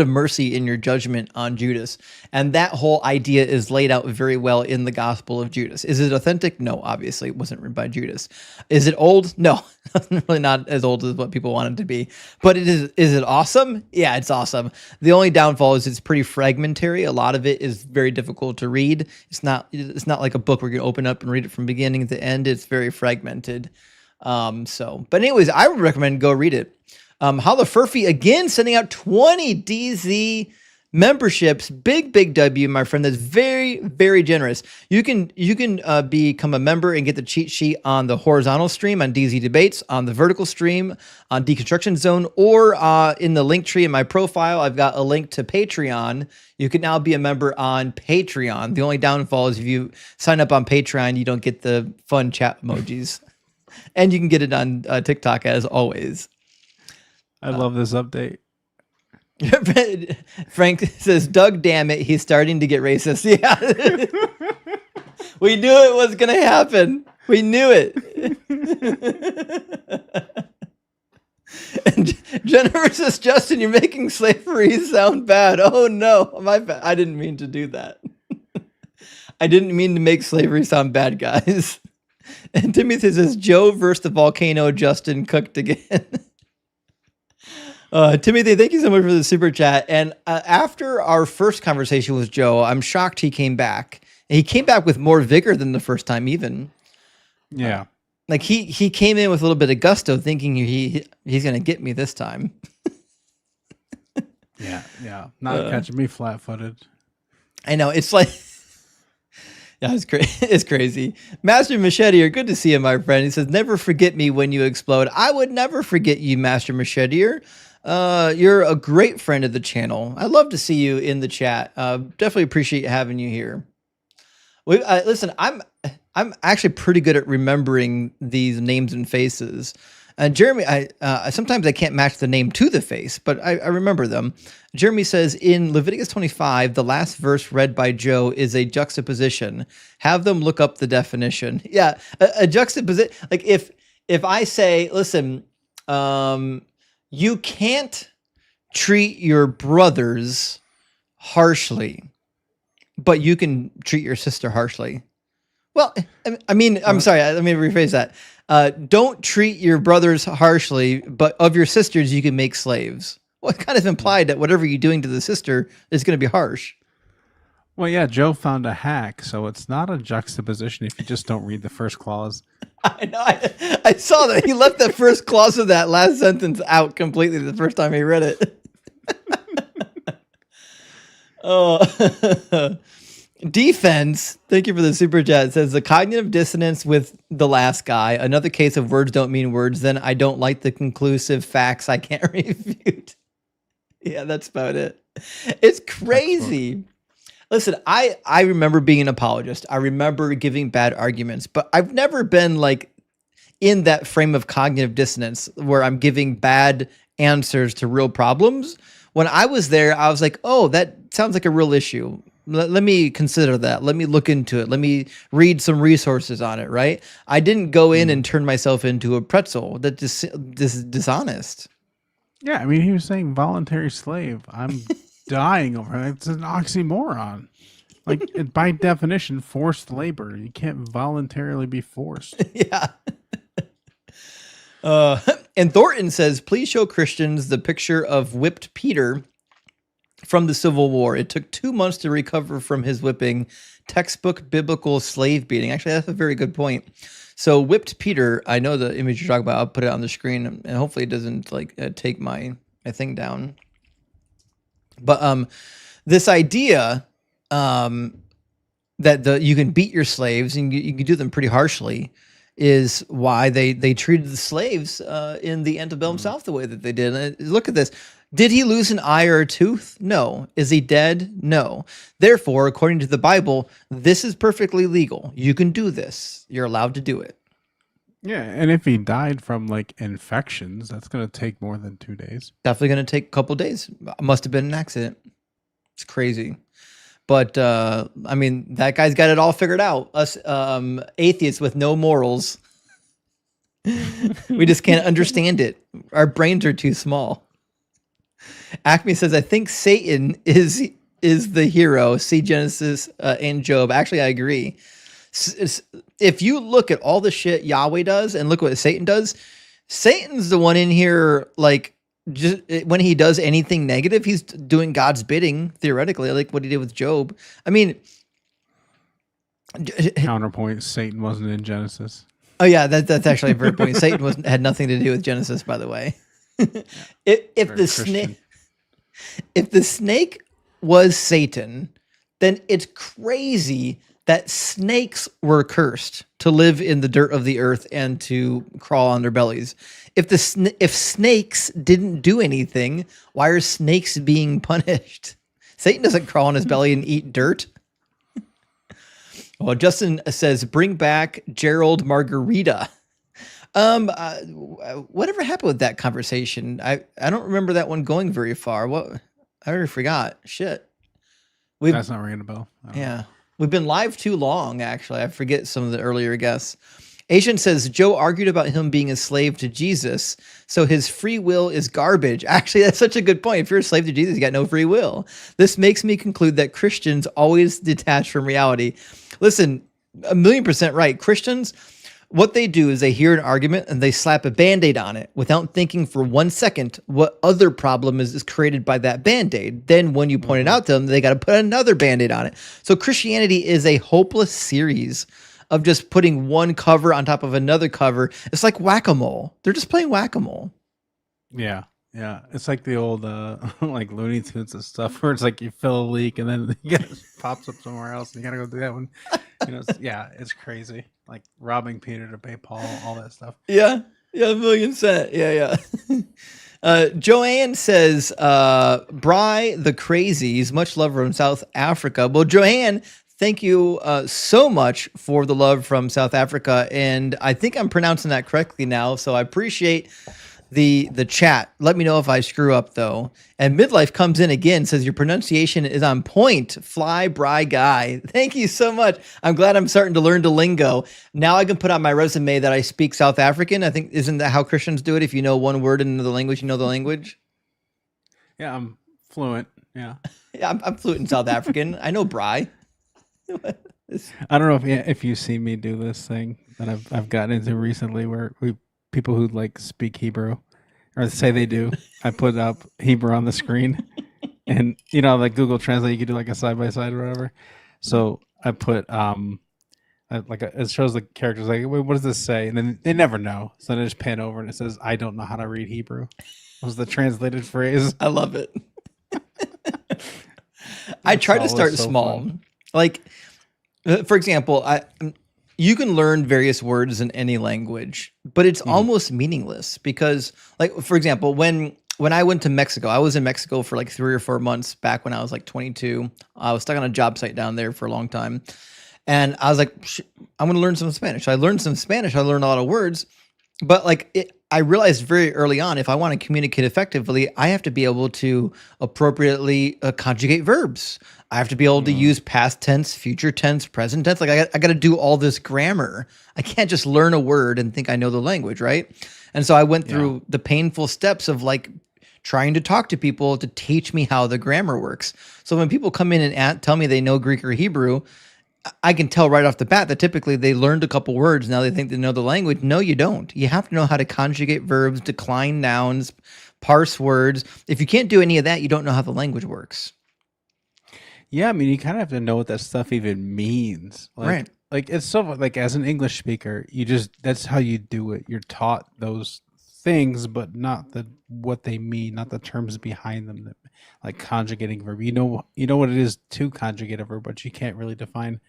mercy in your judgment on Judas. And that whole idea is laid out very well in the Gospel of Judas. Is it authentic? No, obviously it wasn't written by Judas. Is it old? No, really not as old as what people want it to be. But is it awesome? Yeah, it's awesome. The only downfall is it's pretty fragmentary. A lot of it is very difficult to read. It's not like a book where you can open up and read it from beginning to end. It's very fragmented. But anyways, I would recommend go read it. Holla Furphy again sending out 20 DZ memberships. Big W, my friend. That's very, very generous. You can become a member and get the cheat sheet on the horizontal stream on DZ Debates, on the vertical stream on Deconstruction Zone, or in the link tree in my profile. I've got a link to Patreon. You can now be a member on Patreon. The only downfall is if you sign up on Patreon, you don't get the fun chat emojis. And you can get it on TikTok as always. I love this update. Frank says, Doug, damn it, he's starting to get racist. Yeah. We knew it was going to happen. We knew it. And Jennifer says, Justin, you're making slavery sound bad. Oh, no. My bad. I didn't mean to do that. I didn't mean to make slavery sound bad, guys. And Timothy says, Joe versus the volcano, Justin cooked again. Timothy, thank you so much for the super chat. And after our first conversation with Joe, I'm shocked he came back. And he came back with more vigor than the first time, even. Yeah. Like he came in with a little bit of gusto, thinking he's going to get me this time. Yeah. Not catching me flat-footed. I know. It's like, yeah, it's crazy. Master Machete, you're good to see you, my friend. He says, never forget me when you explode. I would never forget you, Master Machete. You're a great friend of the channel. I love to see you in the chat. Definitely appreciate having you here. Listen, I'm actually pretty good at remembering these names and faces. Jeremy, sometimes I can't match the name to the face, but I remember them. Jeremy says, in Leviticus 25, the last verse read by Joe is a juxtaposition. Have them look up the definition. Yeah, a juxtaposition. Like if I say, listen, you can't treat your brothers harshly, but you can treat your sister harshly. Well, I mean, I'm sorry. Let me rephrase that. Don't treat your brothers harshly, but of your sisters, you can make slaves. Well, it kind of implied that whatever you're doing to the sister is going to be harsh. Well, yeah, Joe found a hack, so it's not a juxtaposition if you just don't read the first clause. I know. I saw that. He left the first clause of that last sentence out completely the first time he read it. Oh. Defense, thank you for the super chat. It says the cognitive dissonance with the last guy. Another case of words don't mean words. Then I don't like the conclusive facts I can't refute. Yeah, that's about it. It's crazy. Listen, I remember being an apologist. I remember giving bad arguments, but I've never been like in that frame of cognitive dissonance where I'm giving bad answers to real problems. When I was there, I was like, oh, that sounds like a real issue. Let me consider that. Let me look into it. Let me read some resources on it, right? I didn't go in and turn myself into a pretzel. That this is dishonest. Yeah, I mean, he was saying voluntary slave. I'm dying over it. It's an oxymoron. Like, by definition, forced labor. You can't voluntarily be forced. Yeah. And Thornton says, please show Christians the picture of whipped Peter from the Civil War. It took 2 months to recover from his whipping. Textbook biblical slave beating. Actually, that's a very good point. So whipped Peter, I know the image you're talking about. I'll put it on the screen, and hopefully it doesn't like take my thing down. But this idea that you can beat your slaves and you can do them pretty harshly is why they treated the slaves in the antebellum South the way that they did. And look at this. Did he lose an eye or a tooth? No. Is he dead? No. Therefore, according to the Bible, this is perfectly legal. You can do this. You're allowed to do it. Yeah, and if he died from like infections, that's going to take more than 2 days. Definitely going to take a couple days. Must have been an accident. It's crazy. But, I mean, that guy's got it all figured out. Us atheists with no morals. We just can't understand it. Our brains are too small. Acme says, I think Satan is the hero. See Genesis and Job. Actually, I agree. If you look at all the shit Yahweh does and look what Satan does, Satan's the one in here, like, just when he does anything negative, he's doing God's bidding, theoretically, like what he did with Job. I mean, Counterpoint, Satan wasn't in Genesis. Oh yeah, that's actually a very point. Satan had nothing to do with Genesis, by the way. If the snake was Satan, then it's crazy that snakes were cursed to live in the dirt of the earth and to crawl on their bellies. If snakes didn't do anything, why are snakes being punished? Satan doesn't crawl on his belly and eat dirt. Well, Justin says, bring back Gerald Margarita. Whatever happened with that conversation? I don't remember that one going very far. What? I already forgot. Shit. That's not ringing a bell. Yeah. We've been live too long, actually. I forget some of the earlier guests. Asian says, Joe argued about him being a slave to Jesus, so his free will is garbage. Actually, that's such a good point. If you're a slave to Jesus, you got no free will. This makes me conclude that Christians always detach from reality. Listen, 1,000,000% right. Christians, what they do is they hear an argument and they slap a Band-Aid on it without thinking for 1 second what other problem is created by that Band-Aid. Then when you point it out to them, they got to put another Band-Aid on it. So Christianity is a hopeless series of just putting one cover on top of another cover. It's like whack-a-mole. They're just playing whack-a-mole. Yeah. Yeah. It's like the old like Looney Tunes and stuff where it's like you fill a leak and then it pops up somewhere else and you got to go do that one. You know, it's crazy. Like robbing Peter to pay Paul, all that stuff. Yeah. Yeah, 1,000,000%. Yeah. Joanne says, Bry the Crazies, much love from South Africa. Well, Joanne, thank you so much for the love from South Africa. And I think I'm pronouncing that correctly now. So I appreciate the chat. Let me know if I screw up, though. And Midlife comes in again, says your pronunciation is on point. Fly Bry guy. Thank you so much. I'm glad I'm starting to learn the lingo. Now I can put on my resume that I speak South African. I think, isn't that how Christians do it? If you know one word in the language, you know the language. Yeah, I'm fluent. Yeah. Yeah, I'm fluent in South African. I know Bry. I don't know if you see me do this thing that I've gotten into recently where people who like speak Hebrew or say they do, I put up Hebrew on the screen and you know, like Google Translate, you could do like a side by side or whatever. So I put it shows the characters like, wait, what does this say? And then they never know. So then I just pan over and it says, I don't know how to read Hebrew. Was the translated phrase. I love it. I try to start small. Fun. Like, for example, you can learn various words in any language, but it's almost meaningless because, like, for example, when I went to Mexico, I was in Mexico for like 3 or 4 months back when I was like 22. I was stuck on a job site down there for a long time. And I was like, I'm going to learn some Spanish. I learned some Spanish. I learned a lot of words, but like I realized very early on, if I want to communicate effectively, I have to be able to appropriately conjugate verbs. I have to be able to use past tense, future tense, present tense. Like I got to do all this grammar. I can't just learn a word and think I know the language, right? And so I went through the painful steps of like trying to talk to people to teach me how the grammar works. So when people come in and tell me they know Greek or Hebrew, I can tell right off the bat that typically they learned a couple words. Now they think they know the language. No, you don't. You have to know how to conjugate verbs, decline nouns, parse words. If you can't do any of that, you don't know how the language works. Yeah, I mean, you kind of have to know what that stuff even means. Right. Like it's so like as an English speaker, that's how you do it. You're taught those things, but not what they mean, not the terms behind them. Like conjugating verb, you know what it is to conjugate a verb, but you can't really define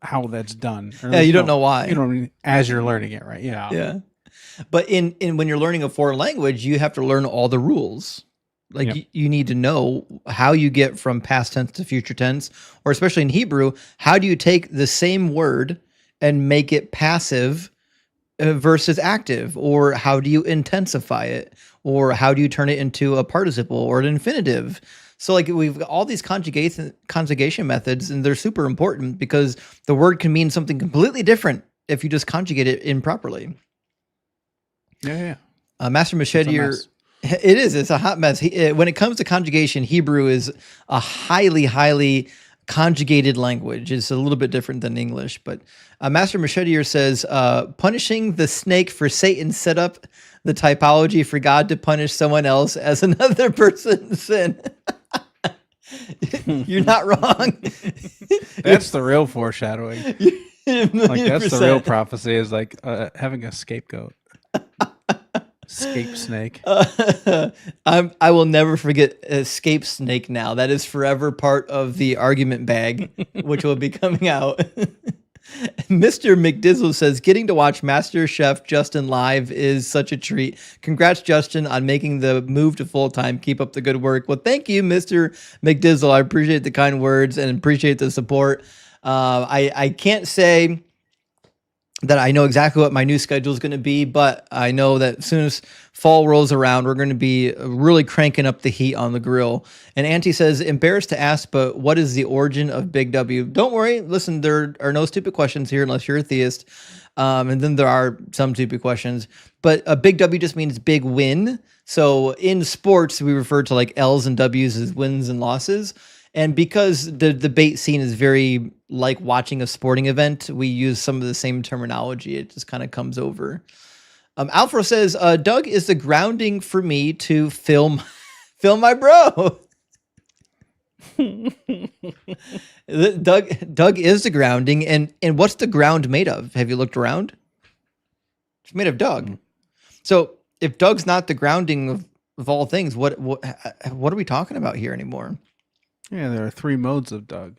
how that's done. Or at Yeah, least you don't know why. You don't as you're learning it, right? Yeah. Yeah. But in when you're learning a foreign language, you have to learn all the rules. Like Yep. you need to know how you get from past tense to future tense, or especially in Hebrew, how do you take the same word and make it passive versus active, or how do you intensify it, or how do you turn it into a participle or an infinitive? So like we've got all these conjugation methods, and they're super important because the word can mean something completely different if you just conjugate it improperly. Yeah. Master Machete, mess. it's a hot mess. When it comes to conjugation, Hebrew is a highly conjugated language. It's a little bit different than English, but Master Machete says, punishing the snake for Satan set up the typology for God to punish someone else as another person's sin. You're not wrong. That's the real foreshadowing. Like that's the real prophecy is like having a scapegoat. Scape snake. I will never forget Escape Snake now. That is forever part of the argument bag, which will be coming out. Mr. McDizzle says, getting to watch Master Chef Justin live is such a treat. Congrats, Justin, on making the move to full-time. Keep up the good work. Well, thank you, Mr. McDizzle. I appreciate the kind words and appreciate the support. I can't say that I know exactly what my new schedule is going to be, but I know that as soon as fall rolls around, we're going to be really cranking up the heat on the grill. And Auntie says, embarrassed to ask, but what is the origin of Big W? Don't worry. Listen, there are no stupid questions here unless you're a theist. And then there are some stupid questions, but a Big W just means big win. So in sports, we refer to like L's and W's as wins and losses. And because the debate scene is very like watching a sporting event, we use some of the same terminology. It just kind of comes over. Alfred says, Doug is the grounding for me to film my bro. Doug is the grounding. And what's the ground made of? Have you looked around? It's made of Doug. So if Doug's not the grounding of all things, what are we talking about here anymore? Yeah, there are 3 modes of Doug.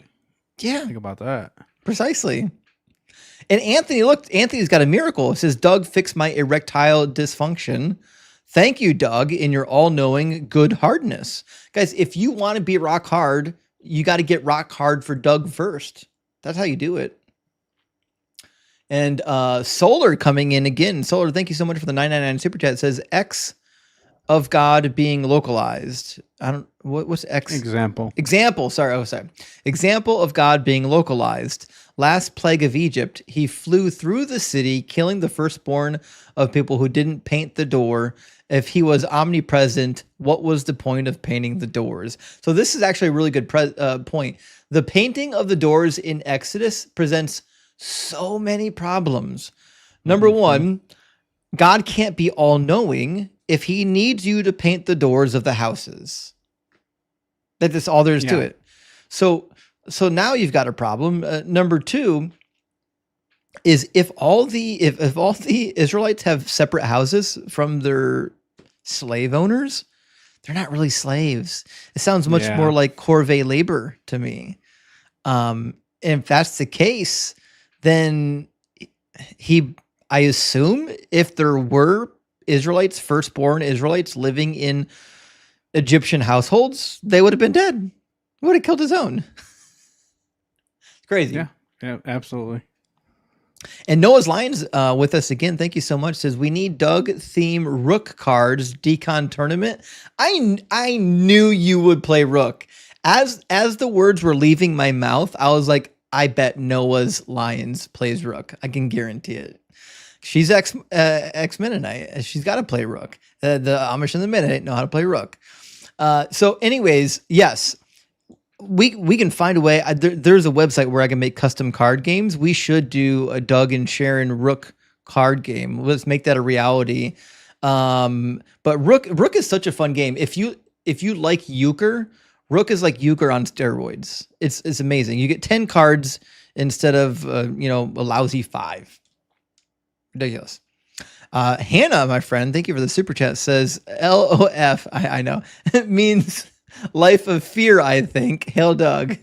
Yeah. Think about that. Precisely. And Anthony's got a miracle. It says, Doug fixed my erectile dysfunction. Thank you, Doug, in your all-knowing good hardness. Guys, if you want to be rock hard, you got to get rock hard for Doug first. That's how you do it. And Solar coming in again. Solar, thank you so much for the 999 super chat. It says X of God being localized. What's X? Example. Sorry. Example of God being localized. Last plague of Egypt, he flew through the city, killing the firstborn of people who didn't paint the door. If he was omnipresent, what was the point of painting the doors? So this is actually a really good point. The painting of the doors in Exodus presents so many problems. Number one, God can't be all-knowing if he needs you to paint the doors of the houses. That's all there is to it. So now you've got a problem. Number two is if all the Israelites have separate houses from their slave owners, they're not really slaves. It sounds much more like corvée labor to me. And if that's the case, then I assume if there were firstborn Israelites living in Egyptian households, they would have been dead. He would have killed his own. It's crazy. Yeah, absolutely. And Noah's Lions with us again. Thank you so much. Says we need Doug theme Rook cards Decon tournament. I knew you would play Rook. As the words were leaving my mouth, I was like, I bet Noah's Lions plays Rook. I can guarantee it. She's ex-Mennonite. She's got to play Rook. The Amish and the Mennonite know how to play Rook. So anyways, yes, we can find a way. There's a website where I can make custom card games. We should do a Doug and Sharon Rook card game. Let's make that a reality. But Rook is such a fun game. If you like euchre, Rook is like euchre on steroids. It's amazing. You get 10 cards instead of a lousy 5. Ridiculous. Hannah, my friend, thank you for the super chat, says LOF. I know. It means life of fear, I think. Hail Doug.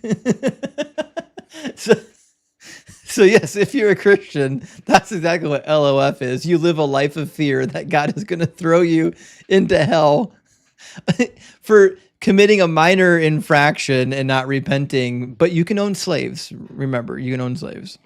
So yes, if you're a Christian, that's exactly what LOF is. You live a life of fear that God is going to throw you into hell for committing a minor infraction and not repenting, but you can own slaves. Remember, you can own slaves.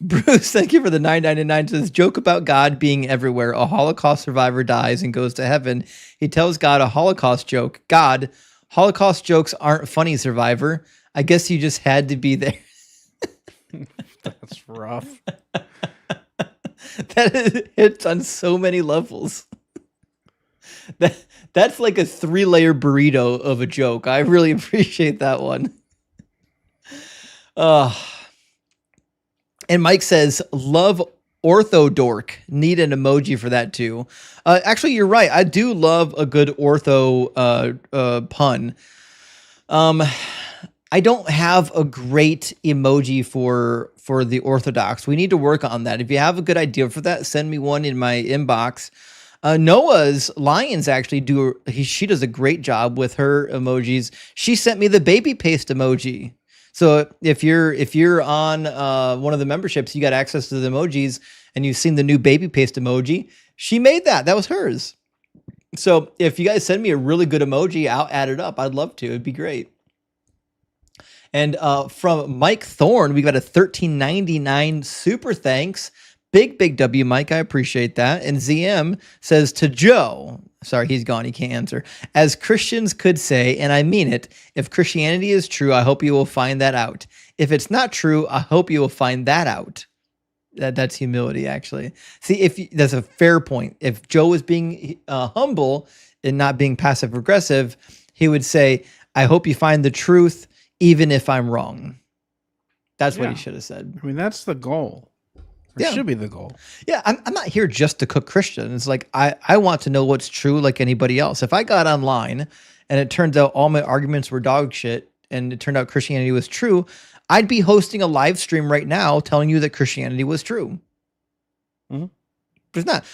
Bruce, thank you for the $9.99. Says, joke about God being everywhere. A Holocaust survivor dies and goes to heaven. He tells God a Holocaust joke. God, Holocaust jokes aren't funny, survivor. I guess you just had to be there. That's rough. That hits on so many levels. That's like a 3-layer burrito of a joke. I really appreciate that one. And Mike says, love orthodork. Need an emoji for that too. Actually, you're right. I do love a good ortho pun. I don't have a great emoji for the Orthodox. We need to work on that. If you have a good idea for that, send me one in my inbox. Noah's Lions actually she does a great job with her emojis. She sent me the baby paste emoji. So if you're on one of the memberships, you got access to the emojis and you've seen the new baby paste emoji. She made that. That was hers. So if you guys send me a really good emoji, I'll add it up. I'd love to. It'd be great. And from Mike Thorne, we got a $13.99 super thanks. Big W, Mike. I appreciate that. And ZM says to Joe, sorry, he's gone. He can't answer. As Christians could say, and I mean it, if Christianity is true, I hope you will find that out. If it's not true, I hope you will find that out. That's humility, actually. See, that's a fair point. If Joe was being humble and not being passive aggressive, he would say, I hope you find the truth, even if I'm wrong. That's what he should have said. I mean, that's the goal. It should be the goal. Yeah, I'm not here just to cook Christians. Like, I want to know what's true like anybody else. If I got online and it turns out all my arguments were dog shit and it turned out Christianity was true, I'd be hosting a live stream right now telling you that Christianity was true. Mm-hmm. It's not.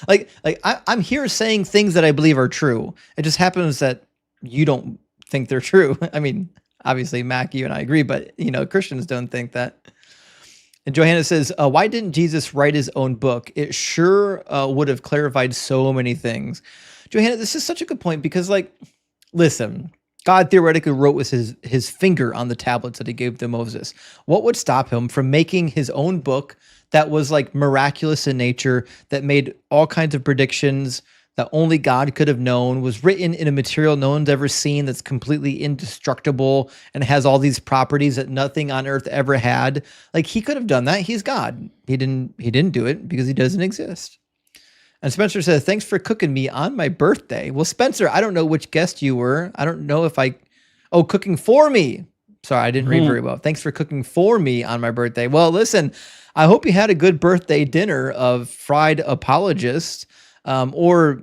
I'm here saying things that I believe are true. It just happens that you don't think they're true. I mean, obviously, Mac, you and I agree, but, Christians don't think that. And Johanna says, why didn't Jesus write his own book? It sure would have clarified so many things. Johanna, this is such a good point because, listen, God theoretically wrote with his finger on the tablets that he gave to Moses. What would stop him from making his own book that was miraculous in nature, that made all kinds of predictions that only God could have known, was written in a material no one's ever seen, that's completely indestructible and has all these properties that nothing on earth ever had? He could have done that. He's God. He didn't do it because he doesn't exist. And Spencer says, thanks for cooking me on my birthday. Well, Spencer, I don't know which guest you were. I don't know if cooking for me. Sorry, I didn't read very well. Thanks for cooking for me on my birthday. Well, listen, I hope you had a good birthday dinner of fried apologists. Or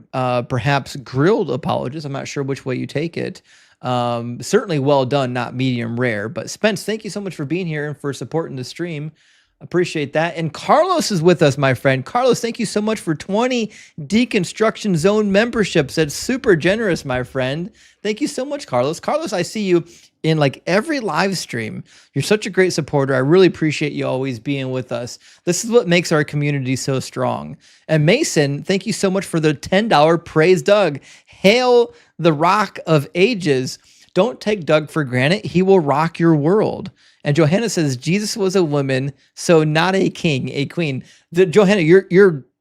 perhaps grilled apologists. I'm not sure which way you take it. Certainly well done, not medium rare. But Spence, thank you so much for being here and for supporting the stream. Appreciate that. And Carlos is with us, my friend. Carlos, thank you so much for 20 Deconstruction Zone memberships. That's super generous, my friend. Thank you so much, Carlos. Carlos, I see you in every live stream. You're such a great supporter. I really appreciate you always being with us. This is what makes our community so strong. And Mason, thank you so much for the $10 praise Doug. Hail the Rock of Ages. Don't take Doug for granted. He will rock your world. And Johanna says, Jesus was a woman, so not a king, a queen. Johanna,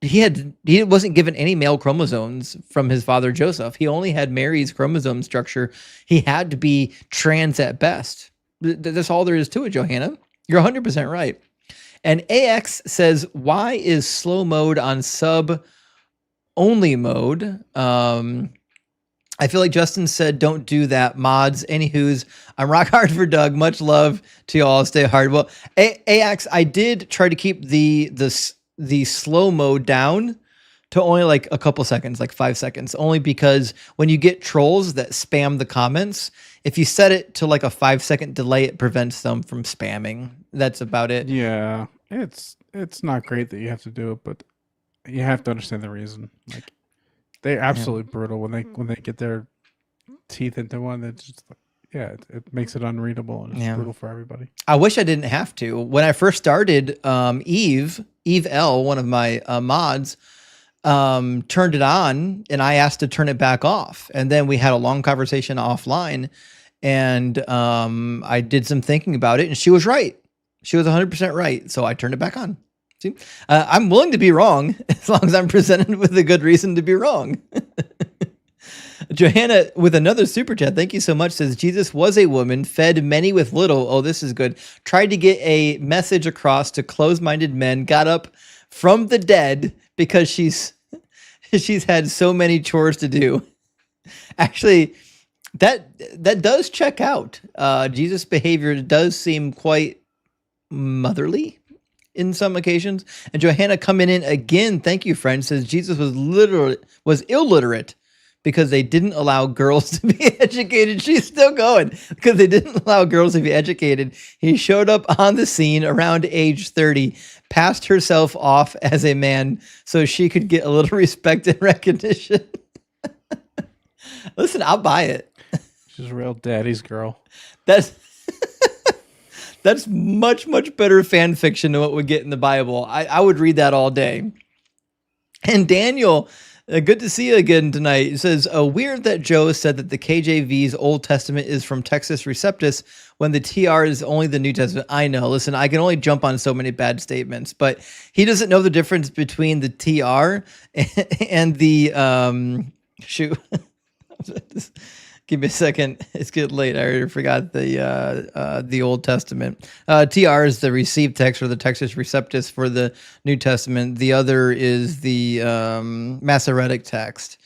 he wasn't given any male chromosomes from his father Joseph. He only had Mary's chromosome structure. He had to be trans at best. That's all there is to it, Johanna. You're 100% right. And AX says, why is slow mode on sub only mode? I feel like Justin said, don't do that, mods. Anywho's, I'm rock hard for Doug. Much love to you all. Stay hard. Well, AX, I did try to keep the slow mode down, to only like a couple seconds, like 5 seconds, only because when you get trolls that spam the comments, if you set it to like a 5-second delay, it prevents them from spamming. That's about it. Yeah, it's not great that you have to do it, but you have to understand the reason. Like, they're absolutely brutal when they get their teeth into one. It's just like, yeah, it makes it unreadable and it's brutal for everybody. I wish I didn't have to. When I first started, Eve L, one of my mods, turned it on, and I asked to turn it back off. And then we had a long conversation offline, and I did some thinking about it, and she was right. She was 100% right. So I turned it back on. See, I'm willing to be wrong as long as I'm presented with a good reason to be wrong. Johanna with another super chat, thank you so much, says Jesus was a woman, fed many with little. Oh, this is good. Tried to get a message across to closed-minded men, got up from the dead because she's had so many chores to do. Actually, that does check out. Jesus' behavior does seem quite motherly in some occasions. And Johanna coming in again, thank you, friend, says Jesus was illiterate because they didn't allow girls to be educated. She's still going because they didn't allow girls to be educated. He showed up on the scene around age 30, passed herself off as a man so she could get a little respect and recognition. Listen, I'll buy it. She's a real daddy's girl. That's much, much better fan fiction than what we get in the Bible. I would read that all day. And Daniel, good to see you again tonight. It says, weird that Joe said that the KJV's Old Testament is from Texas Receptus when the TR is only the New Testament. I know. Listen, I can only jump on so many bad statements, but he doesn't know the difference between the TR and the, shoot. Give me a second. It's getting late. I already forgot the Old Testament. TR is the received text or the Textus Receptus for the New Testament. The other is the Masoretic text.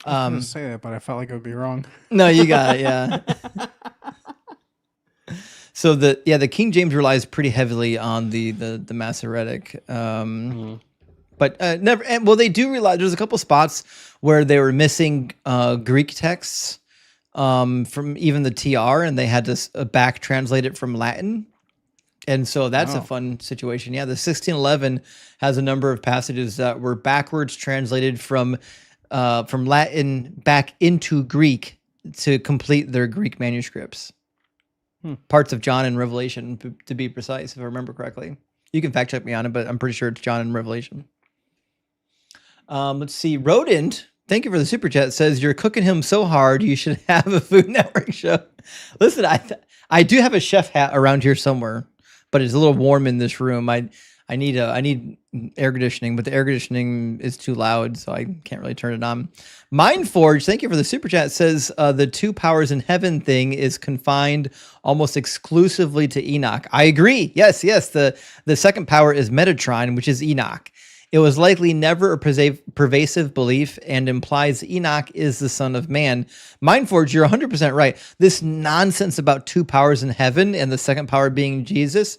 I was going to say that, but I felt like I would be wrong. No, you got it. Yeah. So the King James relies pretty heavily on the Masoretic. But never. And, well, they do rely. There's a couple spots where they were missing Greek texts from even the TR, and they had to back translate it from Latin. And so that's a fun situation. Yeah, the 1611 has a number of passages that were backwards translated from Latin back into Greek to complete their Greek manuscripts. Parts of John and Revelation, to be precise, if I remember correctly. You can fact check me on it, but I'm pretty sure it's John and Revelation. Let's see. Rodent, thank you for the super chat, says you're cooking him so hard you should have a Food Network show. Listen, I do have a chef hat around here somewhere, but it's a little warm in this room. I need air conditioning, but the air conditioning is too loud, so I can't really turn it on. Mindforge, thank you for the super chat, says the two powers in heaven thing is confined almost exclusively to Enoch. I agree. Yes. The second power is Metatron, which is Enoch. It was likely never a pervasive belief and implies Enoch is the son of man. Mindforge, you're 100% right. This nonsense about two powers in heaven and the second power being Jesus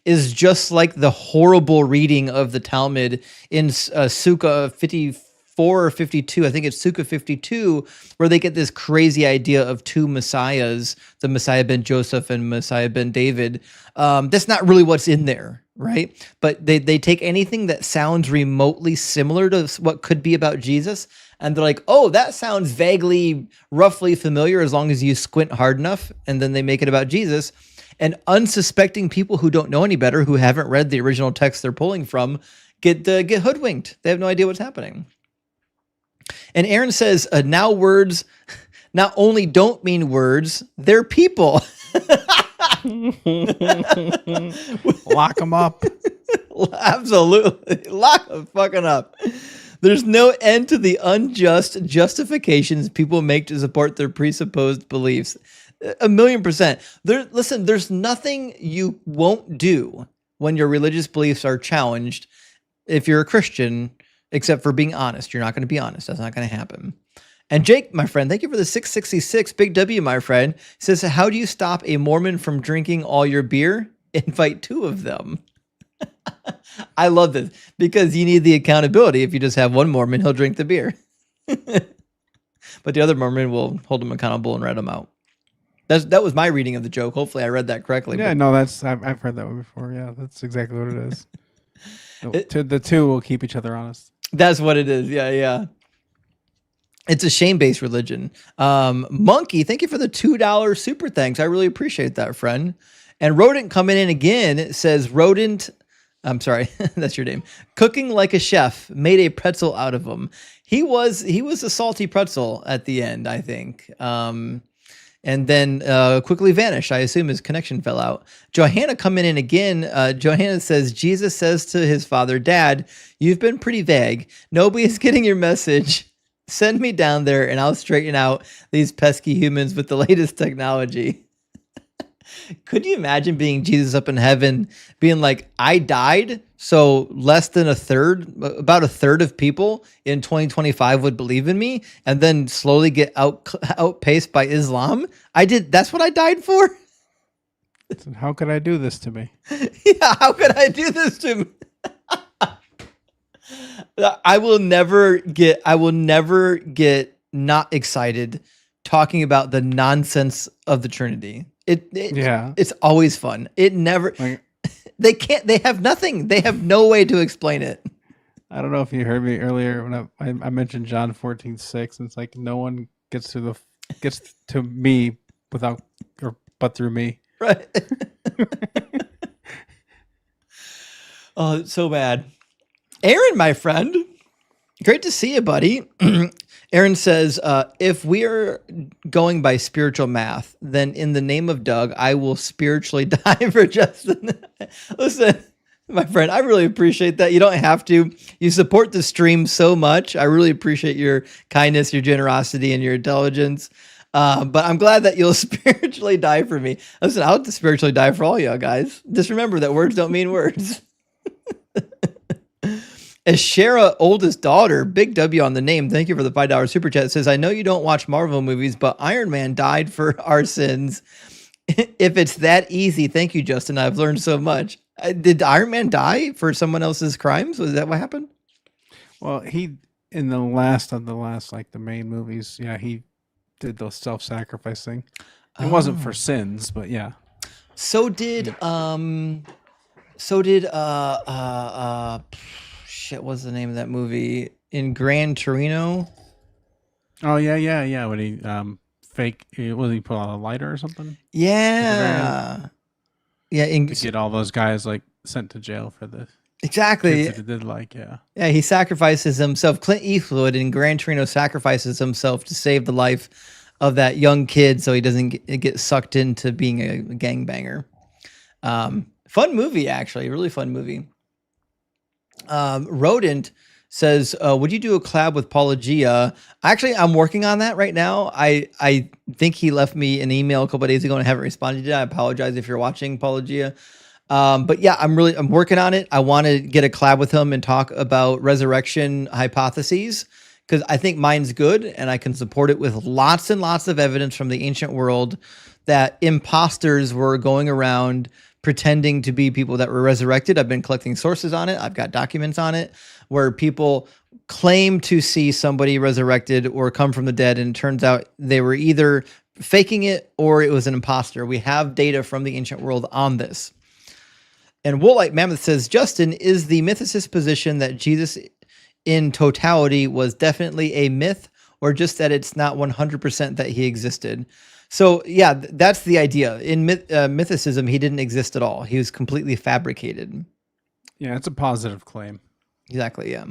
is just like the horrible reading of the Talmud in Sukkah 54 or 52. I think it's Sukkah 52, where they get this crazy idea of two messiahs, the Messiah ben Joseph and Messiah ben David. That's not really what's in there, right? But they take anything that sounds remotely similar to what could be about Jesus, and they're like, oh, that sounds vaguely, roughly familiar as long as you squint hard enough, and then they make it about Jesus. And unsuspecting people who don't know any better, who haven't read the original text they're pulling from, get hoodwinked. They have no idea what's happening. And Aaron says, now words not only don't mean words, they're people. Lock them up. Absolutely. Lock them fucking up. There's no end to the unjust justifications people make to support their presupposed beliefs. 1,000,000%. Listen, there's nothing you won't do when your religious beliefs are challenged if you're a Christian, except for being honest. You're not going to be honest. That's not going to happen. And Jake, my friend, thank you for the 666. Big W, my friend, says, how do you stop a Mormon from drinking all your beer? Invite two of them. I love this because you need the accountability. If you just have one Mormon, he'll drink the beer. But the other Mormon will hold him accountable and rat him out. That was my reading of the joke. Hopefully I read that correctly. Yeah, but no, I've heard that one before. Yeah, that's exactly what it is. The two will keep each other honest. That's what it is. Yeah, yeah. It's a shame-based religion. Monkey, thank you for the $2 super thanks. I really appreciate that, friend. And Rodent coming in again says, Rodent, I'm sorry, that's your name. Cooking like a chef, made a pretzel out of him. He was a salty pretzel at the end, I think. And then quickly vanished. I assume his connection fell out. Johanna coming in again. Johanna says, Jesus says to his father, Dad, you've been pretty vague. Nobody's getting your message. Send me down there and I'll straighten out these pesky humans with the latest technology. Could you imagine being Jesus up in heaven, being like, I died, so less than about a third of people in 2025 would believe in me, and then slowly get outpaced by Islam? That's what I died for? How could I do this to me? Yeah, how could I do this to me? I will never get not excited talking about the nonsense of the Trinity. It's always fun. It never, they have nothing. They have no way to explain it. I don't know if you heard me earlier when I mentioned John 14:6, and it's like no one gets to me but through me. Right. Oh, it's so bad. Aaron, my friend, great to see you, buddy. Aaron says, if we are going by spiritual math, then in the name of Doug, I will spiritually die for Justin. Listen, my friend, I really appreciate that. You don't have to. You support the stream so much. I really appreciate your kindness, your generosity, and your intelligence. But I'm glad that you'll spiritually die for me. Listen, I'll spiritually die for all y'all guys. Just remember that words don't mean words. Ashera, oldest daughter, big W on the name. Thank you for the $5 super chat. Says, I know you don't watch Marvel movies, but Iron Man died for our sins. If it's that easy, thank you, Justin. I've learned so much. Did Iron Man die for someone else's crimes? Was that what happened? Well, he in the last like the main movies, yeah, he did those self-sacrificing. It wasn't for sins, but yeah. So did shit, what's the name of that movie? In Gran Torino? Oh yeah. When he he put on a lighter or something? Yeah. Yeah, to get all those guys like sent to jail for the exactly. kids that did yeah. Yeah, he sacrifices himself. Clint Eastwood in Gran Torino sacrifices himself to save the life of that young kid so he doesn't get sucked into being a gangbanger. Fun movie, actually. Really fun movie. Rodent says, would you do a collab with Paulogia? Actually, I'm working on that right now. I think he left me an email a couple of days ago and I haven't responded yet. I apologize if you're watching, Paulogia. But yeah, I'm working on it. I want to get a collab with him and talk about resurrection hypotheses because I think mine's good and I can support it with lots and lots of evidence from the ancient world that imposters were going around pretending to be people that were resurrected. I've been collecting sources on it. I've got documents on it where people claim to see somebody resurrected or come from the dead, and it turns out they were either faking it or it was an imposter. We have data from the ancient world on this. And Woolite Mammoth says, Justin, is the mythicist position that Jesus in totality was definitely a myth, or just that it's not 100% that he existed? So yeah, that's the idea. In mythicism, he didn't exist at all. He was completely fabricated. Yeah, it's a positive claim. Exactly. Yeah.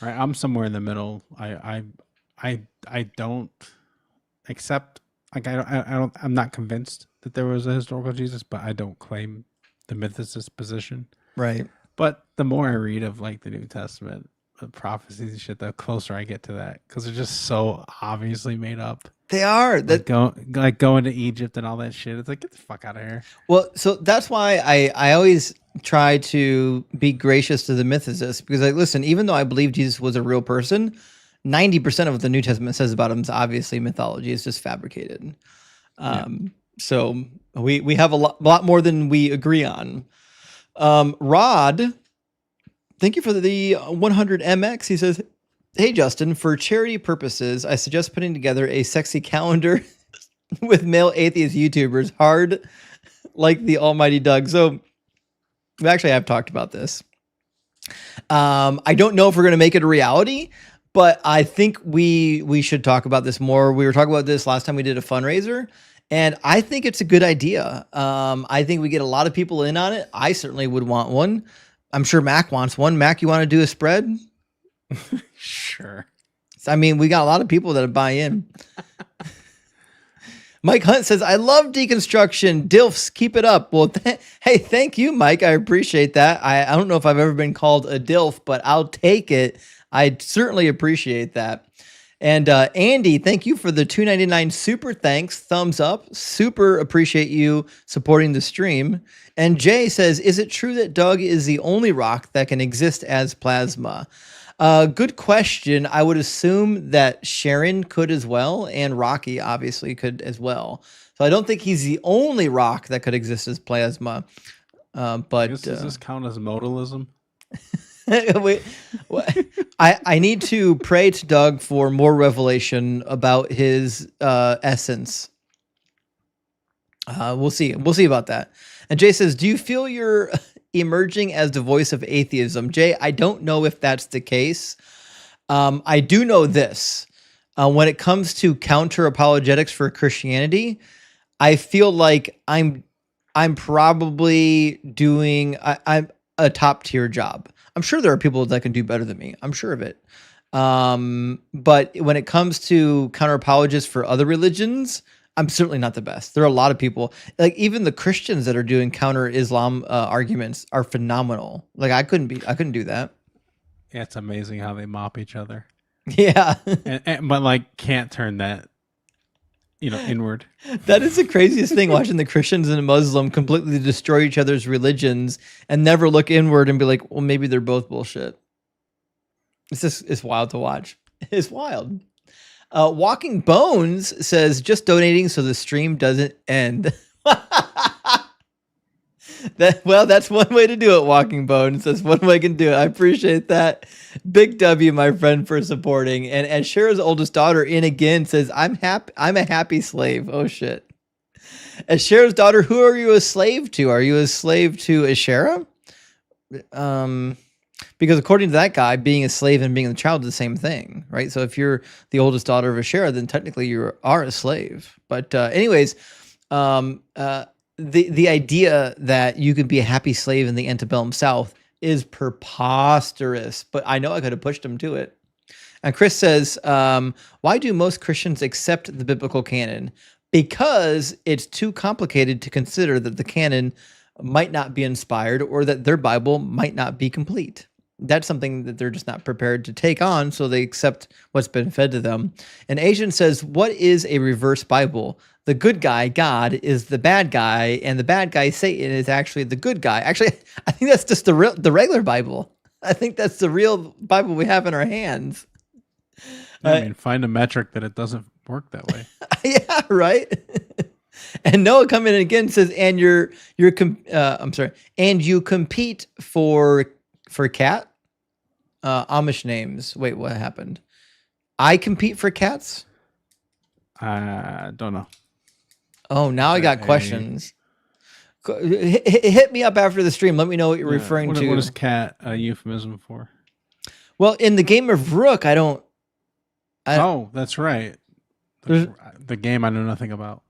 Right. I'm somewhere in the middle. I don't accept. Like I'm not convinced that there was a historical Jesus, but I don't claim the mythicist position. Right. But the more I read of like the New Testament, the prophecies and shit, the closer I get to that, because they're just so obviously made up. They are. Like going to Egypt and all that shit. It's like, get the fuck out of here. Well, so that's why I always try to be gracious to the mythicists, because like, listen, even though I believe Jesus was a real person, 90% of what the New Testament says about him is obviously mythology. It's just fabricated. So we have a lot more than we agree on. Rod Thank you for the 100 MX. He says, "Hey Justin, for charity purposes, I suggest putting together a sexy calendar with male atheist YouTubers, hard like the almighty Doug." So we actually have talked about this. I don't know if we're going to make it a reality, but I think we should talk about this more. We were talking about this last time we did a fundraiser, and I think it's a good idea. I think we get a lot of people in on it. I certainly would want one. I'm sure Mac wants one. Mac, you want to do a spread? Sure. I mean, we got a lot of people that buy in. Mike Hunt says, "I love deconstruction. Dilfs, keep it up." Well, hey, thank you, Mike. I appreciate that. I don't know if I've ever been called a Dilf, but I'll take it. I certainly appreciate that. And Andy, thank you for the $2.99 super thanks. Thumbs up. Super appreciate you supporting the stream. And Jay says, "Is it true that Doug is the only rock that can exist as plasma?" Good question. I would assume that Sharon could as well, and Rocky obviously could as well. So I don't think he's the only rock that could exist as plasma. But Does this count as modalism? I need to pray to Doug for more revelation about his essence. We'll see. We'll see about that. And Jay says, "Do you feel you're emerging as the voice of atheism?" Jay, I don't know if that's the case. I do know this. When it comes to counter apologetics for Christianity, I feel like I'm probably doing I'm a top tier job. I'm sure there are people that can do better than me. I'm sure of it. But when it comes to counter apologists for other religions, I'm certainly not the best. There are a lot of people, like even the Christians that are doing counter Islam arguments are phenomenal. Like I couldn't do that. Yeah, it's amazing how they mop each other. Yeah. But like can't turn that, inward. That is the craziest thing, watching the Christians and the Muslim completely destroy each other's religions and never look inward and be like, well, maybe they're both bullshit. It's wild to watch. It's wild. Walking Bones says, "Just donating so the stream doesn't end." That's one way to do it, Walking Bones. That's one way I can do it. I appreciate that. Big W, my friend, for supporting. And as Shara's oldest daughter in again says, I'm a happy slave. Oh shit. As Shara's daughter, who are you a slave to? Are you a slave to Ashera? Because according to that guy, being a slave and being a child is the same thing, right? So if you're the oldest daughter of Ashera, then technically you are a slave. But anyways, the idea that you could be a happy slave in the antebellum South is preposterous, but I know I could have pushed him to it. And Chris says, "Why do most Christians accept the biblical canon? Because it's too complicated to consider that the canon might not be inspired or that their Bible might not be complete." That's something that they're just not prepared to take on, so they accept what's been fed to them. And Asian says, "What is a reverse Bible? The good guy, God, is the bad guy, and the bad guy, Satan, is actually the good guy." Actually, I think that's just the regular Bible. I think that's the real Bible we have in our hands. I mean, find a metric that it doesn't work that way. Yeah, right. And Noah come in again and says, "And and you compete for cat Amish names." Wait, what happened? I compete for cats? Don't know. Oh, now I got questions. Hit me up after the stream. Let me know what you're referring to. What is cat a euphemism for? Well, in the game of Rook, Oh, that's right. The game I know nothing about.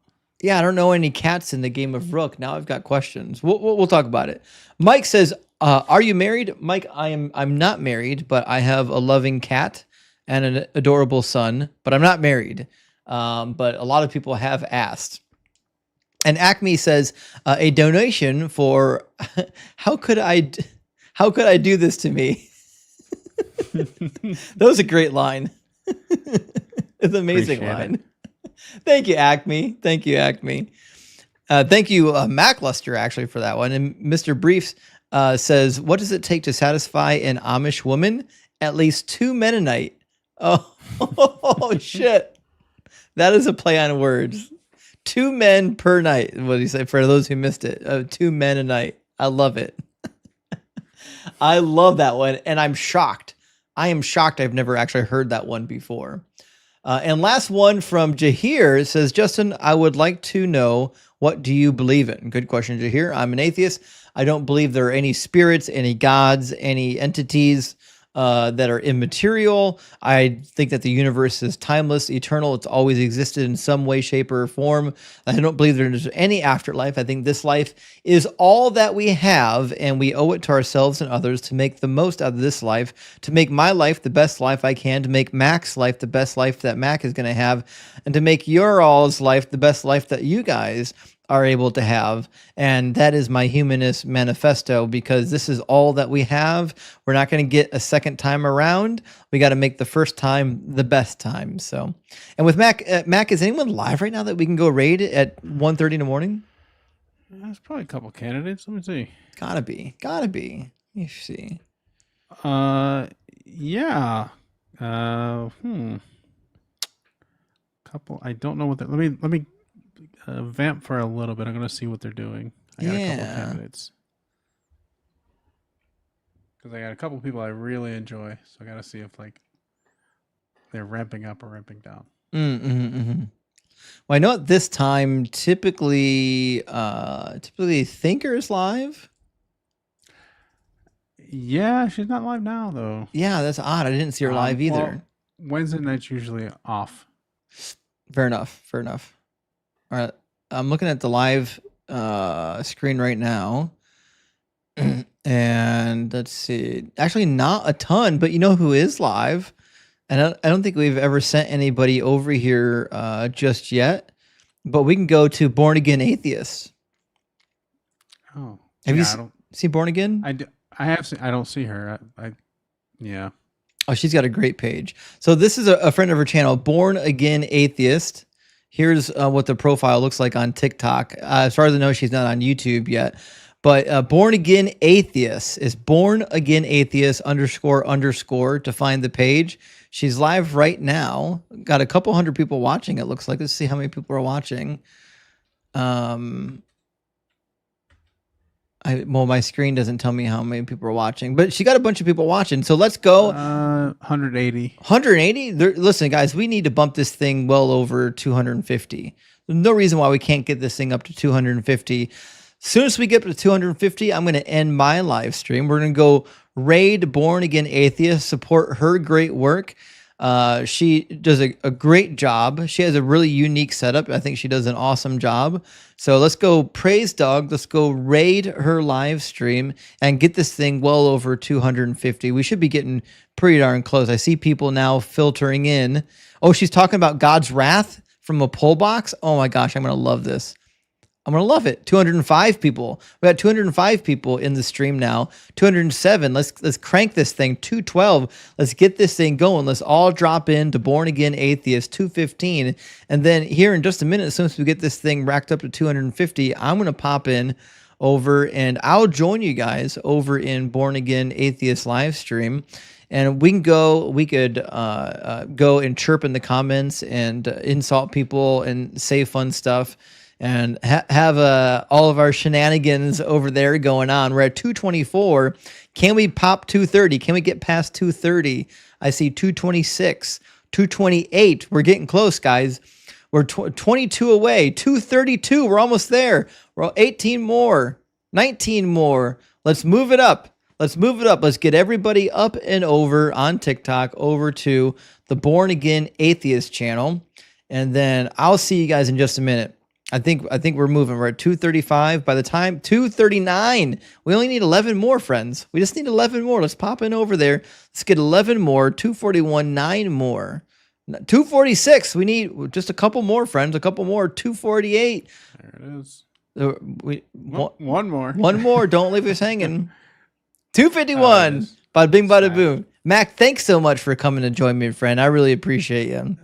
Yeah, I don't know any cats in the game of Rook. Now I've got questions. We'll talk about it. Mike says, "Are you married?" Mike, I'm not married, but I have a loving cat and an adorable son. But I'm not married. But a lot of people have asked. And Acme says, "A donation for how could I do this to me?" That was a great line. It's an amazing Appreciate line. it. Thank you, Acme. Thank you, Acme. Thank you, Macluster, actually, for that one. And Mr. Briefs says, "What does it take to satisfy an Amish woman? At least 2 men a night." Oh, shit. That is a play on words. 2 men per night. What do you say? For those who missed it, 2 men a night. I love it. I love that one, and I'm shocked. I am shocked I've never actually heard that one before. And last one from Jahir says, Justin, I would like to know, what do you believe in? Good question, Jahir. I'm an atheist. I don't believe there are any spirits, any gods, any entities that are immaterial. I think that the universe is timeless, eternal. It's always existed in some way, shape, or form. I don't believe there's any afterlife. I think this life is all that we have, and we owe it to ourselves and others to make the most out of this life, to make my life the best life I can, to make Mac's life the best life that Mac is going to have, and to make your all's life the best life that you guys are able to have. And that is my Humanist Manifesto, because this is all that we have. We're not going to get a second time around. We got to make the first time the best time. So, and with Mac, Mac, is anyone live right now that we can go raid at 1:30 in the morning? There's probably a couple candidates. Let me see. Gotta be. Let me see. Yeah. Couple. I don't know what they're. Let me vamp for a little bit. I'm gonna see what they're doing. I got a couple candidates because I got a couple people I really enjoy. So I gotta see if like they're ramping up or ramping down. Well, I know at this time typically Thinker's live. Yeah, she's not live now though. Yeah, that's odd. I didn't see her live either. Well, Wednesday night's usually off. Fair enough. All right, I'm looking at the live screen right now, and let's see. Actually, not a ton, but you know who is live? And I don't think we've ever sent anybody over here just yet. But we can go to Born Again Atheists. Oh, have you seen Born Again? I have seen. I don't see her. Yeah. Oh, she's got a great page. So this is a friend of her channel, Born Again Atheist. Here's what the profile looks like on TikTok. As far as I know, she's not on YouTube yet. But Born Again Atheist is Born Again Atheist __ to find the page. She's live right now. Got a couple hundred people watching, it looks like. Let's see how many people are watching. My screen doesn't tell me how many people are watching, but she got a bunch of people watching. So let's go. 180. 180? Listen, guys, we need to bump this thing well over 250. There's no reason why we can't get this thing up to 250. As soon as we get to 250, I'm going to end my live stream. We're going to go raid Born Again Atheist, support her great work. She does a great job. She has a really unique setup. I think she does an awesome job. So let's go praise dog. Let's go raid her live stream and get this thing well over 250. We should be getting pretty darn close. I see people now filtering in. Oh, she's talking about God's wrath from a poll box. Oh my gosh, I'm going to love this. I'm going to love it. 205 people. We got 205 people in the stream now. 207. Let's crank this thing. 212. Let's get this thing going. Let's all drop into Born Again Atheist 215. And then here in just a minute, as soon as we get this thing racked up to 250, I'm going to pop in over and I'll join you guys over in Born Again Atheist live stream. And we could go and chirp in the comments and insult people and say fun stuff. And have all of our shenanigans over there going on. We're at 224. Can we pop 230? Can we get past 230? I see 226, 228. We're getting close, guys. We're 22 away. 232. We're almost there. We're 18 more, 19 more. Let's move it up. Let's get everybody up and over on TikTok over to the Born Again Atheist channel. And then I'll see you guys in just a minute. I think we're moving. We're at 235. By the time 239, we only need 11 more, friends. We just need 11 more. Let's pop in over there. Let's get 11 more. 241, 9 more. 246. We need just a couple more, friends. A couple more. 248. There it is. One more. One more. Don't leave us hanging. 251. Bada bing, bada boom. Mac, thanks so much for coming to join me, friend. I really appreciate you.